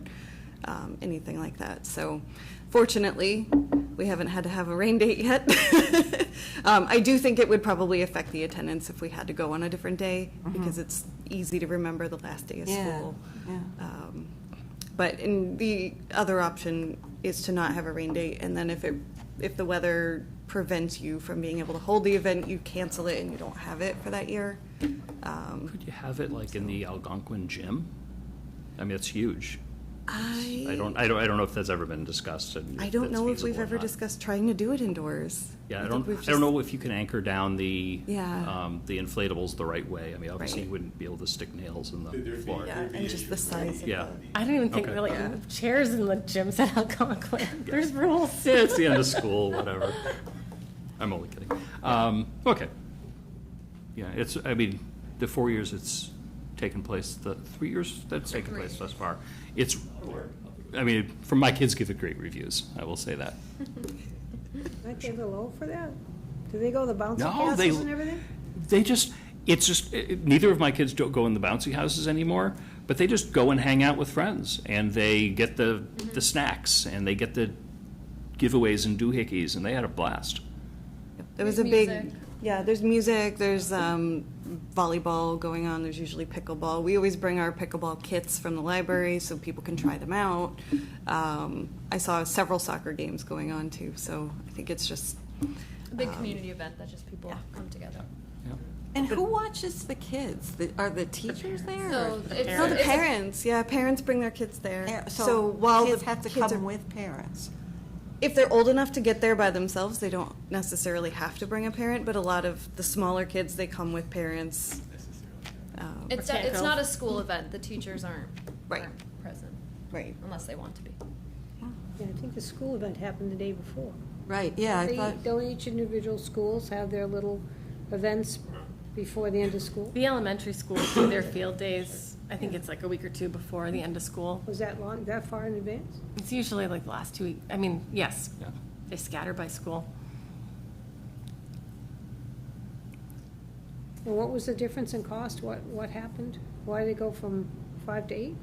anything like that. So fortunately, we haven't had to have a rain date yet. I do think it would probably affect the attendance if we had to go on a different day because it's easy to remember the last day of school. Yeah. But the other option is to not have a rain date, and then if the weather prevents you from being able to hold the event, you cancel it and you don't have it for that year. Could you have it like in the Algonquin gym? I mean, it's huge. I don't know if that's ever been discussed. And I don't it's know if feasible we've or ever not. discussed trying to do it indoors. Yeah, I think don't. we've I don't just- know if you can anchor down the Yeah. the inflatables the right way. I mean, obviously Right. you wouldn't be able to stick nails in the floor. Yeah, and just the size of Yeah. I don't even think Okay. really chairs in the gyms at Algonquin. There's rules. Yeah, it's the end of school, whatever. I'm only kidding. Okay. Yeah, it's, I mean, the 4 years it's taken place, the 3 years that's taken place thus far, it's, I mean, from my kids give it great reviews, I will say that. Aren't they a little old for that? Do they go to the bouncy No, castles and everything? They just, it's just, neither of my kids don't go in the bouncy houses anymore, but they just go and hang out with friends, and they get the snacks, and they get the giveaways and doohickeys, and they had a blast. There was There's a big, music. yeah, there's music, there's volleyball going on, there's usually pickleball. We always bring our pickleball kits from the library so people can try them out. I saw several soccer games going on too, so I think it's just. A big community event that just people come together. And who watches the kids? Are the teachers there? So or- it's- No, the parents, yeah, parents bring their kids there. Yeah, So while kids the have to kids come are- with parents. If they're old enough to get there by themselves, they don't necessarily have to bring a parent, but a lot of the smaller kids, they come with parents. It's not a school event. The teachers aren't present. Right. Unless they want to be. Yeah, I think the school event happened the day before. Right, yeah, I thought. Don't each individual schools have their little events before the end of school? The elementary schools do their field days, I think it's like a week or two before the end of school. Was that long, that far in advance? It's usually like the last 2 weeks. I mean, yes, they scatter by school. And what was the difference in cost? What happened? Why did they go from 5 to 8?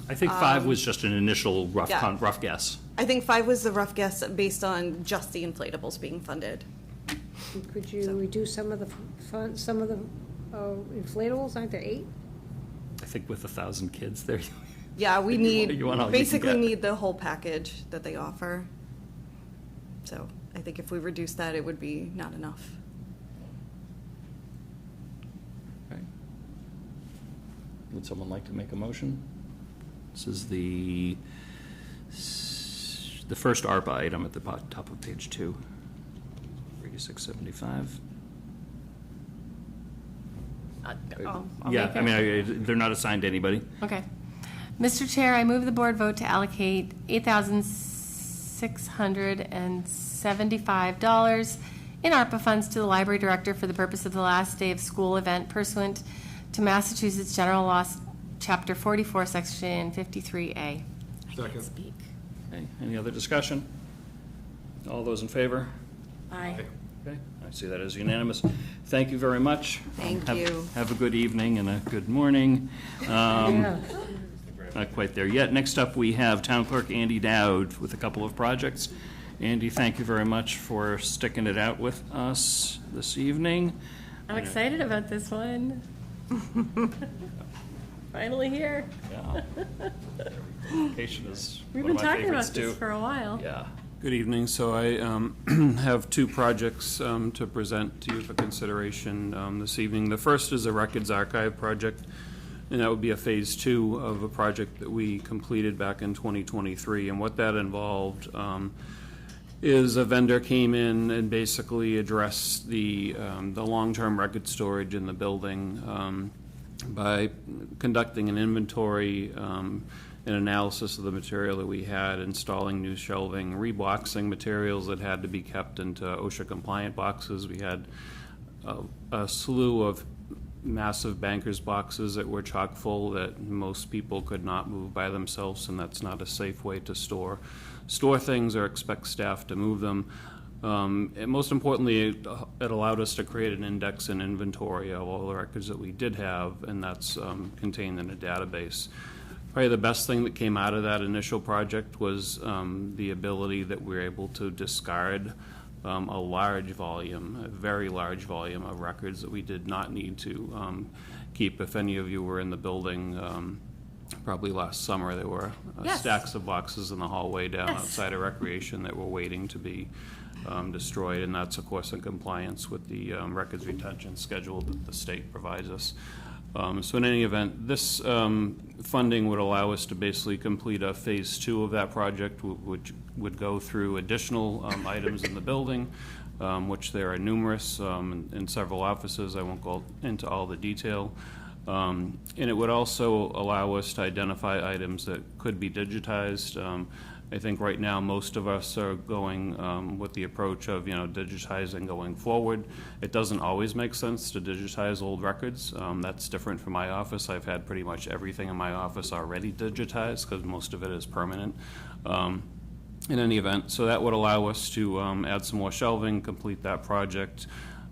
I think 5 was just an initial rough yeah. rough guess. I think 5 was the rough guess based on just the inflatables being funded. Could you reduce some of the inflatables? Aren't there 8? I think with 1,000 kids there. Yeah, we You want all you can basically get. need the whole package that they offer. So I think if we reduce that, it would be not enough. Okay. Would someone like to make a motion? This is the first ARPA item at the top of page 2, 3675. I'll Yeah, make I it. mean, they're not assigned to anybody. Okay. Mr. Chair, I move the board vote to allocate $8,675 in ARPA funds to the library director for the purpose of the last day of school event pursuant to Massachusetts General Law, Chapter 44, Section 53A. I can't speak. Okay, any other discussion? All those in favor? Aye. Okay, I see that as unanimous. Thank you very much. Thank Have- you. Have a good evening and a good morning. Not quite there yet. Next up, we have Town Clerk Andy Dowd with a couple of projects. Andy, thank you very much for sticking it out with us this evening. I'm excited about this one. Finally here. Yeah. Education is We've one been of my talking about favorites, this too. for a while. Yeah. Good evening. So I have 2 projects to present to you for consideration this evening. The first is a Records Archive project, and that would be a Phase 2 of a project that we completed back in 2023. And what that involved is a vendor came in and basically addressed the long-term record storage in the building by conducting an inventory an analysis of the material that we had, installing new shelving, reboxing materials that had to be kept into OSHA-compliant boxes. We had a slew of massive bankers boxes that were chock full that most people could not move by themselves, and that's not a safe way to store things or expect staff to move them. And most importantly, it allowed us to create an index and inventory of all the records that we did have, and that's contained in a database. Probably the best thing that came out of that initial project was the ability that we were able to discard a very large volume of records that we did not need to keep. If any of you were in the building, probably last summer, there were stacks of boxes in the hallway down outside of Recreation that were waiting to be destroyed, and that's, of course, in compliance with the records retention schedule that the state provides us. So in any event, this funding would allow us to basically complete a phase 2 of that project, which would go through additional items in the building, which there are numerous in several offices. I won't go into all the detail. And it would also allow us to identify items that could be digitized. I think right now most of us are going with the approach of, digitizing going forward. It doesn't always make sense to digitize old records. That's different from my office. I've had pretty much everything in my office already digitized because most of it is permanent. In any event, so that would allow us to add some more shelving, complete that project,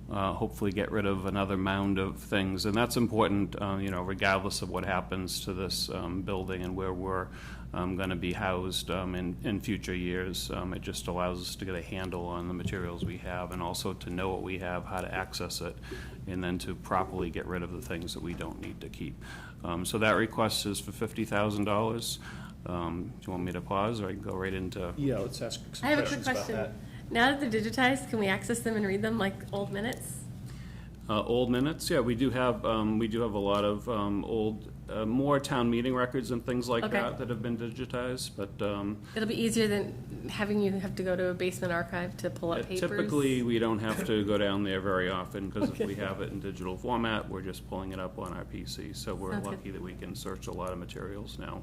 hopefully get rid of another mound of things. And that's important, regardless of what happens to this building and where we're going to be housed in future years. It just allows us to get a handle on the materials we have and also to know what we have, how to access it, and then to properly get rid of the things that we don't need to keep. So that request is for $50,000. Do you want me to pause, or I can go right into? Yeah, let's ask some I have a questions quick about question. that. Now that they're digitized, can we access them and read them like old minutes? Old minutes, yeah, we do have a lot of old, more town meeting records and things like that have been digitized, but It'll be easier than having you have to go to a basement archive to pull up papers. typically we don't have to go down there very often because if we have it in digital format, we're just pulling it up on our PC. So we're lucky that we can search a lot of materials now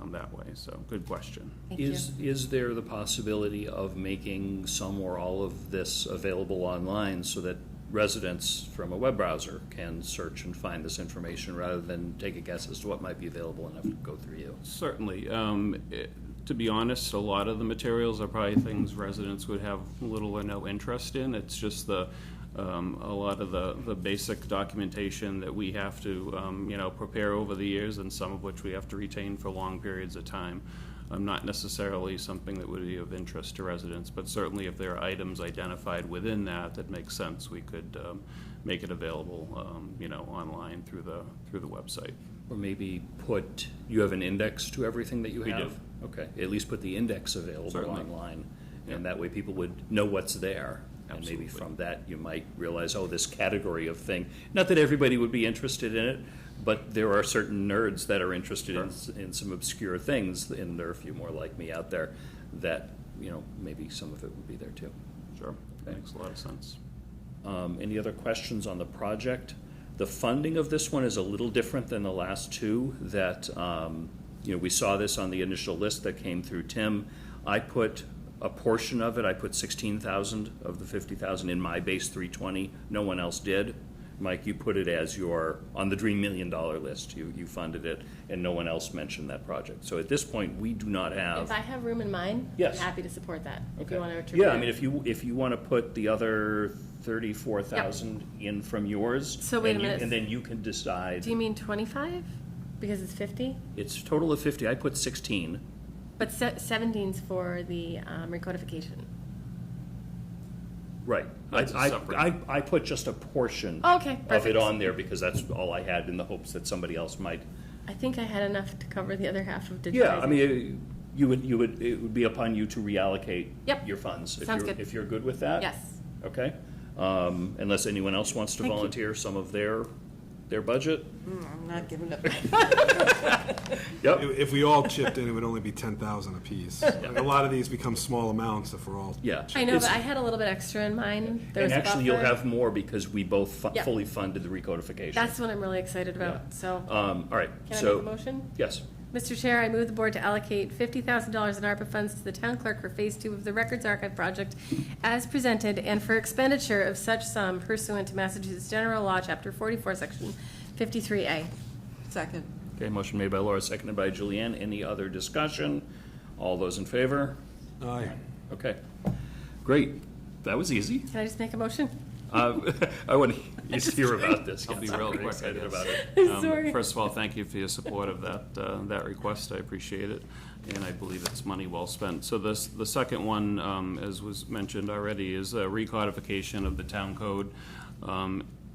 that way. So good question. Is there the possibility of making some or all of this available online so that residents from a web browser can search and find this information rather than take a guess as to what might be available and have to go through you? Certainly. To be honest, a lot of the materials are probably things residents would have little or no interest in. It's just a lot of the basic documentation that we have to prepare over the years, and some of which we have to retain for long periods of time. Not necessarily something that would be of interest to residents, but certainly if there are items identified within that make sense, we could make it available, online through the website. Or maybe you have an index to everything that you have? We do. Okay, at least put the index available Certainly. online, and that way people would know what's there. And Absolutely. maybe from that you might realize, this category of thing, not that everybody would be interested in it, but there are certain nerds that are interested in some obscure things, and there are a few more like me out there that, maybe some of it would be there too. Sure, that makes a lot of sense. Any other questions on the project? The funding of this one is a little different than the last two that, we saw this on the initial list that came through Tim. I put a portion of it, I put 16,000 of the 50,000 in my base 320. No one else did. Mike, you put it as on the Dream $1 Million list. You funded it, and no one else mentioned that project. So at this point, we do not have. If I have room in mine, Yes. I'm happy to support that. If Okay. you want to attribute. Yeah, I mean, if you want to put the other 34,000 in from yours. So wait a minute. And then you can decide. Do you mean 25? Because it's 50? It's a total of 50. I put 16. But 17's for the recodification. Right. That's I put just a portion Okay, of it perfect. on there because that's all I had in the hopes that somebody else might. I think I had enough to cover the other half of digitizing. Yeah, I mean, it would be upon you to reallocate Yep. your funds. Sounds good. If you're good with that? Yes. Okay. Unless anyone else wants to Thank you. volunteer some of their budget? I'm not giving up. Yep. If we all chipped in, it would only be 10,000 apiece. A lot of these become small amounts if we're all. Yeah. I know, but I had a little bit extra in mine. There was And a actually, you'll buffer. have more because we both Yep. fully funded the recodification. That's what I'm really excited about. Yeah. So, All right. can I So make a motion? Yes. Mr. Chair, I move the board to allocate $50,000 in ARPA funds to the town clerk for Phase 2 of the Records Archive project as presented and for expenditure of such sum pursuant to Massachusetts General Law, Chapter 44, Section 53A. Second. Okay, motion made by Laura, seconded by Julianne. Any other discussion? All those in favor? Aye. Okay, great. That was easy. Can I just make a motion? I want to hear about this. I'll be I'm real very quick. excited I about guess. it. Sorry. First of all, thank you for your support of that request. I appreciate it, and I believe it's money well spent. So the second one, as was mentioned already, is a recodification of the town code.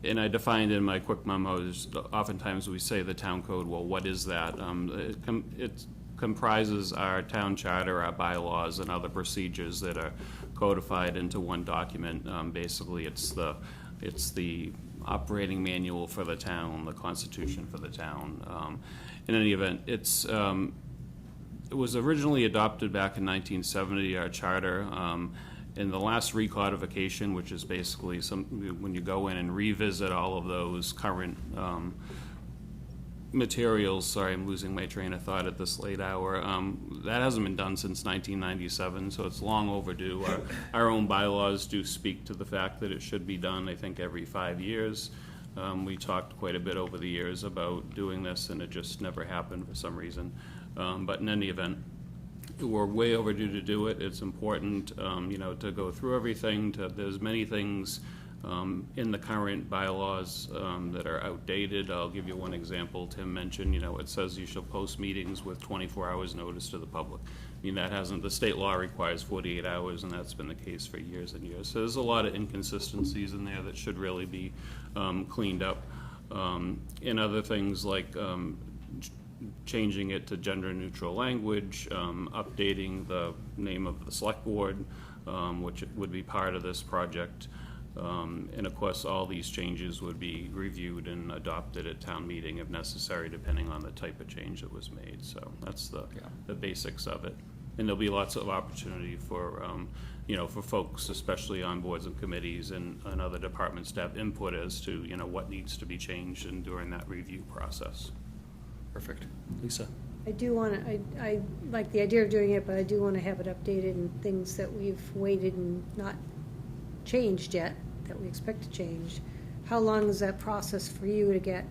And I defined in my quick memos, oftentimes we say the town code, well, what is that? It comprises our town charter, our bylaws, and other procedures that are codified into one document. Basically, it's the operating manual for the town, the constitution for the town. In any event, it was originally adopted back in 1970, our charter. In the last recodification, which is basically when you go in and revisit all of those current materials, sorry, I'm losing my train of thought at this late hour, that hasn't been done since 1997, so it's long overdue. Our own bylaws do speak to the fact that it should be done, I think, every 5 years. We talked quite a bit over the years about doing this, and it just never happened for some reason. But in any event, we're way overdue to do it. It's important, to go through everything. There's many things in the current bylaws that are outdated. I'll give you one example. Tim mentioned, it says you shall post meetings with 24 hours notice to the public. I mean, that hasn't, the state law requires 48 hours, and that's been the case for years and years. So there's a lot of inconsistencies in there that should really be cleaned up. And other things like changing it to gender-neutral language, updating the name of the select board, which would be part of this project. And of course, all these changes would be reviewed and adopted at town meeting if necessary, depending on the type of change that was made. So that's the basics of it. And there'll be lots of opportunity for, for folks, especially on boards and committees and other departments, to have input as to, what needs to be changed and during that review process. Perfect. Lisa? I do want to, I like the idea of doing it, but I do want to have it updated and things that we've waited and not changed yet, that we expect to change. How long is that process for you to get?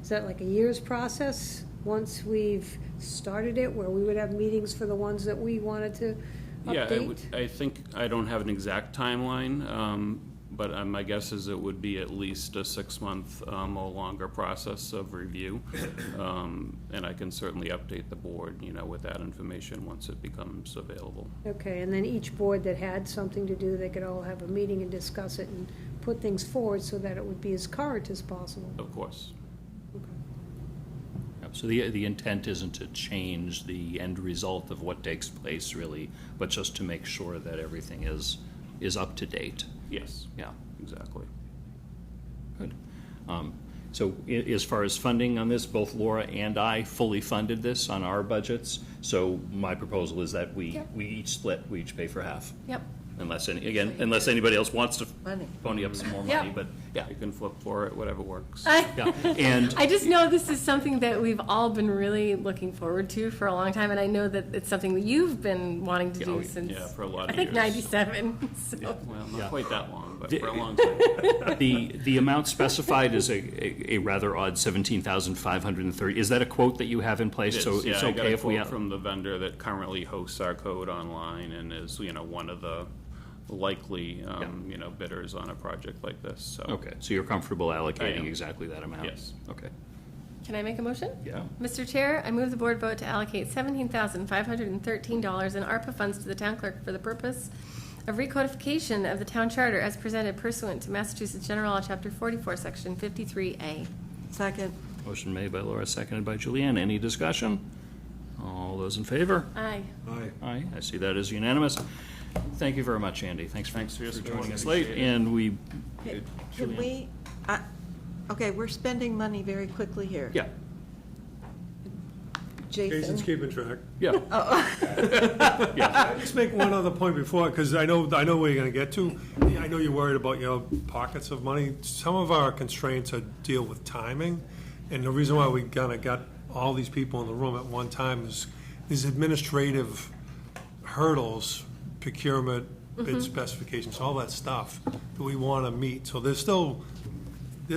Is that like a year's process once we've started it, where we would have meetings for the ones that we wanted to update? Yeah, I think I don't have an exact timeline, but my guess is it would be at least a 6-month or longer process of review. And I can certainly update the board, with that information once it becomes available. Okay, and then each board that had something to do, they could all have a meeting and discuss it and put things forward so that it would be as current as possible. Of course. So the intent isn't to change the end result of what takes place, really, but just to make sure that everything is up to date. Yes. Yeah, exactly. Good. So as far as funding on this, both Laura and I fully funded this on our budgets. So my proposal is that we each split, we each pay for half. Yep. Unless anybody else wants to Money. pony up some more Yep. money, but yeah. You can flip for it, whatever works. And I just know this is something that we've all been really looking forward to for a long time, and I know that it's something that you've been wanting to do since, for a lot of I think, years. 97. So. Yeah, well, not quite that long, but for a long time. The amount specified is a rather odd 17,530. Is that a quote that you have in place? So it's I got okay a if we quote from the vendor that currently hosts our code online and is, one of the likely, bidders on a project like this. So. Okay, so you're comfortable I allocating am. exactly that amount? Yes. Okay. Can I make a motion? Yeah. Mr. Chair, I move the board vote to allocate $17,513 in ARPA funds to the town clerk for the purpose of recodification of the town charter as presented pursuant to Massachusetts General Law, Chapter 44, Section 53A. Second. Motion made by Laura, seconded by Julianne. Any discussion? All those in favor? Aye. Aye. Aye. I see that as unanimous. Thank you very much, Andy. Thanks for your support. joining us late. And we, Can we, okay, we're spending money very quickly here. yeah, Jason's keeping track. yeah. I just make one other point before, because I know where you're going to get to. I know you're worried about, pockets of money. Some of our constraints deal with timing, and the reason why we kind of got all these people in the room at one time. There's administrative hurdles, procurement, bid specifications, all that stuff that we want to meet. So there's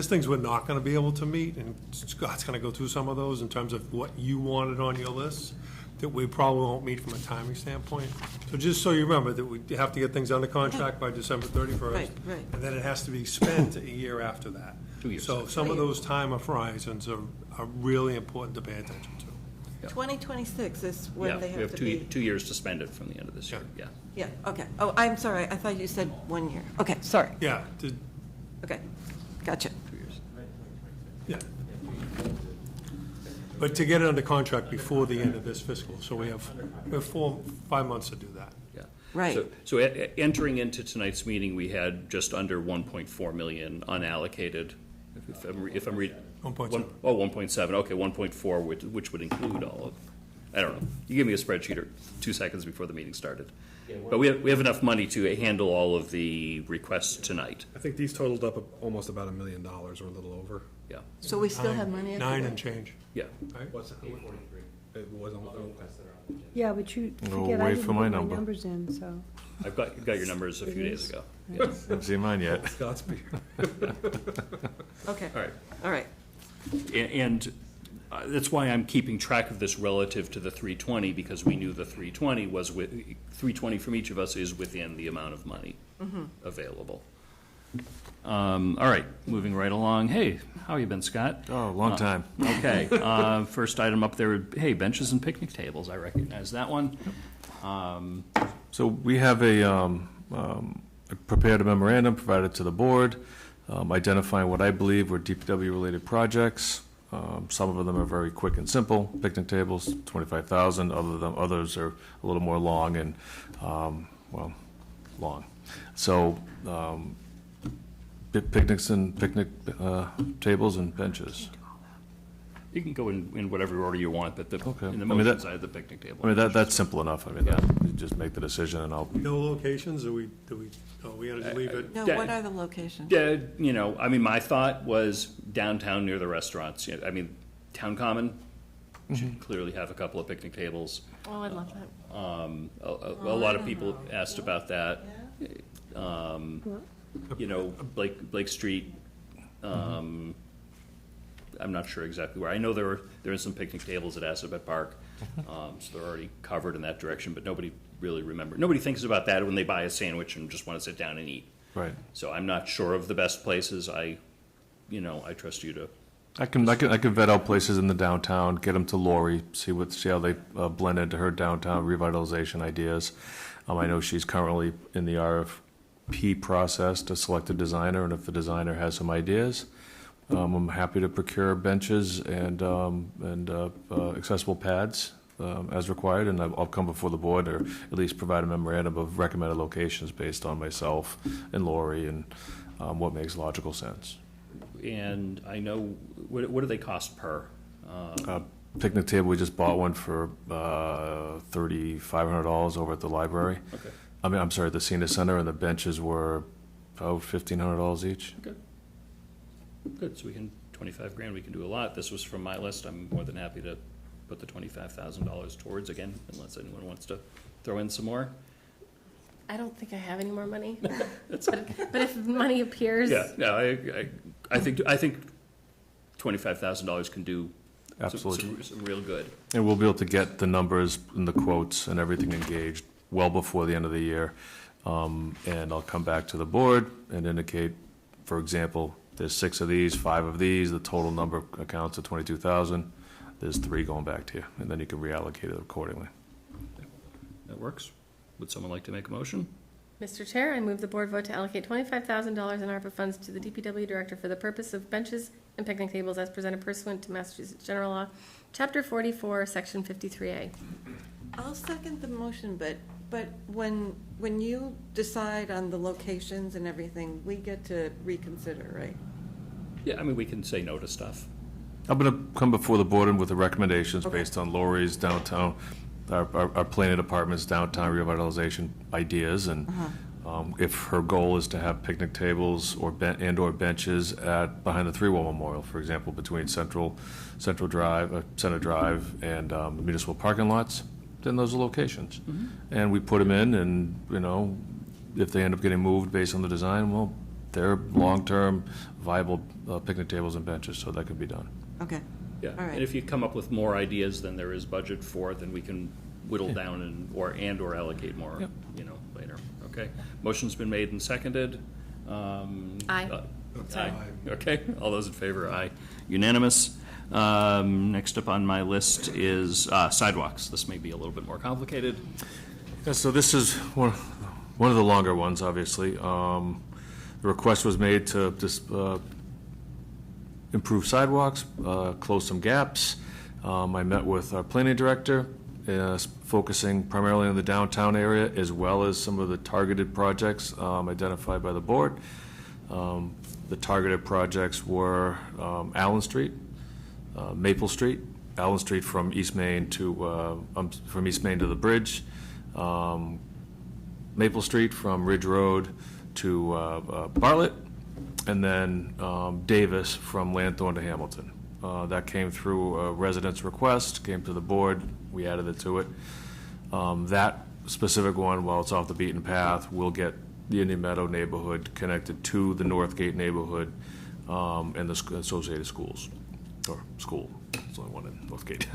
things we're not going to be able to meet, and Scott's going to go through some of those in terms of what you wanted on your list that we probably won't meet from a timing standpoint. So just so you remember that we have to get things under contract by December 31st. Right. And then it has to be spent a year after that. 2 years. So some of those time horizons are really important to pay attention to. 2026 is when Yeah, they we have have to 2 be. 2 years to spend it from the end of this year, yeah. Yeah, okay. Oh, I'm sorry, I thought you said 1 year. Okay, sorry. Yeah, Okay, gotcha. 2 years. yeah. But to get it under contract before the end of this fiscal, so we have 5 months to do that. Yeah. Right. So entering into tonight's meeting, we had just under 1.4 million unallocated, if I'm reading. 1.7. Oh, 1.7, okay, 1.4, which would include all of, I don't know. You gave me a spreadsheet 2 seconds before the meeting started. But we have enough money to handle all of the requests tonight. I think these totaled up almost about $1 million or a little over. Yeah. So we still have money at the Nine end? and change. Yeah. Right? What's it? It was Yeah, but you Go forget, I away didn't from put my my number. numbers in, so. I've got your numbers a few days ago. Haven't seen mine yet. Scott's beer. Okay. All right. All right. And that's why I'm keeping track of this relative to the 320, because we knew the 320 was 320 from each of us is within the amount of money available. All right, moving right along. Hey, how you been, Scott? Oh, long time. Okay, first item up there, hey, benches and picnic tables. I recognize that one. So we have prepared a memorandum provided to the board, identifying what I believe were DPW-related projects. Some of them are very quick and simple. Picnic tables, 25,000. Others are a little more long and, long. So picnics and picnic tables and benches. You can go in whatever order you want, but in the motion side of the picnic table. I mean, that's simple enough. I mean, you just make the decision and I'll. No locations, or we gotta just leave it? No, what are the locations? Yeah, I mean, my thought was downtown near the restaurants. I mean, Town Common should clearly have a couple of picnic tables. Oh, I'd love that. A lot of people asked about that. Blake Street. I'm not sure exactly where. I know there are some picnic tables at Assabet Park, so they're already covered in that direction. But nobody really Nobody thinks about that when they buy a sandwich and just want to sit down and eat. Right. So I'm not sure of the best places. I trust you to. I can vet out places in the downtown, get them to Lori, see how they blend into her downtown revitalization ideas. I know she's currently in the RFP process to select a designer, and if the designer has some ideas, I'm happy to procure benches and accessible pads as required, and I'll come before the board, or at least provide a memorandum of recommended locations based on myself and Lori and what makes logical sense. And I know, what do they cost per? Picnic table, we just bought one for $3,500 over at the library. Okay. I'm sorry, the senior center, and the benches were about $1,500 each. Okay. Good, so $25,000, we can do a lot. This was from my list. I'm more than happy to put the $25,000 towards, again, unless anyone wants to throw in some more. I don't think I have any more money. but if money appears. Yeah, no, I think $25,000 can do Absolutely. some real good. And we'll be able to get the numbers and the quotes and everything engaged well before the end of the year. And I'll come back to the board and indicate, for example, there's 6 of these, 5 of these, the total number accounts to 22,000. There's 3 going back to you, and then you can reallocate it accordingly. That works. Would someone like to make a motion? Mr. Chair, I move the board vote to allocate $25,000 in ARPA funds to the DPW director for the purpose of benches and picnic tables as presented pursuant to Massachusetts General Law, Chapter 44, Section 53A. I'll second the motion, but when you decide on the locations and everything, we get to reconsider, right? Yeah, I mean, we can say no to stuff. I'm going to come before the board with the recommendations based on Lori's downtown, our planning department's downtown revitalization ideas, and If her goal is to have picnic tables or and/or benches behind the Three-Wall Memorial, for example, between Center Drive, and the municipal parking lots, then those are locations. And we put them in, and, if they end up getting moved based on the design, well, they're long-term viable picnic tables and benches, so that could be done. Okay. Yeah, All right. and if you come up with more ideas than there is budget for, then we can whittle down or allocate more, later. Okay. Motion's been made and seconded. Aye. Aye. Okay. All those in favor, aye. Unanimous. Next up on my list is sidewalks. This may be a little bit more complicated. Yeah, so this is one of the longer ones, obviously. The request was made to just improve sidewalks, close some gaps. I met with our planning director, focusing primarily on the downtown area, as well as some of the targeted projects identified by the board. The targeted projects were Allen Street, Maple Street, Allen Street from East Main to the bridge, Maple Street from Ridge Road to Bartlett, and then Davis from Lanthorne to Hamilton. That came through a resident's request, came to the board, we added it to it. That specific one, while it's off the beaten path, will get the Indian Meadow neighborhood connected to the Northgate neighborhood and the associated schools, or school, there's only one in Northgate.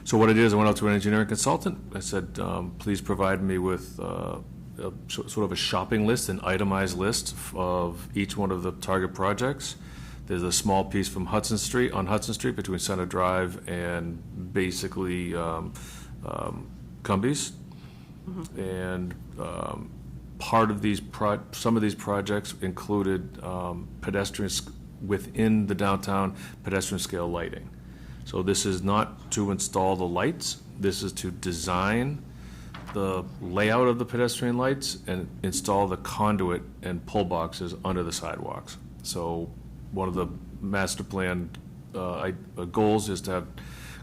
So what I did is I went out to an engineering consultant. I said, please provide me with sort of a shopping list, an itemized list of each one of the target projects. There's a small piece from Hudson Street, between Center Drive and basically Cumbies. And part of some of these projects included pedestrians within the downtown pedestrian scale lighting. So this is not to install the lights, this is to design the layout of the pedestrian lights and install the conduit and pull boxes under the sidewalks. So one of the master plan goals is to have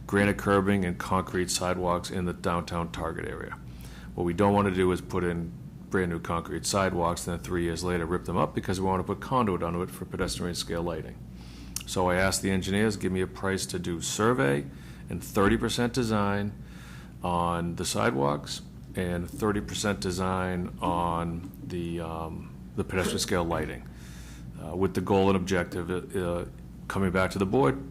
granite curbing and concrete sidewalks in the downtown target area. What we don't want to do is put in brand new concrete sidewalks, then 3 years later rip them up because we want to put conduit under it for pedestrian scale lighting. So I asked the engineers, give me a price to do survey and 30% design on the sidewalks and 30% design on the pedestrian scale lighting. With the goal and objective, coming back to the board,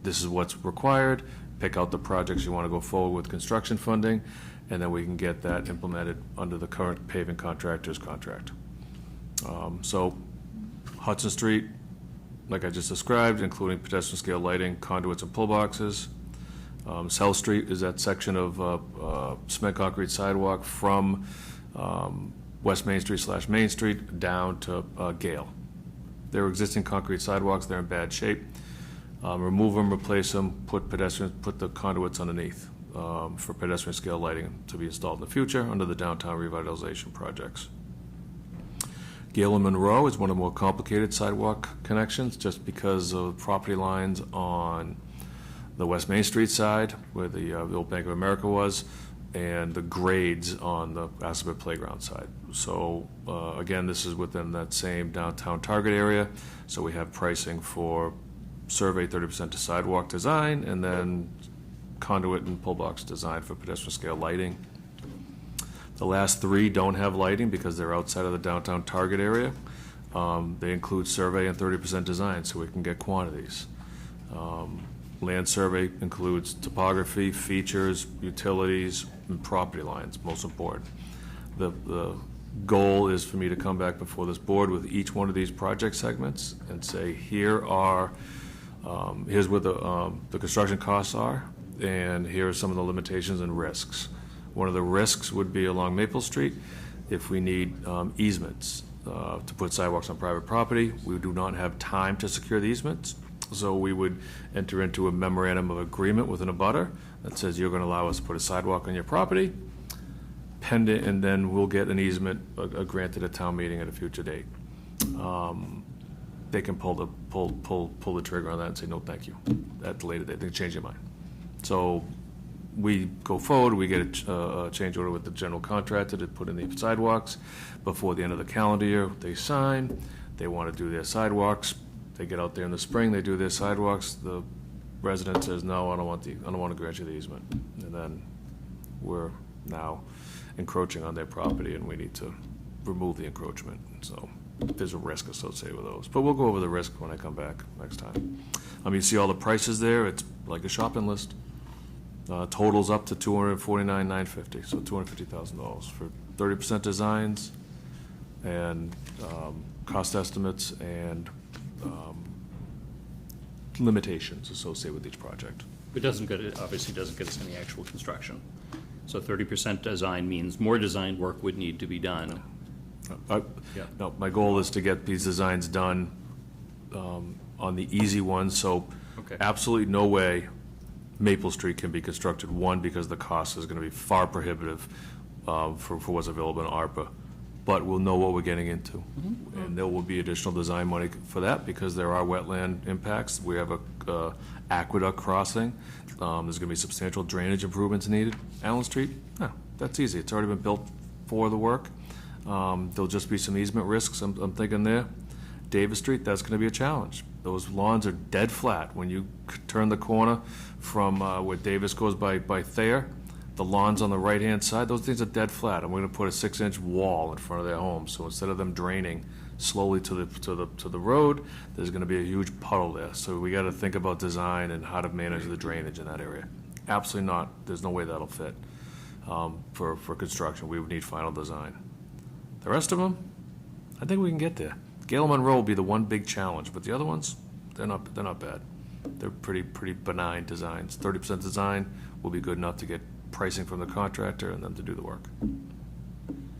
this is what's required, pick out the projects you want to go forward with construction funding, and then we can get that implemented under the current paving contractor's contract. So Hudson Street, like I just described, including pedestrian scale lighting, conduits and pull boxes. South Street is that section of cement concrete sidewalk from West Main Street / Main Street down to Gale. There are existing concrete sidewalks, they're in bad shape. Remove them, replace them, put the conduits underneath for pedestrian scale lighting to be installed in the future under the downtown revitalization projects. Gale and Monroe is one of the more complicated sidewalk connections just because of property lines on the West Main Street side where the old Bank of America was, and the grades on the Assabet Playground side. So again, this is within that same downtown target area, so we have pricing for survey 30% to sidewalk design, and then conduit and pull box design for pedestrian scale lighting. The last 3 don't have lighting because they're outside of the downtown target area. They include survey and 30% design, so we can get quantities. Land survey includes topography, features, utilities, and property lines, most important. The goal is for me to come back before this board with each one of these project segments and say, here's where the construction costs are, and here are some of the limitations and risks. One of the risks would be along Maple Street. If we need easements to put sidewalks on private property, we do not have time to secure the easements. So we would enter into a memorandum of agreement with an abutter that says you're going to allow us to put a sidewalk on your property, pending, and then we'll get an easement granted at town meeting at a future date. They can pull the trigger on that and say no, thank you, at the later date. They can change their mind. So we go forward, we get a change order with the general contractor to put in the sidewalks. Before the end of the calendar year, they sign, they want to do their sidewalks, they get out there in the spring, they do their sidewalks, the resident says, no, I don't want to grant you the easement. And then we're now encroaching on their property, and we need to remove the encroachment. So there's a risk associated with those. But we'll go over the risk when I come back next time. You see all the prices there. It's like a shopping list. Totals up to $249,950, so $250,000 for 30% designs and cost estimates and limitations associated with each project. It obviously doesn't get us any actual construction. So 30% design means more design work would need to be done. No, my goal is to get these designs done on the easy ones, so absolutely no way Maple Street can be constructed, one, because the cost is going to be far prohibitive for what's available in ARPA, but we'll know what we're getting into. And there will be additional design money for that because there are wetland impacts. We have a aqueduct crossing. There's going to be substantial drainage improvements needed. Allen Street, that's easy. It's already been built for the work. There'll just be some easement risks, I'm thinking there. Davis Street, that's going to be a challenge. Those lawns are dead flat. When you turn the corner from where Davis goes by Thayer, the lawns on the right-hand side, those things are dead flat. And we're going to put a 6-inch wall in front of their home. So instead of them draining slowly to the road, there's going to be a huge puddle there. So we got to think about design and how to manage the drainage in that area. Absolutely not. There's no way that'll fit for construction. We would need final design. The rest of them, I think we can get there. Gale Monroe will be the one big challenge, but the other ones, they're not bad. They're pretty benign designs. 30% design will be good enough to get pricing from the contractor and them to do the work.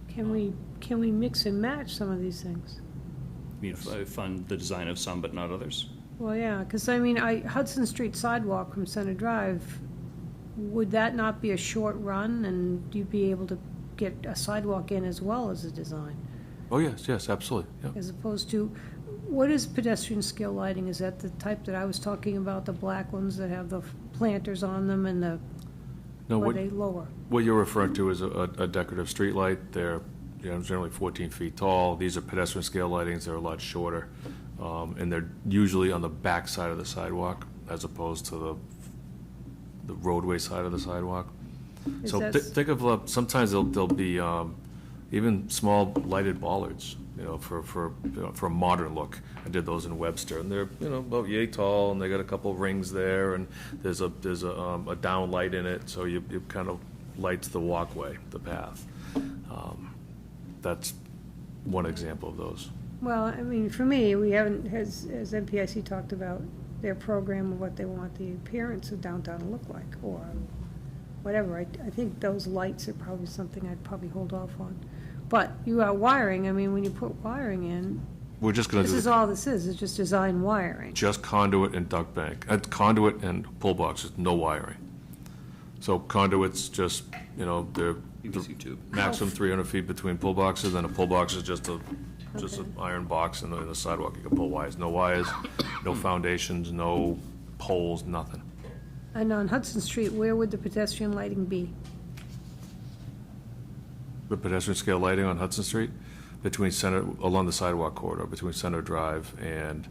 Can we mix and match some of these things? You mean fund the design of some but not others? Well, yeah, because Hudson Street sidewalk from Center Drive, would that not be a short run, and you'd be able to get a sidewalk in as well as a design? Oh, yes, absolutely. Yeah. As opposed to, what is pedestrian scale lighting? Is that the type that I was talking about, the black ones that have the planters on them and the, or are they lower? What you're referring to is a decorative street light. They're generally 14 feet tall. These are pedestrian scale lightings. They're a lot shorter, and they're usually on the back side of the sidewalk as opposed to the roadway side of the sidewalk. So think of sometimes there'll be even small lighted bollards, for a modern look. I did those in Webster, and they're about yay tall, and they got a couple rings there, and there's a down light in it, so you kind of lights the walkway, the path. That's one example of those. Well, for me, we haven't, as MPIC talked about their program of what they want the appearance of downtown to look like, or whatever. I think those lights are probably something I'd probably hold off on. But you are wiring, when you put wiring in, We're just going to do this is all this is, it's just design wiring. just conduit and duct bank, conduit and pull boxes, no wiring. So conduits just, they're PVC tube. maximum 300 feet between pull boxes, and a pull box is just an iron box in the sidewalk. You can pull wires, no foundations, no poles, nothing. And on Hudson Street, where would the pedestrian lighting be? The pedestrian scale lighting on Hudson Street, along the sidewalk corridor, between Center Drive and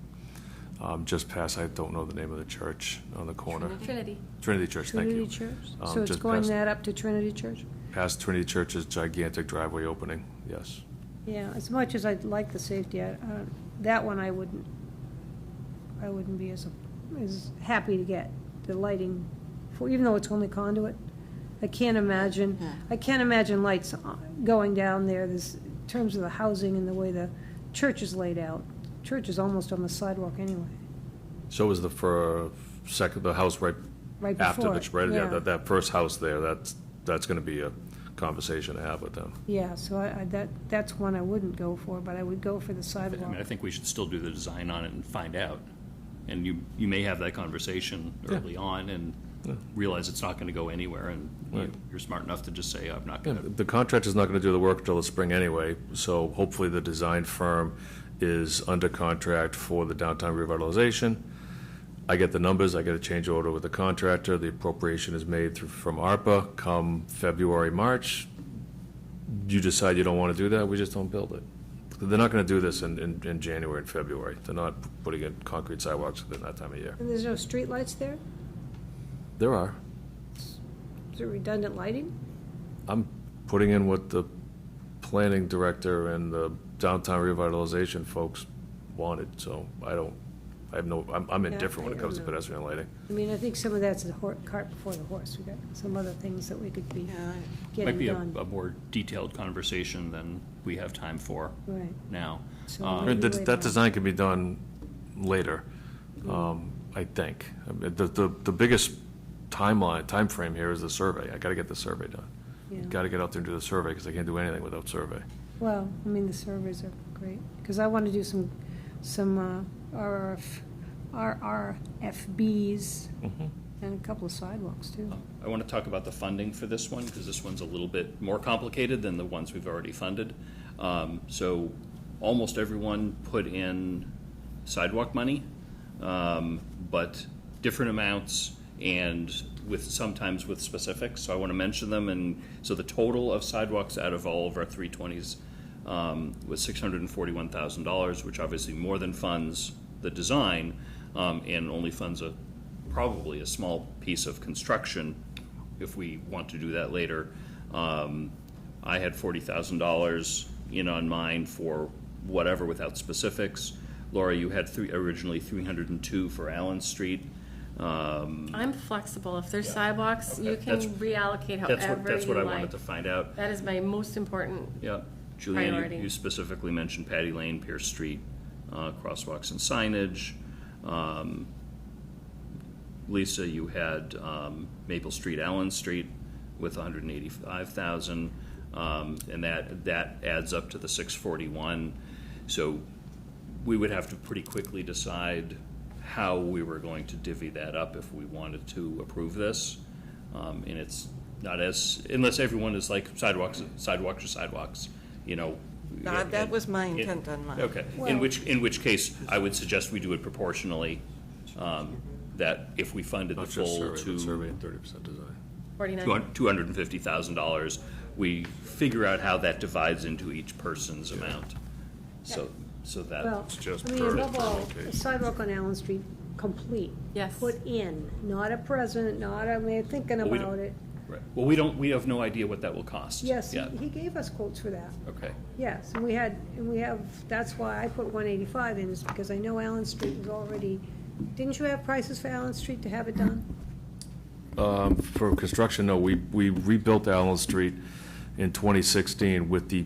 just past, I don't know the name of the church on the corner. Trinity. Trinity Church, thank you. Trinity Church? So it's just going past- that up to Trinity Church? Past Trinity Church's gigantic driveway opening, yes. Yeah, as much as I'd like the safety, that one I wouldn't be as happy to get the lighting for, even though it's only conduit. I can't imagine lights going down there. This, in terms of the housing and the way the church is laid out. Church is almost on the sidewalk anyway. So is the house right after before the, it, right, yeah. that first house there, that's going to be a conversation to have with them. Yeah, so that's one I wouldn't go for, but I would go for the I sidewalk. I think we should still do the design on it and find out. And you may have that conversation early on and realize it's not going to go anywhere, and you're smart enough to just say, I'm not going to. The contractor's not going to do the work until the spring anyway, so hopefully the design firm is under contract for the downtown revitalization. I get the numbers, I get a change order with the contractor, the appropriation is made from ARPA, come February, March, you decide you don't want to do that, we just don't build it. They're not going to do this in January and February. They're not putting in concrete sidewalks within that time of year. And there's no streetlights there? There are. Is there redundant lighting? I'm putting in what the planning director and the downtown revitalization folks wanted, so I'm indifferent when it comes to pedestrian lighting. I mean, I think some of that's the cart before the horse. We got some other things that we could be getting Might be done. a more detailed conversation than we have time for Right. now. So maybe later That on. design can be done later, I think. I mean, the biggest time frame here is the survey. I got to get the survey done. Yeah. Got to get out there and do the survey, because I can't do anything without survey. Well, I mean, the surveys are great, because I want to do some RRFBs and a couple of sidewalks, too. I want to talk about the funding for this one, because this one's a little bit more complicated than the ones we've already funded. So almost everyone put in sidewalk money, but different amounts and sometimes with specifics. So I want to mention them. And so the total of sidewalks out of all of our 320s was $641,000, which obviously more than funds the design and only funds probably a small piece of construction if we want to do that later. I had $40,000 on mine for whatever without specifics. Laura, you had originally 302 for Allen Street. I'm flexible. If there's sidewalks, you can reallocate however That's what you I like. wanted to find out. That is my most important Yeah. Julianne, priority. you specifically mentioned Patty Lane, Pierce Street, crosswalks and signage. Lisa, you had Maple Street, Allen Street with 185,000, and that adds up to the 641. So we would have to pretty quickly decide how we were going to divvy that up if we wanted to approve this. And it's not unless everyone is like sidewalks are sidewalks, That was my intent on mine. Okay, in which case, I would suggest we do it proportionally, that if we funded the Not just full survey and 30% design. 49. $250,000, we figure out how that divides into each person's amount. So Well, that's just I mean, per above all, location. a sidewalk on Allen Street, complete. Yes. Put in, not a present, not a, we're thinking Well, we don't- about it. Right. Well, we have no idea what that will cost. Yes, yet. he gave us quotes for that. Okay. Yes, and we have, that's why I put 185 in, is because I know Allen Street was already, didn't you have prices for Allen Street to have it done? For construction, no, we rebuilt Allen Street in 2016 with the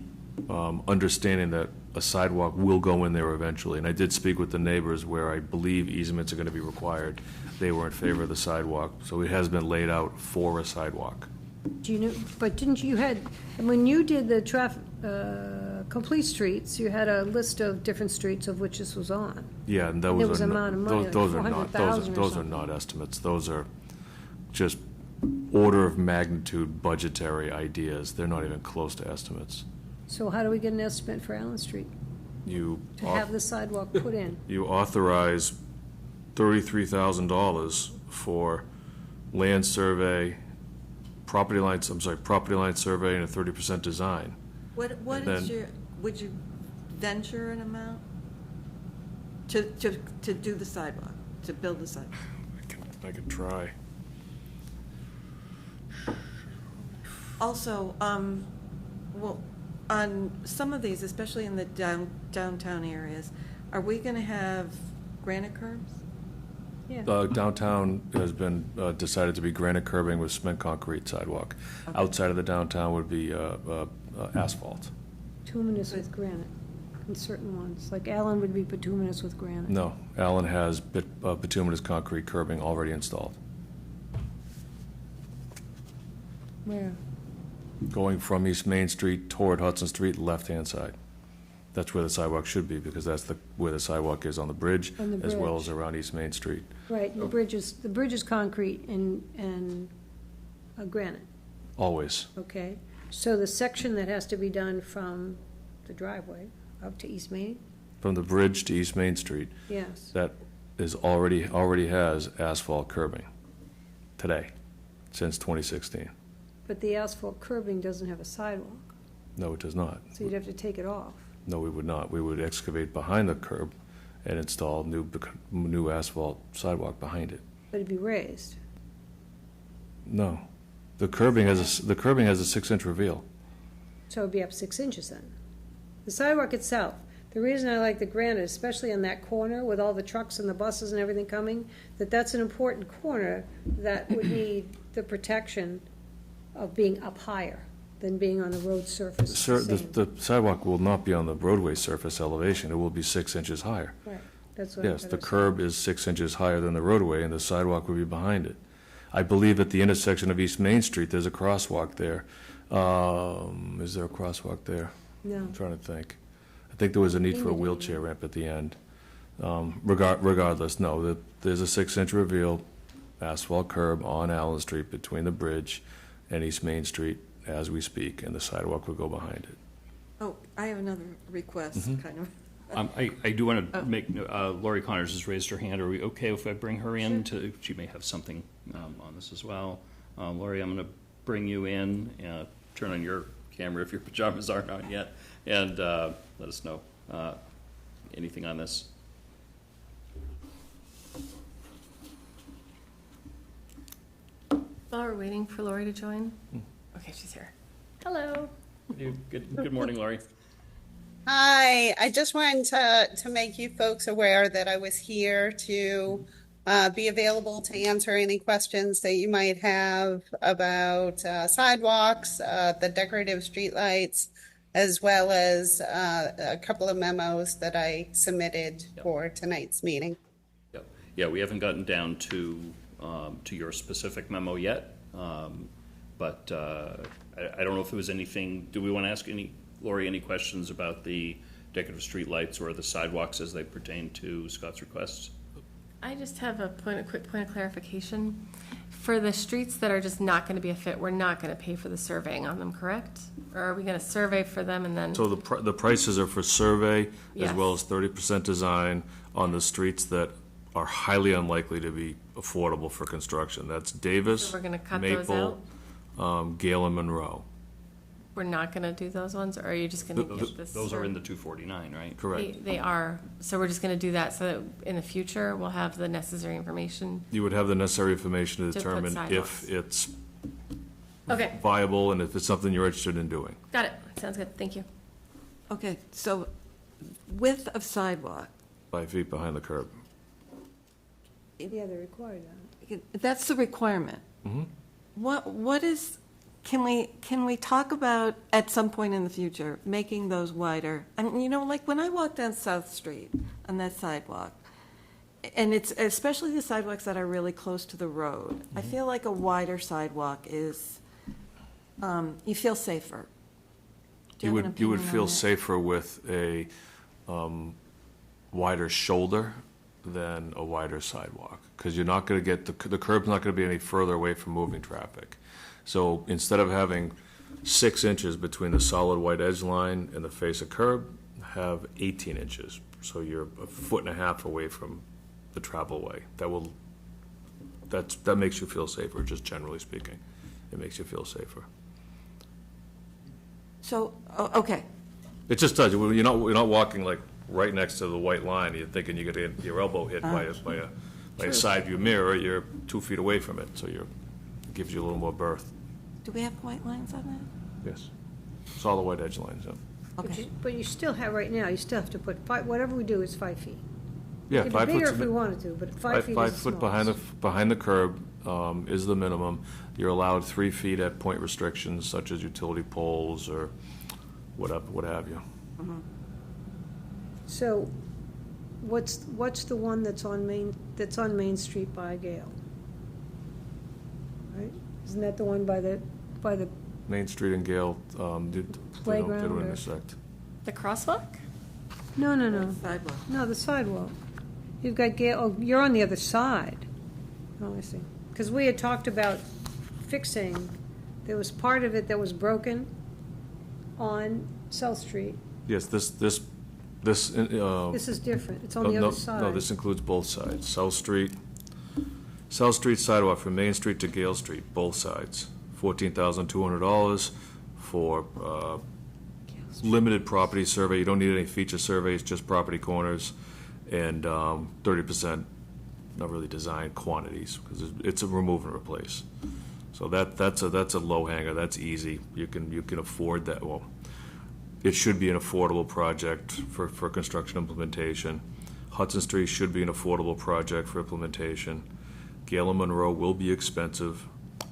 understanding that a sidewalk will go in there eventually. And I did speak with the neighbors where I believe easements are going to be required. They were in favor of the sidewalk, so it has been laid out for a sidewalk. Do you know, but didn't you when you did the complete streets, you had a list of different streets of which this was on. Yeah, and There was an amount of money, like those are not, 400,000 or those are something. not estimates. Those are just order of magnitude budgetary ideas. They're not even close to estimates. So how do we get an estimate for Allen Street You to have the sidewalk put in? you authorize $33,000 for land survey, property line survey, and a 30% design. What And is then- would you venture an amount to do the sidewalk, to build the sidewalk? I could try. Also, well, on some of these, especially in the downtown areas, are we going to have granite curbs? Yeah. Downtown has been decided to be granite curbing with cement concrete sidewalk. Okay. Outside of the downtown would be asphalt. Bituminous with granite in certain ones, like Allen would be bituminous with granite. No, Allen has bituminous concrete curbing already installed. Where? Going from East Main Street toward Hudson Street, left-hand side. That's where the sidewalk should be, because that's where the sidewalk is on the bridge, On the as well bridge. as around East Main Street. Right, the bridge is concrete and granite, Always. okay? So the section that has to be done from the driveway up to East Main, From the bridge to East Main Street. yes. That already has asphalt curbing today, since 2016. But the asphalt curbing doesn't have a sidewalk, No, it does not. so you'd have to take it off. No, we would not. We would excavate behind the curb and install new asphalt sidewalk behind it. But it'd be raised. No. The curbing has a 6-inch reveal. So it'd be up 6 inches then. The sidewalk itself, the reason I like the granite, especially on that corner with all the trucks and the buses and everything coming, that's an important corner that would need the protection of being up higher than being on the road surface. The sidewalk will not be on the roadway surface elevation. It will be 6 inches higher. Right, that's what. Yes, the curb is 6 inches higher than the roadway, and the sidewalk will be behind it. I believe at the intersection of East Main Street, there's a crosswalk there. Is there a crosswalk there? No. I'm trying to think. I think there was a need for a wheelchair ramp at the end. Regardless, no, there's a 6-inch reveal asphalt curb on Allen Street between the bridge and East Main Street as we speak, and the sidewalk will go behind it. Oh, I have another request, kind of. I do want to make, Lori Connors has raised her hand. Are we okay if I bring her in to, she may have something on this as well. Lori, I'm going to bring you in, turn on your camera if your pajamas aren't on yet, and let us know anything on this. While we're waiting for Lori to join. Okay, she's here. Hello. Good morning, Lori. Hi, I just wanted to make you folks aware that I was here to be available to answer any questions that you might have about sidewalks, the decorative streetlights, as well as a couple of memos that I submitted for tonight's meeting. Yep. Yeah, we haven't gotten down to your specific memo yet, but I don't know if there was anything. Do we want to ask Lori any questions about the decorative streetlights or the sidewalks as they pertain to Scott's requests? I just have a quick point of clarification. For the streets that are just not going to be a fit, we're not going to pay for the surveying on them, correct? Or are we going to survey for them and then? So the prices are for survey as Yes. well as 30% design on the streets that are highly unlikely to be affordable for construction. That's Davis, So we're gonna cut those Maple, Gale and Monroe. We're not going to do those ones, or are you just going to get this? Those are in the 249, right? Correct. They are. So we're just going to do that so that in the future, we'll have the necessary information. You would have the necessary information to To put determine sidewalks. if it's Okay. viable and if it's something you're interested in doing. Got it. Sounds good. Thank you. Okay, so width of sidewalk, 5 feet behind the curb. Yeah, they require that. that's the requirement. Mhm. What is, can we talk about at some point in the future, making those wider? I mean, like when I walk down South Street on that sidewalk, and it's especially the sidewalks that are really close to the road, I feel like a wider sidewalk is, you feel safer. Do You have an would opinion feel on that? safer with a wider shoulder than a wider sidewalk, because you're not going to get, the curb's not going to be any further away from moving traffic. So instead of having 6 inches between the solid white edge line and the face of curb, have 18 inches. So you're 1.5 feet away from the travel way. That makes you feel safer, just generally speaking. It makes you feel safer. So, okay, It just does. You're not walking like right next to the white line. You're thinking you're going to get your elbow hit by a side view mirror. You're 2 feet away from it, so it gives you a little more berth. do we have white lines on that? Yes. It's all the white edge lines, yeah. Okay. But you still have, right now, you still have to put whatever we do is 5 feet. Yeah, We 5 could be bigger foot's if the we mi- wanted to, but 5 feet is the 5 foot behind the curb is the minimum. You're allowed 3 feet at point restrictions such as utility poles or what have you. So, what's the one that's on Main Street by Gale? Right? Isn't that the one by the Main Street and Gale, they don't Playground or- intersect. The crosswalk? No. Sidewalk. No, the sidewalk. You've got Gale, oh, you're on the other side. Oh, I see. Because we had talked about fixing, there was part of it that was broken on South Street. Yes, this This, This is different. It's on the no, other side. No, this includes both sides. South Street sidewalk from Main Street to Gale Street, both sides. $14,200 for limited property survey. You don't need any feature surveys, just property corners, and 30%, not really design quantities, because it's a remove and replace. So that's a low hanger. That's easy. You can afford that. Well, it should be an affordable project for construction implementation. Hudson Street should be an affordable project for implementation. Gale and Monroe will be expensive.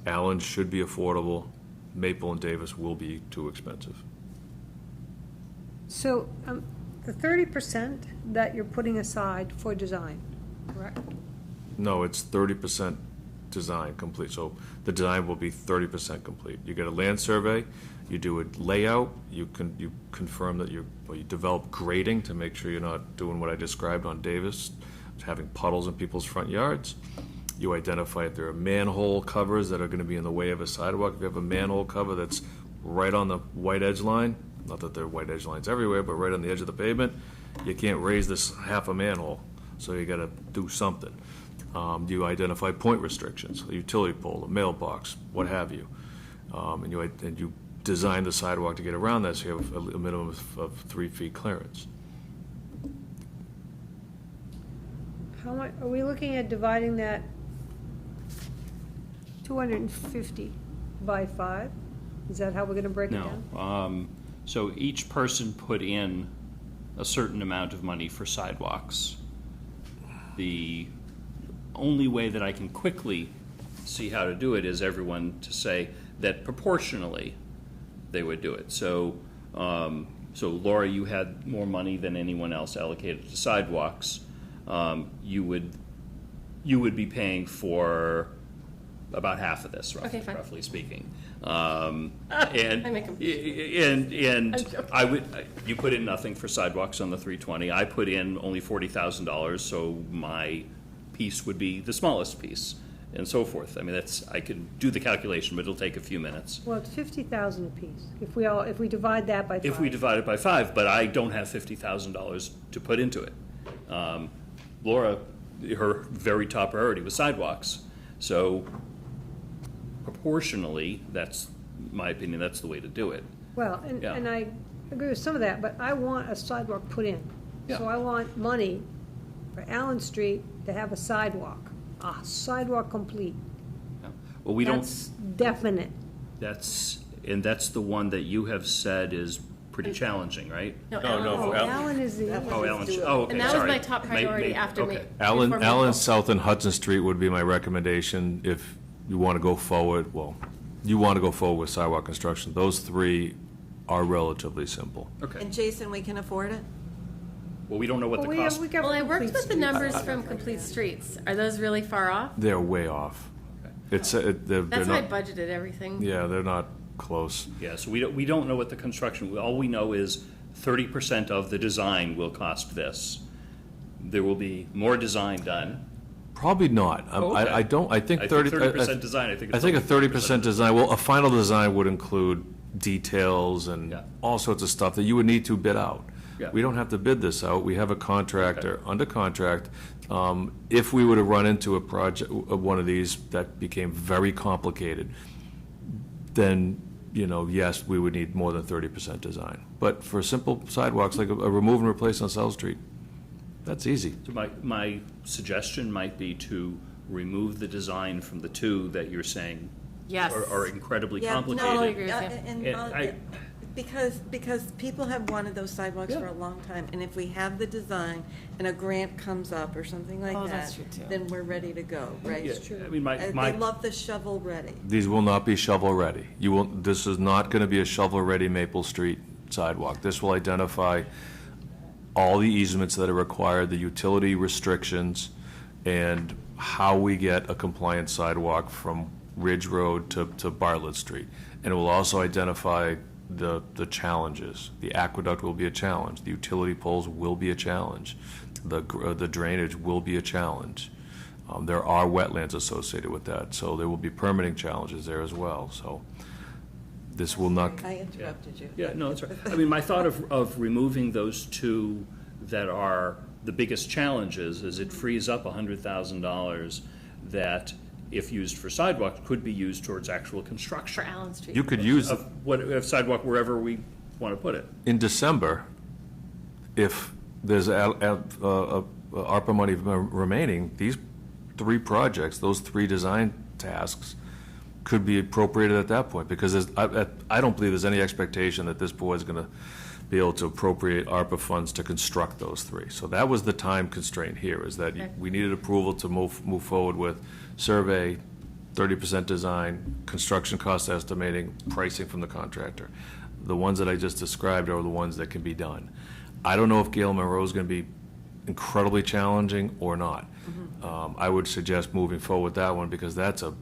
Allen should be affordable. Maple and Davis will be too expensive. So the 30% that you're putting aside for design, correct? No, it's 30% design complete. So the design will be 30% complete. You get a land survey, you do a layout, you confirm that you develop grading to make sure you're not doing what I described on Davis, having puddles in people's front yards. You identify if there are manhole covers that are going to be in the way of a sidewalk. If you have a manhole cover that's right on the white edge line, not that there are white edge lines everywhere, but right on the edge of the pavement, you can't raise this half a manhole, so you got to do something. You identify point restrictions, a utility pole, a mailbox, what have you, and you design the sidewalk to get around that, so you have a minimum of 3 feet clearance. How much, are we looking at dividing that 250 by 5? Is that how we're going to break it down? No. So each person put in a certain amount of money for sidewalks. The only way that I can quickly see how to do it is everyone to say that proportionally they would do it. So, so Laura, you had more money than anyone else allocated to sidewalks. You would be paying for about half of this, roughly, Okay, fine. roughly speaking. I make 'em. And I would, you put in nothing for sidewalks on the 320. I put in only $40,000, so my piece would be the smallest piece, and so forth. I mean, I could do the calculation, but it'll take a few minutes. Well, it's 50,000 apiece. If we divide that by 5. If we divide it by 5, but I don't have $50,000 to put into it. Laura, her very top priority was sidewalks. So proportionally, that's my opinion, that's the way to do it. Well, Yeah. and I agree with some of that, but I want a sidewalk put in. Yeah. So I want money for Allen Street to have a sidewalk complete. Well, we don't, That's definite. that's the one that you have said is pretty challenging, right? No, Oh, Allen is the. Oh, Allen, oh, okay, And that was sorry. my top priority after okay. me. Allen South and Hudson Street would be my recommendation if you want to go forward. Well, you want to go forward with sidewalk construction. Those 3 are relatively simple. Okay. And Jason, we can afford it? Well, we don't know what the cost. Well, I worked with the numbers from Complete Streets. Are those really far off? They're way off. It's they're That's how I not. budgeted everything. Yeah, they're not close. Yeah, so we don't know what the construction, all we know is 30% of the design will cost this. There will be more design done. Probably not. Oh, okay. I don't. I think 30% design, I think it's a only 30% design. Well, a final design would include details and all sorts of stuff that you would need to bid out. Yeah. We don't have to bid this out. We have a contractor under contract. If we were to run into a project, one of these that became very complicated, then, yes, we would need more than 30% design. But for simple sidewalks, like a remove and replace on South Street, that's easy. So my suggestion might be to remove the design from the 2 that you're saying Yes. are incredibly Yeah, complicated. Totally agree with you. And because people have wanted those sidewalks for a long time, and if we have the design and a grant comes up or something like Oh, that, that's true, too. then we're ready to go, right? Yeah, I mean, They love the shovel ready. These will not be shovel-ready. This is not going to be a shovel-ready Maple Street sidewalk. This will identify all the easements that are required, the utility restrictions, and how we get a compliant sidewalk from Ridge Road to Bartlett Street. And it will also identify the challenges. The aqueduct will be a challenge. The utility poles will be a challenge. The drainage will be a challenge. There are wetlands associated with that, so there will be permitting challenges there as well. So this will not. I interrupted you. Yeah, no, that's right. I mean, my thought of removing those 2 that are the biggest challenges is it frees up $100,000 that, if used for sidewalks, could be used towards actual construction. For Allen Street. You could use it Of sidewalk wherever we want to put it. in December, if there's ARPA money remaining, these 3 projects, those 3 design tasks, could be appropriated at that point, because I don't believe there's any expectation that this board is going to be able to appropriate ARPA funds to construct those 3. So that was the time constraint here, is that we needed approval to move forward with survey, 30% design, construction cost estimating, pricing from the contractor. The ones that I just described are the ones that can be done. I don't know if Gale Monroe is going to be incredibly challenging or not. I would suggest moving forward with that one, because that's a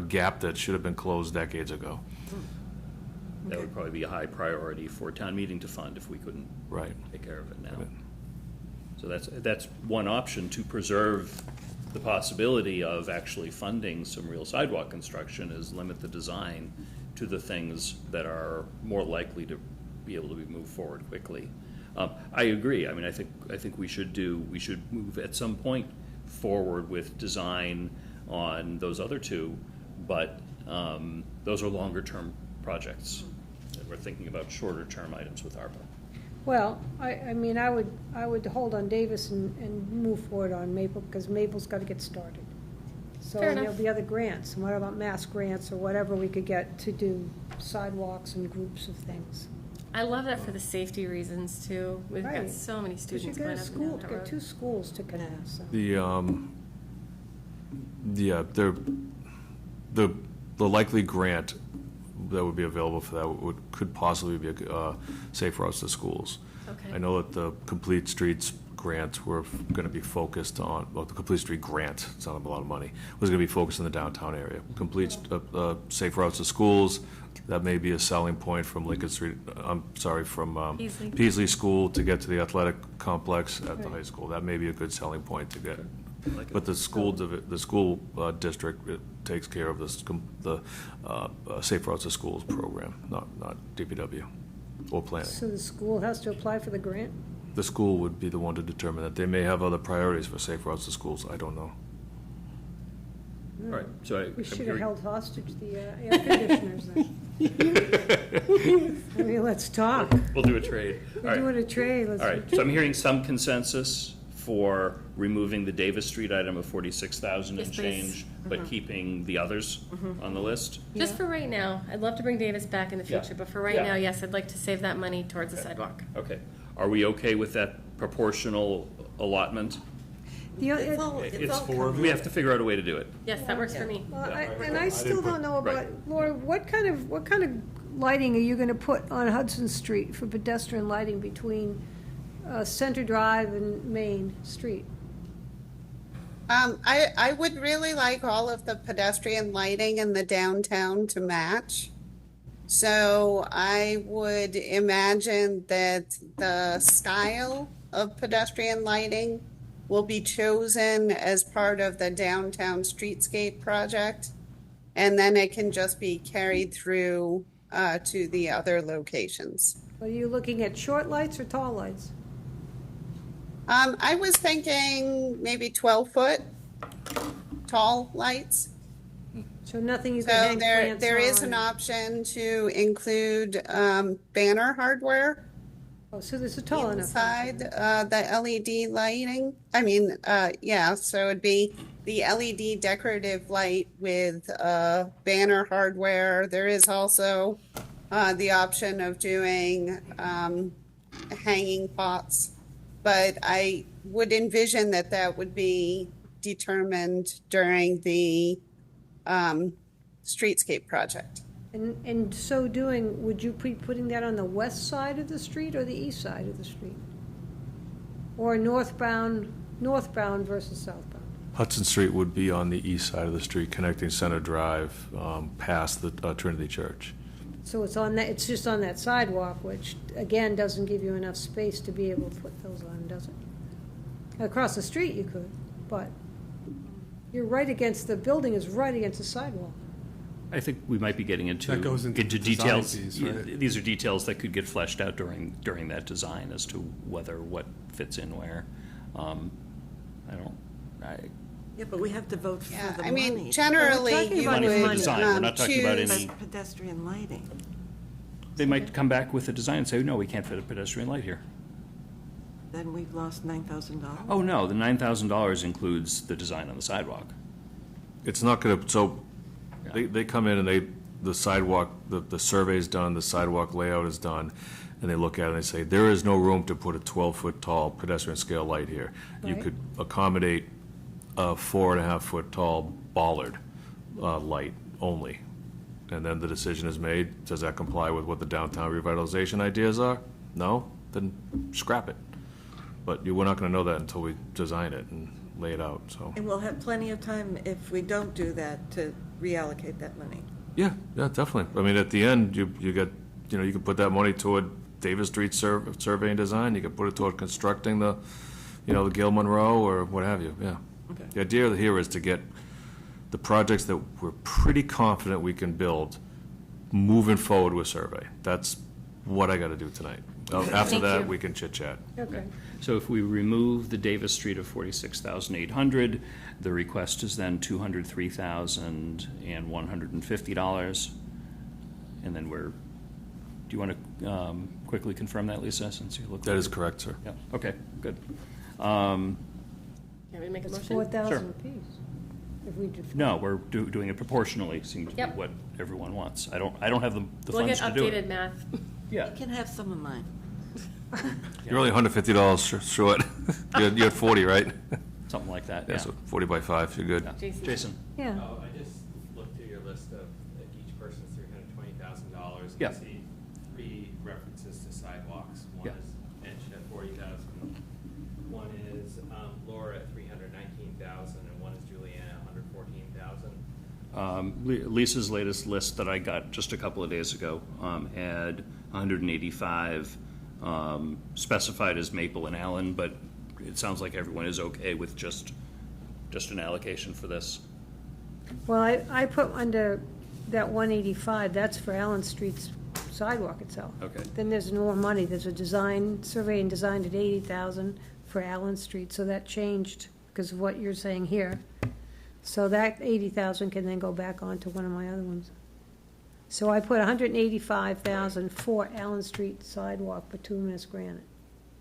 gap that should have been closed decades ago. That would probably be a high priority for town meeting to fund if we couldn't take care of it now. Right. So that's one option to preserve the possibility of actually funding some real sidewalk construction, is limit the design to the things that are more likely to be able to be moved forward quickly. I agree. I mean, I think we should move at some point forward with design on those other 2, but those are longer term projects. And we're thinking about shorter term items with ARPA. Well, I mean, I would hold on Davis and move forward on Maple, because Maple's got to get started. So Fair and enough. there'll be other grants, and what about mass grants or whatever we could get to do sidewalks and groups of things. I love that for the safety reasons too. We've got Right. so many Because students you going got a up and school, down that got road. 2 schools to connect, so. The likely grant that would be available for that could possibly be safe routes to schools. Okay. I know that the Complete Streets grants were going to be focused on, well, the Complete Street grant, it's not a lot of money, was going to be focused in the downtown area. Complete safe routes to schools, that may be a selling point from Lincoln Street, from Peasley. Peasley School to get to the athletic complex at the high school. That may be a good selling point to get. But the school district, it takes care of the Safe Routes to Schools program, not DPW or planning. So the school has to apply for the grant? The school would be the one to determine that. They may have other priorities for Safe Routes to Schools, I don't know. All right, so We should have held hostage the air conditioners then. I mean, let's talk. We'll do a trade. We're doing a trade. Let's All right, so I'm hearing some consensus for removing the Davis Street item of 46,000 and Yes, please. change, but keeping the others on the list. Just for right now, I'd love to bring Davis back in the Yeah. future, but for right Yeah. now, yes, I'd like to save that money towards the sidewalk. Okay. Are we okay with that proportional allotment? It's all We have to figure out a way to do it. Yes, that works for me. Well, I still don't know about, Laura, what kind of lighting are you going to put on Hudson Street for pedestrian lighting between Center Drive and Main Street? I would really like all of the pedestrian lighting in the downtown to match. So I would imagine that the style of pedestrian lighting will be chosen as part of the downtown streetscape project, and then it can just be carried through to the other locations. Are you looking at short lights or tall lights? I was thinking maybe 12-foot tall lights. So nothing you can So hang plants there is on? an option to include banner hardware. Oh, so there's a tall enough. Inside the LED lighting. So it'd be the LED decorative light with banner hardware. There is also the option of doing hanging pots, but I would envision that would be determined during the streetscape project. And in so doing, would you be putting that on the west side of the street or the east side of the street? Or northbound versus southbound? Hudson Street would be on the east side of the street, connecting Center Drive past the Trinity Church. So it's just on that sidewalk, which again doesn't give you enough space to be able to put those on, does it? Across the street you could, but you're right against, the building is right against the sidewalk. I think we might be getting into That goes into the design details. piece, right? These are details that could get fleshed out during that design as to whether what fits in where. Yeah, but we have to vote for Yeah, the I money. mean, generally, talking you about Money for the would design. We're not talking about choose. any- Pedestrian lighting. They might come back with a design and say, no, we can't fit a pedestrian light here. Then we've lost $9,000. Oh, no, the $9,000 includes the design on the sidewalk. It's not gonna, so, they come in and the sidewalk, the survey's done, the sidewalk layout is done, and they look at it and they say, there is no room to put a 12-foot tall pedestrian scale light here. You Right. could accommodate a 4.5-foot tall bollard light only. And then the decision is made, does that comply with what the downtown revitalization ideas are? No? Then scrap it. But we're not gonna know that until we design it and lay it out, so. And we'll have plenty of time, if we don't do that, to reallocate that money. Yeah, definitely. I mean, at the end, you get, you can put that money toward Davis Street survey and design, you could put it toward constructing the Gil Monroe or what have you, yeah. Okay. The idea here is to get the projects that we're pretty confident we can build moving forward with survey. That's what I gotta do tonight. After Thank that, you. we can chit-chat. Okay. So if we remove the Davis Street of $46,800, the request is then $203,150. And then do you want to quickly confirm that, Lisa, since you look? That is correct, sir. Yeah, okay, good. Can we make a It's motion? 4,000 apiece. If we did. No, we're doing it proportionally, seems to be Yep. what everyone wants. I don't have the We'll funds get to do updated it. math. Yeah. You can have some of mine. You're only $150 short. You had 40, right? Something like that, Yeah, yeah. so 40 by 5, you're good. Jason? Yeah. I just looked through your list of each person's $320,000. Yeah. You see 3 references to sidewalks. One Yeah. is Mitch at $40,000. One is Laura at $319,000, and one is Julianne at $114,000. Lisa's latest list that I got just a couple of days ago had 185 specified as Maple and Allen, but it sounds like everyone is okay with just an allocation for this. Well, I put under that 185, that's for Allen Street's sidewalk itself. Okay. Then there's more money, there's a survey and design at 80,000 for Allen Street, so that changed because of what you're saying here. So that 80,000 can then go back onto one of my other ones. So I put 185,000 for Allen Street sidewalk, bituminous granite.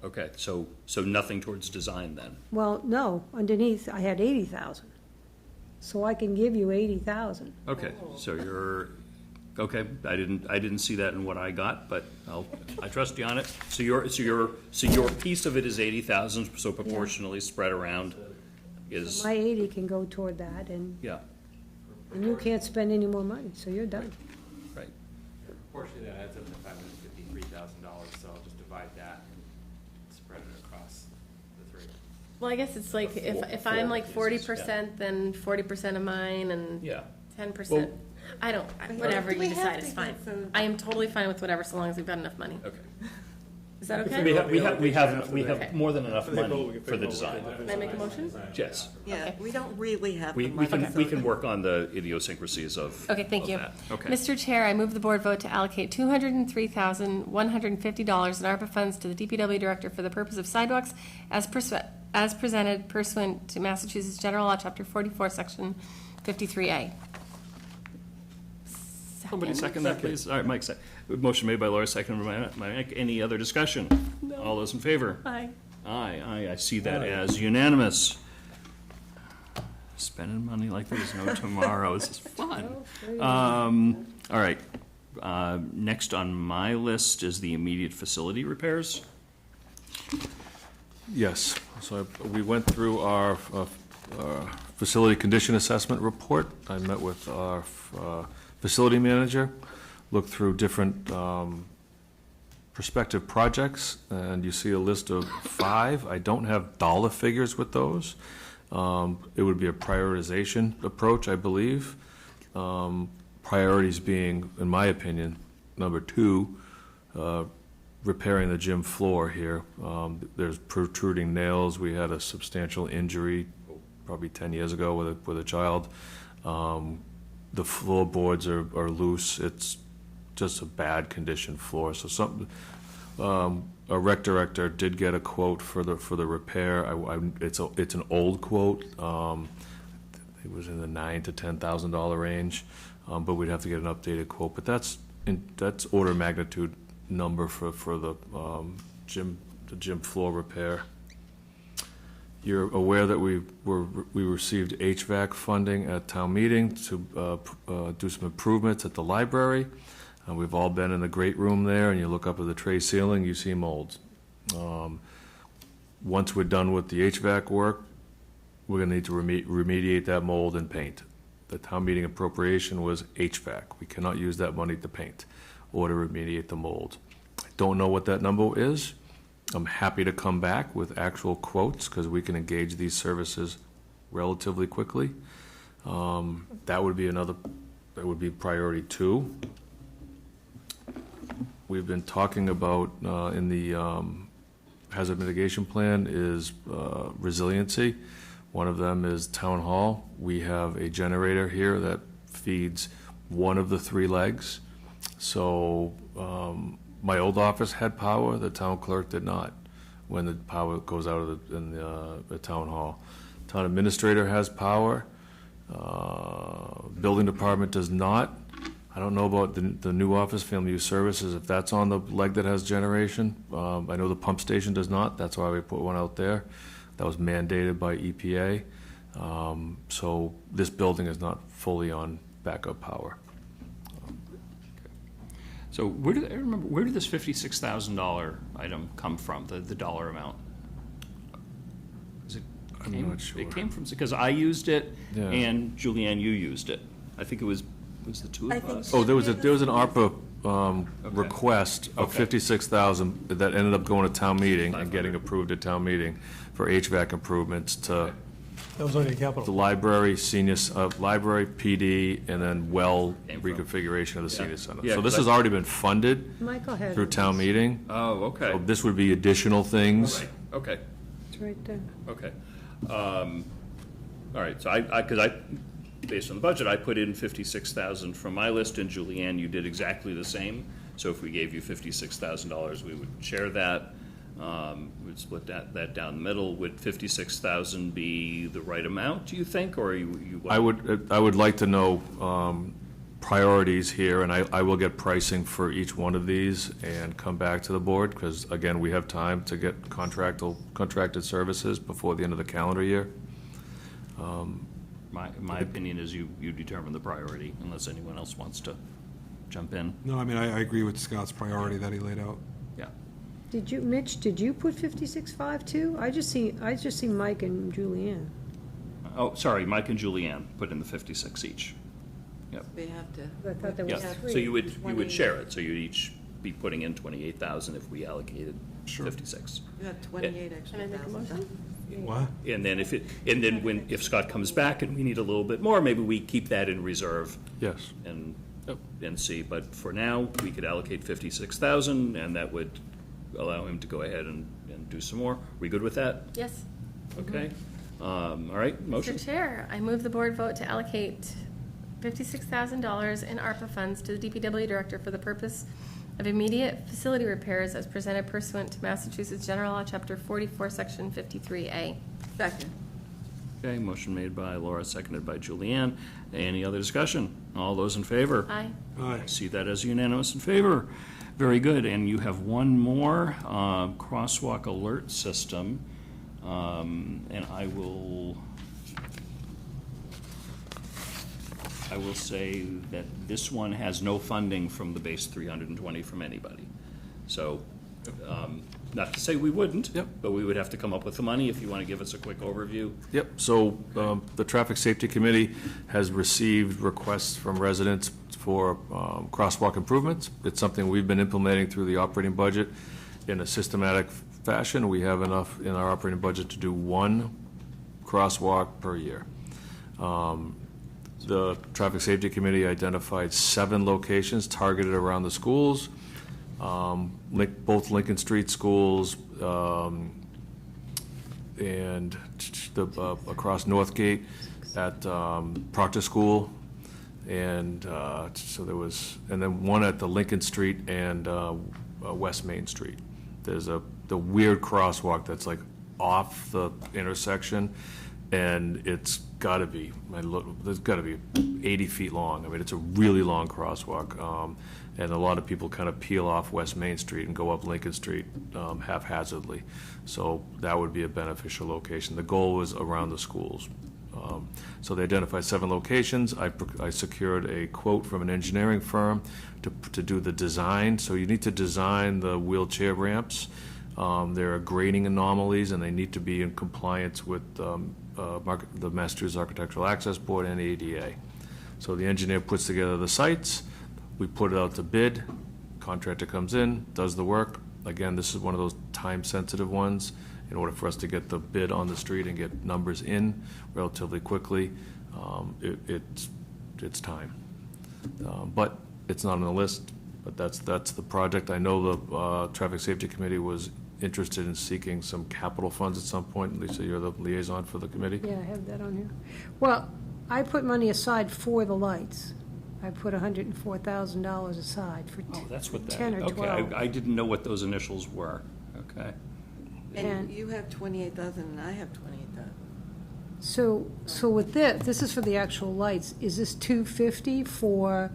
Okay, so nothing towards design then? Well, no, underneath I had 80,000. So I can give you 80,000. Okay, so okay, I didn't see that in what I got, but I trust you on it. So your piece of it is 80,000, so proportionally spread around is, My 80 can go toward that, and yeah, you can't spend any more money, so you're done. right. Proportionally, that adds up to $553,000, so I'll just divide that and spread it across the 3. Well, I guess it's like, if I'm like 40%, then 40% of mine and Yeah. 10%. I don't, whatever Do we you have decide to is go fine. through- I am totally fine with whatever, so long as we've got enough money. Okay. Is that We okay? have more than enough money for the design. Can I make a motion? Yes. Yeah, we don't really have We the money. we can work on the idiosyncrasies of. Okay, thank of you. that. Okay. Mr. Chair, I move the board vote to allocate $203,150 in ARPA funds to the DPW director for the purpose of sidewalks as presented pursuant to Massachusetts General Law, Chapter 44, Section 53A. Somebody second that, please. All right, Mike, motion made by Laura, seconded by Mike. Any other discussion? No. All those in favor? Aye. Aye, I see that as unanimous. Spending money like there's no tomorrow, this is fun. All right, next on my list is the immediate facility repairs. Yes, so we went through our facility condition assessment report. I met with our facility manager, looked through different prospective projects, and you see a list of 5. I don't have dollar figures with those. It would be a prioritization approach, I believe. Priorities being, in my opinion, number 2, repairing the gym floor here. There's protruding nails. We had a substantial injury probably 10 years ago with a child. the floorboards are loose. It's just a bad condition floor. So a rec director did get a quote for the repair. It's an old quote. It was in the $9,000 to $10,000 range, but we'd have to get an updated quote. But that's order of magnitude number for the gym floor repair. You're aware that we received HVAC funding at town meeting to do some improvements at the library. We've all been in the great room there, and you look up at the tray ceiling, you see molds. Once we're done with the HVAC work, we're going to need to remediate that mold and paint. The town meeting appropriation was HVAC. We cannot use that money to paint or to remediate the mold. I don't know what that number is. I'm happy to come back with actual quotes because we can engage these services relatively quickly. That would be priority 2. We've been talking about in the hazard mitigation plan is resiliency. One of them is town hall. We have a generator here that feeds one of the 3 legs. So my old office had power, the town clerk did not, when the power goes out of the town hall. Town administrator has power, building department does not. I don't know about the new office, family use services, if that's on the leg that has generation. I know the pump station does not, that's why we put one out there. That was mandated by EPA. So this building is not fully on backup power. So where did this $56,000 item come from, the dollar amount? I'm not sure. It came from, because I used it, Yeah. and Julianne, you used it. I think it was the two of us? Oh, there was an ARPA request of $56,000 that ended up going to town meeting and getting approved at town meeting for HVAC improvements to That was only a capital. the library, library, PD, and then reconfiguration of the senior center. Yeah, So this 'cause has already been funded Mike, go ahead. through town meeting. Oh, okay. So this would be additional things. Right, okay, It's right there. okay. All right, so because based on the budget, I put in 56,000 from my list, and Julianne, you did exactly the same. So if we gave you $56,000, we would share that. We'd split that down the middle. Would 56,000 be the right amount, do you think, or you? I would like to know priorities here, and I will get pricing for each one of these and come back to the board, because again, we have time to get contracted services before the end of the calendar year. My opinion is you determine the priority, unless anyone else wants to jump in. No, I mean, I agree with Scott's priority that he laid out. Yeah. Mitch, did you put 56.5 too? I just see Mike and Julianne. Oh, sorry, Mike and Julianne put in the 56 each. Yep. We have to. I thought there Yeah, was 3. so you would share it, so you'd each be putting in 28,000 if we allocated 56. You have 28 extra thousand. What? And then if Scott comes back and we need a little bit more, maybe we keep that in reserve. Yes. And see, but for now, we could allocate 56,000, and that would allow him to go ahead and do some more. We good with that? Yes. Okay. All right, motion? Mr. Chair, I move the board vote to allocate $56,000 in ARPA funds to the DPW director for the purpose of immediate facility repairs as presented pursuant to Massachusetts General Law, Chapter 44, Section 53A. Second. Okay, motion made by Laura, seconded by Julianne. Any other discussion? All those in favor? Aye. I see that as unanimous in favor. Very good, and you have one more crosswalk alert system, and I will say that this one has no funding from the base 320 from anybody. So, not to say we wouldn't, but we would have to come up with the money. If you want to give us a quick overview. Yep, so the Traffic Safety Committee has received requests from residents for crosswalk improvements. It's something we've been implementing through the operating budget in a systematic fashion. We have enough in our operating budget to do one crosswalk per year. The Traffic Safety Committee identified 7 locations targeted around the schools, both Lincoln Street schools and across Northgate at Proctor School, And so there was, and then one at the Lincoln Street and West Main Street. There's the weird crosswalk that's like off the intersection, and it's got to be, there's got to be 80 feet long. I mean, it's a really long crosswalk, and a lot of people kind of peel off West Main Street and go up Lincoln Street haphazardly. So that would be a beneficial location. The goal was around the schools. So they identified 7 locations. I secured a quote from an engineering firm to do the design. So you need to design the wheelchair ramps. There are grading anomalies, and they need to be in compliance with the Massachusetts Architectural Access Board and ADA. So the engineer puts together the sites. We put it out to bid. Contractor comes in, does the work. Again, this is one of those time-sensitive ones. In order for us to get the bid on the street and get numbers in relatively quickly, it's time. But it's not on the list, but that's the project. I know the Traffic Safety Committee was interested in seeking some capital funds at some point. Lisa, you're the liaison for the committee? Yeah, I have that on here. Well, I put money aside for the lights. I put $104,000 aside for Oh, that's what that, 10 or 12. okay, I didn't know what those initials were, okay. And you have 28,000 and I have 28,000. So with this is for the actual lights. Is this 250 for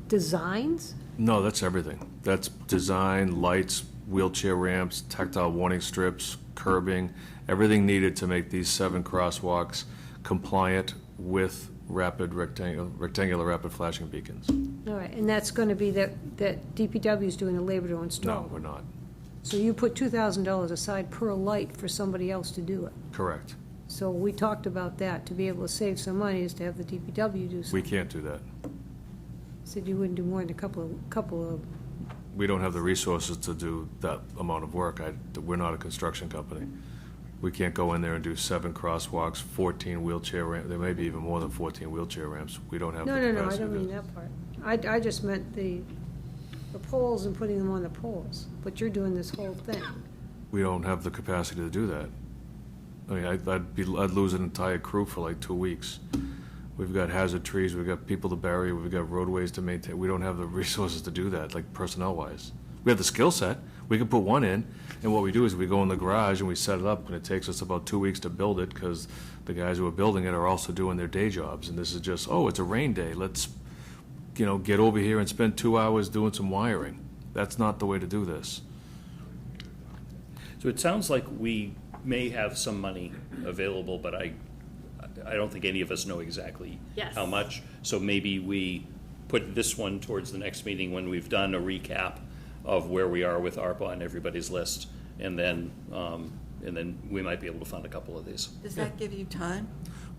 designs? No, that's everything. That's design, lights, wheelchair ramps, tactile warning strips, curbing, everything needed to make these 7 crosswalks compliant with rectangular rapid flashing beacons. All right, and that's going to be that DPW is doing the labor to install? No, we're not. So you put $2,000 aside per light for somebody else to do it? Correct. So we talked about that, to be able to save some money is to have the DPW do something. We can't do that. Said you wouldn't do more than a couple of. We don't have the resources to do that amount of work. We're not a construction company. We can't go in there and do 7 crosswalks, 14 wheelchair ramps. There may be even more than 14 wheelchair ramps. We don't have the capacity. No, I don't mean that part. I just meant the poles and putting them on the poles, but you're doing this whole thing. We don't have the capacity to do that. I mean, I'd lose an entire crew for like 2 weeks. We've got hazard trees, we've got people to bury, we've got roadways to maintain. We don't have the resources to do that, like personnel-wise. We have the skill set. We can put one in, and what we do is we go in the garage and we set it up, and it takes us about 2 weeks to build it because the guys who are building it are also doing their day jobs. And this is just, oh, it's a rain day. Let's, get over here and spend 2 hours doing some wiring. That's not the way to do this. So it sounds like we may have some money available, but I don't think any of us know exactly Yes. how much. So maybe we put this one towards the next meeting when we've done a recap of where we are with ARPA on everybody's list, and then we might be able to fund a couple of these. Does that give you time?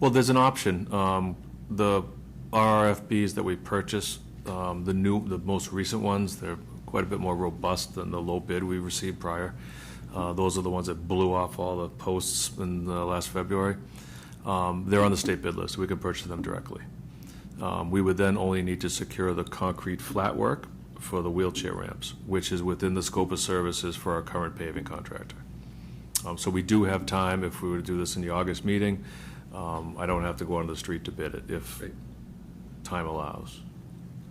Well, there's an option. The RRFBs that we purchase, the most recent ones, they're quite a bit more robust than the low bid we received prior. Those are the ones that blew off all the posts in last February. They're on the state bid list. We can purchase them directly. We would then only need to secure the concrete flat work for the wheelchair ramps, which is within the scope of services for our current paving contractor. So we do have time if we were to do this in the August meeting. I don't have to go on the street to bid it if time allows.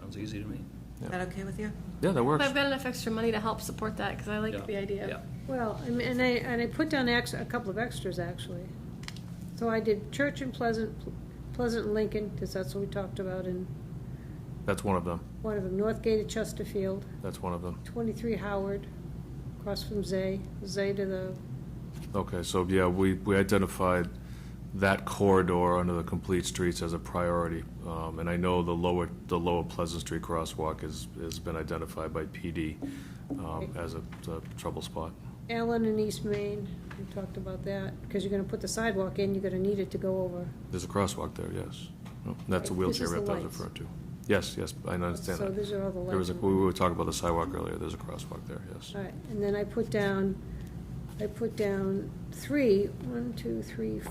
Sounds easy to me. Is that okay with you? Yeah, that works. But I've got enough extra money to help support that because I like the idea. Well, and I put down a couple of extras, actually. So I did Church and Pleasant and Lincoln, because that's what we talked about, and That's one of them. one of them, Northgate at Chesterfield, That's one of them. 23 Howard, across from Zay to the, Okay, so yeah, we identified that corridor under the complete streets as a priority. And I know the lower Pleasant Street crosswalk has been identified by PD as a trouble spot. Allen and East Main, we talked about that, because you're gonna put the sidewalk in, you're gonna need it to go over. There's a crosswalk there, yes. Oh, that's a Right, this wheelchair is the ramp I was lights. referring to. Yes, I understand So that. these are all the There was lights. we were talking about the sidewalk earlier. There's a crosswalk there, yes. All right, and then I put down 3,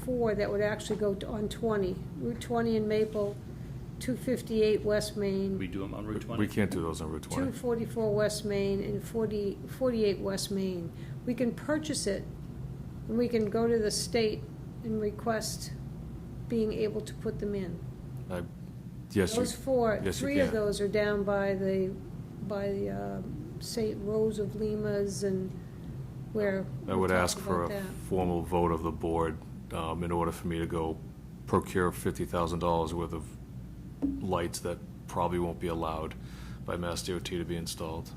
4, that would actually go on 20. Route 20 in Maple, 258 West Main, We do them on Route 20? We can't do those on Route 20. 244 West Main, and 48 West Main. We can purchase it, and we can go to the state and request being able to put them in. Yes, you- Those four, yes, you three of can. those are down by St. Rose of Lima's and where. I we would talked ask for a about that. formal vote of the board in order for me to go procure $50,000 worth of lights that probably won't be allowed by Mass DOT to be installed.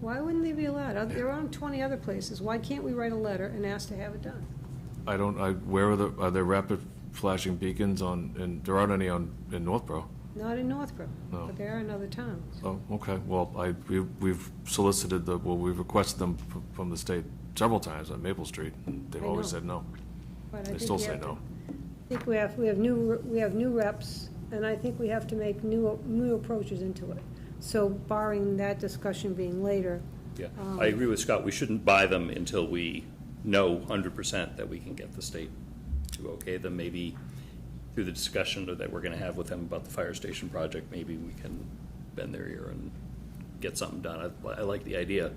Why wouldn't they be allowed? They're on 20 other places. Why can't we write a letter and ask to have it done? Where are there rapid flashing beacons on, and there aren't any in Northborough? Not in Northborough, No. but there are in other towns. Oh, okay. Well, we've solicited we've requested them from the state several times on Maple Street, and they've I always know. said no. But I They think still we say have to- no. I think we have new reps, and I think we have to make new approaches into it. So barring that discussion being later. Yeah, I agree with Scott. We shouldn't buy them until we know 100% that we can get the state to okay them. Maybe through the discussion that we're going to have with them about the fire station project, maybe we can bend their ear and get something done. I like the idea.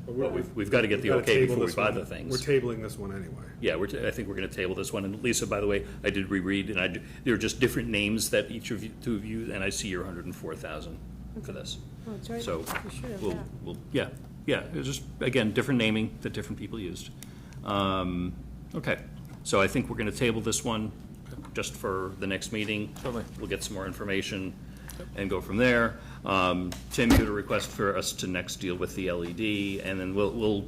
But we've got to get the We've gotta okay table before we this buy one. the things. We're tabling this one anyway. Yeah, I think we're going to table this one. And Lisa, by the way, I did reread, and there are just different names that two of you, and I see your 104,000 for this. Oh, that's right. So We should have we'll, that. yeah, it's just, again, different naming that different people used. Okay, so I think we're going to table this one just for the next meeting. Certainly. We'll get some more information and go from there. Tim, you had a request for us to next deal with the LED, and then we'll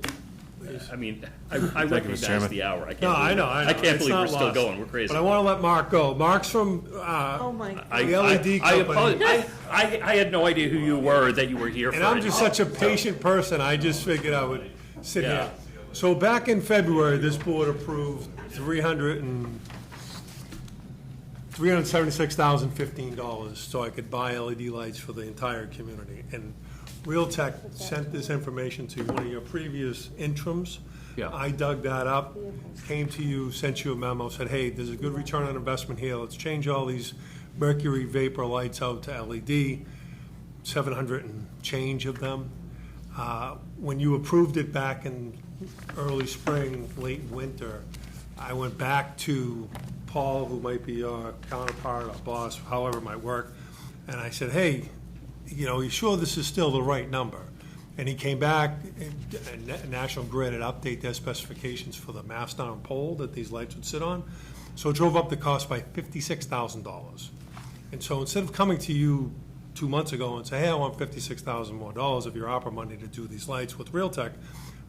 I mean, I Mr. recognize Chairman. the hour. No, I know. I can't It's believe not we're still lost. going. We're crazy. But I want to let Mark go. Mark's from Oh, my God. I- the LED I company. apologize. I had no idea who you were, that you were here for. And I'm it. just such a patient person, I just figured I would sit Yeah. here. So back in February, this board approved $376,015 so I could buy LED lights for the entire community. And Realtek sent this information to one of your previous interims. Yeah. I dug that up, came to you, sent you a memo, said, hey, there's a good return on investment here, let's change all these mercury vapor lights out to LED, 700 and change of them. When you approved it back in early spring, late winter, I went back to Paul, who might be our counterpart, our boss, however it might work, and I said, hey, you sure this is still the right number? And he came back, and National Grid had updated their specifications for the mast down pole that these lights would sit on. So it drove up the cost by $56,000. And so instead of coming to you 2 months ago and say, hey, I want $56,000 more of your opera money to do these lights with Realtek,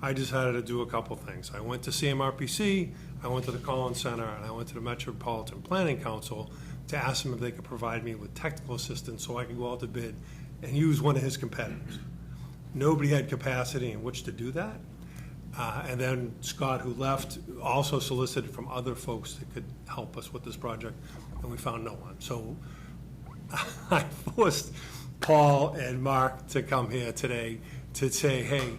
I decided to do a couple things. I went to CMRPC, I went to the Collins Center, and I went to the Metropolitan Planning Council to ask them if they could provide me with technical assistance so I could go out to bid and use one of his competitors. Nobody had capacity in which to do that. And then Scott, who left, also solicited from other folks that could help us with this project, and we found no one. So I forced Paul and Mark to come here today to say, hey,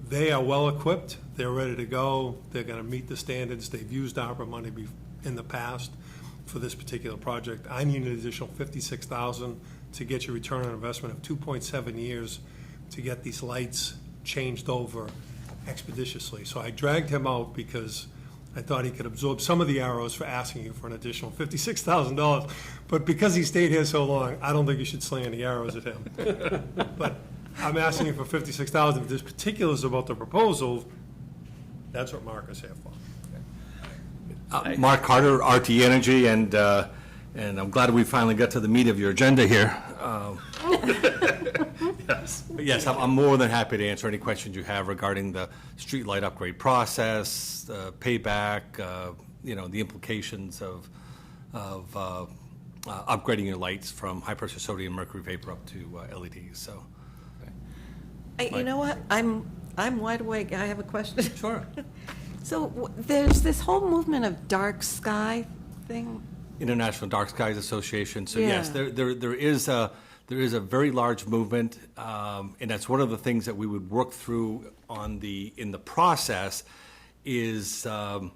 they are well-equipped, they're ready to go, they're going to meet the standards, they've used ARPA money in the past for this particular project. I need an additional $56,000 to get your return on investment of 2.7 years to get these lights changed over expeditiously. So I dragged him out because I thought he could absorb some of the arrows for asking you for an additional $56,000. But because he stayed here so long, I don't think you should sling any arrows at him. But I'm asking you for $56,000. If there's particulars about the proposal, that's what Mark is here for. Mark Carter, RT Energy, and I'm glad we finally got to the meat of your agenda here. Yes. But yes, I'm more than happy to answer any questions you have regarding the streetlight upgrade process, the payback, the implications of upgrading your lights from high-pressure sodium mercury vapor up to LEDs. So, You know what? I'm wide awake. I have a question. Sure. So there's this whole movement of dark sky thing. International Dark Skies Association. So Yeah. yes, there is a very large movement, and that's one of the things that we would work through in the process is not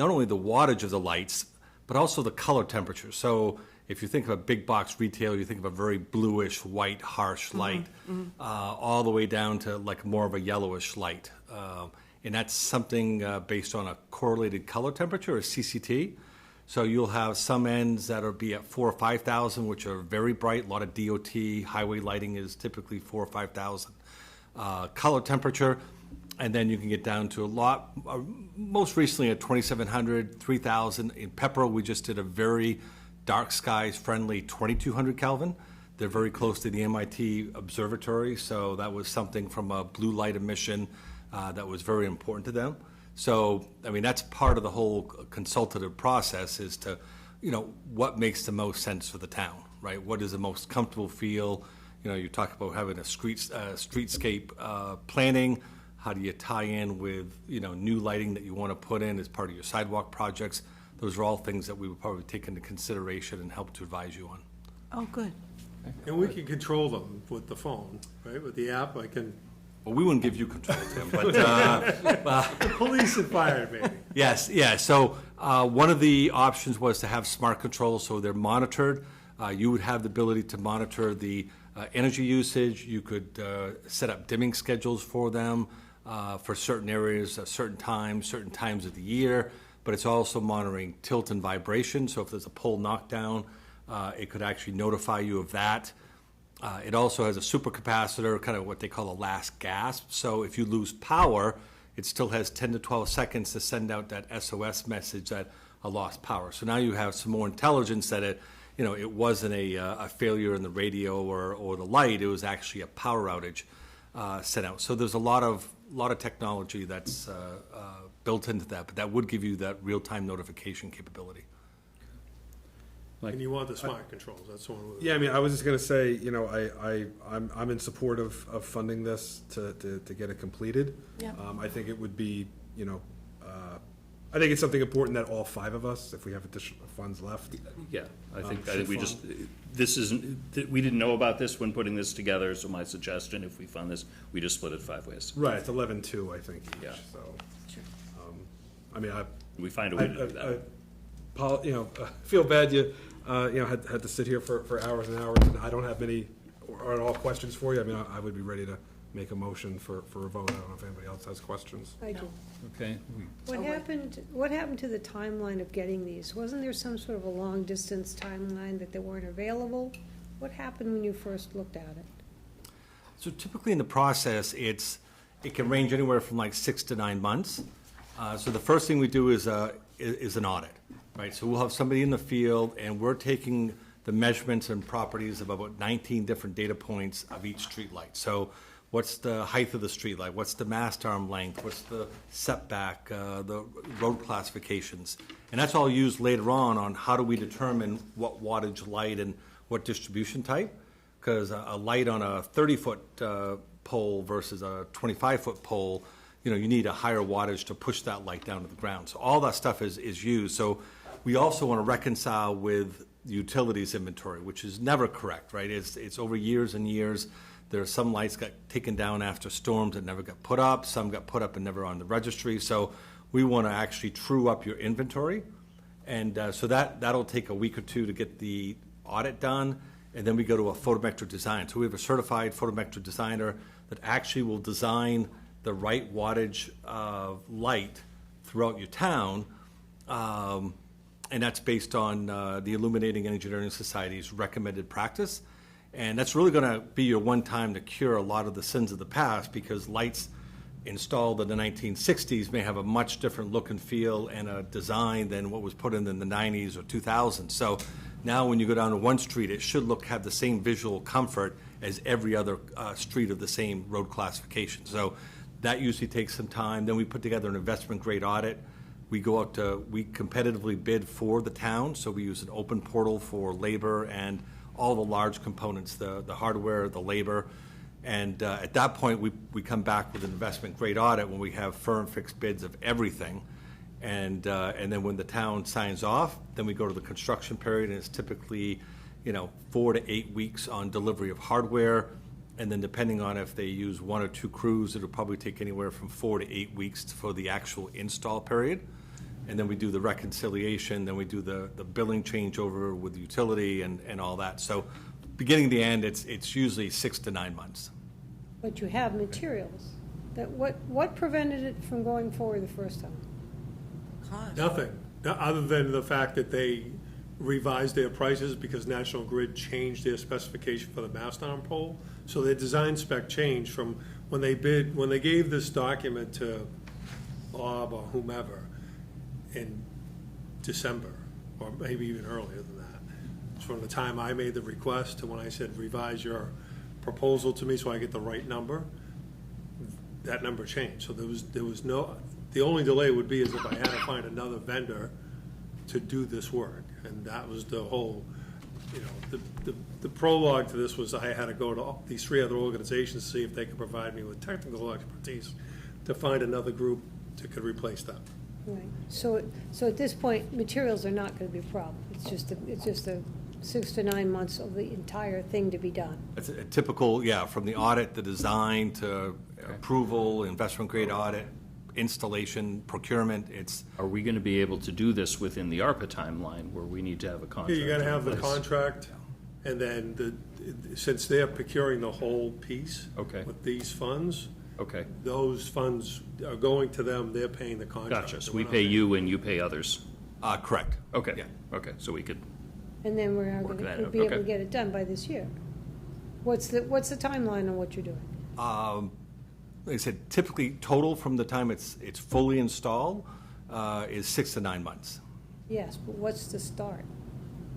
only the wattage of the lights, but also the color temperature. So if you think of a big box retailer, you think of a very bluish, white, harsh light, all the way down to like more of a yellowish light. And that's something based on a correlated color temperature, or CCT. So you'll have some ends that'll be at 4,000 or 5,000, which are very bright. A lot of DOT highway lighting is typically 4,000 or 5,000. Color temperature, and then you can get down to a lot. Most recently at 2,700, 3,000. In Pepperell, we just did a very dark skies friendly 2,200 Kelvin. They're very close to the MIT observatory, so that was something from a blue light emission that was very important to them. So, I mean, that's part of the whole consultative process is to, what makes the most sense for the town, right? What is the most comfortable feel? You talk about having a streetscape planning. How do you tie in with, new lighting that you want to put in as part of your sidewalk projects? Those are all things that we would probably take into consideration and help to advise you on. Oh, good. And we can control them with the phone, right? With the app, I can. Well, we wouldn't give you control, Tim, but the police and fire, maybe. Yes, yeah. So one of the options was to have smart controls, so they're monitored. You would have the ability to monitor the energy usage. You could set up dimming schedules for them for certain areas, certain times of the year. But it's also monitoring tilt and vibration. So if there's a pole knockdown, it could actually notify you of that. It also has a supercapacitor, kind of what they call a last gasp. So if you lose power, it still has 10 to 12 seconds to send out that SOS message that I lost power. So now you have some more intelligence that it wasn't a failure in the radio or the light. It was actually a power outage sent out. So there's a lot of technology that's built into that, but that would give you that real-time notification capability. And you want the smart controls, that's one of the. Yeah, I mean, I was just gonna say, I'm in support of funding this to get it completed. Yeah. I think it would be, I think it's something important that all 5 of us, if we have additional funds left. Yeah, I think should we fund. we didn't know about this when putting this together, so my suggestion, if we fund this, we just split it 5 ways. Right, it's 11-2, I think, each, Yeah. so. I mean, We find a way to do that. Paul, feel bad you had to sit here for hours and hours, and I don't have many or at all questions for you. I mean, I would be ready to make a motion for a vote. I don't know if anybody else has questions. I do. Okay. What happened to the timeline of getting these? Wasn't there some sort of a long-distance timeline that they weren't available? What happened when you first looked at it? So typically in the process, it can range anywhere from like 6 to 9 months. So the first thing we do is an audit, right? So we'll have somebody in the field, and we're taking the measurements and properties of about 19 different data points of each street light. So what's the height of the street light? What's the mast arm length? What's the setback, the road classifications? And that's all used later on how do we determine what wattage light and what distribution type? Because a light on a 30-foot pole versus a 25-foot pole, you need a higher wattage to push that light down to the ground. So all that stuff is used. So we also want to reconcile with the utilities inventory, which is never correct, right? It's over years and years. There are some lights got taken down after storms that never got put up. Some got put up and never on the registry. So we want to actually true up your inventory. And so that'll take a week or two to get the audit done. And then we go to a photometric design. So we have a certified photometric designer that actually will design the right wattage of light throughout your town, and that's based on the Illuminating Engineering Society's recommended practice. And that's really going to be your one time to cure a lot of the sins of the past, because lights installed in the 1960s may have a much different look and feel and a design than what was put in the 90s or 2000s. So now when you go down to one street, it should have the same visual comfort as every other street of the same road classification. So that usually takes some time. Then we put together an investment grade audit. We competitively bid for the town, so we use an open portal for labor and all the large components, the hardware, the labor. And at that point, we come back with an investment grade audit when we have firm fixed bids of everything. And then when the town signs off, then we go to the construction period, and it's typically 4 to 8 weeks on delivery of hardware. And then depending on if they use 1 or 2 crews, it'll probably take anywhere from 4 to 8 weeks for the actual install period. And then we do the reconciliation, then we do the billing changeover with the utility and all that. So beginning to end, it's usually 6 to 9 months. But you have materials. What prevented it from going forward the first time? Cost. Nothing. Other than the fact that they revised their prices because National Grid changed their specification for the mast arm pole. So their design spec changed from when they gave this document to Bob or whomever in December, or maybe even earlier than that. From the time I made the request to when I said revise your proposal to me so I get the right number, that number changed. So there was no, the only delay would be is if I had to find another vendor to do this work. And that was the whole, you know, the prologue to this was I had to go to these 3 other organizations to see if they could provide me with technical expertise to find another group that could replace them. Right. So at this point, materials are not going to be a problem. It's just a 6 to 9 months of the entire thing to be done. It's a typical, from the audit, the design to approval, investment grade audit, installation, procurement. Are we going to be able to do this within the ARPA timeline where we need to have a contract? Yeah, you got to have the in place? contract, and then since they're procuring the whole piece Okay. with these funds, Okay. those funds are going to them, they're paying the contract. Gotcha. So we pay you and you pay others? Correct. Okay. Yeah. Okay, so we could, And then we're Work going that to out. be able to Okay. get it done by this year. What's the timeline on what you're doing? Like I said, typically total from the time it's fully installed is 6 to 9 months. Yes, but what's the start?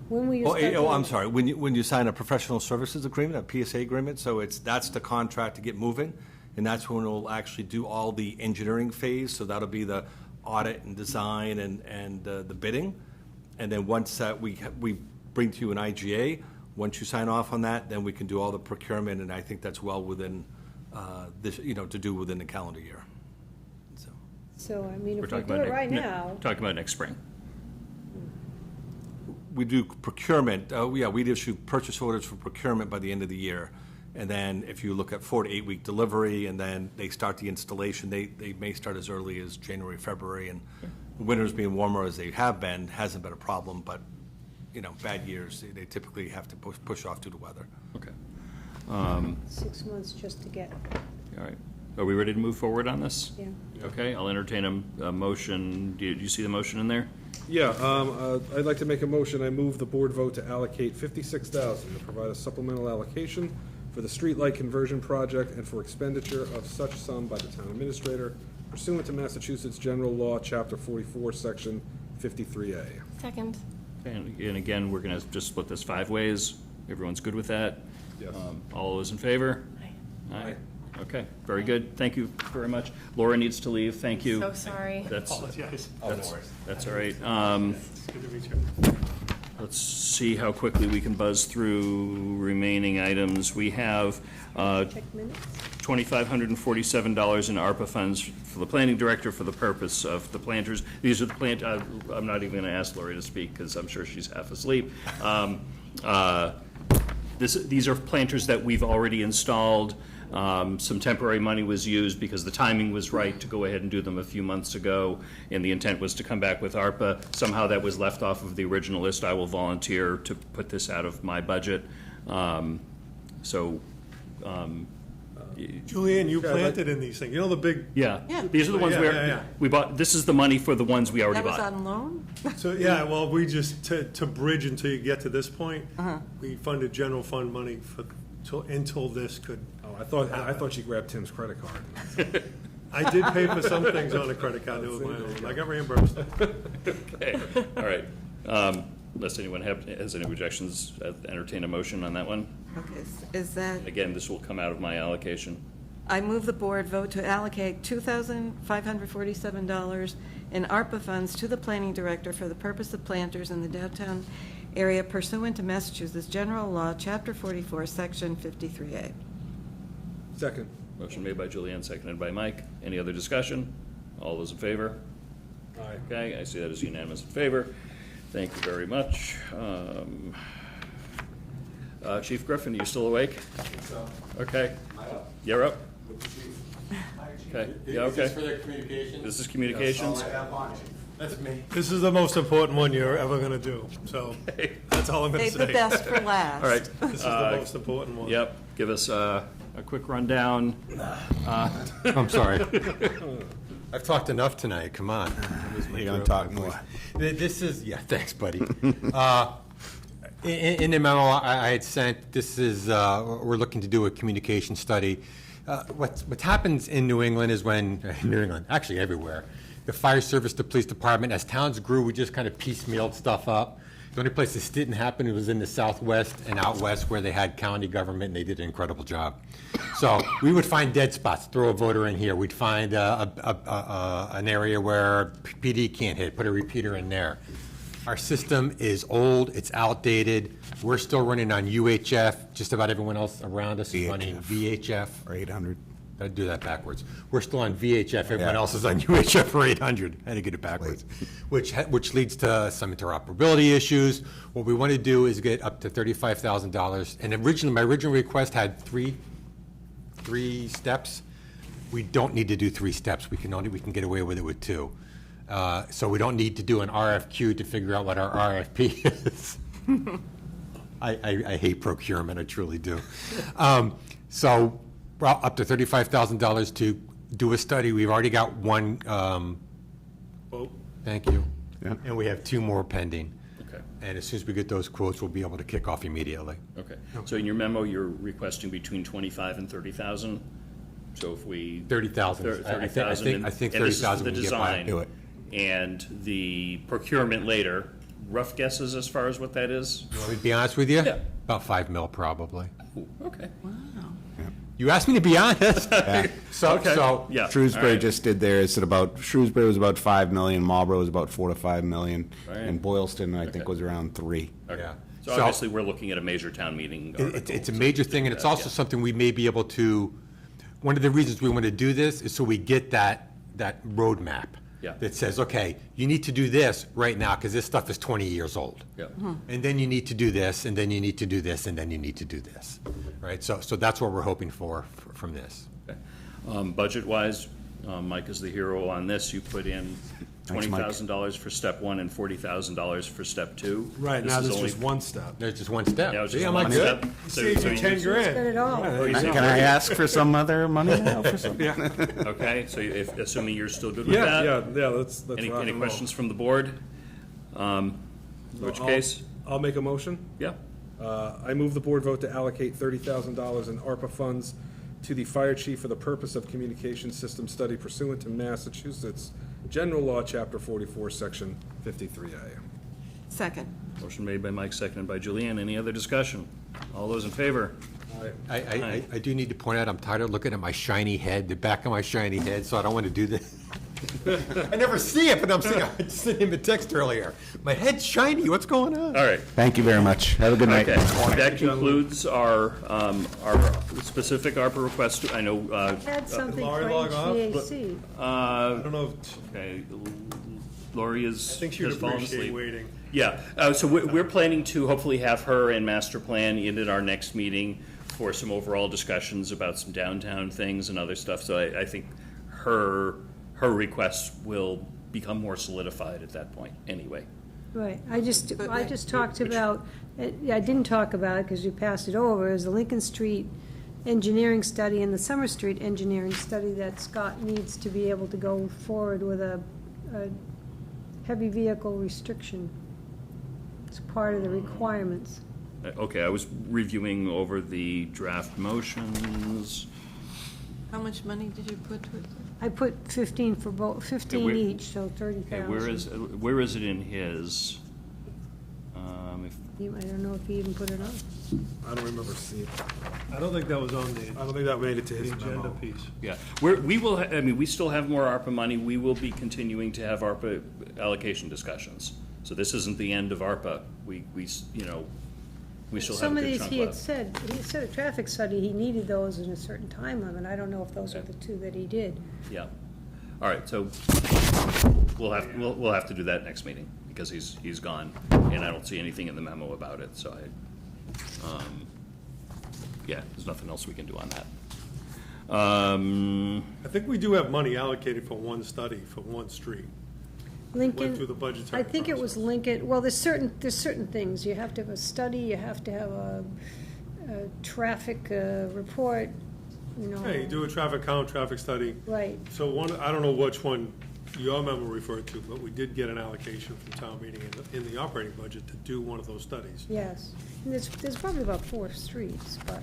When will you Oh, start doing I'm it? sorry. When you sign a professional services agreement, a PSA agreement, so that's the contract to get moving, and that's when we'll actually do all the engineering phase. So that'll be the audit and design and the bidding, and then once we bring to you an IGA, once you sign off on that, then we can do all the procurement, and I think that's well within this, to do within the calendar year. So, I mean, we're if we talking do about, it right now, talking about next spring. We do procurement, we'd issue purchase orders for procurement by the end of the year. And then if you look at 4 to 8 week delivery, and then they start the installation, they may start as early as January, February, and winters being warmer as they have been, hasn't been a problem, but, bad years, they typically have to push off due to weather. Okay. 6 months just to get, All right. Are we ready to move forward on this? yeah. Okay, I'll entertain a motion. Do you see the motion in there? Yeah, I'd like to make a motion. I move the board vote to allocate $56,000 to provide a supplemental allocation for the streetlight conversion project and for expenditure of such sum by the town administrator pursuant to Massachusetts General Law, Chapter 44, Section 53A. Second. And again, we're going to just split this 5 ways. Everyone's good with that? Yes. All those in favor? Aye. Okay, very good. Thank you very much. Laura needs to leave. Thank you. So sorry. That's all right. Good to meet you. Let's see how quickly we can buzz through remaining items. We have Check minutes. $2,547 in ARPA funds for the planning director for the purpose of the planters. These are the I'm not even going to ask Lori to speak because I'm sure she's half asleep. These are planters that we've already installed. Some temporary money was used because the timing was right to go ahead and do them a few months ago, and the intent was to come back with ARPA. Somehow that was left off of the original list. I will volunteer to put this out of my budget. Julianne, you planted in these things. You know the big... Yeah. Yeah. These are the ones we bought. This is the money for the ones we already That was bought. on loan? So, yeah, well, we just, to bridge until you get to this point, we funded general fund money until this could... Oh, I thought you grabbed Tim's credit card. I did pay for some things on a credit card. It was my own. I got reimbursed. Okay, all right. Unless anyone has any objections, entertain a motion on that one. Okay, is that, Again, this will come out of my allocation. I move the board vote to allocate $2,547 in ARPA funds to the planning director for the purpose of planters in the downtown area pursuant to Massachusetts General Law, Chapter 44, Section 53A. Second. Motion made by Julianne, seconded by Mike. Any other discussion? All those in favor? Aye. Okay, I see that as unanimous in favor. Thank you very much. Chief Griffin, are you still awake? I think so. Okay. I'm up. You're up? With the chief. Okay. Yeah, Is this okay. for their communications? This is communications? That's all I have on, chief. That's me. This is the most important one you're ever going to do, so that's all I'm going to Save say. the best for last. All right. This is the most important one. Yep, give us a quick rundown. I'm sorry. I've talked enough tonight, come on. You're gonna talk more. This is, yeah, thanks, buddy. In the memo I had sent, this is, we're looking to do a communication study. What happens in New England is when, New England, actually everywhere, the fire service, the police department, as towns grew, we just kind of piecemealed stuff up. The only place this didn't happen, it was in the Southwest and out west where they had county government, and they did an incredible job. So we would find dead spots, throw a voter in here. We'd find an area where PD can't hit, put a repeater in there. Our system is old, it's outdated. We're still running on UHF. Just about everyone else around us is running VHF. Or 800. I'd do that backwards. We're still on VHF. Everyone else is on UHF or 800. I had to get it backwards, which leads to some interoperability issues. What we want to do is get up to $35,000. And originally, my original request had three steps. We don't need to do 3 steps. We can get away with it with 2. So we don't need to do an RFQ to figure out what our RFP is. I hate procurement. I truly do. So. Well, up to $35,000 to do a study. We've already got one. Thank you. Yeah. And we have 2 more pending. Okay. And as soon as we get those quotes, we'll be able to kick off immediately. Okay. So in your memo, you're requesting between 25 and 30,000. So if we 30,000. 30,000. I think and this is 30,000 the we can get by. design, Do it. And the procurement later. Rough guesses as far as what that is? You want me to be honest with you? Yeah. About $5 million probably. Ooh, okay. You asked me to be honest. Yeah. So Yeah. Shrewsbury All right. just did theirs at about, Shrewsbury was about 5 million, Marlboro was about 4 to 5 million, Right. and Boylston, I think, Okay. was around 3. Okay. Yeah. So obviously, we're looking at a major town meeting. It's a major thing, and it's also something we may be able to, one of the reasons we want to do this is so we get that roadmap. Yeah. That says, okay, you need to do this right now, because this stuff is 20 years old. Yeah. And then you need to do this, and then you need to do this, and then you need to do this, right? So that's what we're hoping for from this. Okay. Budget-wise, Mike is the hero on this. You put in Thanks, Mike. $20,000 for step 1 and $40,000 for step 2. Right, now is there's only- just one step. There's just one step. Yeah, it's See, just am one I good? step. Saves you 10 grand. Got it all. Oh, you Can see? I ask for some other money now for some? Okay, so assuming you're still good with Yeah, that? yeah, let's Any rock and roll. questions from the board? In which case? I'll make a motion. Yeah. I move the board vote to allocate $30,000 in ARPA funds to the fire chief for the purpose of communication system study pursuant to Massachusetts General Law, Chapter 44, Section 53A. Second. Motion made by Mike, seconded by Julianne. Any other discussion? All those in favor? I do need to point out, I'm tired of looking at my shiny head, the back of my shiny head, so I don't want to do this. I never see it, but I'm saying, I just sent him a text earlier. My head's shiny, what's going on? All right. Thank you very much. Have a good night. Okay, that concludes our specific ARPA request. I know, Had something for Laurie log off? HVAC. I don't know if, okay, Lori I think she would has fallen appreciate asleep. waiting. Yeah, so we're planning to hopefully have her and master plan in at our next meeting for some overall discussions about some downtown things and other stuff. So I think her requests will become more solidified at that point anyway. Right, I just talked about, I didn't talk about it because you passed it over, is the Lincoln Street engineering study and the Summer Street engineering study that Scott needs to be able to go forward with a heavy vehicle restriction. It's part of the requirements. Okay, I was reviewing over the draft motions. How much money did you put to it? I put 15 for both, 15 where- each, so 30,000. Okay, where is it in his? I don't know if he even put it on. I don't remember seeing. I don't think that was on I don't think that made it to his the agenda memo. piece. Yeah, we will, we still have more ARPA money. We will be continuing to have ARPA allocation discussions. So this isn't the end of ARPA. We still have Some a of good these, chunk he had left. said a traffic study, he needed those in a certain time limit. I don't know if those are the 2 that he did. Yeah. All right, so we'll have to do that next meeting because he's gone, and I don't see anything in the memo about it, so there's nothing else we can do on that. I think we do have money allocated for one study, for one street. Lincoln, Went through the budgetary I think it was process. Lincoln, well, there's certain things. You have to have a study, you have to have a traffic report. No. Hey, do a traffic count, traffic study. Right. So one, I don't know which one your memo referred to, but we did get an allocation from town meeting in the operating budget to do one of those studies. Yes. And there's probably about 4 streets, but.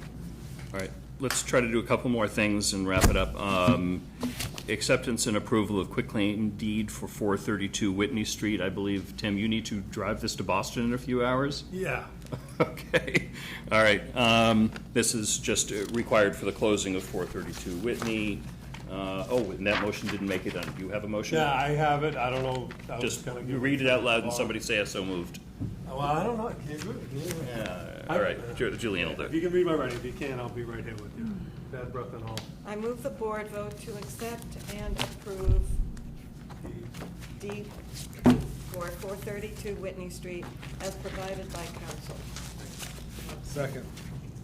All right, let's try to do a couple more things and wrap it up. Acceptance and approval of quitclaim deed for 432 Whitney Street. I believe, Tim, you need to drive this to Boston in a few hours? Yeah. Okay, all right. This is just required for the closing of 432 Whitney. And that motion didn't make it on. Do you have a motion? Yeah, I have it. I don't know. I was Just gonna you give read it out loud and somebody say, so moved. Well, I don't know. I can't do it. Yeah, all right, Julian will do If it. you can read my writing, if you can't, I'll be right here with you. Bad breath and all. I move the board vote to accept and approve deed for 432 Whitney Street as provided by council. Second.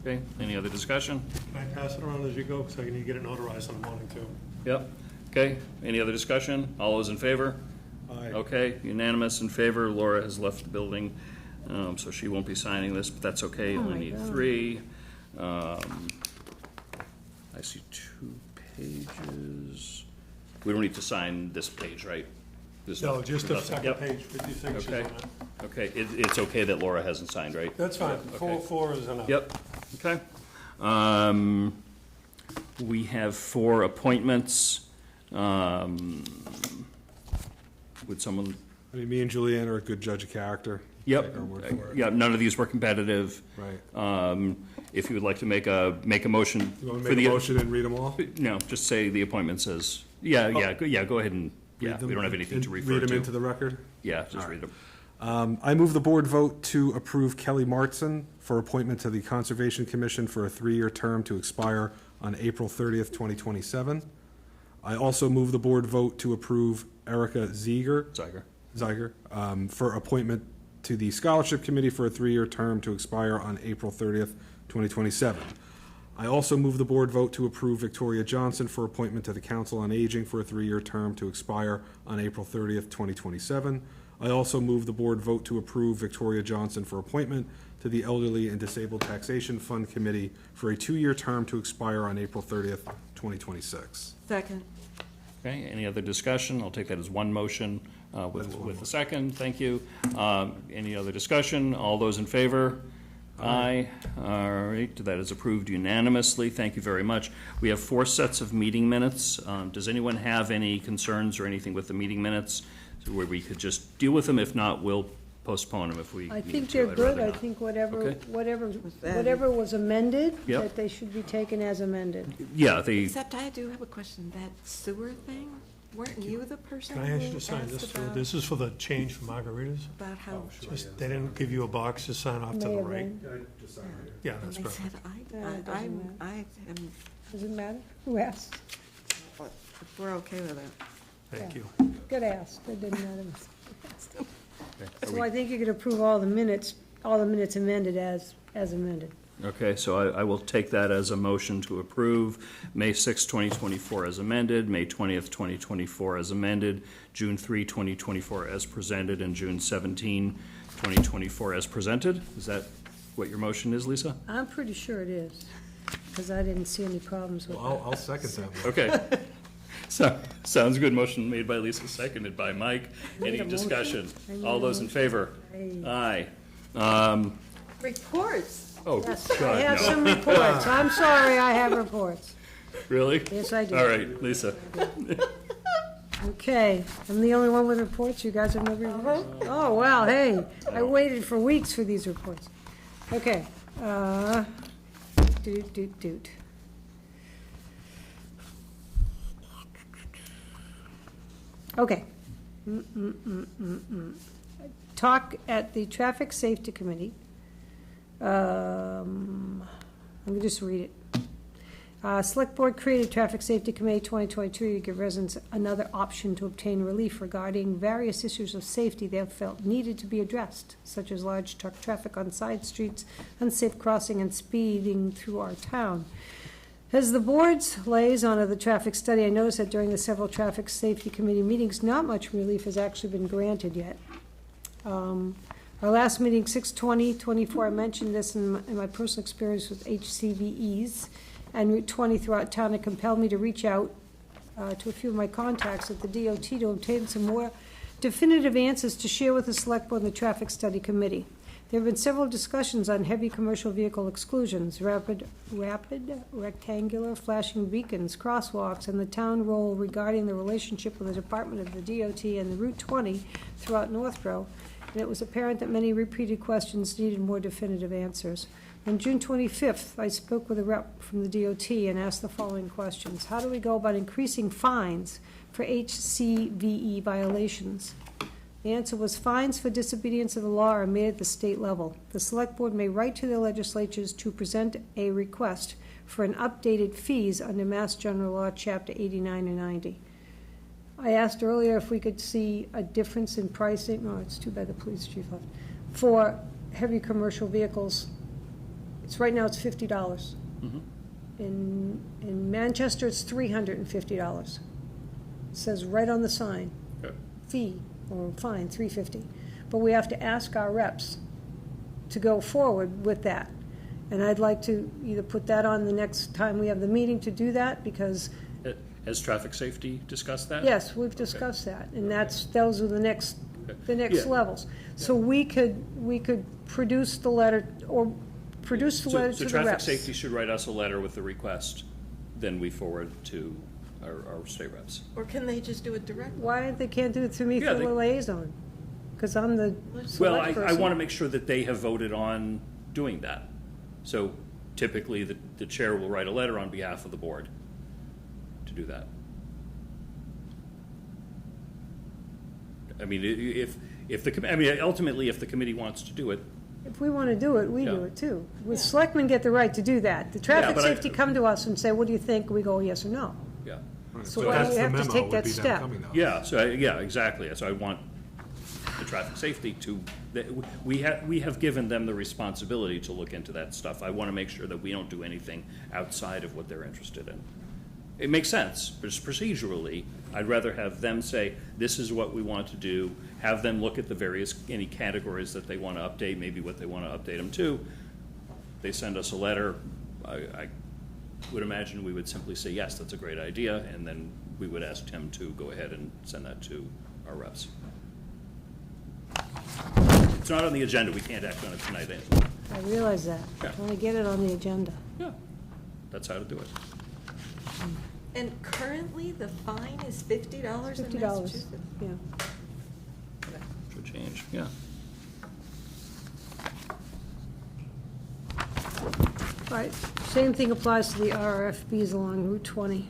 Okay, any other discussion? Can I pass it around as you go, because I need to get it notarized in the morning, too? Yep. Okay, any other discussion? All those in favor? Aye. Okay, unanimous in favor. Laura has left the building, so she won't be signing this, but that's okay. Oh Only my need God. 3. I see 2 pages. We don't need to sign this page, right? There's No, just the nothing. second Yep. page with your signatures on Okay. it. Okay, it's okay that Laura hasn't signed, right? That's fine. Okay. Four is enough. Yep, okay. We have 4 appointments. Would someone, I mean, me and Julianne are a good judge of character. yep, Take our word for it. yeah, none of these were competitive. Right. If you would like to make a motion. You want for to make the- a motion and read them all? No, just say the appointment says, go ahead and, Read them we don't have anything to and refer to. Read them into the record? Yeah, just read them. I move the board vote to approve Kelly Martson for appointment to the Conservation Commission for a 3-year term to expire on April 30th, 2027. I also move the board vote to approve Erica Zeiger for appointment to the Scholarship Committee for a 3-year term to expire on April 30th, 2027. I also move the board vote to approve Victoria Johnson for appointment to the Council on Aging for a 3-year term to expire on April 30th, 2027. I also move the board vote to approve Victoria Johnson for appointment to the Elderly and Disabled Taxation Fund Committee for a 2-year term to expire on April 30th, 2026. Second. Okay, any other discussion? I'll take that as one motion with a second. Thank you. Any other discussion? All those in favor? Aye. All right, that is approved unanimously. Thank you very much. We have 4 sets of meeting minutes. Does anyone have any concerns or anything with the meeting minutes where we could just deal with them? If not, we'll postpone them if we I need think to. they're I'd good. rather I not. think Okay. whatever was amended, Yep. that they should be taken as amended. Yeah, Except I do have a question, that sewer thing, weren't you the person Can I ask you who to sign asked this? about? This is for the change for margaritas? About how. Just, they didn't give you a box to sign off to May the have right? been. Yeah, And that's they perfect. said, it doesn't I am, Does it matter? Who asked? we're okay with it. Thank you. Good ask. It didn't matter. Are So we- I think you could approve all the minutes amended as amended. Okay, so I will take that as a motion to approve May 6, 2024 as amended, May 20th, 2024 as amended, June 3, 2024 as presented, and June 17, 2024 as presented. Is that what your motion is, Lisa? I'm pretty sure it is, because I didn't see any problems with Well, that. I'll second that. Okay. So, sounds good. Motion made by Lisa, seconded by Mike. Need Any a motion? discussion? I need All a those in motion. favor? Aye. Aye. Reports. Oh, Yes, I God, have no. some reports. I'm sorry, I have reports. Really? Yes, I do. All right, Lisa. Okay, I'm the only one with reports, you guys have no reports? Oh, well, hey, I waited for weeks for these reports. Okay, doot. Okay. Talk at the Traffic Safety Committee. Let me just read it. Select Board created Traffic Safety Committee 2022 to give residents another option to obtain relief regarding various issues of safety they have felt needed to be addressed, such as large truck traffic on side streets, unsafe crossing, and speeding through our town. As the board's liaison of the traffic study, I noticed that during the several Traffic Safety Committee meetings, not much relief has actually been granted yet. Our last meeting, 6/20/24, I mentioned this in my personal experience with HCVEs. and Route 20 throughout town and compelled me to reach out to a few of my contacts at the DOT to obtain some more definitive answers to share with the Select Board and the Traffic Study Committee. There have been several discussions on heavy commercial vehicle exclusions, rapid rectangular flashing beacons, crosswalks, and the town role regarding the relationship with the Department of the DOT and the Route 20 throughout Northborough, and it was apparent that many repeated questions needed more definitive answers. On June 25th, I spoke with a rep from the DOT and asked the following questions. How do we go about increasing fines for HCVE violations? The answer was fines for disobedience of the law are made at the state level. The Select Board may write to their legislatures to present a request for an updated fees under Mass General Law, Chapter 89 and 90. I asked earlier if we could see a difference in pricing. Oh, it's too bad the police chief left. For heavy commercial vehicles, right now it's $50. Mm-hmm. In Manchester, it's $350. It says right on the sign, fee or fine, $350. But we have to ask our reps to go forward with that. And I'd like to either put that on the next time we have the meeting to do that, because... Has traffic safety discussed that? Yes, we've discussed that, and those are the next levels. So we could produce the letter, or produce the letter to the reps. So traffic safety should write us a letter with the request, then we forward to our state reps. Or can they just do it directly? Why they can't do it through me for the liaison? Because I'm the Well, select I person. want to make sure that they have voted on doing that. So typically, the chair will write a letter on behalf of the board to do that. I mean, ultimately, if the committee wants to do it. If we want to do it, we do it too. With selectmen get the right to do that. The traffic safety come to us and say, what do you think? We go, yes or no. Yeah. So why do we have to take that step? Yeah, exactly. So I want the traffic safety to, we have given them the responsibility to look into that stuff. I want to make sure that we don't do anything outside of what they're interested in. It makes sense, but just procedurally, I'd rather have them say, this is what we want to do, have them look at any categories that they want to update, maybe what they want to update them to. They send us a letter. I would imagine we would simply say, yes, that's a great idea, and then we would ask Tim to go ahead and send that to our reps. It's not on the agenda. We can't act on it tonight. I realize that. Yeah. I want to get it on the agenda. Yeah, that's how to do it. And currently, the fine is $50 in $50, Massachusetts? yeah. Should change, yeah. All right, same thing applies to the RFBs along Route 20.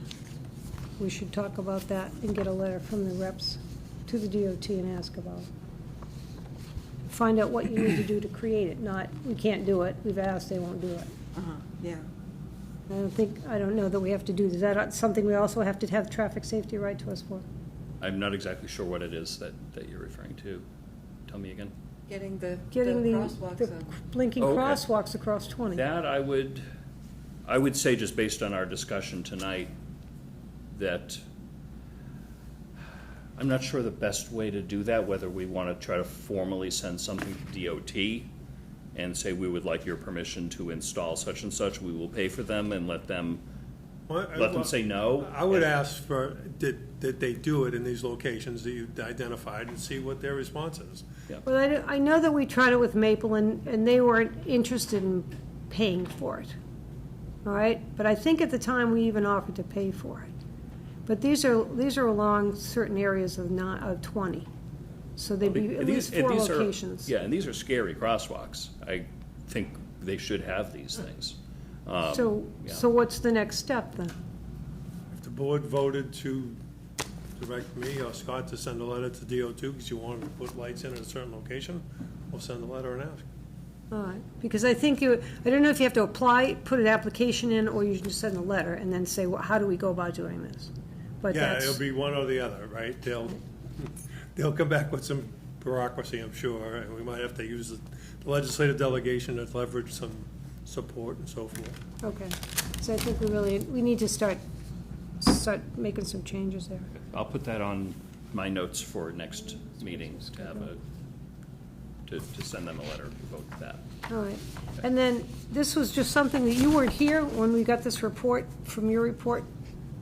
We should talk about that and get a letter from the reps to the DOT and ask about it. Find out what you need to do to create it, not, we can't do it, we've asked, they won't do it. Yeah. I don't know that we have to do, is that something we also have to have traffic safety write to us for? I'm not exactly sure what it is that you're referring to. Tell me again. Getting the the crosswalks up. blinking Okay. crosswalks across 20. That I would say, just based on our discussion tonight, that I'm not sure the best way to do that, whether we want to try to formally send something to DOT and say, we would like your permission to install such and such, we will pay for them, and let them say no. I would ask for, did they do it in these locations that you identified, and see what their response is. Yeah. Well, I know that we tried it with Maple, and they weren't interested in paying for it. All right? But I think at the time, we even offered to pay for it. But these are along certain areas of 20. So they'd be at least 4 locations. And these are scary crosswalks. I think they should have these things. So what's the next step then? If the board voted to direct me or Scott to send a letter to DOT because you wanted to put lights in at a certain location, we'll send a letter and ask. All right, because I think I don't know if you have to apply, put an application in, or you just send a letter and then say, well, how do we go about doing this? But Yeah, it'll be one or the other, right? They'll come back with some bureaucracy, I'm sure, and we might have to use the legislative delegation to leverage some support and so forth. Okay, so I think we need to start making some changes there. I'll put that on my notes for next meeting to have to send them a letter to vote that. All right. And then, this was just something that you weren't here when we got this report from your report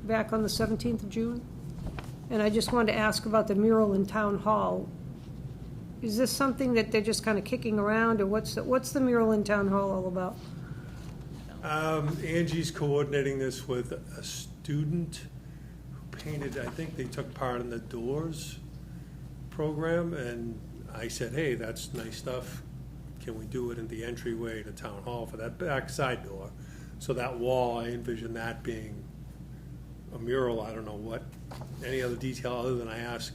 back on the 17th of June? And I just wanted to ask about the mural in Town Hall. Is this something that they're just kind of kicking around, or what's the mural in Town Hall all about? Angie's coordinating this with a student who painted, I think they took part in the Doors program, and I said, hey, that's nice stuff. Can we do it in the entryway to Town Hall for that back side door? So that wall, I envision that being a mural. I don't know what, any other detail other than I asked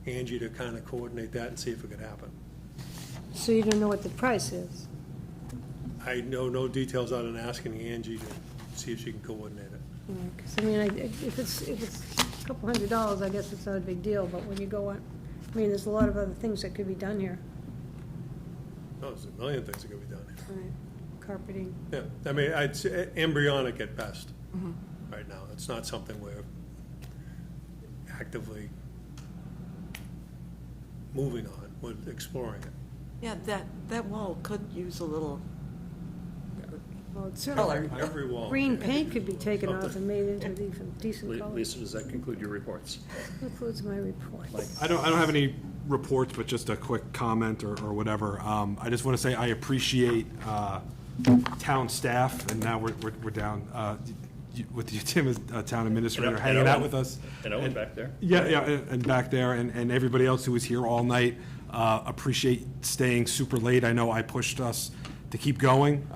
Angie to kind of coordinate that and see if it could happen. So you don't know what the price is? I know no details other than asking Angie to see if she can coordinate it. Because, I mean, if it's a couple $100, I guess it's not a big deal, but when you go on, I mean, there's a lot of other things that could be done here. No, there's a million things that could be done. Right. Carpeting. Yeah, I mean, I'd say embryonic at best right now. It's not something we're actively moving on, we're exploring it. Yeah, that wall could use a little Well, it's color. Every wall. Green paint could be taken off and made into decent color. Lisa, does that conclude your reports? Includes my report. I don't have any reports, but just a quick comment or whatever. I just want to say I appreciate town staff, and now we're down with you, Tim, as town administrator, hanging out with us. And Owen back there. Yeah, and back there, and everybody else who was here all night. Appreciate staying super late. I know I pushed us to keep going,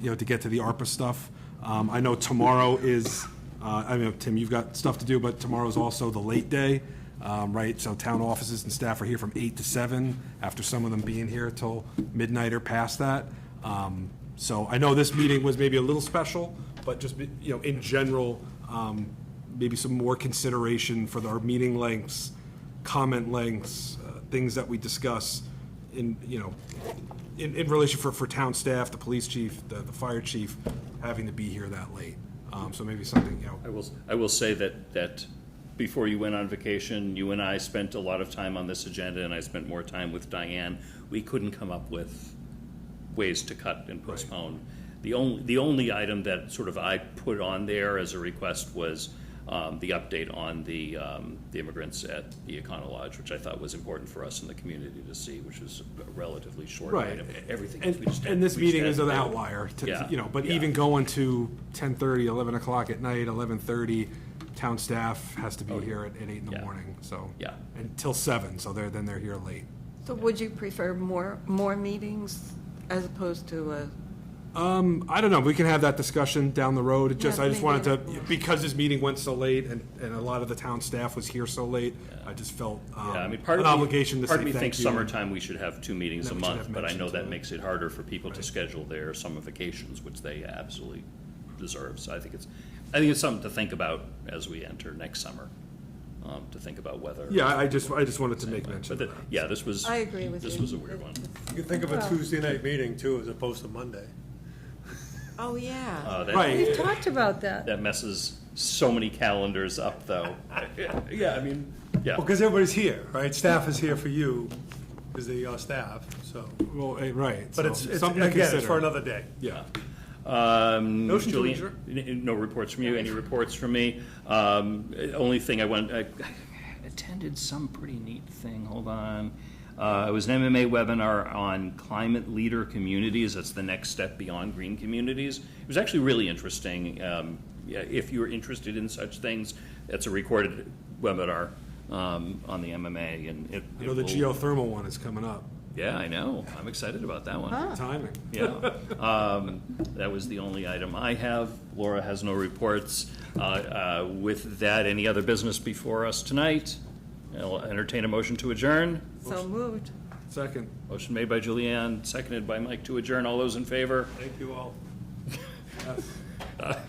to get to the ARPA stuff. I know tomorrow is, I mean, Tim, you've got stuff to do, but tomorrow's also the late day, right? So town offices and staff are here from 8 to 7, after some of them being here till midnight or past that. So I know this meeting was maybe a little special, but just, in general, maybe some more consideration for our meeting lengths, comment lengths, things that we discuss in relation for town staff, the police chief, the fire chief, having to be here that late. So maybe something, I will say that before you went on vacation, you and I spent a lot of time on this agenda, and I spent more time with Diane. We couldn't come up with ways to cut and postpone. Right. The only item that sort of I put on there as a request was the update on the immigrants at the Econo Lodge, which I thought was important for us in the community to see, which was a relatively short item. Everything else we just had. And this we just meeting had is to an do. outlier, but Yeah. even going to 10:30, 11 o'clock at night, 11:30, town staff has to be here at 8 in the morning, so. Yeah. Until 7, so they're here late. So would you prefer more meetings as opposed to a? I don't know, we can have that discussion down the road. I just maybe wanted to, because this meeting went so late and a lot of the town staff was here so late, I just felt an obligation to say Part of me thank thinks you. summertime we should have 2 meetings a That we should month, have but I know mentioned that too. makes it harder for people to schedule their summer vacations, which they absolutely deserve. So I think it's something to think about as we enter next summer, to think about whether. Yeah, I just wanted to make mention. But this was. I agree with This you. was a weird one. You could think of a Tuesday night meeting too, as opposed to Monday. Oh, yeah. We've talked about that. That messes so many calendars up, though. Yeah, I mean, yeah. Well, because everybody's here, right? Staff is here for you, because they're your staff, so. Well, right. But so it's something to again, it's consider. for another day. Yeah. Motion to Julian, no reports from you. Any reports from me? Only thing I attended some pretty neat thing. Hold on. It was an MMA webinar on climate leader communities. That's the next step beyond green communities. It was actually really interesting. If you're interested in such things, it's a recorded webinar on the MMA. And I know the geothermal one is coming up. Yeah, I know. I'm excited about that one. Timing. Yeah. That was the only item I have. Laura has no reports. With that, any other business before us tonight? I'll entertain a motion to adjourn. So moved. Second. Motion made by Julianne, seconded by Mike to adjourn. All those in favor? Thank you all.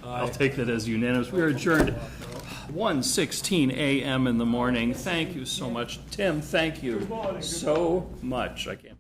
I'll take that as unanimous. We are adjourned 1:16 a.m. in the morning. Thank you so much. Tim, thank you so much. I can't.